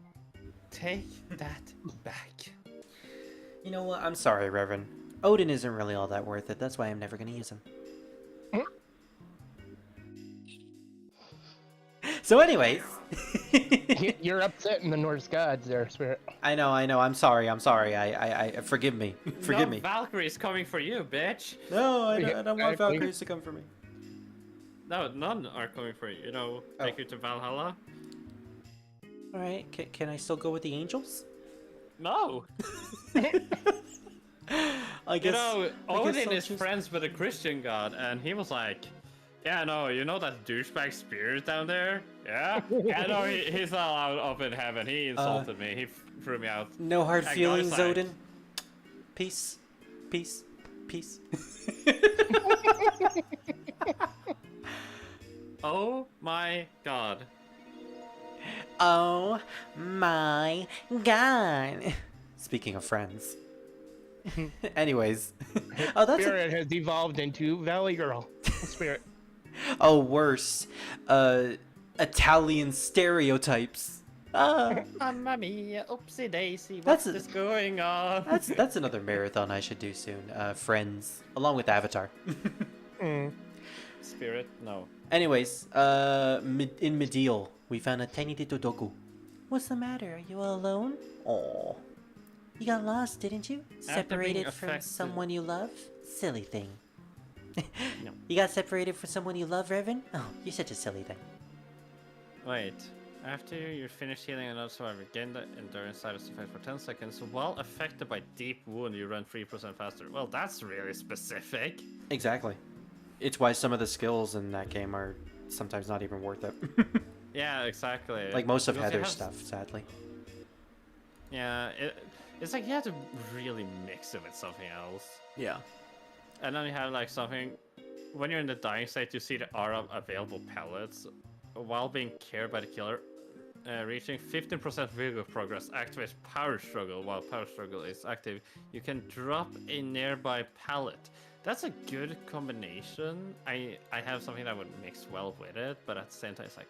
Take that back. You know what? I'm sorry, Reverend. Odin isn't really all that worth it. That's why I'm never gonna use him. So, anyways. You're upsetting the Norse gods there, Spirit. I know. I'm sorry. I forgive me. Forgive me. Valkyrie's coming for you, bitch. No, I Yeah, don't want exactly. Valkyries to come for me. No, none are coming for you. You know, take you to Valhalla. All right. Can I still go with the angels? No. I guess. You know, I guess Odin I'll is choose- friends with a Christian god, and he was like, "Yeah, no, you know that douchebag spirit down there? Yeah, yeah, no, he's not allowed up in heaven. He insulted me. He threw me out." No hard And God feelings, is like, Odin. Peace. Peace. Peace. Oh my god. Oh my god. Speaking of friends. Anyways. Oh, that's Spirit has evolved into Valley Girl. Spirit. oh worse. Italian stereotypes. Mamma mia, oopsie daisy, That's what's this going on? That's another marathon I should do soon. Friends, along with Avatar. Spirit, no. Anyways, in Medial, we found a tiny little doggo. What's the matter? Are you all alone? Oh, You got lost, didn't you? being Separated from affected- someone you love? Silly thing. No. You got separated from someone you love, Revan? Oh, you're such a silly thing. Wait. After you're finished healing another survivor, gain the endurance status effect for 10 seconds. While affected by deep wound, you run 3% faster. Well, that's really specific. exactly. It's why some of the skills in that game are sometimes not even worth it. Yeah, exactly. like most of Because you Heather's have- stuff, sadly. Yeah, it's like you have to really mix it with something else. Yeah. And then you have like something, when you're in the dying state, you see the aura available pellets. While being cared by the killer, reaching 15% vehicle progress activates power struggle. While power struggle is active, you can drop a nearby pallet. That's a good combination. I have something that would mix well with it, but at the same time, it's like,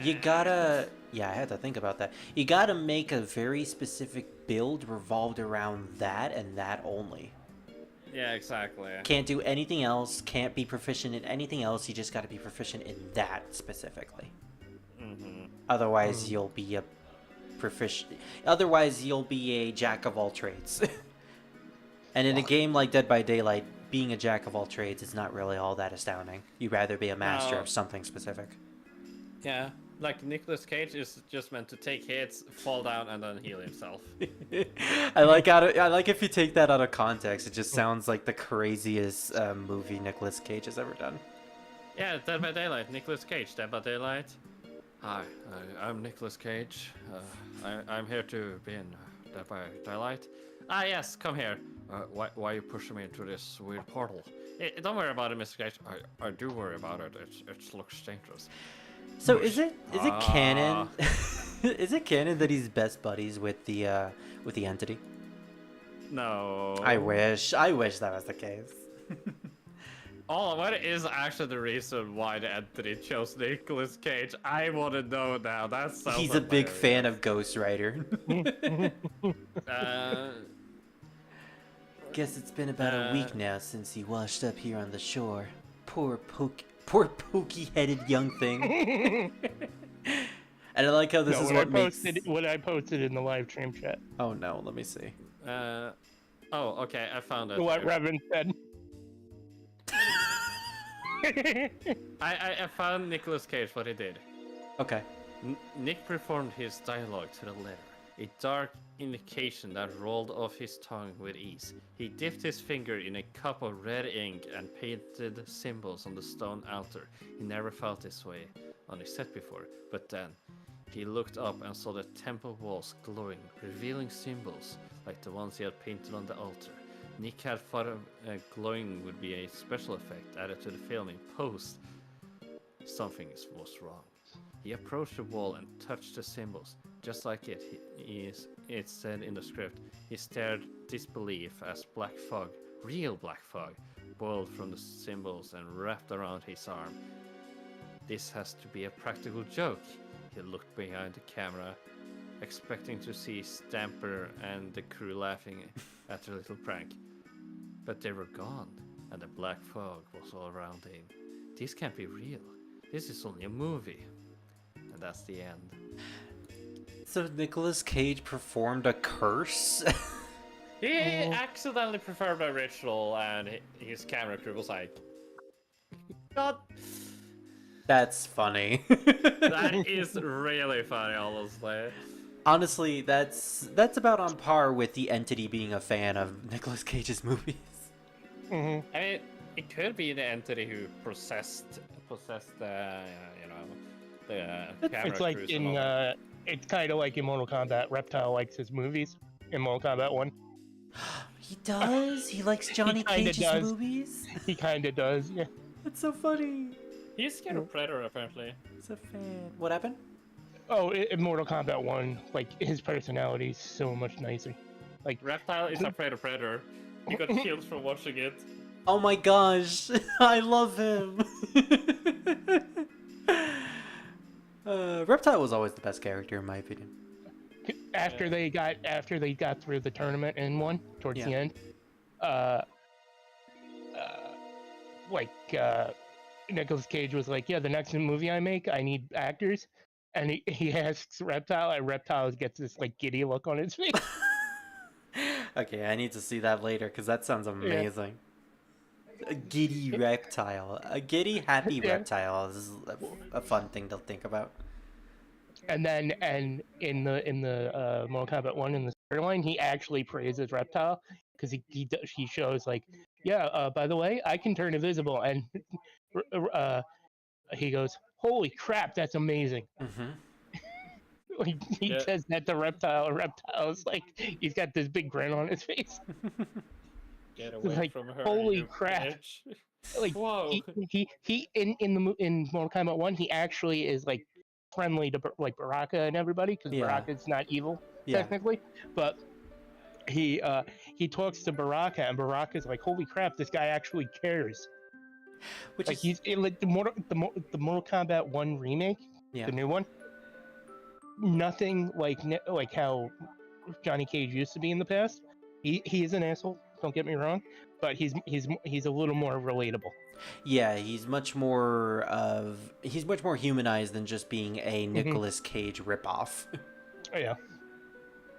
You gotta... Yeah, I had to think about that. You gotta make a very specific build revolved around that and that only. Yeah, exactly. Can't do anything else, can't be proficient in anything else, you just gotta be proficient in that specifically. Mm-hmm. Otherwise, you'll be a proficient... Otherwise, you'll be a jack of all trades. And in a game like Dead by Daylight, being a jack of all trades is not really all that astounding. You'd rather be a master No. of something specific. Yeah, like Nicolas Cage is just meant to take hits, fall down, and then heal himself. I like if you take that out of context, it just sounds like the craziest movie Nicolas Cage has ever done. Yeah, Dead by Daylight, Nicolas Cage, Dead by Daylight. Hi, I'm Nicolas Cage. I'm here to be in Dead by Daylight. Ah, yes, come here. Why are you pushing me into this weird portal? Don't worry about it, Mr. Cage. I do worry about it. It looks dangerous. So is it canon? Ah. Is it canon that he's best buddies with the entity? No. I wish that was the case. Oh, what is actually the reason why the entity chose Nicolas Cage? I want to know now. That's so. He's a big fan of Ghost Rider. Guess it's been about a week now since he washed up here on the shore. Poor pokey-headed young thing. And I like how this is what makes... What I posted in the live stream chat. Oh no, let me see. Oh, okay, I found it. What Revan said. I found Nicolas Cage, what he did. Okay. Nick performed his dialogue to the letter, a dark indication that rolled off his tongue with ease. He dipped his finger in a cup of red ink and painted symbols on the stone altar. He never felt this way on a set before, but then he looked up and saw the temple walls glowing, revealing symbols like the ones he had painted on the altar. Nick had thought glowing would be a special effect added to the film in post. Something was wrong. He approached the wall and touched the symbols. Just like it said in the script, he stared disbelief as black fog, real black fog, boiled from the symbols and wrapped around his arm. This has to be a practical joke. He he looked behind the camera, expecting to see Stamper and the crew laughing at their little prank. But they were gone, and the black fog was all around him. This can't be real. This is only a movie. And that's the end. So Nicolas Cage performed a curse? He accidentally performed a ritual, and his camera crew was like, God. That's funny. That is really funny, honestly. Honestly, that's about on par with the Entity being a fan of Nicolas Cage's movies. Mhm. I mean, it could be the entity who possessed the, the camera It's like crews and all in that. it's kind of like in Mortal Kombat. Reptile likes his movies in Mortal Kombat 1. He does? He likes Johnny kinda Cage's does. movies? He kind of does, yeah. That's so funny. He's scared of Predator, apparently. He's a fan. What happened? Oh, in Mortal Kombat 1, like his personality is so much nicer. Like Reptile is afraid of Predator. He got killed for watching it. Oh my gosh, I love him. Reptile was always the best character in my opinion. after they got through the tournament and won towards the end, Nicolas Cage was like, "Yeah, the next movie I make, I need actors," and he asks Reptile, and Reptile gets this like giddy look on his face. Okay, I need to see that later because that sounds amazing. A giddy reptile. A giddy, happy Yeah. reptile. This is a fun thing to think about. And then, in the Mortal Kombat 1 in the storyline, he actually praises Reptile because he shows like, yeah, by the way, I can turn invisible, and he goes, "Holy crap, that's amazing!" Mm-hmm. Like, he Yeah. says that to Reptile, and Reptile's like, he's got this big grin on his face. Get away Like, from her. holy you crap. bitch. Like, Whoa. he in Mortal Kombat 1, he actually is like friendly to like Baraka and everybody because Yeah. Baraka's not evil Yeah. technically, but he talks to Baraka, and Baraka's like, "Holy crap, this guy actually cares." Which Like, is he's in like the Mortal Kombat 1 remake, yeah. the new one. Nothing like how Johnny Cage used to be in the past. He is an asshole. Don't get me wrong, but he's a little more relatable. Yeah, he's much more humanized than just being a Nicolas Cage ripoff. Oh, yeah,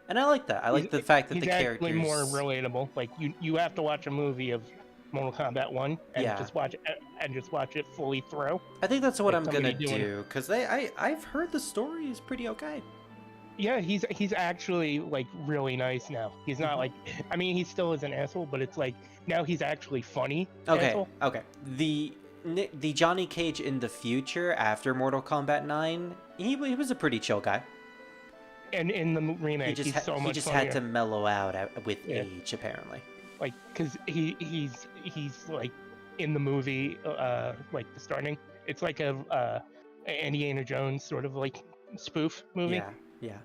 And I like that. I like the fact that he's the actually characters more relatable. Like you have to watch a movie of Mortal Kombat 1 and Yeah. just watch it fully through. I think that's what like I'm gonna somebody doing- do because I've heard the story is pretty okay. Yeah, he's actually like really nice now. He's not like, I mean, he still is an asshole, but it's like now he's actually funny. Okay, Asshole. okay. The Johnny Cage in the future after Mortal Kombat 9, he was a pretty chill guy. And in the remake, He he's so much just funnier. had to mellow out with Yeah. age apparently. Like, cause he's like in the movie, like the starting. It's like a Indiana Jones sort of like spoof movie. Yeah,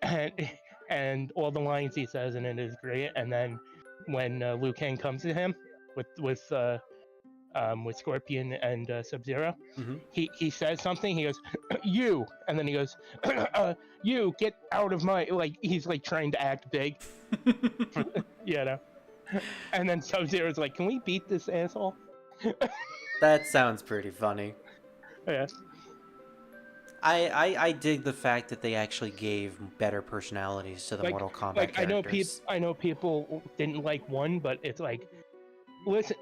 yeah. And all the lines he says in it is great. And then when Liu Kang comes to him with Scorpion and Sub-Zero, Mhm. he says something. He goes, "You," and then he goes, "You get out of my," like he's like trying to act big, you know. And then Sub-Zero's like, "Can we beat this asshole?" That sounds pretty funny. Yeah. I dig the fact that they actually gave better personalities to the Mortal Kombat characters. I know people didn't like one, but it's like, listen,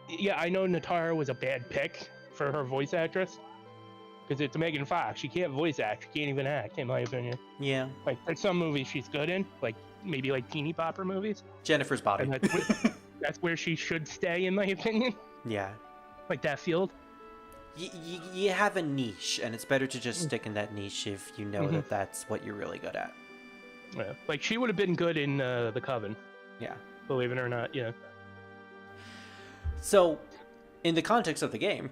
yeah, I know Natara was a bad pick for her voice actress because it's Megan Fox. She can't voice act. She can't even act, in my opinion. Yeah, Like, there's some movies she's good in, like maybe like teeny popper movies, Jennifer's body. and that's where she should stay, in my opinion. Yeah. Like that field. You have a niche, and it's better to just stick in that niche if you know that that's what you're really good at. Yeah. Like she would have been good in The Coven, Yeah. believe it or not. Yeah. So, in the context of the game,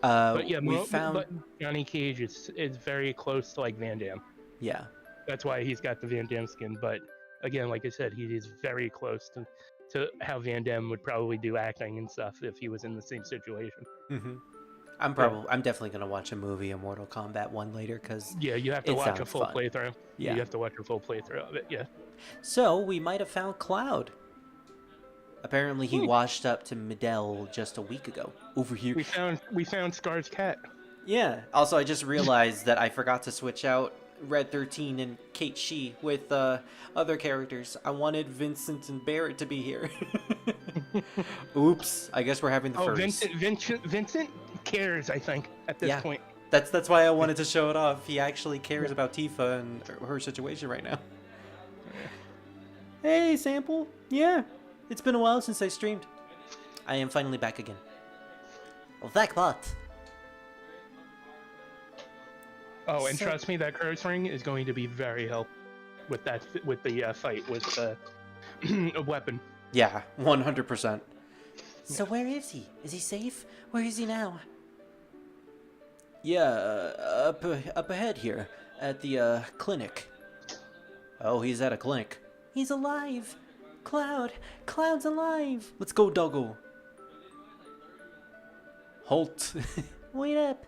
But yeah, we found... but Johnny Cage is very close to like Van Damme. Yeah. That's why he's got the Van Damme skin. But again, like I said, he is very close to how Van Damme would probably do acting and stuff if he was in the same situation. Mm-hmm. I'm definitely gonna watch a movie of Mortal Kombat 1 later because Yeah, you have to It watch a sounds full fun. playthrough. Yeah. You have to watch a full playthrough of it. Yeah. so we might have found Cloud. Apparently he washed up to Midel just a week ago. Over here. We found Scar's cat. Yeah. Also, I just realized that I forgot to switch out Red 13 and Kate Shi with other characters. I wanted Vincent and Barrett to be here. Oops. I guess we're having the Oh, first. Vincent cares, I think, at this Yeah. point. That's why I wanted to show it off. He actually cares about Tifa and her situation right now. Hey, Sample. Yeah. It's been a while since I streamed. I am finally back again. Well, that what? Oh, and So- trust me, that curse ring is going to be very helpful with the fight with a weapon. Yeah, 100%. So where is he? Is he safe? Where is he now? Yeah, up ahead here at the clinic. Oh, he's at a clinic. He's alive. Cloud's alive. Let's go, doggo. Halt. Wait up.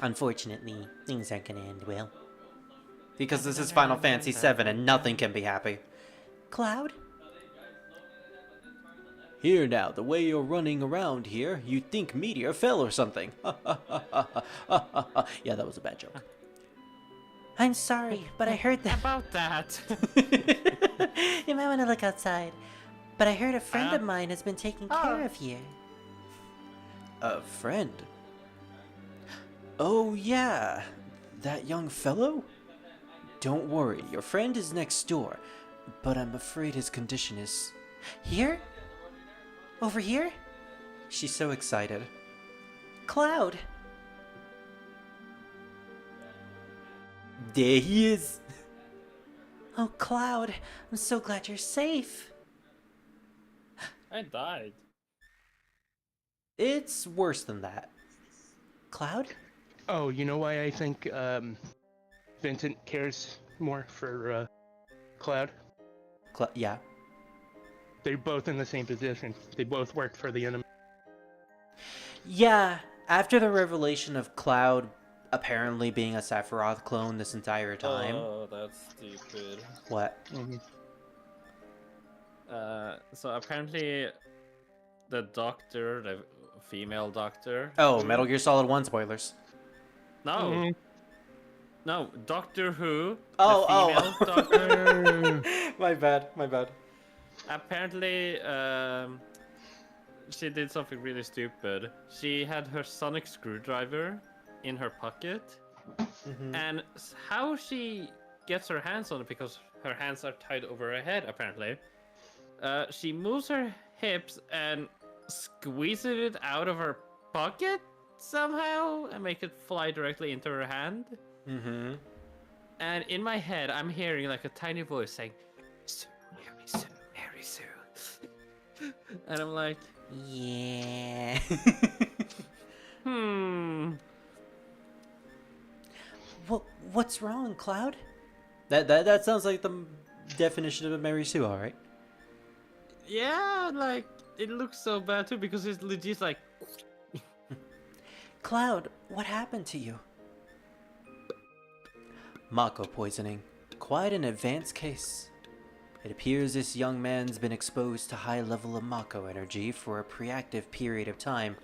Unfortunately, things aren't gonna end well. Because this is Final Fantasy VII and nothing can be happy. Cloud? Here now, the way you're running around here, you'd think Meteor fell or something. Yeah, that was a bad joke. I'm sorry, but I heard that. About that. You might want to look outside. But I heard a friend of Uh, mine has been taking oh. care of you. A friend? Oh, yeah. That young fellow? Don't worry, your friend is next door. But I'm afraid his condition is... Here? Over here? She's so excited. Cloud. There he is. Oh, Cloud. I'm so glad you're safe. I died. It's worse than that. Cloud? Oh, you know why I think Vincent cares more for Cloud? Yeah. They're both in the same position. They both work for the enemy. Yeah, after the revelation of Cloud apparently being a Sephiroth clone this entire time. Oh, that's stupid. What? So apparently, the doctor, the female doctor. Oh, Metal Gear Solid 1 spoilers. No. Mhm. No, Doctor Who. Oh, the female doctor. My bad, my bad. Apparently, she did something really stupid. She had her sonic screwdriver in her pocket, and how she gets her hands on it, because her hands are tied over her head, apparently. She moves her hips and squeezes it out of her pocket somehow and make it fly directly into her hand. Mm-hmm. And in my head, I'm hearing like a tiny voice saying, "Sue, Mary Sue, Mary Sue." And I'm like, Yeah. What's wrong, Cloud? That sounds like the definition of a Mary Sue, alright? yeah, like, it looks so bad too because it's legit like, Cloud, what happened to you? Mako poisoning. Quite an advanced case. It appears this young man's been exposed to high level of Mako energy for a preactive period of time.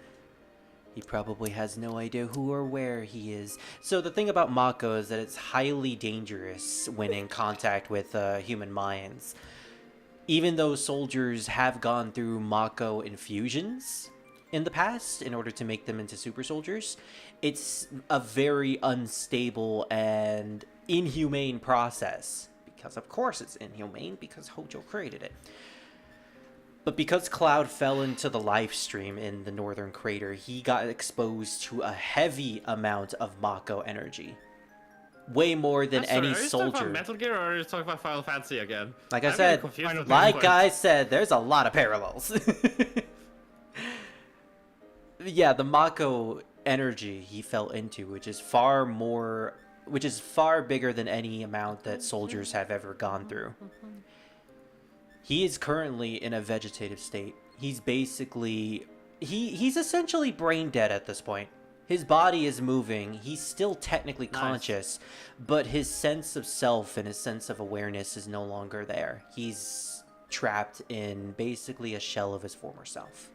He probably has no idea who or where he is. So the thing about Mako is that it's highly dangerous when in contact with human minds. Even though soldiers have gone through Mako infusions in the past in order to make them into super soldiers, it's a very unstable and inhumane process. Because of course it's inhumane, because Hojo created it. But because Cloud fell into the live stream in the northern crater, he got exposed to a heavy amount of Mako energy. Way more than I'm sorry, any are you talking soldier. about Metal Gear or are you talking about Final Fantasy again? Like I I'm getting said, confused at this like point. I said, there's a lot of parallels. Yeah, the Mako energy he fell into, which is far bigger than any amount that soldiers have ever gone through. He is currently in a vegetative state, He's basically... He's essentially brain dead at this point. His body is moving. He's still technically conscious, but his sense of self and his sense of awareness is no longer there. He's trapped in basically a shell of his former self.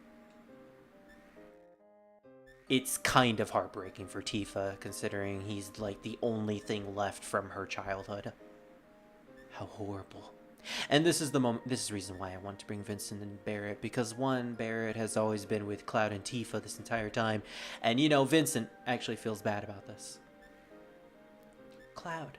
It's kind of heartbreaking for Tifa, considering he's like the only thing left from her childhood. How horrible. And this is the moment. This is the reason why I want to bring Vincent and Barrett, because one, Barrett has always been with Cloud and Tifa this entire time, and you know, Vincent actually feels bad about this. Cloud.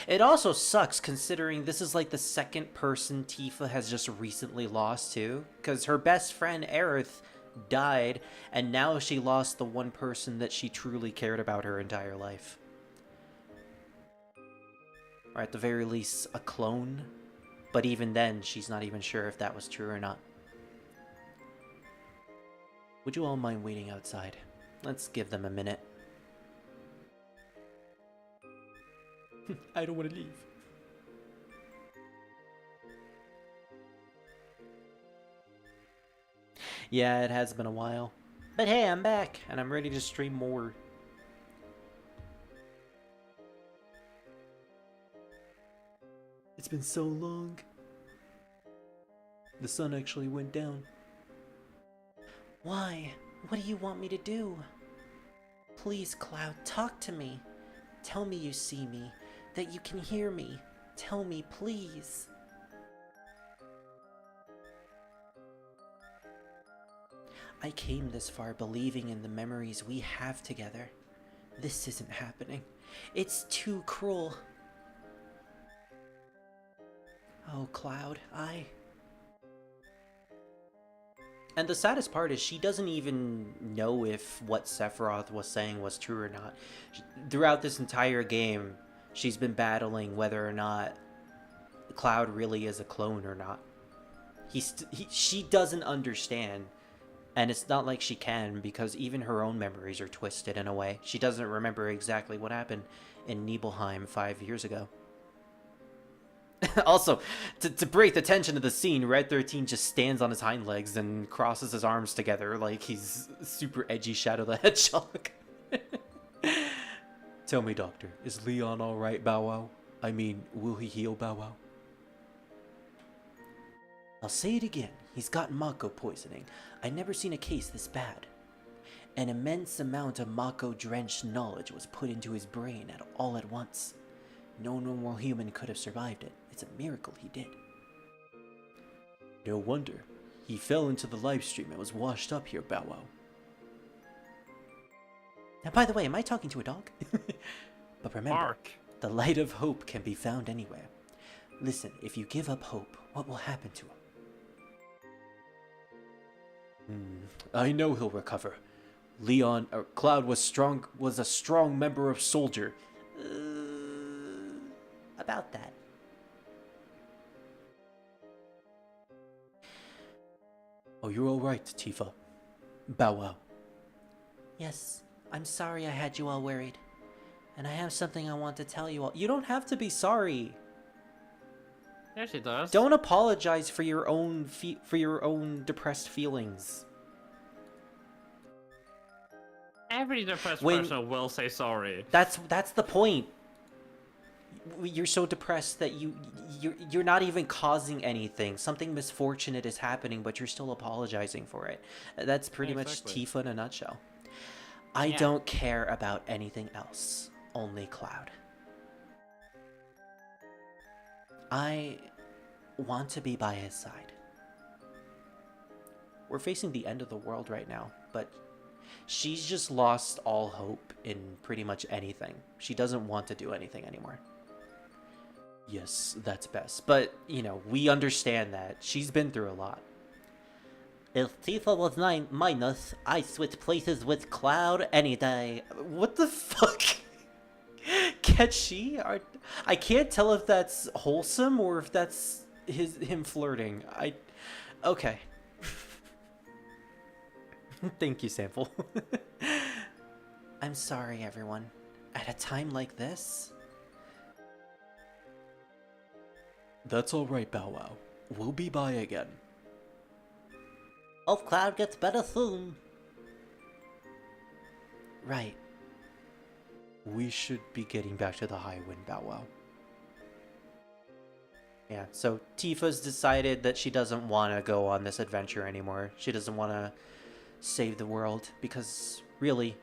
It also sucks considering this is like the second person Tifa has just recently lost to, because her best friend Aerith died, and now she lost the one person that she truly cared about her entire life. Or at the very least, a clone. But even then, she's not even sure if that was true or not. Would you all mind waiting outside? Let's give them a minute. I don't want to leave. Yeah, it has been a while. But hey, I'm back, and I'm ready to stream more. It's been so long. The sun actually went down. Why? What do you want me to do? Please, Cloud, talk to me. Tell me you see me, that you can hear me. Tell me, please. I came this far believing in the memories we have together. This isn't happening. It's too cruel. Oh, Cloud, And the saddest part is she doesn't even know if what Sephiroth was saying was true or not. Throughout this entire game, she's been battling whether or not Cloud really is a clone or not. She doesn't understand, and it's not like she can, because even her own memories are twisted in a way. She doesn't remember exactly what happened in Nibelheim 5 years ago. Also, to break the tension of the scene, Red 13 just stands on his hind legs and crosses his arms together like he's super edgy Shadow the Hedgehog. Tell me, Doctor, is Leon alright, Bow Wow? I mean, will he heal, Bow Wow? I'll say it again, he's got Mako poisoning. I never seen a case this bad. An immense amount of Mako-drenched knowledge was put into his brain all at once. No normal human could have survived it. It's a miracle he did. No wonder. He fell into the live stream and was washed up here, Bow Wow. Now, by the way, am I talking to a dog? But remember, Mark. The light of hope can be found anywhere. Listen, if you give up hope, what will happen to him? I know he'll recover. Cloud was a strong member of Soldier. About that. Oh, you're alright, Tifa. Bow Wow. Yes, I'm sorry I had you all worried. And I have something I want to tell you all. You don't have to be sorry. Yeah, she does. Don't apologize for your own depressed feelings. Every depressed person will say sorry. That's the point. You're so depressed that you're not even causing anything. Something misfortunate is happening, but you're still apologizing for it. That's pretty much Tifa in a nutshell. I don't care about anything else. Only Cloud. I want to be by his side. We're facing the end of the world right now, but she's just lost all hope in pretty much anything. She doesn't want to do anything anymore. Yes, that's best. But, you know, we understand that. She's been through a lot. If Tifa was minus, I'd switch places with Cloud any day. What the fuck? Get she? I can't tell if that's wholesome or if that's him flirting. Okay. Thank you, Sample. I'm sorry, everyone. At a time like this? That's alright, Bow Wow. we'll be by again. Hope Cloud gets better soon. Right. We should be getting back to the High Wind, Bow Wow. Yeah, so Tifa's decided that she doesn't want to go on this adventure anymore. She doesn't want to save the world because, really,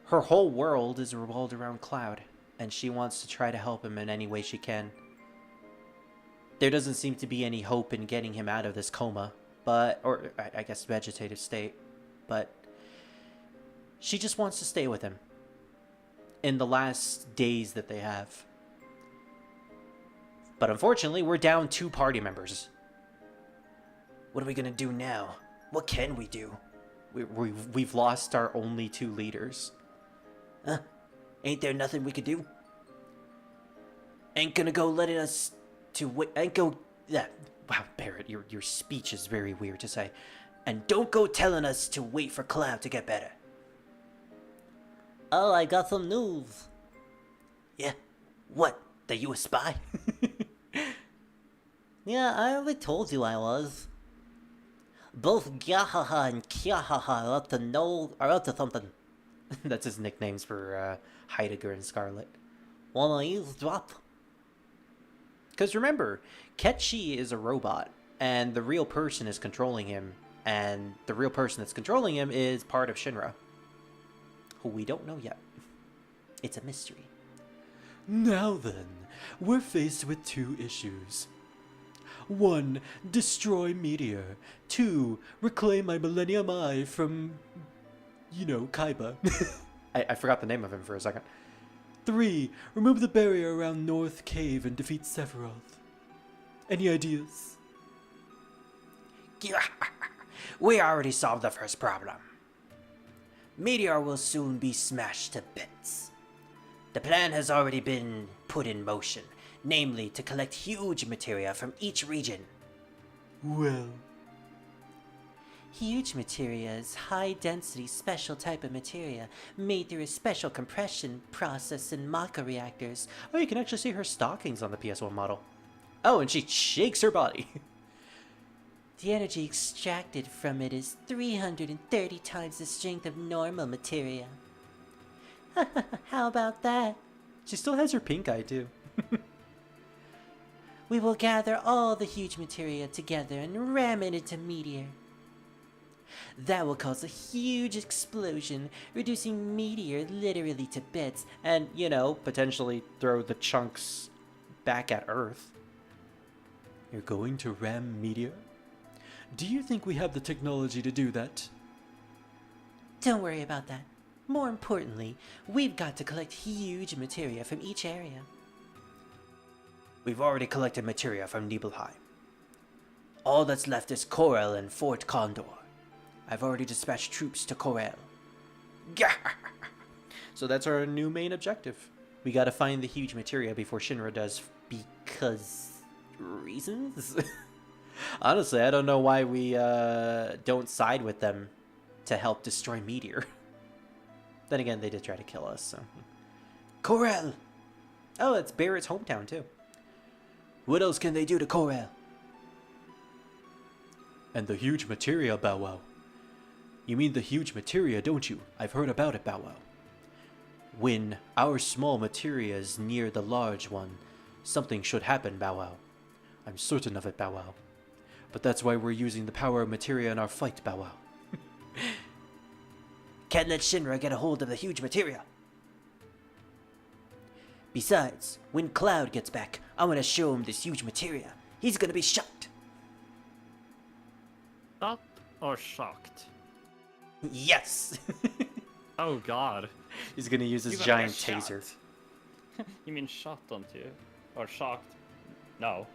her whole world is revolved around Cloud, and she wants to try to help him in any way she can. There doesn't seem to be any hope in getting him out of this coma, or I guess vegetative state, but she just wants to stay with him in the last days that they have. But unfortunately, we're down 2 party members. What are we gonna do now? What can we do? We've lost our only 2 leaders. Huh? Ain't there nothing we could do? Ain't gonna go letting us to wait. Ain't go. Yeah. Wow, Barrett, your speech is very weird to say. And don't go telling us to wait for Cloud to get better. Oh, I got some news. Yeah. What? That you a spy? Yeah, I already told you I was. Both Gyahaha and Kyahaha are up to something. That's his nicknames for Heidegger and Scarlet. Wanna eavesdrop? Because remember, Ketchi is a robot, and the real person is controlling him, and the real person that's controlling him is part of Shinra, who we don't know yet. It's a mystery. Now then, we're faced with 2 issues. 1. Destroy Meteor. 2. Reclaim my Millennium Eye from, Kaiba. I forgot the name of him for a second. 3. Remove the barrier around North Cave and defeat Sephiroth. Any ideas? We already solved the first problem. Meteor will soon be smashed to bits. The plan has already been put in motion, namely to collect huge materia from each region. Well, huge materia is high-density special type of materia made through a special compression process in Maka reactors. Oh, you can actually see her stockings on the PS1 model. Oh, and she shakes her body. The energy extracted from it is 330 times the strength of normal materia. How about that? She still has her pink eye, too. We will gather all the huge materia together and ram it into Meteor. That will cause a huge explosion, reducing Meteor literally to bits, and, potentially throw the chunks back at Earth. You're going to ram Meteor? Do you think we have the technology to do that? Don't worry about that. More importantly, we've got to collect huge materia from each area. We've already collected materia from Nibelheim. All that's left is Corel and Fort Condor. I've already dispatched troops to Corel. So that's our new main objective. We gotta find the huge materia before Shinra does, because reasons? Honestly, I don't know why we don't side with them to help destroy Meteor. Then again, they did try to kill us, so... Corel! Oh, it's Barrett's hometown, too. What else can they do to Corel? And the huge materia, Bow Wow. You mean the huge materia, don't you? I've heard about it, Bow Wow. When our small materia is near the large one, something should happen, Bow Wow. I'm certain of it, Bow Wow. But that's why we're using the power of materia in our fight, Bow Wow. Can't let Shinra get a hold of the huge materia. Besides, when Cloud gets back, I want to show him this huge materia. He's gonna be shocked. Shocked or shocked? Yes! Oh god. He's gonna use his You got giant shot. taser. You mean shot, don't you? Or shocked? No.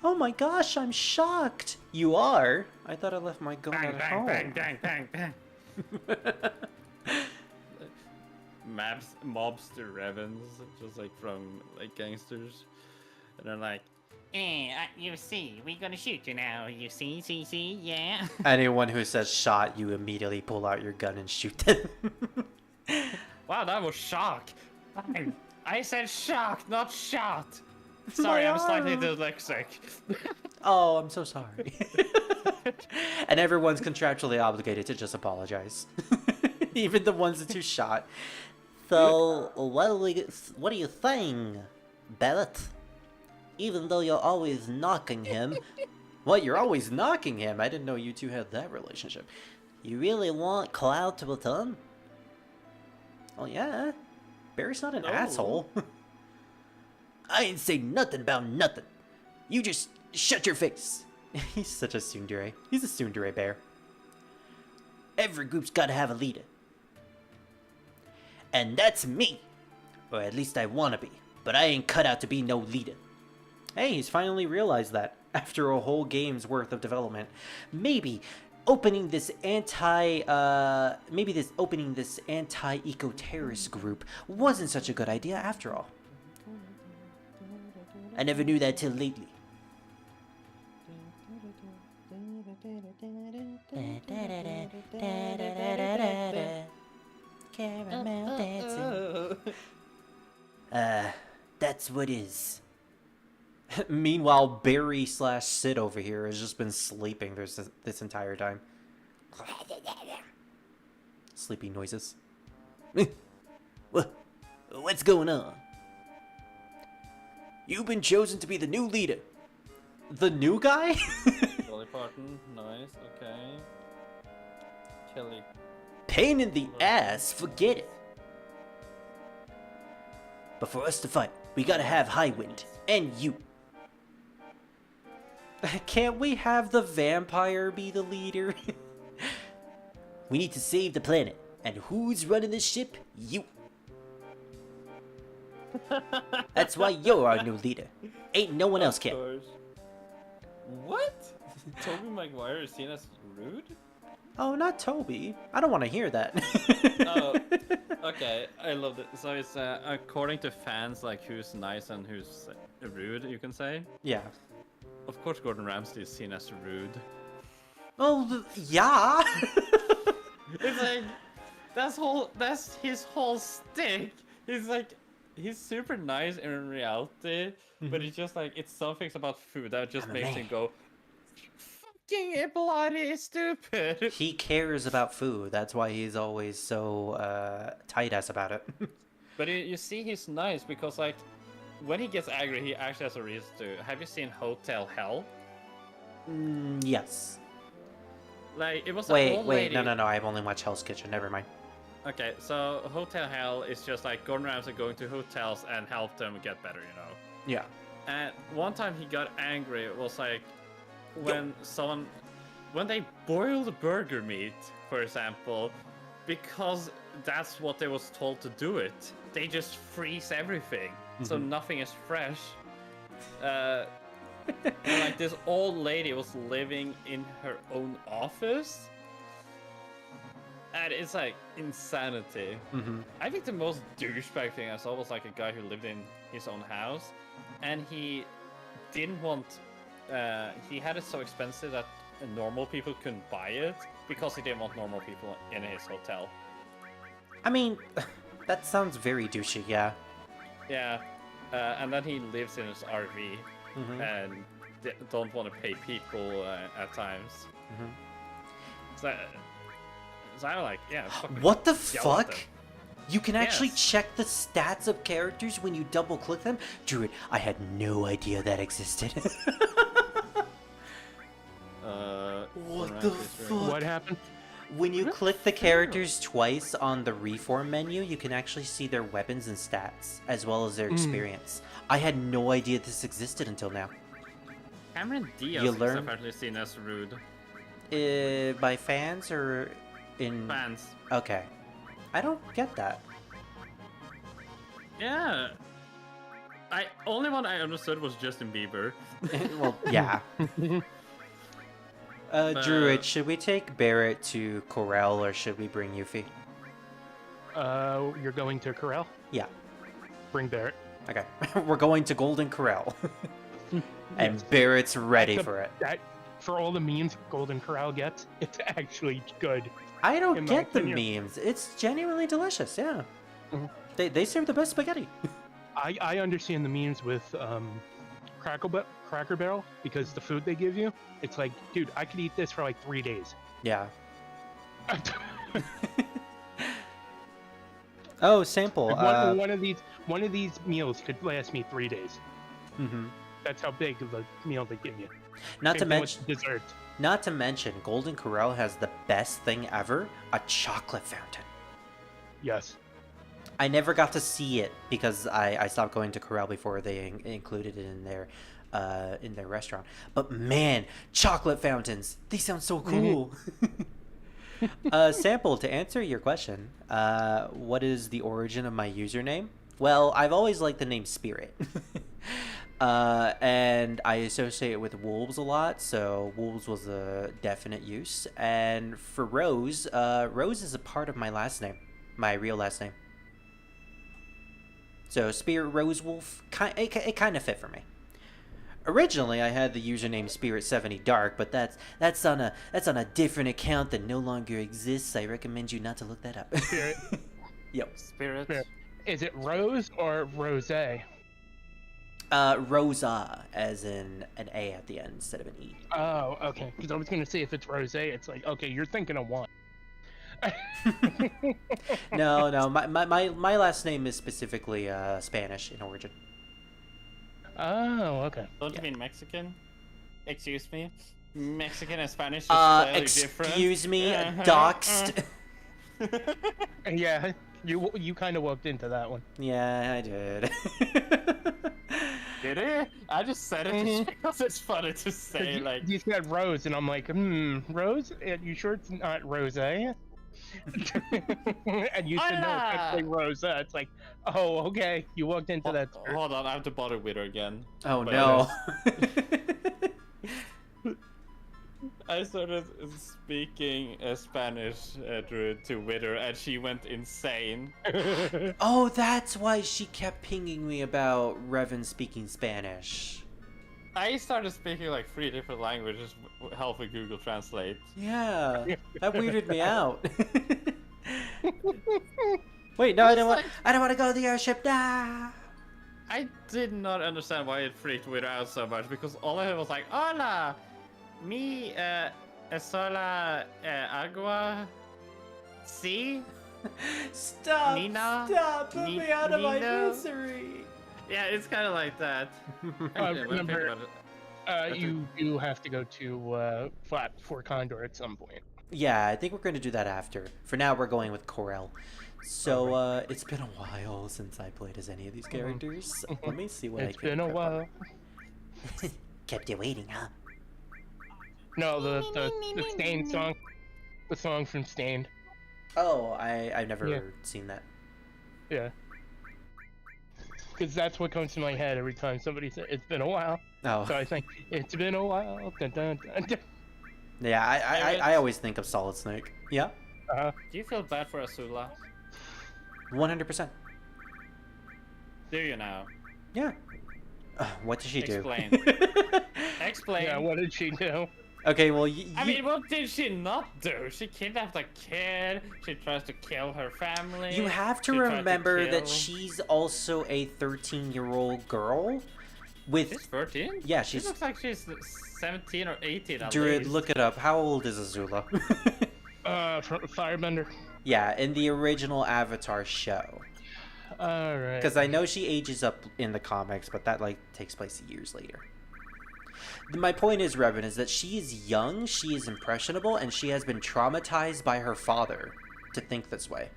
Oh my gosh, I'm shocked! You are? I thought I left my gun Bang, at bang, home. bang, bang, bang, bang. Mobster Revens, just like from like gangsters, and they're like, you see, we're gonna shoot you now. You see, yeah. Anyone who says shot, you immediately pull out your gun and shoot them. "Wow, that was shock." I said shocked, not shot. Sorry, I'm slightly dyslexic. Oh, I'm so sorry. And everyone's contractually obligated to just apologize. Even the ones that you shot. So, what do you think, Barrett? Even though you're always knocking him, What, you're always knocking him? I didn't know you two had that relationship. you really want Cloud to return? Oh, yeah. Barry's not an No. asshole. I ain't say nothing about nothing. You just shut your face. He's such a tsundere. He's a tsundere bear. Every group's gotta have a leader. And that's me! Or at least I wanna be. But I ain't cut out to be no leader. Hey, he's finally realized that after a whole game's worth of development. Maybe opening this anti-eco-terrorist group wasn't such a good idea after all. I never knew that till lately. Caramel dancing. That's what is. Meanwhile, Barry / Sid over here has just been sleeping this entire time. Sleepy noises. What's going on? You've been chosen to be the new leader. The new guy? Dolly Parton, nice, okay. Kelly. Pain in the ass, forget it. But for us to fight, we gotta have Highwind and you. Can't we have the vampire be the leader? We need to save the planet. And who's running this ship? You. That's why you're our new leader. Ain't no one else can. What? Tobey Maguire is seen as rude? Oh, not Toby. I don't want to hear that. Oh, okay. I love it. So it's according to fans, like who's nice and who's rude, you can say. Yeah. Of course, Gordon Ramsay is seen as rude. Oh, yeah. It's like that's his whole stick. He's like he's super nice in reality, but it's just like it's some things about food that just makes him go fucking bloody stupid. He cares about food. That's why he's always so tight-ass about it. But you see, he's nice because like when he gets angry, he actually has a reason to. Have you seen Hotel Hell? Yes. Like it was an Wait, old wait, lady. no. I've only watched Hell's Kitchen. Never mind. Okay, so Hotel Hell is just like Gordon Ramsay going to hotels and help them get better, you know. Yeah. And one time he got angry. It was like when they boiled burger meat, for example, because that's what they was told to do it. They just freeze everything, so nothing is fresh. And like this old lady was living in her own office, and it's like insanity. I think the most douchebag thing I saw was like a guy who lived in his own house, and he didn't want. He had it so expensive that normal people couldn't buy it because he didn't want normal people in his hotel. I mean, that sounds very douchey, yeah. Yeah, and then he lives in his RV and don't want to pay people at times. So I'm like, yeah. fucking What the yell at fuck? them. You can actually Yes. check the stats of characters when you double click them? Druid, I had no idea that existed. What the fuck? What happened? When you click the characters twice on the reform menu, you can actually see their weapons and stats, as well as their experience. I had no idea this existed until now. Cameron Diaz You is learn- apparently seen as rude. By fans or in... Fans. Okay. I don't get that. Yeah. Only one I understood was Justin Bieber. Well, yeah. Druid, should we take Barrett to Corel or should we bring Yuffie? You're going to Corel? Yeah. Bring Barrett. Okay. We're going to Golden Corral. And Barrett's ready That's for it. That, for all the memes Golden Corral gets, it's actually good. I don't in my get the opinion. memes. It's genuinely delicious, yeah. Mhm. They serve the best spaghetti. I understand the memes with Cracker Barrel because the food they give you, it's like, dude, I could eat this for like 3 days. Yeah. Oh, sample. One of these meals could last me 3 days. Mhm. That's how big of a meal they give you. Not to Same thing with mention, dessert. not to mention, Golden Corral has the best thing ever: a chocolate fountain. Yes. I never got to see it because I stopped going to Corral before they included it in their restaurant. But man, chocolate fountains, they sound so cool. Sample, to answer your question, what is the origin of my username? Well, I've always liked the name Spirit. And I associate it with wolves a lot, so wolves was a definite use. And for Rose, Rose is a part of my last name, my real last name. So Spirit Rose Wolf, it kind of fit for me. Originally, I had the username Spirit70 Dark, but that's on a different account that no longer exists. I recommend you not to look that up. Spirit. Yep. Spirit. Is it Rose or Rose? Rosa, as in an A at the end instead of an E. Oh, okay. Because I was gonna say if it's Rose, it's like, okay, you're thinking of one. No, my last name is specifically Spanish in origin. Oh, okay. Don't you mean Mexican? Excuse me? Mexican and Spanish is slightly different. Excuse me, Uh-huh, doxed. Yeah, you kind of walked into that one. Yeah, I did. Did it? I just said it just because it's funny to say, like... You said Rose, and I'm like, Rose? Are you sure it's not Rose? And you said no, it's actually Rosa. It's like, oh, okay. You walked into that. Hold on, I have to bother with her again. Oh But no. I started speaking Spanish to Wither, and she went insane. Oh, that's why she kept pinging me about Revan speaking Spanish. I started speaking like 3 different languages, help with Google Translate. Yeah, that weirded me out. Wait, no, I don't want to go to the airship. Nah. I did not understand why it freaked Wither out so much, because all I heard was like, "Hola, mi sola agua, si." Stop! Nina? Stop! Put me out of my Nina? misery. Yeah, it's kind of like that. Remember, you do have to go to Flat for Condor at some point. Yeah, I think we're going to do that after. For now, we're going with Corel. So, it's been a while since I played as any of these characters. Let me see what I can... It's been a while. Kept you waiting, huh? No, the Stained song. The song from Stained. Oh, I've never seen that. Yeah. Because that's what comes to my head every time somebody says, it's been a while. Oh. So I think, it's been a while. Dun, dun, dun, dun. Yeah, I always think of Solid Snake. Yeah? Uh-huh. Do you feel bad for Azula? 100%. Do you now? Yeah. What did she do? Explain. Explain. Yeah, what did she do? Okay, well, I mean, what did she not do? She kidnapped a kid. She tries to kill her family. you have to she tried remember that kill- she's also a 13-year-old girl with... She's 13? Yeah, She she's... looks like she's 17 or 18 at Druid, least. look it up. How old is Azula? Firebender. Yeah, in the original Avatar show. Alright. Because I know she ages up in the comics, but that, like, takes place years later. My point is, Revan, is that she is young, she is impressionable, and she has been traumatized by her father to think this way.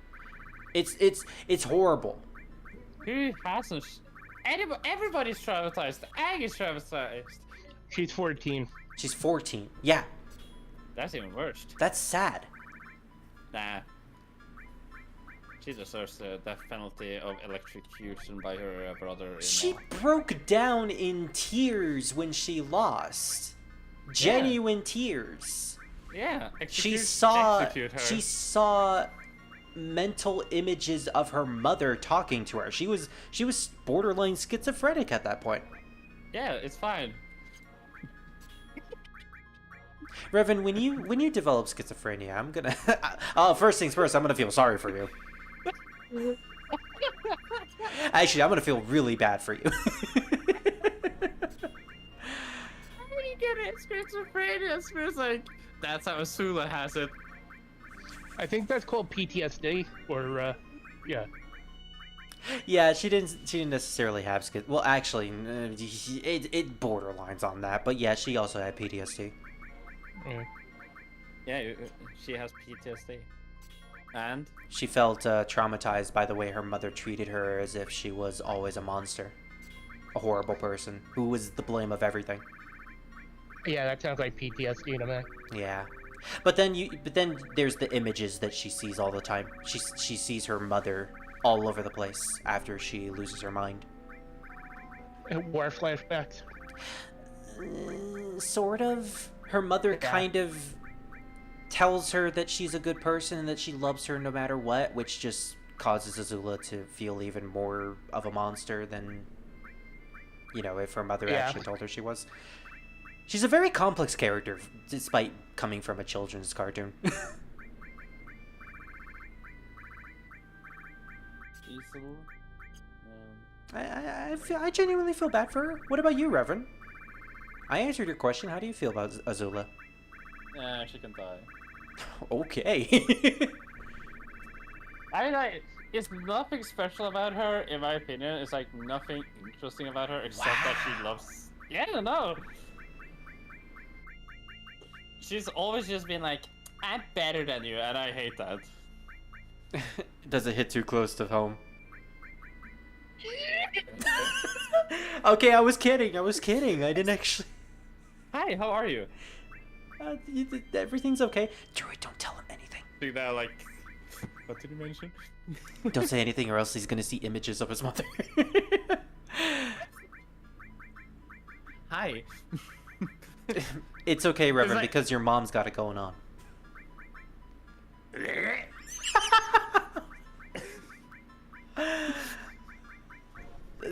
It's horrible. Who hasn't? Everybody's traumatized. Ag is traumatized. She's 14. She's 14. Yeah, That's even worse. that's sad. Nah. She deserves the death penalty of electrocution by her brother. She broke down in tears when she lost. Genuine tears. Yeah. She execute her. saw mental images of her mother talking to her. She was borderline schizophrenic at that point. Yeah, it's fine. Revan, when you develop schizophrenia, I'm gonna first things first, I'm gonna feel sorry for you. Actually, I'm gonna feel really bad for you. schizophrenia. Spirit's like, that's how Azula has it. I think that's called PTSD, or yeah. Yeah, she didn't necessarily have schiz. Well, actually, it borderlines on that. But yeah, she also had PTSD. Mm. Yeah, she has PTSD. And? She felt traumatized by the way her mother treated her, as if she was always a monster, a horrible person who was the blame of everything. Yeah, that sounds like PTSD to me. Yeah, but then there's the images that she sees all the time. She sees her mother all over the place after she loses her mind. War flashbacks. Sort of. Her mother kind of tells her that she's a good person and that she loves her no matter what, which just causes Azula to feel even more of a monster than, you know, if her mother actually told her she was. She's a very complex character, despite coming from a children's cartoon. I genuinely feel bad for her. What about you, Reverend? I answered your question. How do you feel about Azula? She can die. Okay. I mean, it's nothing special about her, in my opinion. It's like nothing interesting about her except that she loves. Yeah, no. She's always just been like, I'm better than you, and I hate that. Does it hit too close to home? Okay, I was kidding. I didn't actually. Hi, how are you? Everything's okay. Druid, don't tell him anything. See that, like, what did you mention? Don't say anything or else he's gonna see images of his mother. Hi. It's okay, Reverend, like... because your mom's got it going on.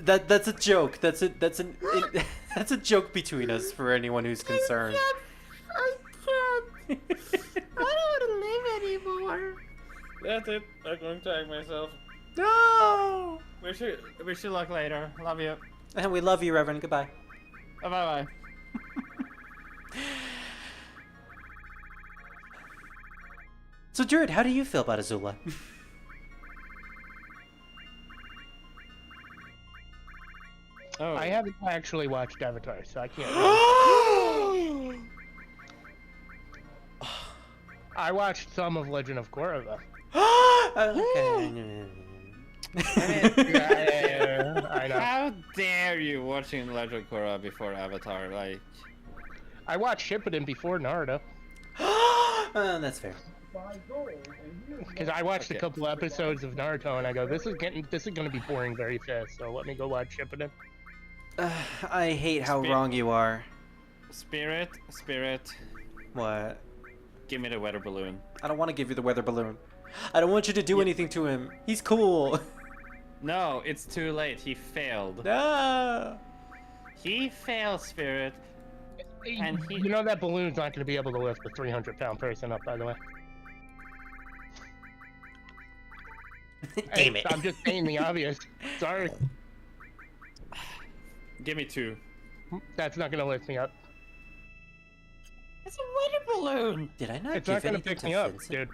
That's a joke. That's a joke between us for anyone who's concerned. I can't. I don't want to live anymore. That's it. I'm going to hang myself. No. Wish you luck later. Love you. And we love you, Reverend. Goodbye. Bye bye. So, Druid, how do you feel about Azula? Oh. I haven't actually watched Avatar, so I can't. I watched some of Legend of Korra, though. Okay. I know. How dare you watching Legend of Korra before Avatar? Like, I watched Shippuden before Naruto. That's fair. Because I watched a couple episodes of Naruto and I go, this is gonna be boring very fast. So let me go watch Shippuden. I hate how wrong you are. Spirit. What? Give me the weather balloon. I don't want to give you the weather balloon. I don't want you to do anything to him. He's cool. No, it's too late. He failed. No. He failed, Spirit. And he... You know that balloon's not going to be able to lift a 300-pound person up, by the way. Damn it. I'm just saying the obvious. Sorry. Give me 2. That's not going to lift me up. It's a weather balloon. Did I not It's give not going to anything pick me up, Vincent? dude.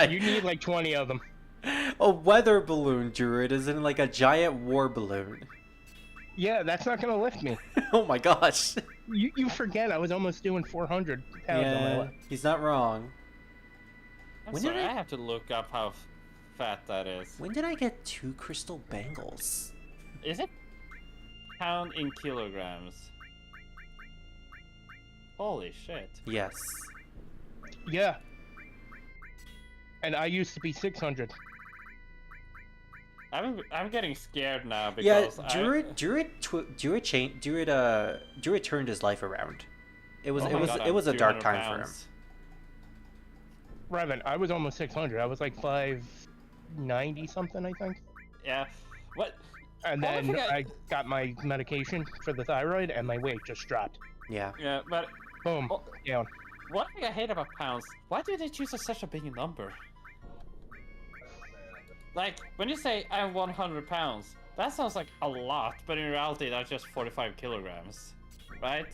You need like 20 of them. A weather balloon, Druid, isn't like a giant war balloon. Yeah, that's not going to lift me. Oh my gosh. You forget I was almost doing 400 pounds on my Yeah, left. he's not wrong. I'm When sorry, did I have to look up how fat that is. When did I get 2 crystal bangles? Is it pound in kilograms? Holy shit. Yes. Yeah. And I used to be 600. I'm getting scared now Yeah, because Druid turned his life around. It was Oh my God, it was a I'm dark 200 time for him. pounds. Revan, I was almost 600. I was like 590 something, I think. Yeah. What? And Well, I then think I got my medication for the thyroid, and my weight just dropped. Yeah. Yeah, but Boom, Oh. down. one thing I hate about pounds, why do they choose such a big number? Like, when you say I'm 100 pounds, That sounds like a lot, but in reality, that's just 45 kilograms, right?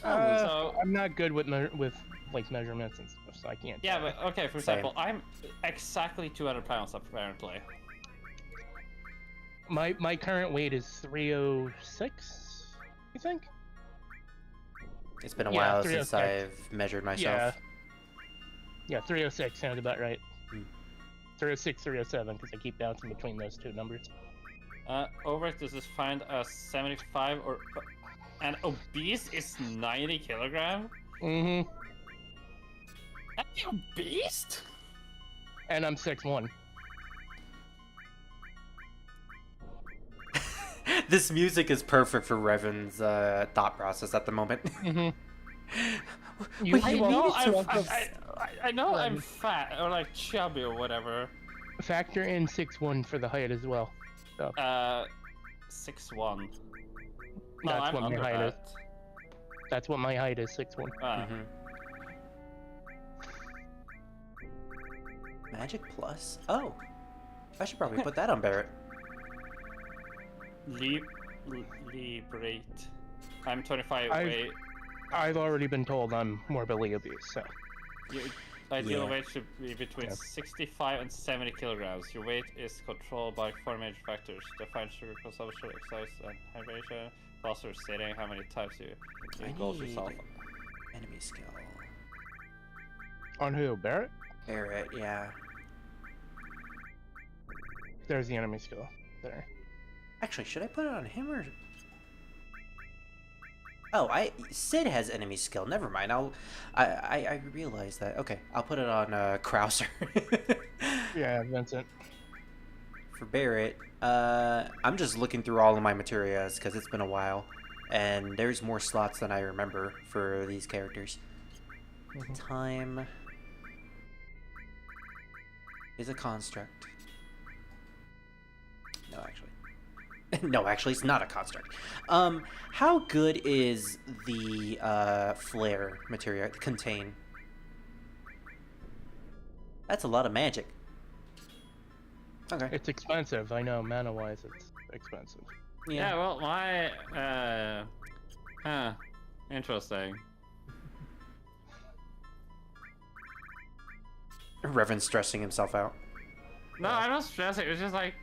So I'm not good with like measurements and stuff, so I can't. yeah, tell. but okay. For Same. example, I'm exactly 200 pounds apparently. My current weight is 306, I think. It's been a Yeah, while since 306. I've measured myself. Yeah, 306 sounds about right. Hmm. 306, 307, because I keep bouncing between those two numbers. Overweight is defined as 75 or and obese is 90 kilogram. Mm-hmm. Are you obese? And I'm 6'1". This music is perfect for Revan's thought process at the moment. Mm-hmm. Wait, I you know mean I'm, it's I know I'm fat or like chubby or whatever. Factor in 6'1" for the height as well. So 6'1". No, That's I'm what my under height is. that. that's what my height is, 6'1". Mhm. Magic plus? Oh, I should probably put that on Barrett. Liberate. I'm 25 I've- weight. I've already been told I'm morbidly obese, so Ideal Yeah. weight should be between Yeah. 65 and 70 kilograms. Your weight is controlled by 4 major factors: defined sugar consumption, exercise, and hydration. Posture, sitting, how many times you indulge yourself. Enemy skill. on who? Barrett? Barrett, yeah. There's the enemy skill there. Actually, should I put it on him or? Oh, Sid has enemy skill. Never mind. I realized that. Okay, I'll put it on Krauser. Yeah, Vincent. For Barrett, I'm just looking through all of my materials because it's been a while, and there's more slots than I remember for these characters. Mhm. Time is a construct. No, actually. No, actually, it's not a construct. How good is the flare material? Contain. That's a lot of magic. Okay. It's expensive. I know, mana-wise, it's expensive. Yeah, well, my interesting. Revan's stressing himself out. No, I'm not stressing. It's just like,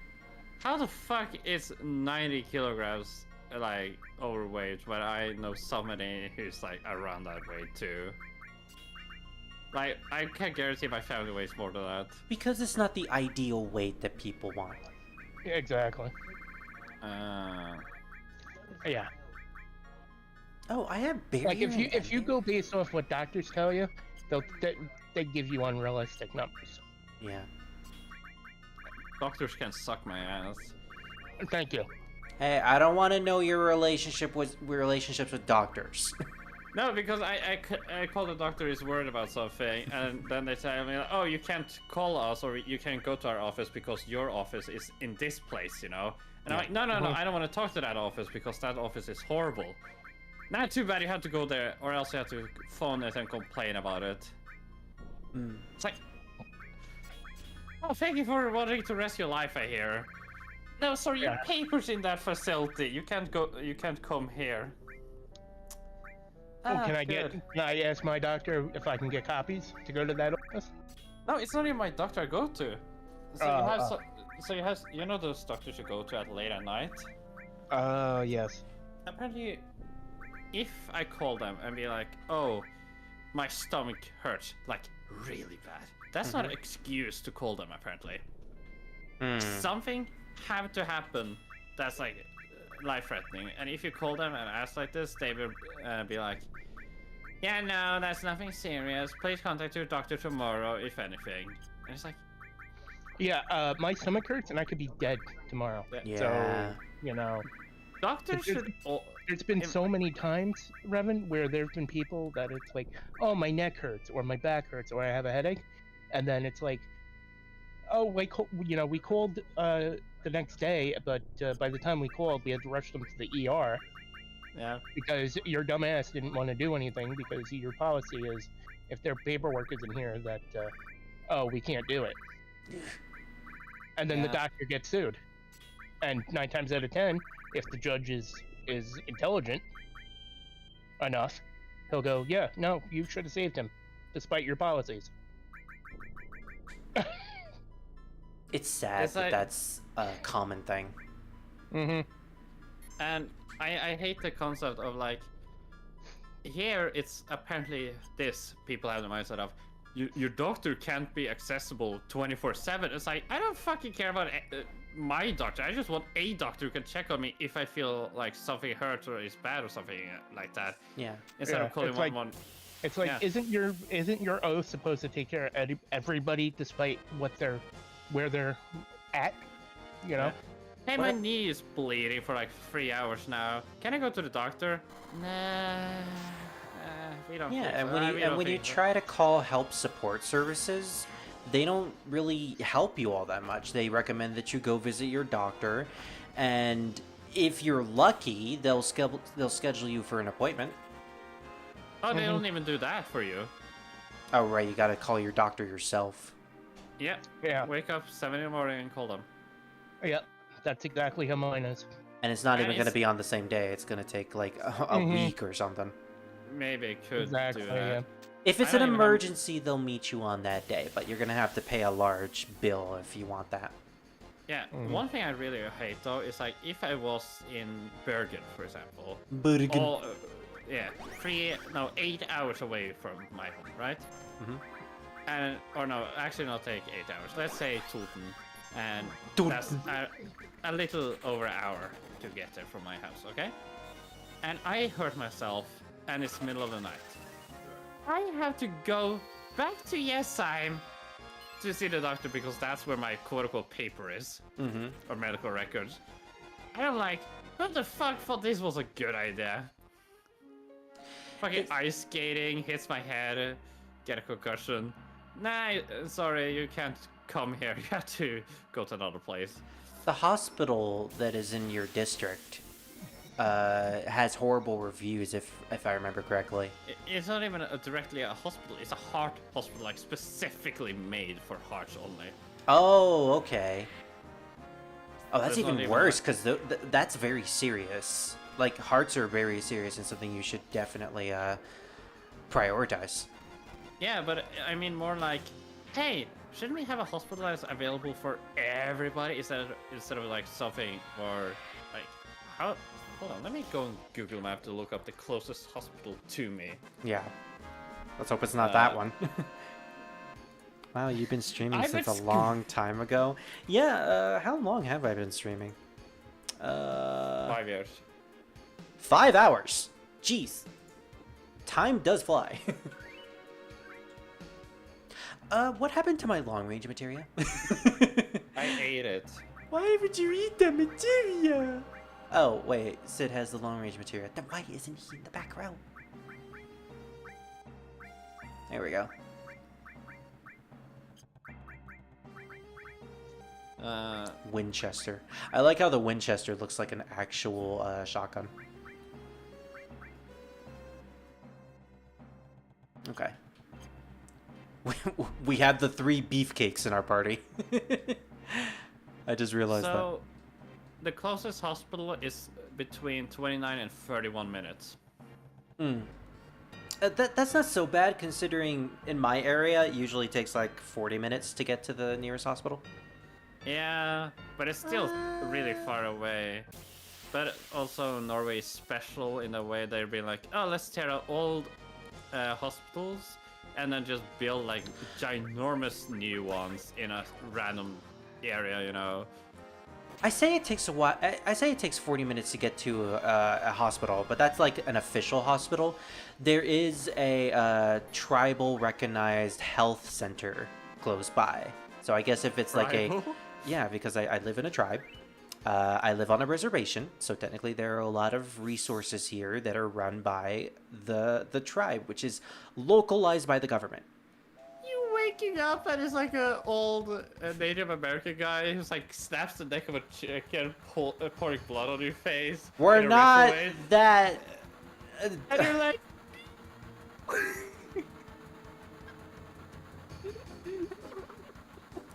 how the fuck is 90 kilograms like overweight when I know somebody who's like around that weight too? Like, I can guarantee my family weighs more than that. Because it's not the ideal weight that people want. Yeah, exactly. Yeah. Oh, I have barrier. Like if you go based off what doctors tell you, they give you unrealistic numbers. Yeah. Doctors can suck my ass. Thank you. Hey, I don't want to know your relationships with doctors. No, because I call the doctor is worried about something, and then they tell me, oh, you can't call us or you can't go to our office because your office is in this place, you know? And I'm like, no, I don't want to talk to that office because that office is horrible. Not too bad you had to go there, or else you have to phone it and complain about it. Mm. It's like, oh, thank you for wanting to risk your life, I hear. No, sorry, your Yeah. paper's in that facility. You can't go. You can't come here. Oh, Ah, can I good. ask my doctor if I can get copies to go to that office? No, it's not even my doctor I go to. So Oh, you have oh. so you have you know those doctors you go to at late at night. Yes. Apparently, if I call them and be like, "Oh, my stomach hurts like really bad," that's not an excuse to call them. Apparently, Mm. something have to happen that's like life-threatening, and if you call them and ask like this, they will be like, "Yeah, no, that's nothing serious. Please contact your doctor tomorrow, if anything." And it's like, Yeah, my stomach hurts and I could be dead tomorrow. Yeah. So, you know, doctors It's- should. there's been If- so many times, Revan, where there's been people that it's like, oh, my neck hurts or my back hurts or I have a headache. And then it's like, oh, we called the next day, but by the time we called, we had to rush them to the ER Yeah. because your dumbass didn't want to do anything because your policy is if their paperwork isn't here that, oh, we can't do it. And then the Yeah. doctor gets sued. And 9 times out of 10, if the judge is intelligent enough, he'll go, "Yeah, no, you should have saved him, despite your policies." It's sad It's that like- that's a common thing. Mm-hmm. And I hate the concept of like, here it's apparently this people have the mindset of, your doctor can't be accessible 24/7. It's like, I don't fucking care about my doctor. I just want a doctor who can check on me if I feel like something hurts or is bad or something like that. Yeah. Instead Yeah, of calling it's like- one. It's like, Yeah. isn't your oath supposed to take care of everybody despite where they're at? You know? Hey, What my if- knee is bleeding for like 3 hours now. Can I go to the doctor? Nah. We don't. Yeah, think and so. when We you don't and when you think so. try to call help support services, they don't really help you all that much. They recommend that you go visit your doctor, and if you're lucky, they'll schedule you for an appointment. Oh, they don't even do that for you. Oh right, you gotta call your doctor yourself. Yeah. Yeah. Wake up 7 in the morning and call them. Yep. That's exactly how mine is. And it's not And even gonna it's- be on the same day. It's gonna take like a Mhm. week or something. Maybe it could Exactly. do that. Yeah. If it's I an don't even have- emergency, they'll meet you on that day, but you're gonna have to pay a large bill if you want that. Yeah. One thing I really hate though is like if I was in Bergen, for example, But again, all, yeah, 8 hours away from my home, right? Mhm. And or no, actually not take 8 hours. Let's say Toten, and Toten. that's a little over an hour to get there from my house. Okay. And I hurt myself, and it's middle of the night. I have to go back to Yesheim to see the doctor because that's where my quote-unquote paper is, or medical records. And I'm like, what the fuck thought this was a good idea? Fucking ice skating, hits my head, get a concussion. Nah, sorry, you can't come here. You have to go to another place. the hospital that is in your district has horrible reviews, if I remember correctly. It's not even directly a hospital. It's a heart hospital, like specifically made for hearts only. Oh, okay. Oh, that's There's not even even, worse because that's very serious. Like hearts are very serious and something you should definitely prioritize. Yeah, but I mean more like, hey, shouldn't we have a hospital that's available for everybody instead of like something or like how? Hold on, let me go on Google Map to look up the closest hospital to me. Yeah. Let's hope it's not that Uh, one. Wow, you've been streaming I've since been a long time ago. Yeah, how long have I been streaming? 5 years. 5 hours. Jeez. Time does fly. What happened to my long range materia? I ate it. Why would you eat the materia? Oh, wait, Sid has the long range materia. Then why isn't he in the back row? There we go. Winchester. I like how the Winchester looks like an actual shotgun. Okay. We have the 3 beefcakes in our party. I just realized So, the closest hospital is between 29 and 31 minutes. that. That's not so bad considering in my area it usually takes like 40 minutes to get to the nearest hospital. Yeah, but it's still really far away. But also Norway is special in a way they're being like, oh, let's tear out old hospitals and then just build like ginormous new ones in a random area, you know. I say it takes a while. I say it takes 40 minutes to get to a hospital, but that's like an official hospital. There is a tribal recognized health center close by. So I guess if it's like Tribal? yeah, because I live in a tribe. I live on a reservation, so technically there are a lot of resources here that are run by the tribe, which is localized by the government. You waking up and it's like an old Native American guy who's like snaps the neck of a chicken, pouring blood on your face. We're in a not ritual way. that. And you're like,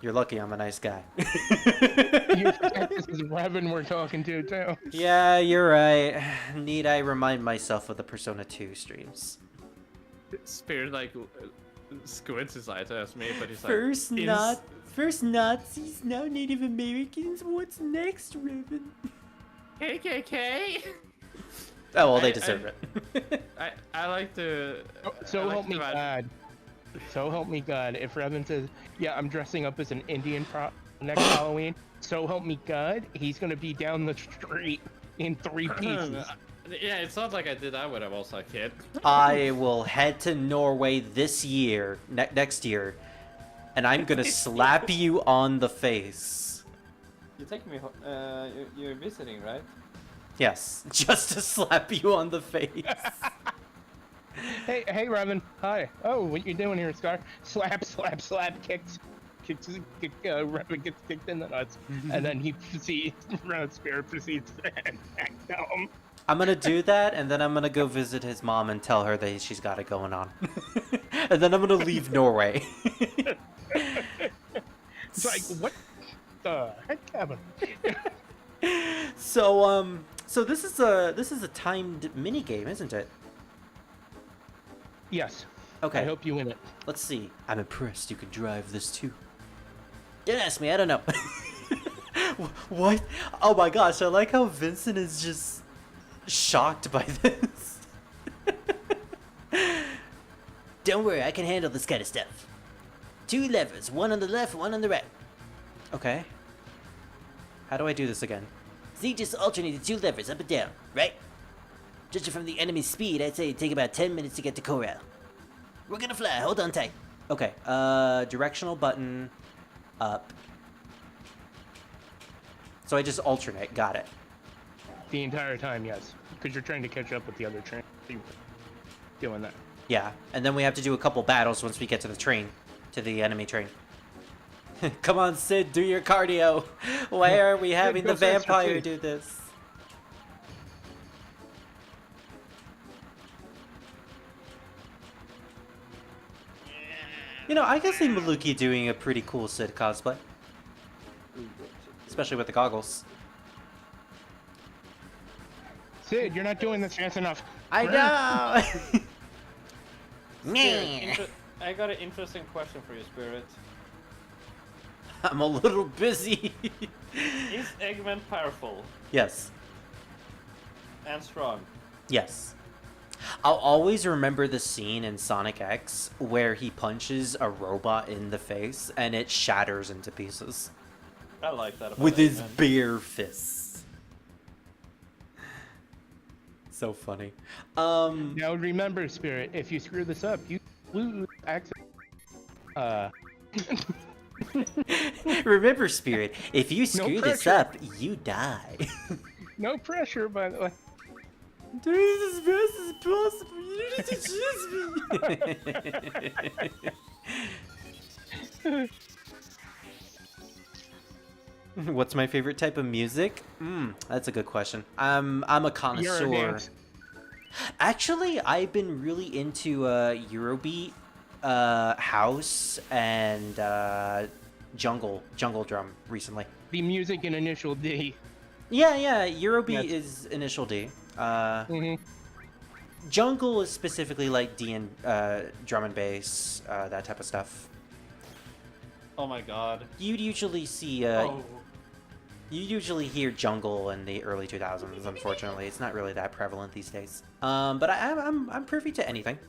You're lucky I'm a nice guy. You forget this is Revan we're talking to, too. Yeah, you're right. Need I remind myself of the Persona 2 streams? Spirit like squints his eyes at me, but he's First like, first Nazis, now Native Americans. What's next, Revan? KKK. Oh, well, they I- deserve it. I like to. So I like help me to add- God. So help me God. If Revan says, yeah, I'm dressing up as an Indian next Halloween, so help me God, he's gonna be down the street in 3 pieces. Yeah, it's not like I did that when I was a kid. I will head to Norway this year, next year, and I'm gonna slap you on the face. You take me. You're visiting, right? Yes, just to slap you on the face. Hey, Revan. Hi. Oh, what you doing here, Scar? Slap, slap, slap. Revan gets kicked in the nuts, and then he proceeds. Spirit proceeds to attack him. I'm gonna do that, and then I'm gonna go visit his mom and tell her that she's got it going on. And then I'm gonna leave Norway. It's like, what the heck, Kevin? So this is a timed mini game, isn't it? Yes. Okay. I hope you win it. Let's see. I'm impressed you can drive this too. Don't ask me, I don't know. What? Oh my gosh, I like how Vincent is just shocked by this. Don't worry, I can handle this kind of stuff. 2 levers, one on the left, one on the right. Okay. How do I do this again? See, just alternate the 2 levers up and down, right? Judging from the enemy's speed, I'd say it'd take about 10 minutes to get to Corral. We're gonna fly, hold on tight. Okay, directional button, up. So I just alternate, got it. The entire time, yes. Because you're trying to catch up with the other train. Doing that. Yeah, and then we have to do a couple battles once we get to the train, to the enemy train. Come on, Sid, do your cardio. Why are we having go the faster, vampire Sid. do this? You know, I can see Maluki doing a pretty cool Sid cosplay, especially with the goggles. Sid, you're not doing this fast enough. I know. I got an interesting question for you, Spirit. I'm a little busy. Is Eggman powerful Yes. and strong? Yes. I'll always remember the scene in Sonic X where he punches a robot in the face and it shatters into pieces I like that about with his Eggman. bare fists. So funny. Now remember, Spirit, if you screw this up, you lose access. Remember, Spirit, if you screw this pressure. up, you die. No pressure, by the way. Do this as fast as possible. You need to choose me. What's my favorite type of music? That's a good question. I'm a You're a connoisseur. dance. Actually, I've been really into Eurobeat, house, and jungle drum recently. The music in Initial D. Yeah, Eurobeat Yes. is initial D. Mm-hmm. Jungle is specifically like D and drum and bass, that type of stuff. Oh my god. You'd usually see, Oh. you usually hear jungle in the early 2000s. Unfortunately, it's not really that prevalent these days. But I'm privy to anything.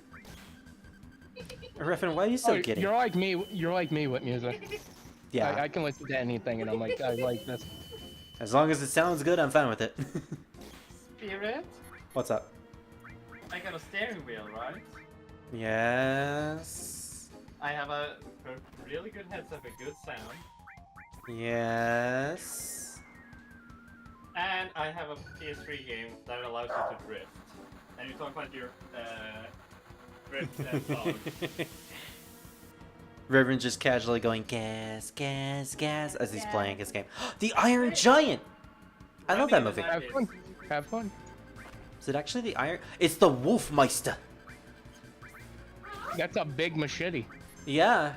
Riffin, why are you so giddy? You're like me. You're like me with music. Yeah, I can listen to anything, and I'm like, I like this. as long as it sounds good, I'm fine with it. Spirit? What's up? I got a steering wheel, right? Yes. I have a really good headset with good sound. Yes. And I have a PS3 game that allows you to drift. And you talk about your drift and song. Reverend just casually going gas, gas, gas as he's playing his game. The Iron Giant! I love that movie. Have fun. Have fun. Is it actually the Iron? It's the Wolfmeister. That's a big machete. Yeah.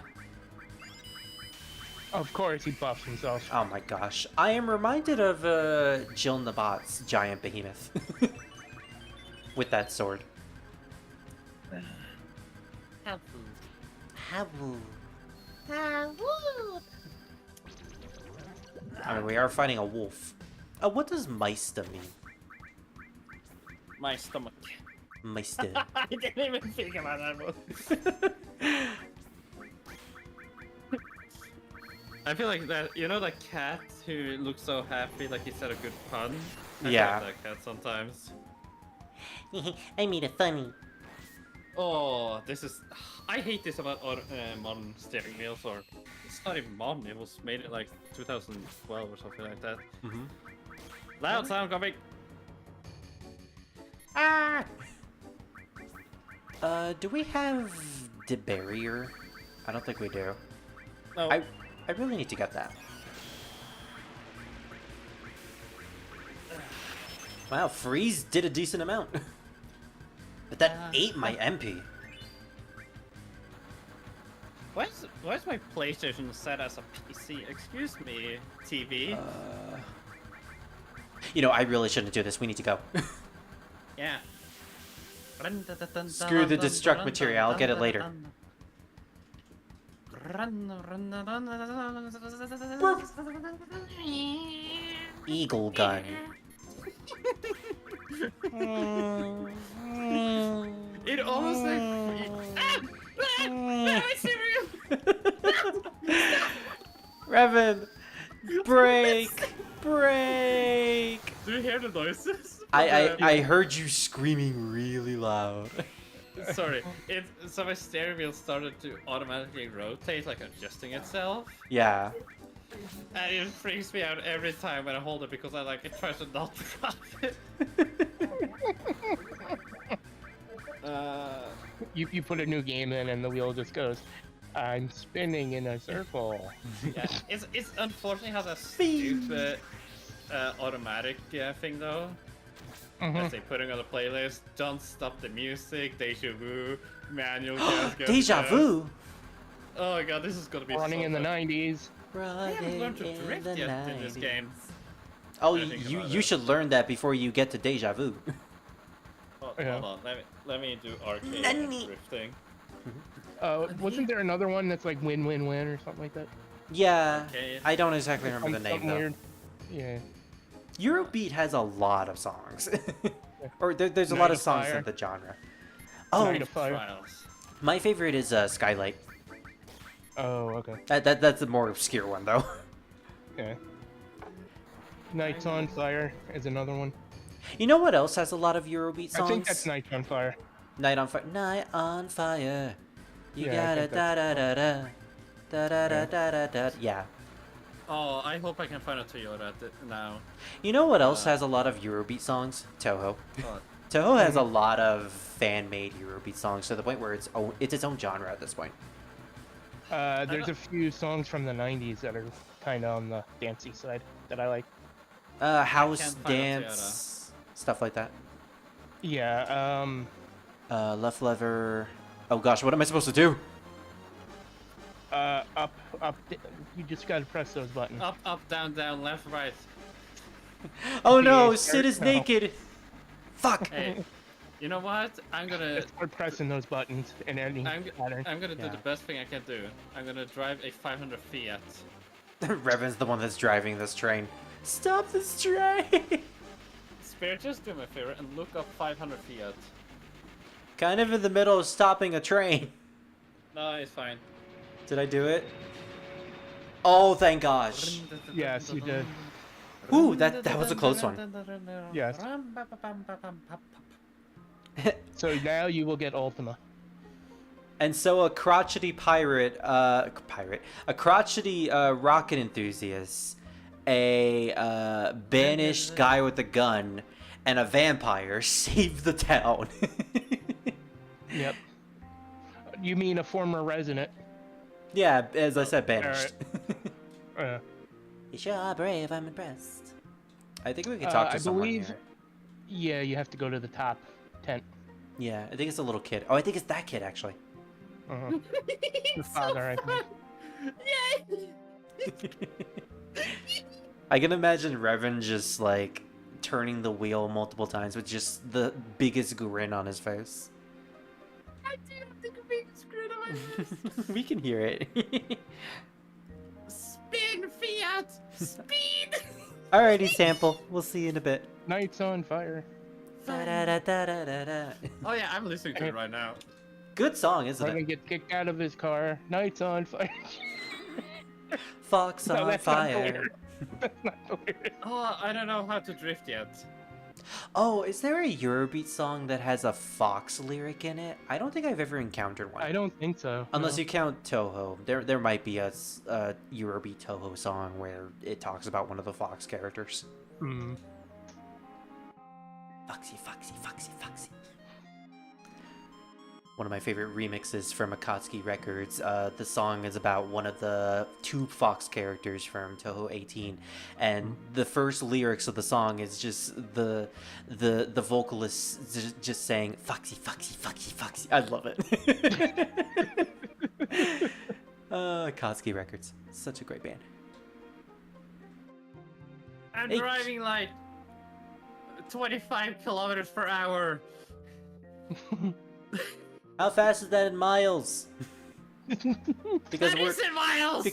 Of course, he buffs himself. Oh my gosh. I am reminded of Jill Nabat's giant behemoth. With that sword. Habu. I mean, we are fighting a wolf. What does Meista mean? My stomach. Meista. I didn't even think about that one. I feel like that, you know, the cat who looks so happy, like he said a good pun? I feel Yeah. like that cat sometimes. I made a funny. Oh, this is. I hate this about modern steering wheels, or it's not even modern. It was made in like 2012 or something like that. Mm-hmm. Loud sound coming. Ah! Do we have the barrier? I don't think we do. No. I really need to get that. Wow, freeze did a decent amount. But that ate my MP. Why's my PlayStation set as a PC? Excuse me, TV. You know, I really shouldn't do this. We need to go. Yeah. Screw the destruct material. I'll get it later. Eagle gun. It almost Revan, break, break. Do you hear the noises? I heard you screaming really loud. Sorry, so my steering wheel started to automatically rotate, like adjusting itself. Yeah. And it freaks me out every time when I hold it because it tries to not drop it. You put a new game in and the wheel just goes, I'm spinning in a circle. Yeah, it's unfortunately has a stupid automatic thing though. Let's say putting on a playlist, don't stop the music, deja vu, manual gas. Deja vu. Oh my god, this is gonna be Running so in the fun. 90s. I haven't learned to drift yet in this game. Oh, I think about you it. should learn that before you get to deja vu. Oh, Yeah. hold on, let me do arcade Nanny. drifting. Wasn't there another one that's like win-win-win or something like that? Yeah, Arcade. I don't exactly remember the name Something though. weird. Yeah. Eurobeat has a lot of songs, or there's a lot Night of of songs Fire. in the genre. Oh, Night of Fire. Trials. my favorite is Skylight. Oh, okay. That's a more obscure one though. Yeah. Nights on Fire is another one. You know what else has a lot of Eurobeat songs? I think that's Nights on Fire. Night on Fire. Night on Fire. You Yeah, I gotta think da da da da da da da da da da. Yeah. Oh, I hope I can find a Toyota now. You know what else has a lot of Eurobeat songs? Toho. Oh, Toho has a lot of fan-made Eurobeat songs to the point where it's its own genre at this point. There's a few songs from the 90s that are kind of on the dancey side that I like. House can't find a dance, stuff like that. Yeah, Left lever. Oh gosh, what am I supposed to do? up, you just gotta press those buttons. up, up, down, down, left, right. Oh no, PA Sid is start? naked. Fuck. Hey, you know what? I'm gonna Start pressing those buttons in any pattern. I'm gonna do Yeah. the best thing I can do. I'm gonna drive a 500 Fiat. Revan's the one that's driving this train. Stop this train. Spirit, just do me a favor and look up 500 Fiat. Kind of in the middle of stopping a train. No, it's fine. Did I do it? Oh, thank gosh. Yes, you did. Ooh, that was a close one. Yes. So now you will get Ultima. And so a crotchety a crotchety rocket enthusiast, a banished guy with a gun, and a vampire saved the town. Yep. You mean a former resident? Yeah, as I said, banished. You sure are brave, I'm impressed. I think we can talk to I someone believe- here. Yeah, you have to go to the top tent. Yeah, I think it's a little kid. Oh, I think it's that kid actually. The father, I think. I can imagine Revan just like turning the wheel multiple times with just the biggest grin on his face. I do have the biggest grin on my face. We can hear it. Spin, Fiat! Speed! Alrighty, Sample. We'll see you in a bit. Nights on fire. Da-da-da-da-da-da. Oh yeah, I'm listening to it right now. Good song, isn't Revan it? gets kicked out of his car. Nights on fire. Fox No, on that's not the fire. lyric. That's not the lyric. Oh, I don't know how to drift yet. Oh, is there a Eurobeat song that has a Fox lyric in it? I don't think I've ever encountered one. I don't think so. Unless no. you count Toho. There might be a Eurobeat Toho song where it talks about one of the Fox characters. Hmm. Foxy, Foxy, Foxy, Foxy. One of my favorite remixes from Akatsuki Records. The song is about one of the two Fox characters from Toho 18, and the first lyrics of the song is just the vocalist just saying Foxy, Foxy, Foxy, Foxy. I love it. Akatsuki Records, such a great band. I'm Hey. driving like 25 kilometers per hour. How fast is that in miles? Because That we're isn't miles!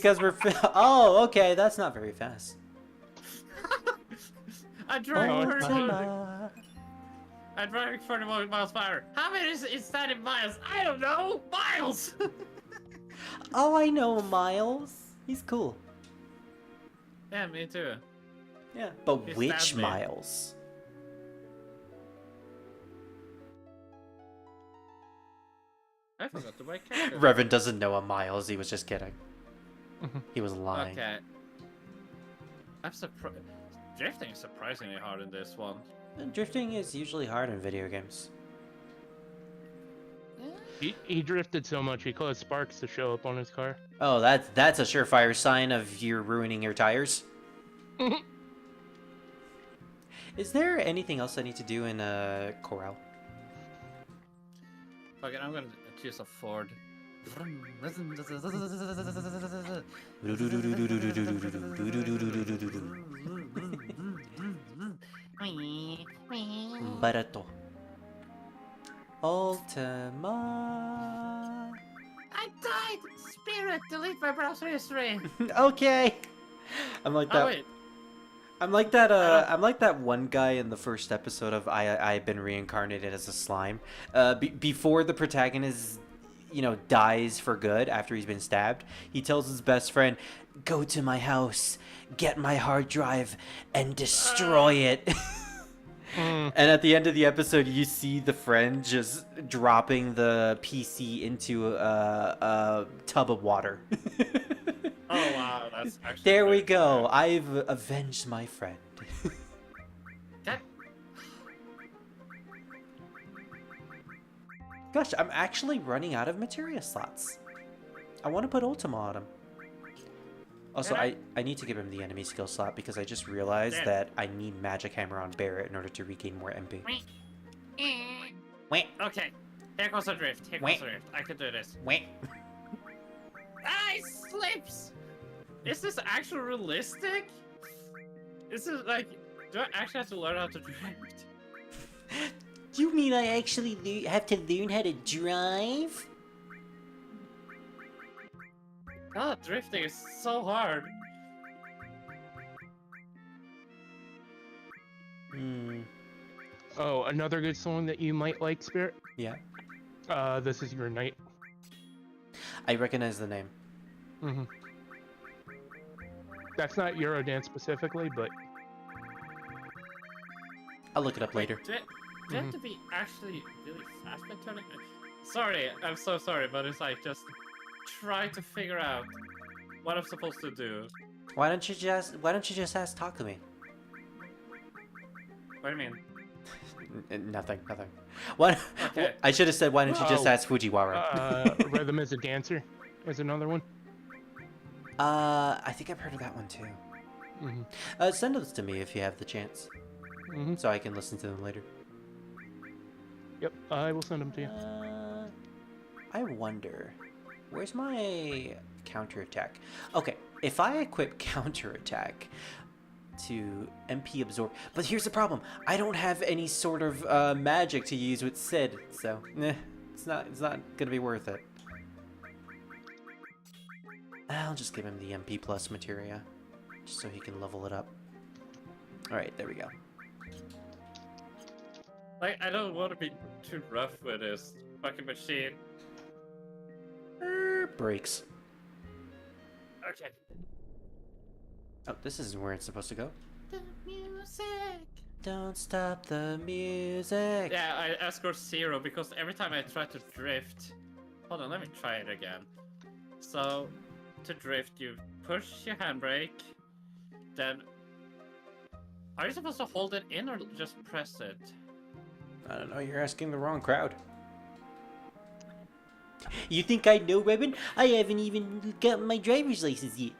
oh, okay, that's not very fast. I'm driving it's 30 not. I'm driving 40 miles per hour. How many is that in miles? I don't know. Miles! Oh, I know Miles. He's cool. Yeah, me too. Yeah, but He which stabbed me. Miles? I forgot to buy character. Revan doesn't know a Miles. He was just kidding. He was lying. Okay. I'm surprised. Drifting is surprisingly hard in this one. Drifting is usually hard in video games. He drifted so much he caused sparks to show up on his car. Oh, that's a surefire sign of you're ruining your tires. Is there anything else I need to do in Corral? Okay, I'm gonna choose a Ford. Wee, wee. Barato. Ultima. I died! Spirit, delete my browser history! Okay. I'm like that. Oh wait, I'm like that. I'm like that one guy in the first episode of I've been reincarnated as a slime. Before the protagonist, dies for good after he's been stabbed, he tells his best friend, "Go to my house, get my hard drive, and destroy it." And at the end of the episode, you see the friend just dropping the PC into a tub of water. oh wow, that's actually. There we pretty go. good. I've avenged my friend. That Gosh, I'm actually running out of materia slots. I want to put Ultima on him. Also, Yeah. I need to give him the enemy skill slot because I just realized Yeah. that I need Magic Hammer on Barret in order to regain more MP. Wee. Eh. Wait, okay. Here goes the drift. Here Wait. goes the drift. I can do this. wait. I slips. Is this actually realistic? Is this like? Do I actually have to learn how to drift? You mean I actually have to learn how to drive? God, drifting is so hard. Hmm. Oh, another good song that you might like, Spirit. Yeah. This Is Your Night. I recognize the name. Hmm. That's not Eurodance specifically, but I'll look it up later. Do I have to be actually really fast by turning? Sorry, I'm so sorry, but it's like just try to figure out what I'm supposed to do. Why don't you just ask Takumi? What do you mean? Nothing. What? Okay. I should have said, why don't you just Oh. ask Fujiwara? Rhythm is a Dancer is another one. I think I've heard of that one too. Hmm. Send those to me if you have the chance, Hmm. so I can listen to them later. Yep, I will send them to you. I wonder, where's my counterattack? Okay, if I equip counterattack to MP absorb, but here's the problem: I don't have any sort of magic to use with Sid, so it's not gonna be worth it. I'll just give him the MP plus materia, just so he can level it up. All right, there we go. Like, I don't want to be too rough with this fucking machine. Breaks. Okay. Oh, this isn't where it's supposed to go. The music. Don't stop the music. Yeah, I escort 0 because every time I try to drift... Hold on, let me try it again. So, to drift, you push your handbrake, then... Are you supposed to hold it in or just press it? I don't know, you're asking the wrong crowd. You think I know, Revan? I haven't even got my driver's license yet.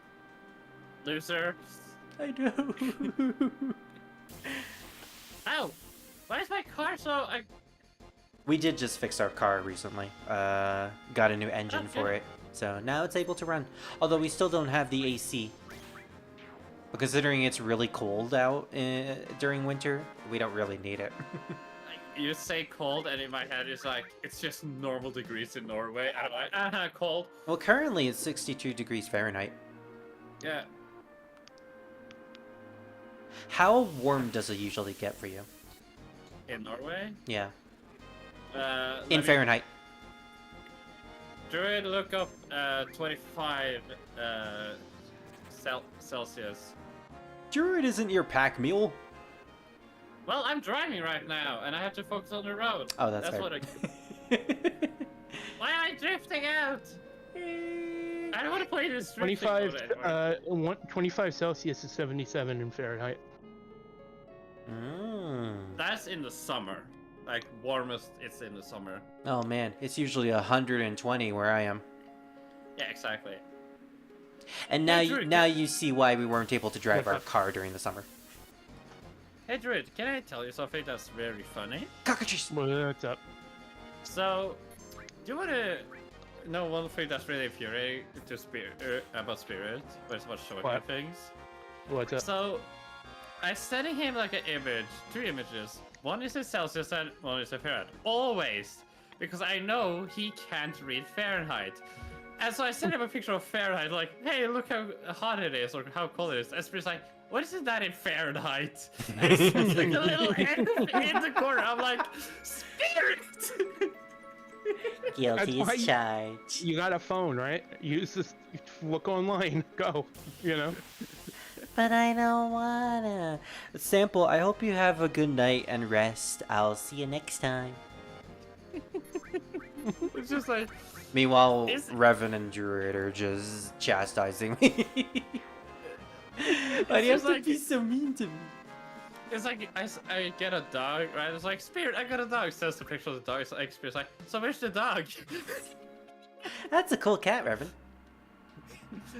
Loser. I know. Ow! Why is my car so... We did just fix our car recently. Got a new engine Oh, for good. it. So now it's able to run. Although we still don't have the AC. But considering it's really cold out during winter, we don't really need it. You say cold, and in my head it's like, it's just normal degrees in Norway. I'm like, cold. Well, currently it's 62 degrees Fahrenheit. Yeah. How warm does it usually get for you? In Norway? Yeah. Let In me- Fahrenheit. Druid, look up 25 Celsius. Druid isn't your pack mule. Well, I'm driving right now, and I have to focus on the road. Oh, that's fair. what I... Why am I drifting out? I don't want to play this drifting 25, mode anymore. 25 Celsius is 77 in Fahrenheit. That's in the summer. Like, warmest it's in the summer. Oh man, it's usually 120 where I am. Yeah, exactly. And now, Hey, Druid, now you see why we weren't able to drive our car during the summer. Hey, Druid, can I tell you something that's very funny? Cockatrice! What's up? So, do you want to know one thing that's really infuriating to about Spirit? When it's about showing What? you things? What's up? So, I'm sending him like an image, 2 images. One is in Celsius and one is in Fahrenheit. Always! Because I know he can't read Fahrenheit. And so I sent him a picture of Fahrenheit, like, hey, look how hot it is, or how cold it is. And Spirit's like, what is that in Fahrenheit? And it's like a little F in the corner. I'm like, Spirit! Guilty why as you- charged. You got a phone, right? Use this. Look online. Go. You know. But I don't wanna. Sample, I hope you have a good night and rest. I'll see you next time. It's just like, Meanwhile, Is- Revan and Druid are just chastising me. Why do you have just to like- be so mean to me? it's like I get a dog, right? It's like, Spirit, I got a dog. Sends the picture of the dog. It's like, Spirit's like, so where's the dog? That's a cool cat, Revan.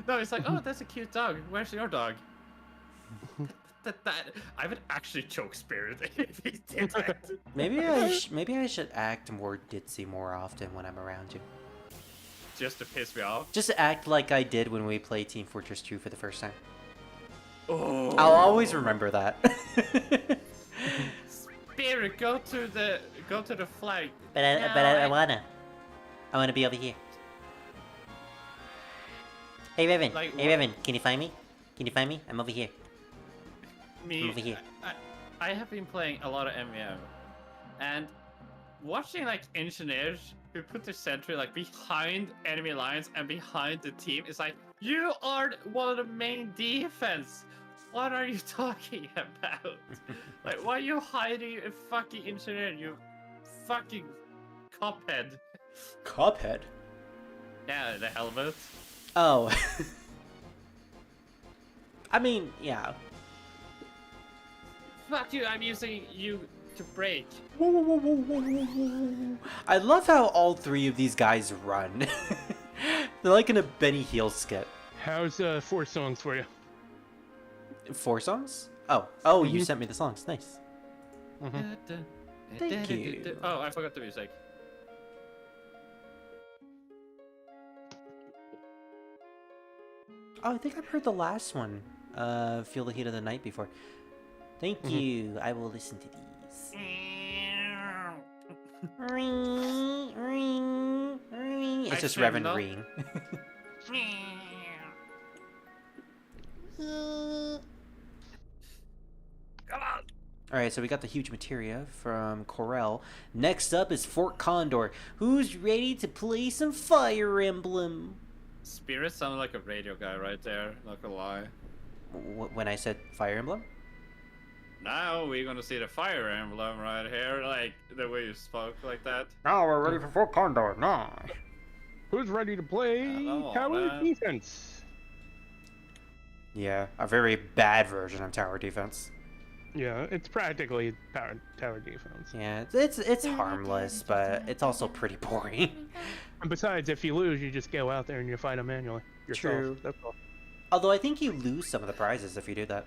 No, it's like, oh, that's a cute dog. Where's your dog? that I would actually choke Spirit if he did that. Maybe I should act more ditzy more often when I'm around you. Just to piss me off. Just act like I did when we played Team Fortress 2 for the first time. Oh. I'll always remember that. Spirit, go to the flag. But I, No, but I I- wanna. I wanna be over here. Hey Revan, Like hey what? Revan, can you find me? Can you find me? I'm over here. Me, Over here. I have been playing a lot of MMO, and watching like engineers who put the sentry like behind enemy lines and behind the team is like, you are one of the main defense. What are you talking about? Like, why are you hiding a fucking engineer? You fucking cophead. Cuphead? Yeah, the helmet. Oh. I mean, yeah. Fuck you! I'm using you to break. Whoa, whoa, whoa, whoa, whoa, whoa, whoa. I love how all 3 of these guys run. They're like in a Benny Hill skit. How's 4 songs for you? 4 songs? Oh, you Mhm. sent me the songs. Nice. Thank you. Oh, I forgot the music. Oh, I think I've heard the last one. Feel the heat of the night before. Thank you. I will listen to these. Ring, ring, ring. It's I just should Reverend know. Ring. Come on. Alright, so we got the huge materia from Corel. Next up is Fort Condor. Who's ready to play some Fire Emblem? Spirit sounded like a radio guy right there, not gonna lie. When I said Fire Emblem? Now we're gonna see the Fire Emblem right here, like the way you spoke like that. Now we're ready for Fort Condor. No. Who's ready to play Hello, tower man. defense? Yeah, a very bad version of tower defense. Yeah, it's practically tower defense. Yeah, it's harmless, but it's also pretty boring. And besides, if you lose, you just go out there and you fight them manually yourself. True. That's all. Although I think you lose some of the prizes if you do that.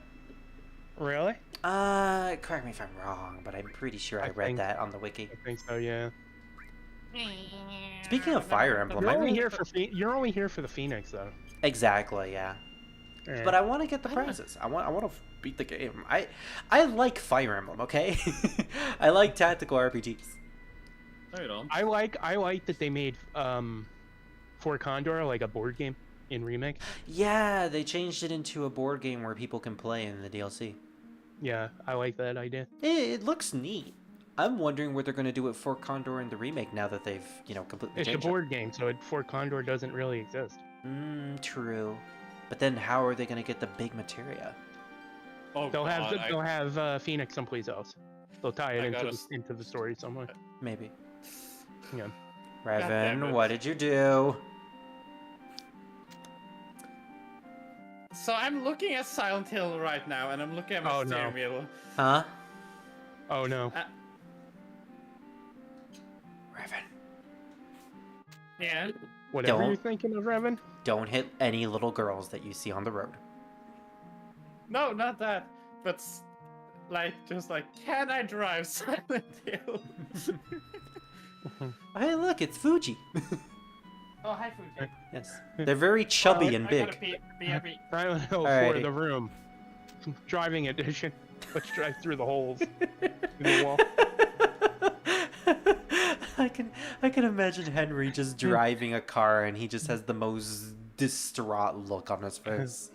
Really? Correct me if I'm wrong, but I'm pretty sure I I read think- that on the wiki. I think so. Yeah. Speaking of Fire Emblem, You're I only really- here for you're only here for the Phoenix, though. Exactly, yeah. Yeah. But I want to get the prizes. I want to beat the game. I like Fire Emblem, okay? I like tactical RPGs. No, you don't. I like that they made Fort Condor like a board game in remake. Yeah, they changed it into a board game where people can play in the DLC. Yeah, I like that idea. It looks neat. I'm wondering what they're going to do with Fort Condor in the remake now that they've, completely It's a changed board game, so Fort Condor doesn't really exist. it. True. But then how are they going to get the big materia? Oh, They'll have God, they'll have Phoenix someplace else. They'll tie it I into gotta into the story somewhere. Maybe. Yeah. Revan, it. what did you do? So I'm looking at Silent Hill right now, and I'm looking at my Oh, steering no. wheel. Huh? Oh no. Revan, Yeah. Whatever don't- you're thinking of, Revan. don't hit any little girls that you see on the road. No, not that. But can I drive Silent Hill? Hey, look, it's Fuji. Oh, hi, Fuji. Yes. They're very chubby and I gotta big. pee. Silent Hill Alrighty. for the room. Driving edition. Let's drive through the holes in the wall. I can imagine Henry just driving a car and he just has the most distraught look on his face.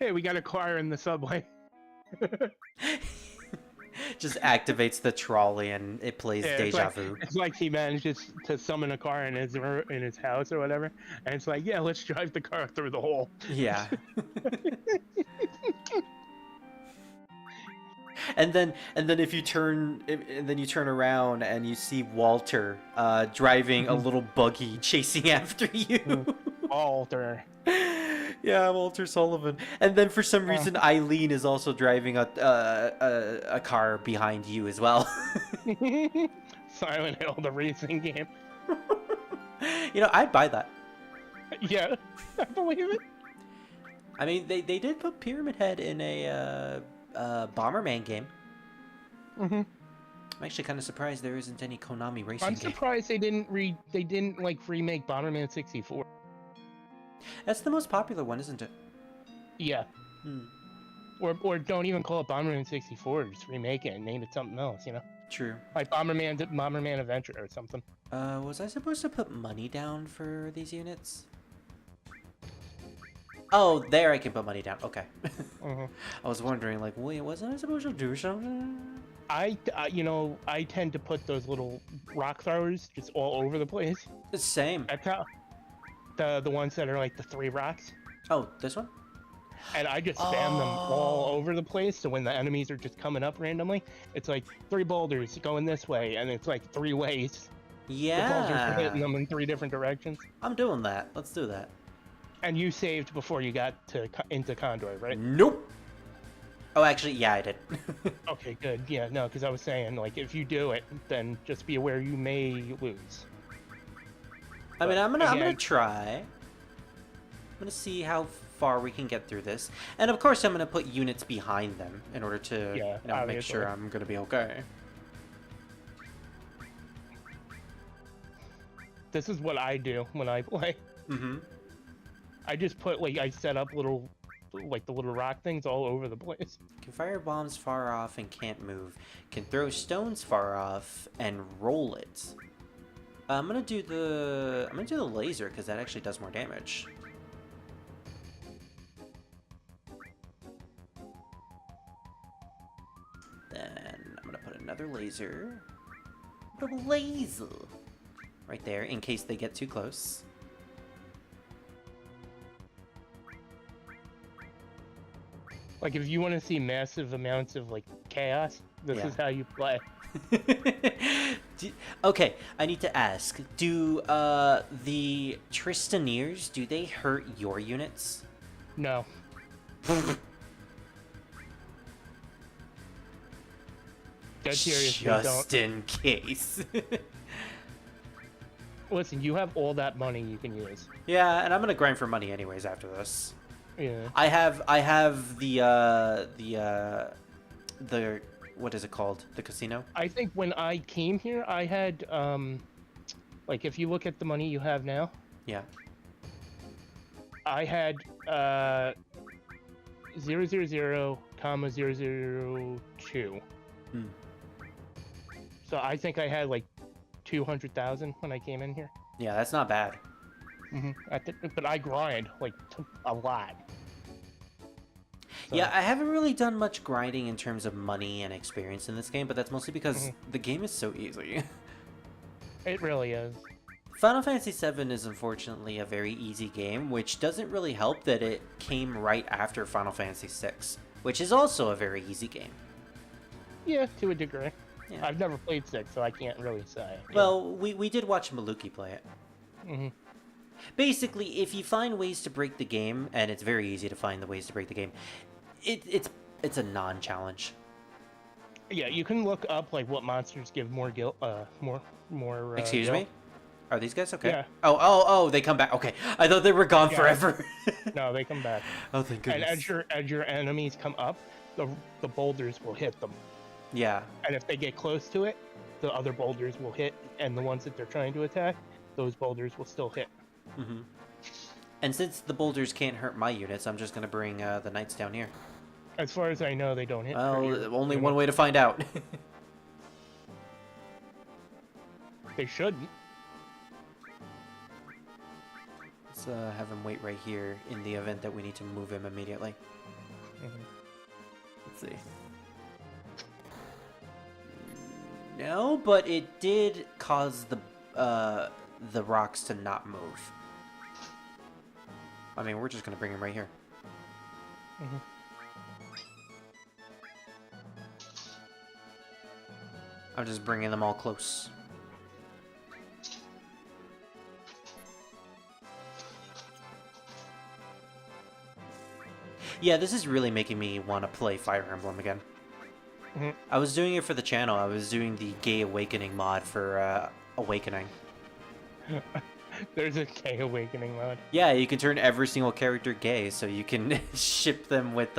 Hey, we got a car in the subway. Just activates the trolley and it plays Yeah, Deja Vu. It's like he manages to summon a car in his house or whatever, and it's like, yeah, let's drive the car through the hole. Yeah. And then if you turn around and you see Walter driving a little buggy chasing after you. Walter. Yeah, Walter Sullivan. And then for some reason Eileen is also driving a car behind you as well. Silent Hill, the racing game. I'd buy that. Yeah, I believe it. I mean, they did put Pyramid Head in a Bomberman game. Mm-hmm. I'm actually kind of surprised there isn't any Konami racing I'm game. surprised they didn't remake Bomberman 64. That's the most popular one, isn't it? Yeah. Hmm. Or don't even call it Bomberman 64. Just remake it and name it something else. True. Like Bomberman Adventure or something. Was I supposed to put money down for these units? Oh, there I can put money down. Okay. Mhm. I was wondering, like, wait, wasn't I supposed to do something? I tend to put those little rock throwers just all over the place. Same. That's how the ones that are like the 3 rocks. Oh, this one? And I just spam them all over the place, so when the enemies are just coming up randomly, it's like 3 boulders going this way, and it's like 3 ways. The boulders are hitting Yeah. them in 3 different directions. I'm doing that. Let's do that. And you saved before you got into Condor, right? Nope. Oh, actually, yeah, I did. Okay, good. Yeah, no, because I was saying, like, if you do it, then just be aware you may lose. I mean, I'm gonna again- try. I'm gonna see how far we can get through this, and of course, I'm gonna put units behind them in order to, Yeah, make obviously. sure I'm gonna be okay. This is what I do when I play. Mm-hmm. I just put like I set up little like the little rock things all over the place. Can fire bombs far off and can't move. Can throw stones far off and roll it. I'm gonna do the laser because that actually does more damage. Then I'm gonna put another laser. Put a laser right there in case they get too close. Like if you want to see massive amounts of like chaos, this Yeah. is how you play. Okay, I need to ask, do the Tristaneers, do they hurt your units? No. Dead serious, they don't. Just in case. Listen, you have all that money you can use. Yeah, and I'm gonna grind for money anyways after this. Yeah. I have the what is it called? The casino? I think when I came here, I had like if you look at the money you have now, Yeah. I had 000, comma 002. Hmm. So I think I had like 200,000 when I came in here. Yeah, that's not bad. But I grind like a lot. So, Yeah, I haven't really done much grinding in terms of money and experience in this game, but that's mostly because the game is so easy. it really is. Final Fantasy VII is unfortunately a very easy game, which doesn't really help that it came right after Final Fantasy VI, which is also a very easy game. Yeah, to a degree. Yeah. I've never played 6, so I can't really say. Well, we did watch Maluki play it. hmm Basically, if you find ways to break the game, and it's very easy to find the ways to break the game, it's a non-challenge. Yeah, you can look up like what monsters give more guilt, more. Excuse guilt. me? Are these guys okay? Yeah. Oh, they come back. Okay. I thought they were gone Yeah. forever. No, they come back. Oh, thank And goodness. as your enemies come up, the boulders will hit them. Yeah. And if they get close to it, the other boulders will hit, and the ones that they're trying to attack, those boulders will still hit. Mm-hmm. And since the boulders can't hurt my units, I'm just gonna bring the knights down here. As far as I know, they don't hit. Well, your only unit. one way to find out. They shouldn't. Let's have him wait right here in the event that we need to move him immediately. Let's see. No, but it did cause the rocks to not move. I mean, we're just gonna bring him right here. I'm just bringing them all close. Yeah, this is really making me want to play Fire Emblem again. I was doing it for the channel. I was doing the Gay Awakening mod for Awakening. There's a K Awakening mode. Yeah, you can turn every single character gay, so you can ship them with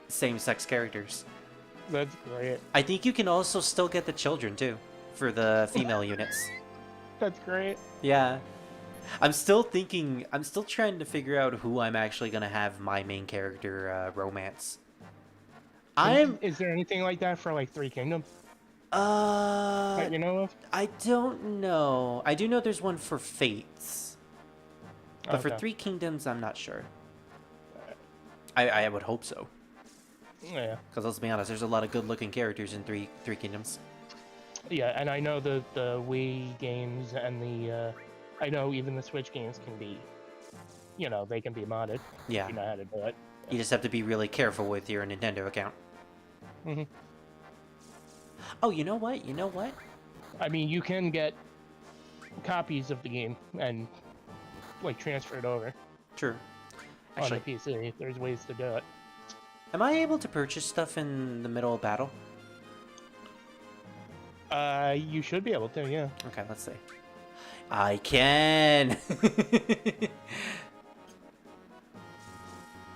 same-sex characters. That's great. I think you can also still get the children, too, for the female units. That's great. Yeah. I'm still trying to figure out who I'm actually going to have my main character romance. Is there anything like that for like Three Kingdoms Uh, that you know of? I don't know. I do know there's one for Fates. But for Okay. Three Kingdoms, I'm not sure. I would hope so. Yeah. Because let's be honest, there's a lot of good-looking characters in Three Kingdoms. Yeah, and I know the Wii games and the I know even the Switch games can be, they can be modded. Yeah. If you know how to do it. You just have to be really careful with your Nintendo account. hmm Oh, you know what? You know what? I mean, you can get copies of the game and like transfer it over True. on Actually, the PC. There's ways to do it. am I able to purchase stuff in the middle of battle? You should be able to, yeah. Okay, let's see. I can!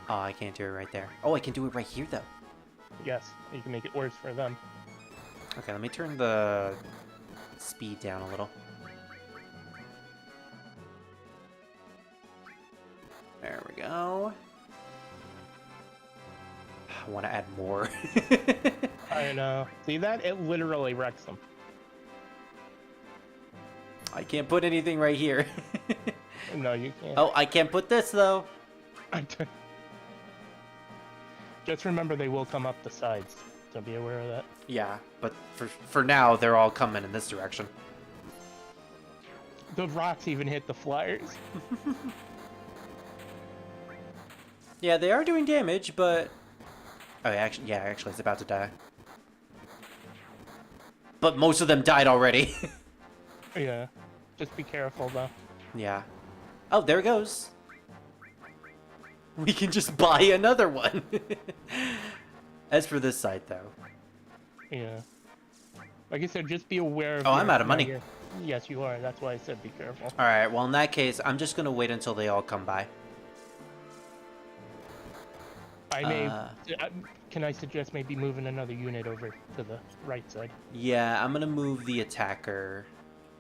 Oh, I can't do it right there. Oh, I can do it right here, though. Yes, you can make it worse for them. Okay, let me turn the speed down a little. There we go. I want to add more. I know. See that? It literally wrecks them. I can't put anything right here. No, you can't. Oh, I can't put this though. Just remember they will come up the sides, so be aware of that. Yeah, but for now, they're all coming in this direction. The rocks even hit the flyers. Yeah, they are doing damage, but... Oh, actually, it's about to die. But most of them died already. Yeah. Just be careful, though. Yeah. Oh, there it goes. We can just buy another one. As for this side, though. Yeah. Like I said, just be aware of... Oh, I'm out of money. Yes, you are. That's why I said be careful. Alright, well, in that case, I'm just gonna wait until they all come by. I may... can I suggest maybe moving another unit over to the right side? Yeah, I'm gonna move the attacker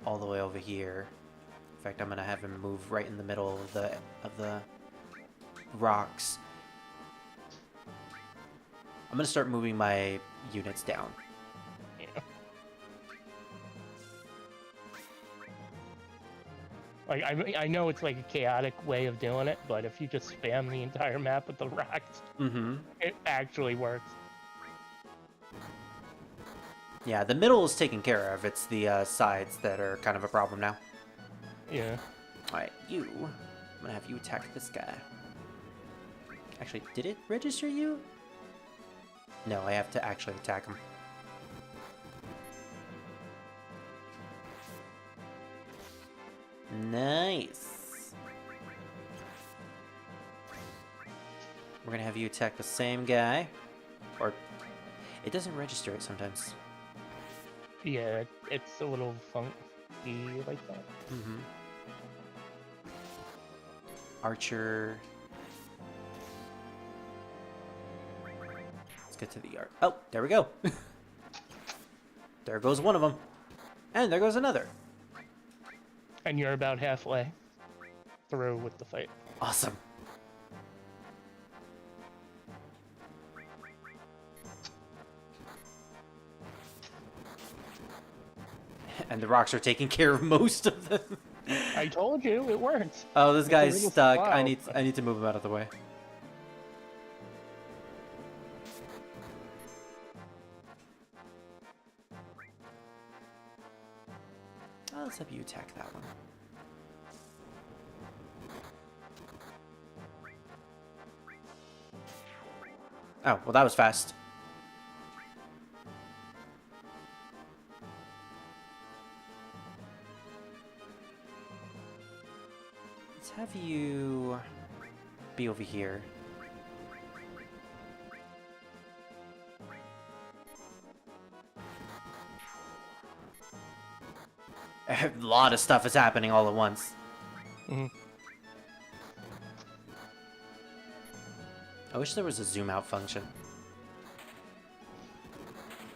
all the way over here. In fact, I'm gonna have him move right in the middle of the rocks. I'm gonna start moving my units down. Yeah. Like, I know it's like a chaotic way of doing it, but if you just spam the entire map with the rocks, it actually works. Yeah, the middle is taken care of. It's the sides that are kind of a problem now. Yeah. Alright, I'm gonna have you attack this guy. Actually, did it register you? No, I have to actually attack him. Nice. We're gonna have you attack the same guy. Or, it doesn't register it sometimes. Yeah, it's a little funky like that. Archer. Let's get to the art. Oh, there we go. There goes one of them. And there goes another. And you're about halfway through with the fight. Awesome. And the rocks are taking care of most of them. I told you, it works. Oh, this guy's little stuck. spell. I need to move him out of the way. Oh, let's have you attack that one. Oh, well, that was fast. Let's have you be over here. A lot of stuff is happening all at once. I wish there was a zoom out function.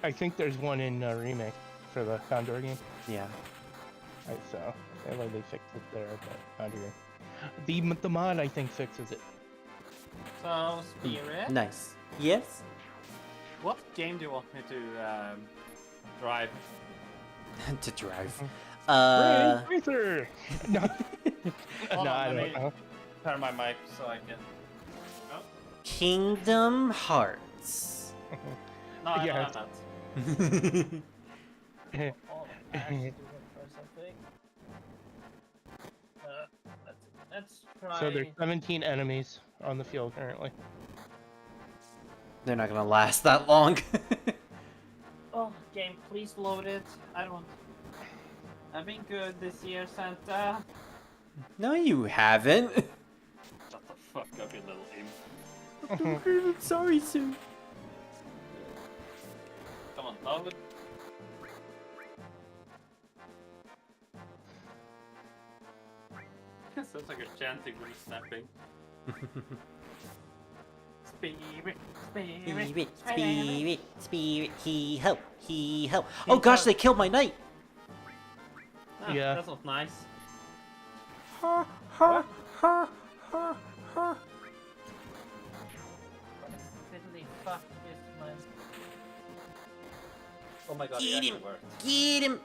I think there's one in Remake for the Condor game. Yeah. So, like they fixed it there, but not here. The mod, I think, fixes it. So, Spirit, Nice. Yes? what game do you want me to drive? To drive. Racer! No, Hold no, on, I let don't me know. turn my mic so I can. Kingdom Hearts. No, I Yeah. don't have that. Oh, I actually do want to try something. Let's try. So there's 17 enemies on the field currently. They're not gonna last that long. Oh, game, please load it. I don't. I've been good this year, Santa. No, you haven't. Shut the fuck up, you little imp. I'm sorry, Sue. Come on, load. Sounds like a chanting when snapping. Spirit, spirit, Spirit, hee ho. Oh gosh, they killed my knight. Ah, Yeah. That's not nice. Huh. Fiddly fuck is my... Oh my god, Get it actually him. worked. Get him.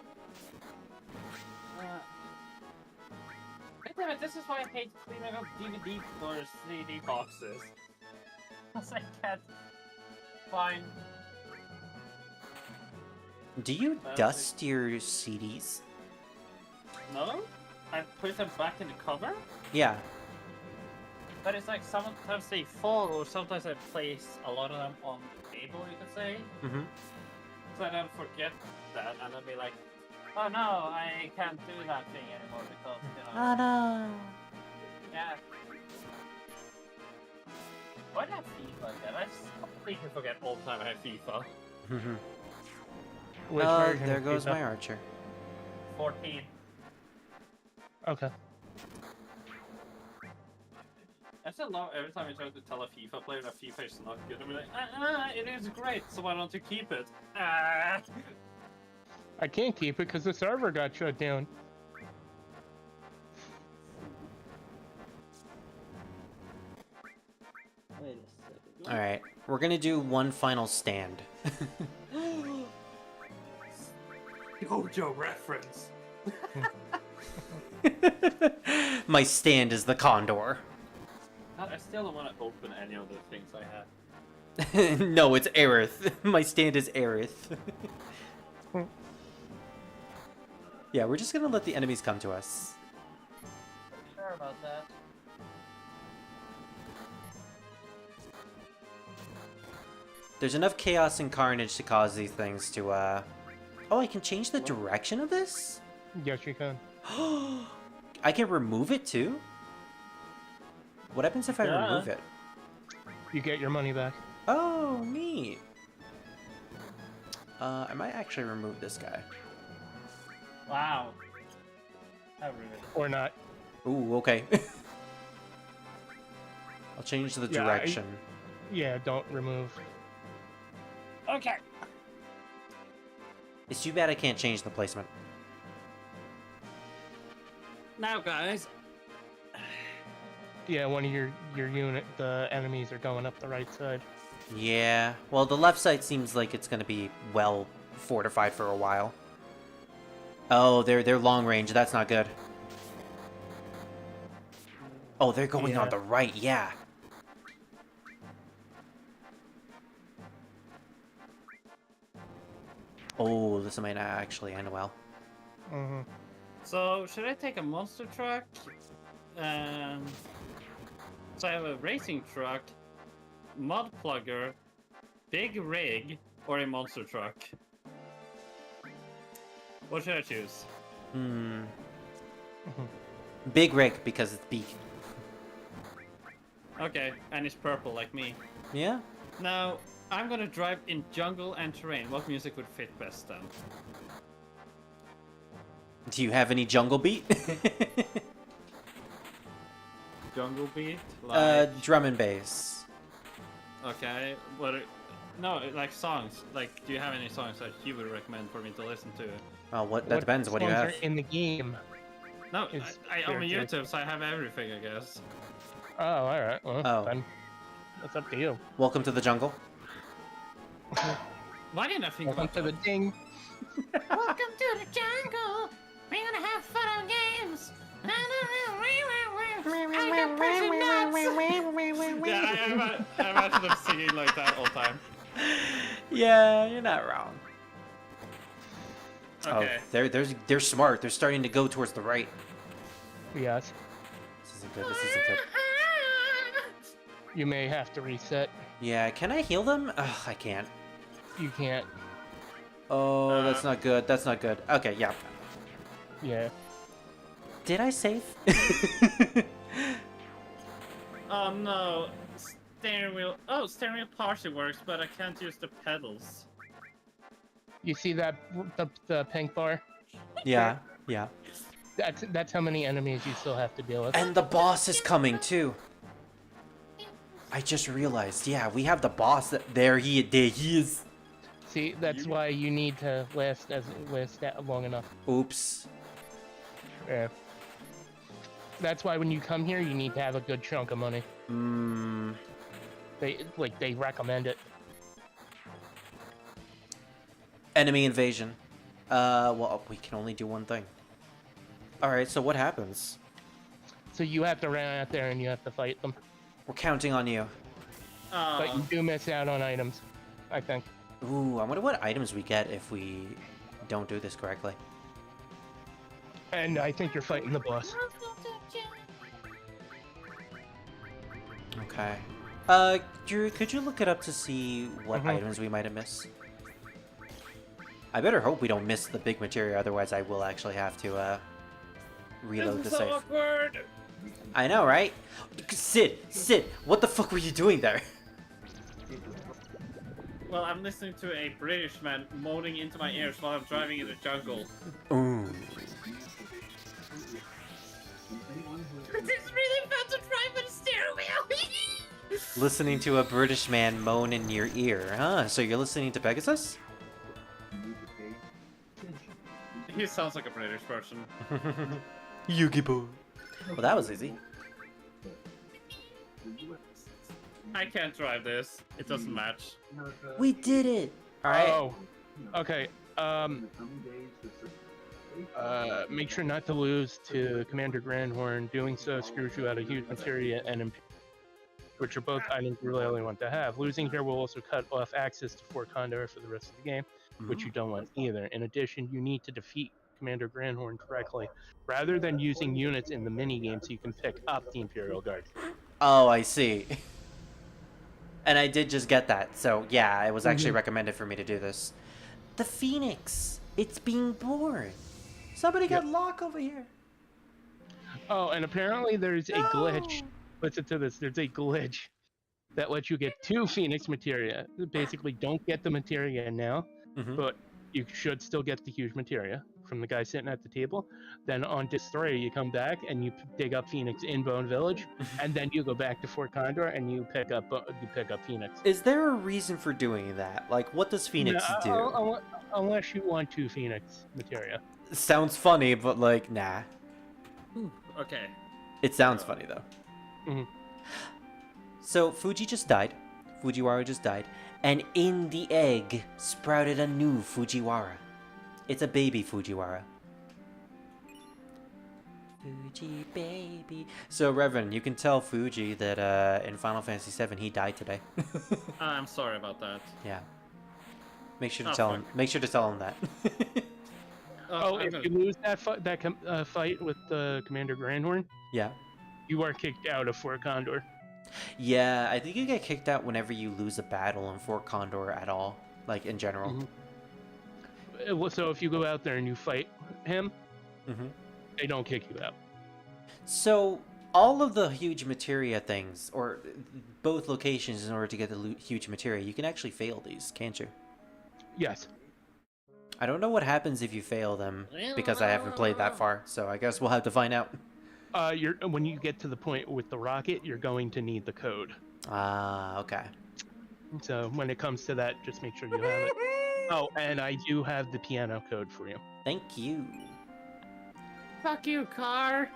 Wait a minute, this is why I hate cleaning up DVD or CD boxes. Because I can't find... Do you dust your CDs? No? I put them back in the cover? Yeah. But it's like sometimes they fall, or sometimes I place a lot of them on the table, you could say. Mm-hmm. So I don't forget that, and I'll be like, oh no, I can't do that thing anymore because, you know... Oh no. Yeah. Why do I have FIFA like that? I just completely forget all the time I have FIFA. Mm-hmm. Which Oh, version there of goes FIFA? my archer. 14. Okay. I still love every time I try to tell a FIFA player that FIFA is not good. I'm like, it is great, so why don't you keep it? Ah. I can't keep it because the server got shut down. Wait a second. Alright, we're gonna do one final stand. Jojo reference. My stand is the condor. I still don't want to open any of the things I have. No, it's Aerith. My stand is Aerith. Yeah, we're just gonna let the enemies come to us. Sure about that. There's enough chaos and carnage to cause these things to, Oh, I can change the direction of this? Yes, you can. I can remove it too? What happens if I Yeah. remove it? You get your money back. Oh, neat. I might actually remove this guy. Wow. How rude. Or not. Ooh, okay. I'll change the Yeah, direction. Yeah, don't remove. Okay. It's too bad I can't change the placement. Now, guys. Yeah, one of your unit, the enemies are going up the right side. Yeah, well, the left side seems like it's gonna be well fortified for a while. Oh, they're long range. That's not good. Oh, they're going on Yeah. the right. Yeah. Oh, this might not actually end well. Mm-hmm. So, should I take a monster truck? So I have a racing truck, mud plugger, big rig, or a monster truck? What should I choose? Hmm. Mhm. Big rig because it's big. Okay, and it's purple like me. Yeah. Now, I'm gonna drive in jungle and terrain. What music would fit best then? Do you have any jungle beat? Jungle beat? Like, Drum and bass. okay, no, like songs. Like, do you have any songs that you would recommend for me to listen to? Oh, that depends. What do you songs have? are in the game? No, It's I'm on fair, YouTube, so I have everything, I guess. Oh, all right. Well, Oh. then that's up to you. Welcome to the jungle. Why didn't I think Welcome about to the that? ding. Welcome to the jungle. We're gonna have fun on games. I got person nuts. Yeah, I imagine them singing like that all the time. Yeah, you're not wrong. Okay. Oh, they're smart. They're starting to go towards the right. Yes. This isn't good. This isn't good. You may have to reset. Yeah, can I heal them? Ugh, I can't. You can't. Oh, that's not good. That's not good. Okay, yeah. Yeah. Did I save? Oh no, steering wheel. Oh, steering wheel partially works, but I can't use the pedals. You see that the pink bar? Yeah, yeah. That's how many enemies you still have to deal with. And the boss is coming too. I just realized. Yeah, we have the boss. There he is. See, that's why you need to last that long enough. Oops. Yeah. That's why when you come here, you need to have a good chunk of money. Hmm. They recommend it. Enemy invasion. Well, we can only do one thing. Alright, so what happens? So you have to run out there and you have to fight them. We're counting on you. But you do miss out on items, I think. Ooh, I wonder what items we get if we don't do this correctly. And I think you're fighting the boss. Okay. Drew, could you look it up to see what items we might have missed? I better hope we don't miss the big materia, otherwise I will actually have to, reload the This is so save. awkward. I know, right? Sid, what the fuck were you doing there? Well, I'm listening to a British man moaning into my ears while I'm driving in the jungle. Ooh. It's really fun to drive on a steering wheel. Listening to a British man moan in your ear, huh? So you're listening to Pegasus? He sounds like a British person. Yugi boy. Well, that was easy. I can't drive this. It doesn't match. We did it! Alright. Oh, okay. Make sure not to lose to Commander Grandhorn. Doing so screws you out of huge materia and which are both items you really want to have. Losing here will also cut off access to Fort Condor for the rest of the game, which you don't want either. In addition, you need to defeat Commander Grandhorn correctly, rather than using units in the minigame so you can pick up the Imperial Guard. Oh, I see. And I did just get that, so yeah, it was actually recommended for me to do this. The Phoenix! It's being born! Somebody got Locke over here! Oh, and apparently there's a glitch. Listen to this. There's a glitch that lets you get 2 Phoenix materia. Basically, don't get the materia now, but you should still get the huge materia from the guy sitting at the table. Then on disc 3, you come back and you dig up Phoenix in Bone Village, and then you go back to Fort Condor and you pick up Phoenix. Is there a reason for doing that? Like, what does Phoenix do? Unless you want 2 Phoenix materia. Sounds funny, but like, nah. Okay. It sounds funny, though. So, Fuji just died. Fujiwara just died. And in the egg sprouted a new Fujiwara. It's a baby Fujiwara. Fuji baby. So, Reverend, you can tell Fuji that in Final Fantasy VII he died today. I'm sorry about that. Yeah. Make sure to Oh, tell fuck. him. Make sure to tell him that. If you lose that fight with Commander Grandhorn, Yeah. you are kicked out of Fort Condor. Yeah, I think you get kicked out whenever you lose a battle in Fort Condor at all, like in general. So if you go out there and you fight him, they don't kick you out. So all of the huge materia things, or both locations, in order to get the huge materia, you can actually fail these, can't you? Yes. I don't know what happens if you fail them because I haven't played that far, so I guess we'll have to find out. When you get to the point with the rocket, you're going to need the code. Ah, okay. So when it comes to that, just make sure you have it. Oh, and I do have the piano code for you. Thank you. Fuck you, car.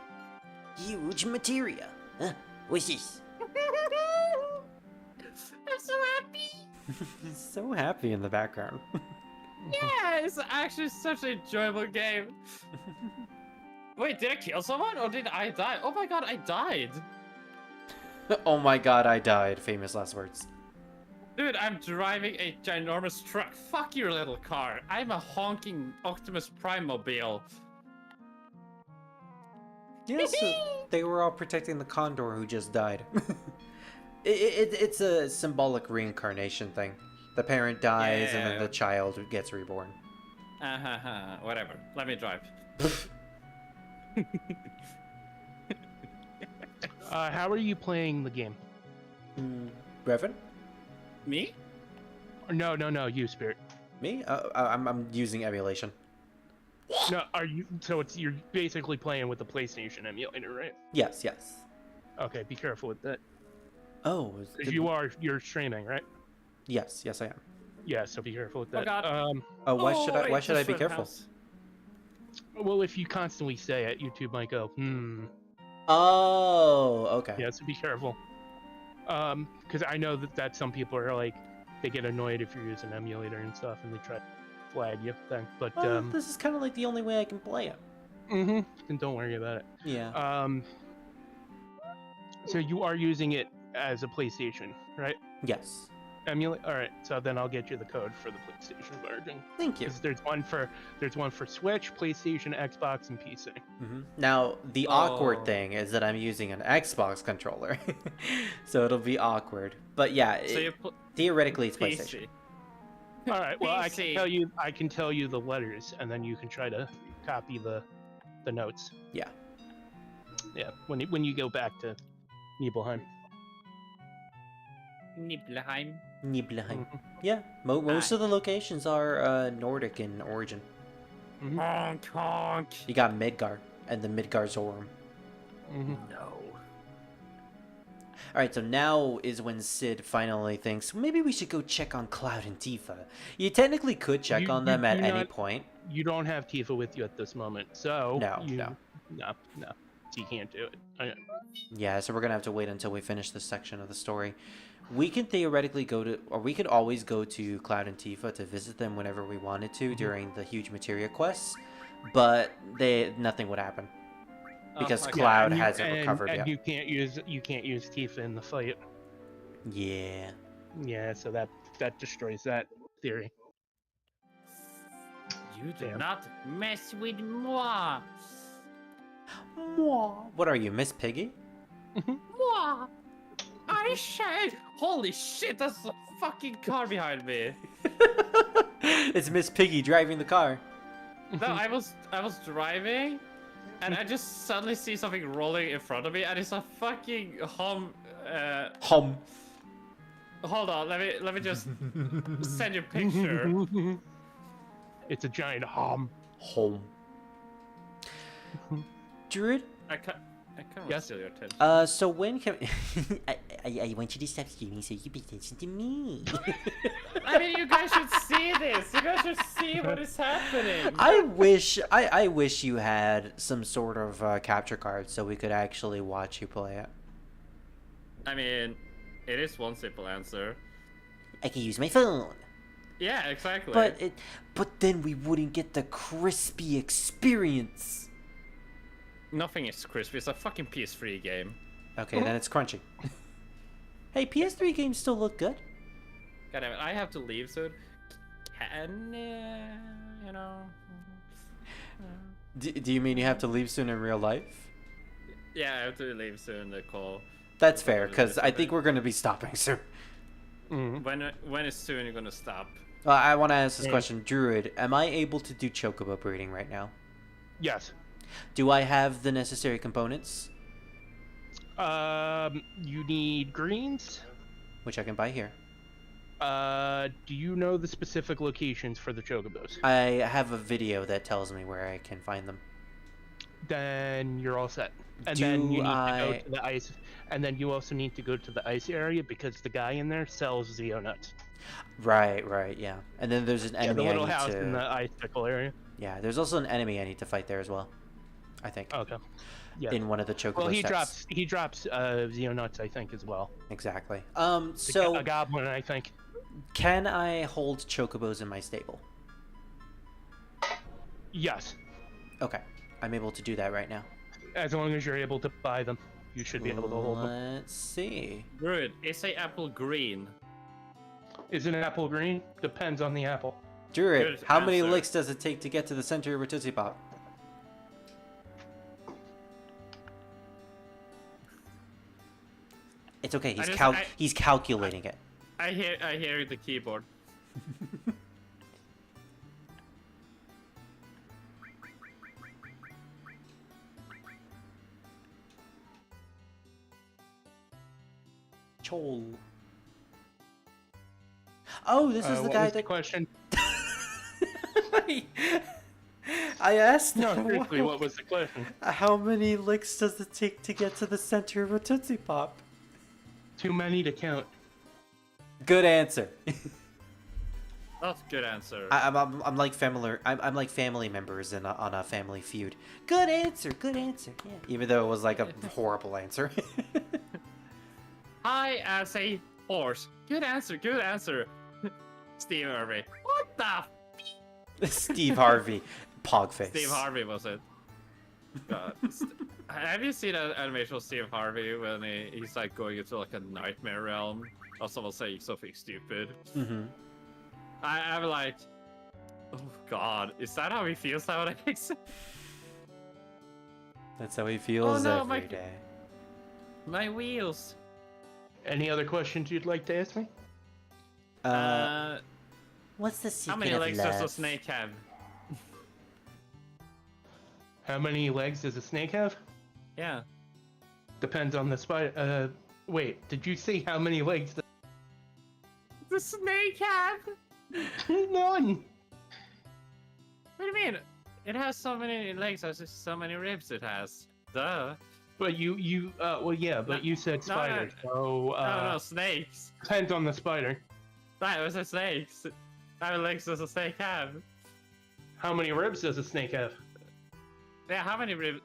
Huge materia. Huh? What's this? I'm so happy. He's so happy in the background. Yeah, it's actually such an enjoyable game. Wait, did I kill someone or did I die? Oh my god, I died. Oh my god, I died. Famous last words. Dude, I'm driving a ginormous truck. Fuck your little car. I'm a honking Optimus Prime mobile. Yes, they were all protecting the condor who just died. It's a symbolic reincarnation thing. The parent dies and then Yeah. the child gets reborn. Whatever. Let me drive. How are you playing the game? Revan? Me? No, you, Spirit. Me? I'm using emulation. No, you're basically playing with the PlayStation emulator, right? Yes. Okay, be careful with that. Oh, Because you're streaming, right? Yes, I am. Yeah, so be careful with that. Oh god. Oh, why should I just be went careful? house. Well, if you constantly say it, YouTube might go, Oh, okay. Yeah, so be careful. Because I know that some people are like, they get annoyed if you're using emulator and stuff, and they try to flag you. Then, but Well, this is kind of like the only way I can play it. then don't worry about it. Yeah. So you are using it as a PlayStation, right? Yes. Emulate. All right. So then I'll get you the code for the PlayStation version. Thank you. 'Cause there's one for Switch, PlayStation, Xbox, and PC. Now, the awkward Oh. thing is that I'm using an Xbox controller, so it'll be awkward. But yeah, So you put theoretically it's PlayStation. PC. All right. Well, PC. I can tell you the letters, and then you can try to copy the notes. Yeah. Yeah. When you go back to Nibelheim. Nibelheim. Nibelheim. Yeah, most of the locations are Nordic in origin. Honk honk. You got Midgard and the Midgard Zorum. No. Alright, so now is when Sid finally thinks, maybe we should go check on Cloud and Tifa. You technically could check on them at any point. You don't have Tifa with you at this moment, so No. no. You can't do it. Yeah, so we're gonna have to wait until we finish this section of the story. We can theoretically we could always go to Cloud and Tifa to visit them whenever we wanted to during the huge materia quests, but nothing would happen because okay. Cloud and hasn't recovered and yet. you can't use Tifa in the fight. Yeah. Yeah, so that destroys that theory. You do Damn. not mess with moi. What are you, Miss Piggy? Moi. I said, holy shit, that's a fucking car behind me. It's Miss Piggy driving the car. No, I was driving, and I just suddenly see something rolling in front of me, and it's a fucking hum. Hum. Hold on, let me just send you a picture. It's a giant hum. Home. Druid? I can't Yes? steal your attention. So when can I want you to stop screaming so you can pay attention to me. I mean, you guys should see this. You guys should see what is happening. I wish you had some sort of capture card so we could actually watch you play it. I mean, it is one simple answer. I can use my phone. Yeah, exactly. But then we wouldn't get the crispy experience. Nothing is crispy. It's a fucking PS3 game. Okay, then it's crunchy. Hey, PS3 games still look good. God damn it, I have to leave soon. Can you know? Do you mean you have to leave soon in real life? Yeah, I have to leave soon. The call. That's fair, because I think we're going to be stopping soon. When is soon you're gonna stop? I want to ask this question. Druid, am I able to do chocobo breeding right now? Yes. Do I have the necessary components? You need greens. Which I can buy here. Do you know the specific locations for the chocobos? I have a video that tells me where I can find them. Then you're all set. And Do then you need to I- go to the ice. And then you also need to go to the ice area because the guy in there sells Zeo nuts. Right, yeah. And then there's an The enemy I little need house to... in the icicle area. Yeah, there's also an enemy I need to fight there as well. I think. Okay. Yeah. In one of the chocobo Well, he steps. drops Zeo nuts, I think, as well. Exactly. A goblin, I think. Can I hold chocobos in my stable? Yes. Okay. I'm able to do that right now. As long as you're able to buy them, you should be able to hold them. Let's see. Good. Is a apple green? Is an apple green? Depends on the apple. Druid, Good how many answer. licks does it take to get to the center of a Tootsie Pop? It's okay. He's calculating it. I hear the keyboard. Chol. Oh, this is the What guy was the that. question? I asked. No, seriously, what was the question? How many licks does it take to get to the center of a Tootsie Pop? Too many to count. Good answer. That's a good answer. I'm like family. I'm like family members on a Family Feud. Good answer. Good answer. Yeah. Even though it was like a horrible answer. I as a horse. Good answer. Good answer. Steve Harvey. What the? Steve Harvey, Pogface. Steve Harvey was it? God. Have you seen that animation of Steve Harvey when he's like going into like a nightmare realm or someone saying something stupid? Mm-hmm. I'm like, oh god, is that how he feels nowadays? That's how he feels no, every day. My wheels. Any other questions you'd like to ask me? What's the secret How many of legs love? does a snake have? How many legs does a snake have? Yeah. Depends on the spider. Wait, did you say how many legs? The snake have? None. What do you mean? It has so many legs as so many ribs it has. Duh. But well, yeah, but you said No, spider, so no, snakes. depends on the spider. That was a snake. How many legs does a snake have? How many ribs does a snake have? Yeah, how many ribs?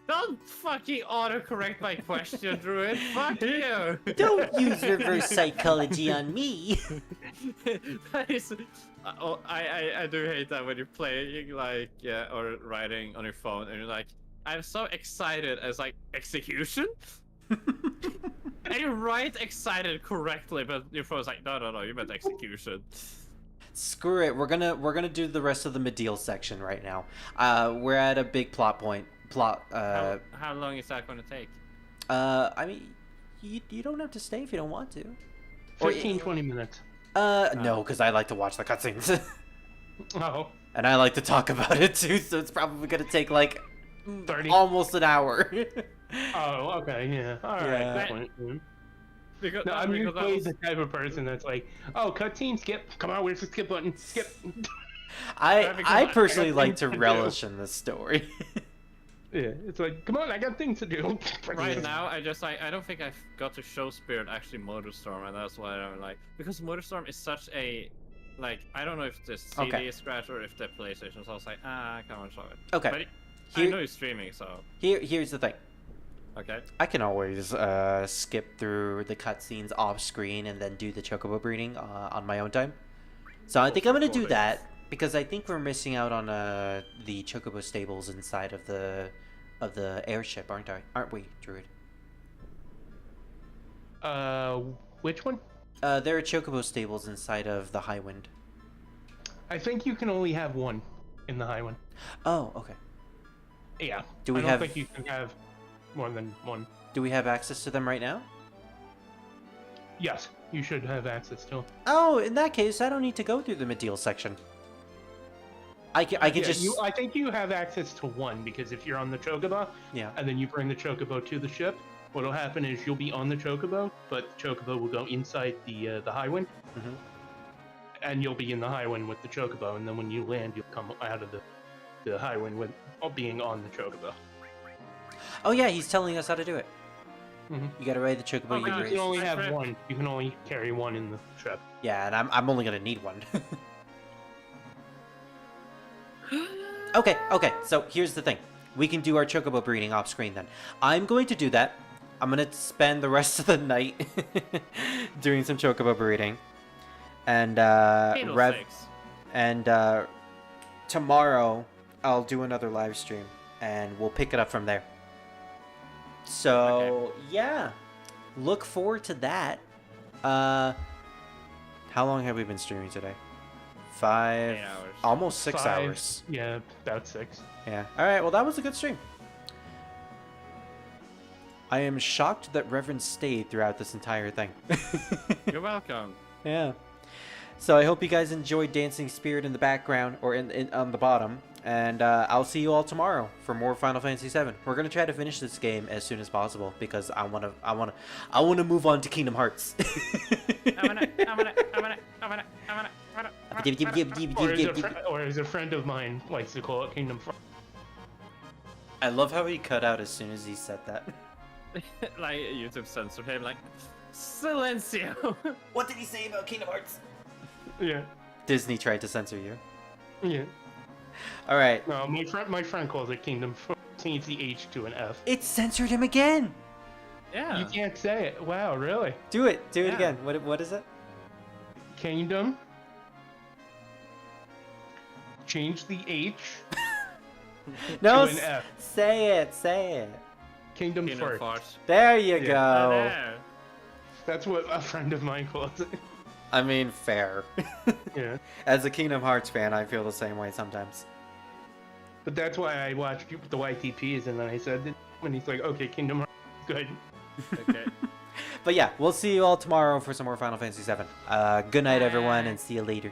Don't fucking autocorrect my question, Druid. Fuck you. Don't use reverse psychology on me. That is, I do hate that when you're playing like or writing on your phone and you're like, I'm so excited as like execution. And you write excited correctly, but your phone's like, no, you meant execution. Screw it. We're gonna do the rest of the Medial section right now. We're at a big plot point. How long is that going to take? I mean, you don't have to stay if you don't want to. 20 minutes. No, because I like to watch the cutscenes. Oh, And I like to talk about it too, so it's probably gonna take like 30. almost an hour. Oh, okay, yeah. All right. Yeah. Good point. Mhm. Because, No, I'm because usually the type of person that's like, oh, cutscene, skip. Come on, where's the skip button? Skip. I personally like to things to do. relish in this story. Yeah, it's like, come on, I got things to do. right now, I don't think I've got to show Spirit actually Motorstorm, and that's why I'm like, because Motorstorm is such a, like, I don't know if the CD Okay. is scratched or if the PlayStation, so I was like, I can't show it. Okay. But I Here- know he's streaming, so, Here's the thing. okay. I can always skip through the cutscenes off screen and then do the chocobo breeding on my own time. So I think I'm gonna do that because I think we're missing out on the chocobo stables inside of the airship, aren't we, Druid? Which one? There are chocobo stables inside of the Highwind. I think you can only have one in the high one. Oh, okay. Yeah. Do we I don't have- think you can have more than one. Do we have access to them right now? Yes, you should have access to them. Oh, in that case, I don't need to go through the Medial section. I can Yeah, just I think you have access to one because if you're on the chocobo yeah. and then you bring the chocobo to the ship, what'll happen is you'll be on the chocobo, but the chocobo will go inside the high wind, Mhm. and you'll be in the high wind with the chocobo, and then when you land, you'll come out of the high wind with being on the chocobo. Oh yeah, he's telling us how to do it. Mhm. You gotta ride the chocobo. Oh, you But God. you race. can only I have forgot- one. You can only carry one in the ship. Yeah, and I'm only gonna need one. Okay, so here's the thing. We can do our chocobo breeding off screen then. I'm going to do that. I'm gonna spend the rest of the night doing some chocobo breeding. And Fiddlesticks. tomorrow I'll do another live stream and we'll pick it up from there. So yeah. Look forward to that. How long have we been streaming today? 5 8 hours. almost 6 5, hours. Yeah, about 6. Yeah. All right. Well, that was a good stream. I am shocked that Reverend stayed throughout this entire thing. You're welcome. Yeah. So I hope you guys enjoyed Dancing Spirit in the background or in on the bottom, and I'll see you all tomorrow for more Final Fantasy VII. We're gonna try to finish this game as soon as possible because I wanna move on to Kingdom Hearts. Or as a friend of mine likes to call it, Kingdom Hearts. I love how he cut out as soon as he said that. Like YouTube censored him, like Silencio. What did he say about Kingdom Hearts? Yeah. Disney tried to censor you. Yeah. All right. No, my friend calls it Kingdom. Change the H to an F. It censored him again. Yeah. You can't say it. Wow, really? Do it. Do it Yeah. again. What is it? Kingdom. Change the H No. to an F. Say it. Say it. Kingdom Kingdom first. Farce. There you Yeah. go. There. That's what a friend of mine calls it. I mean, fair. Yeah. As a Kingdom Hearts fan, I feel the same way sometimes. But that's why I watched the YTPs, and then I said, when he's like, okay, Kingdom Hearts, good. Okay. But yeah, we'll see you all tomorrow for some more Final Fantasy VII. Good night, everyone, and see you later.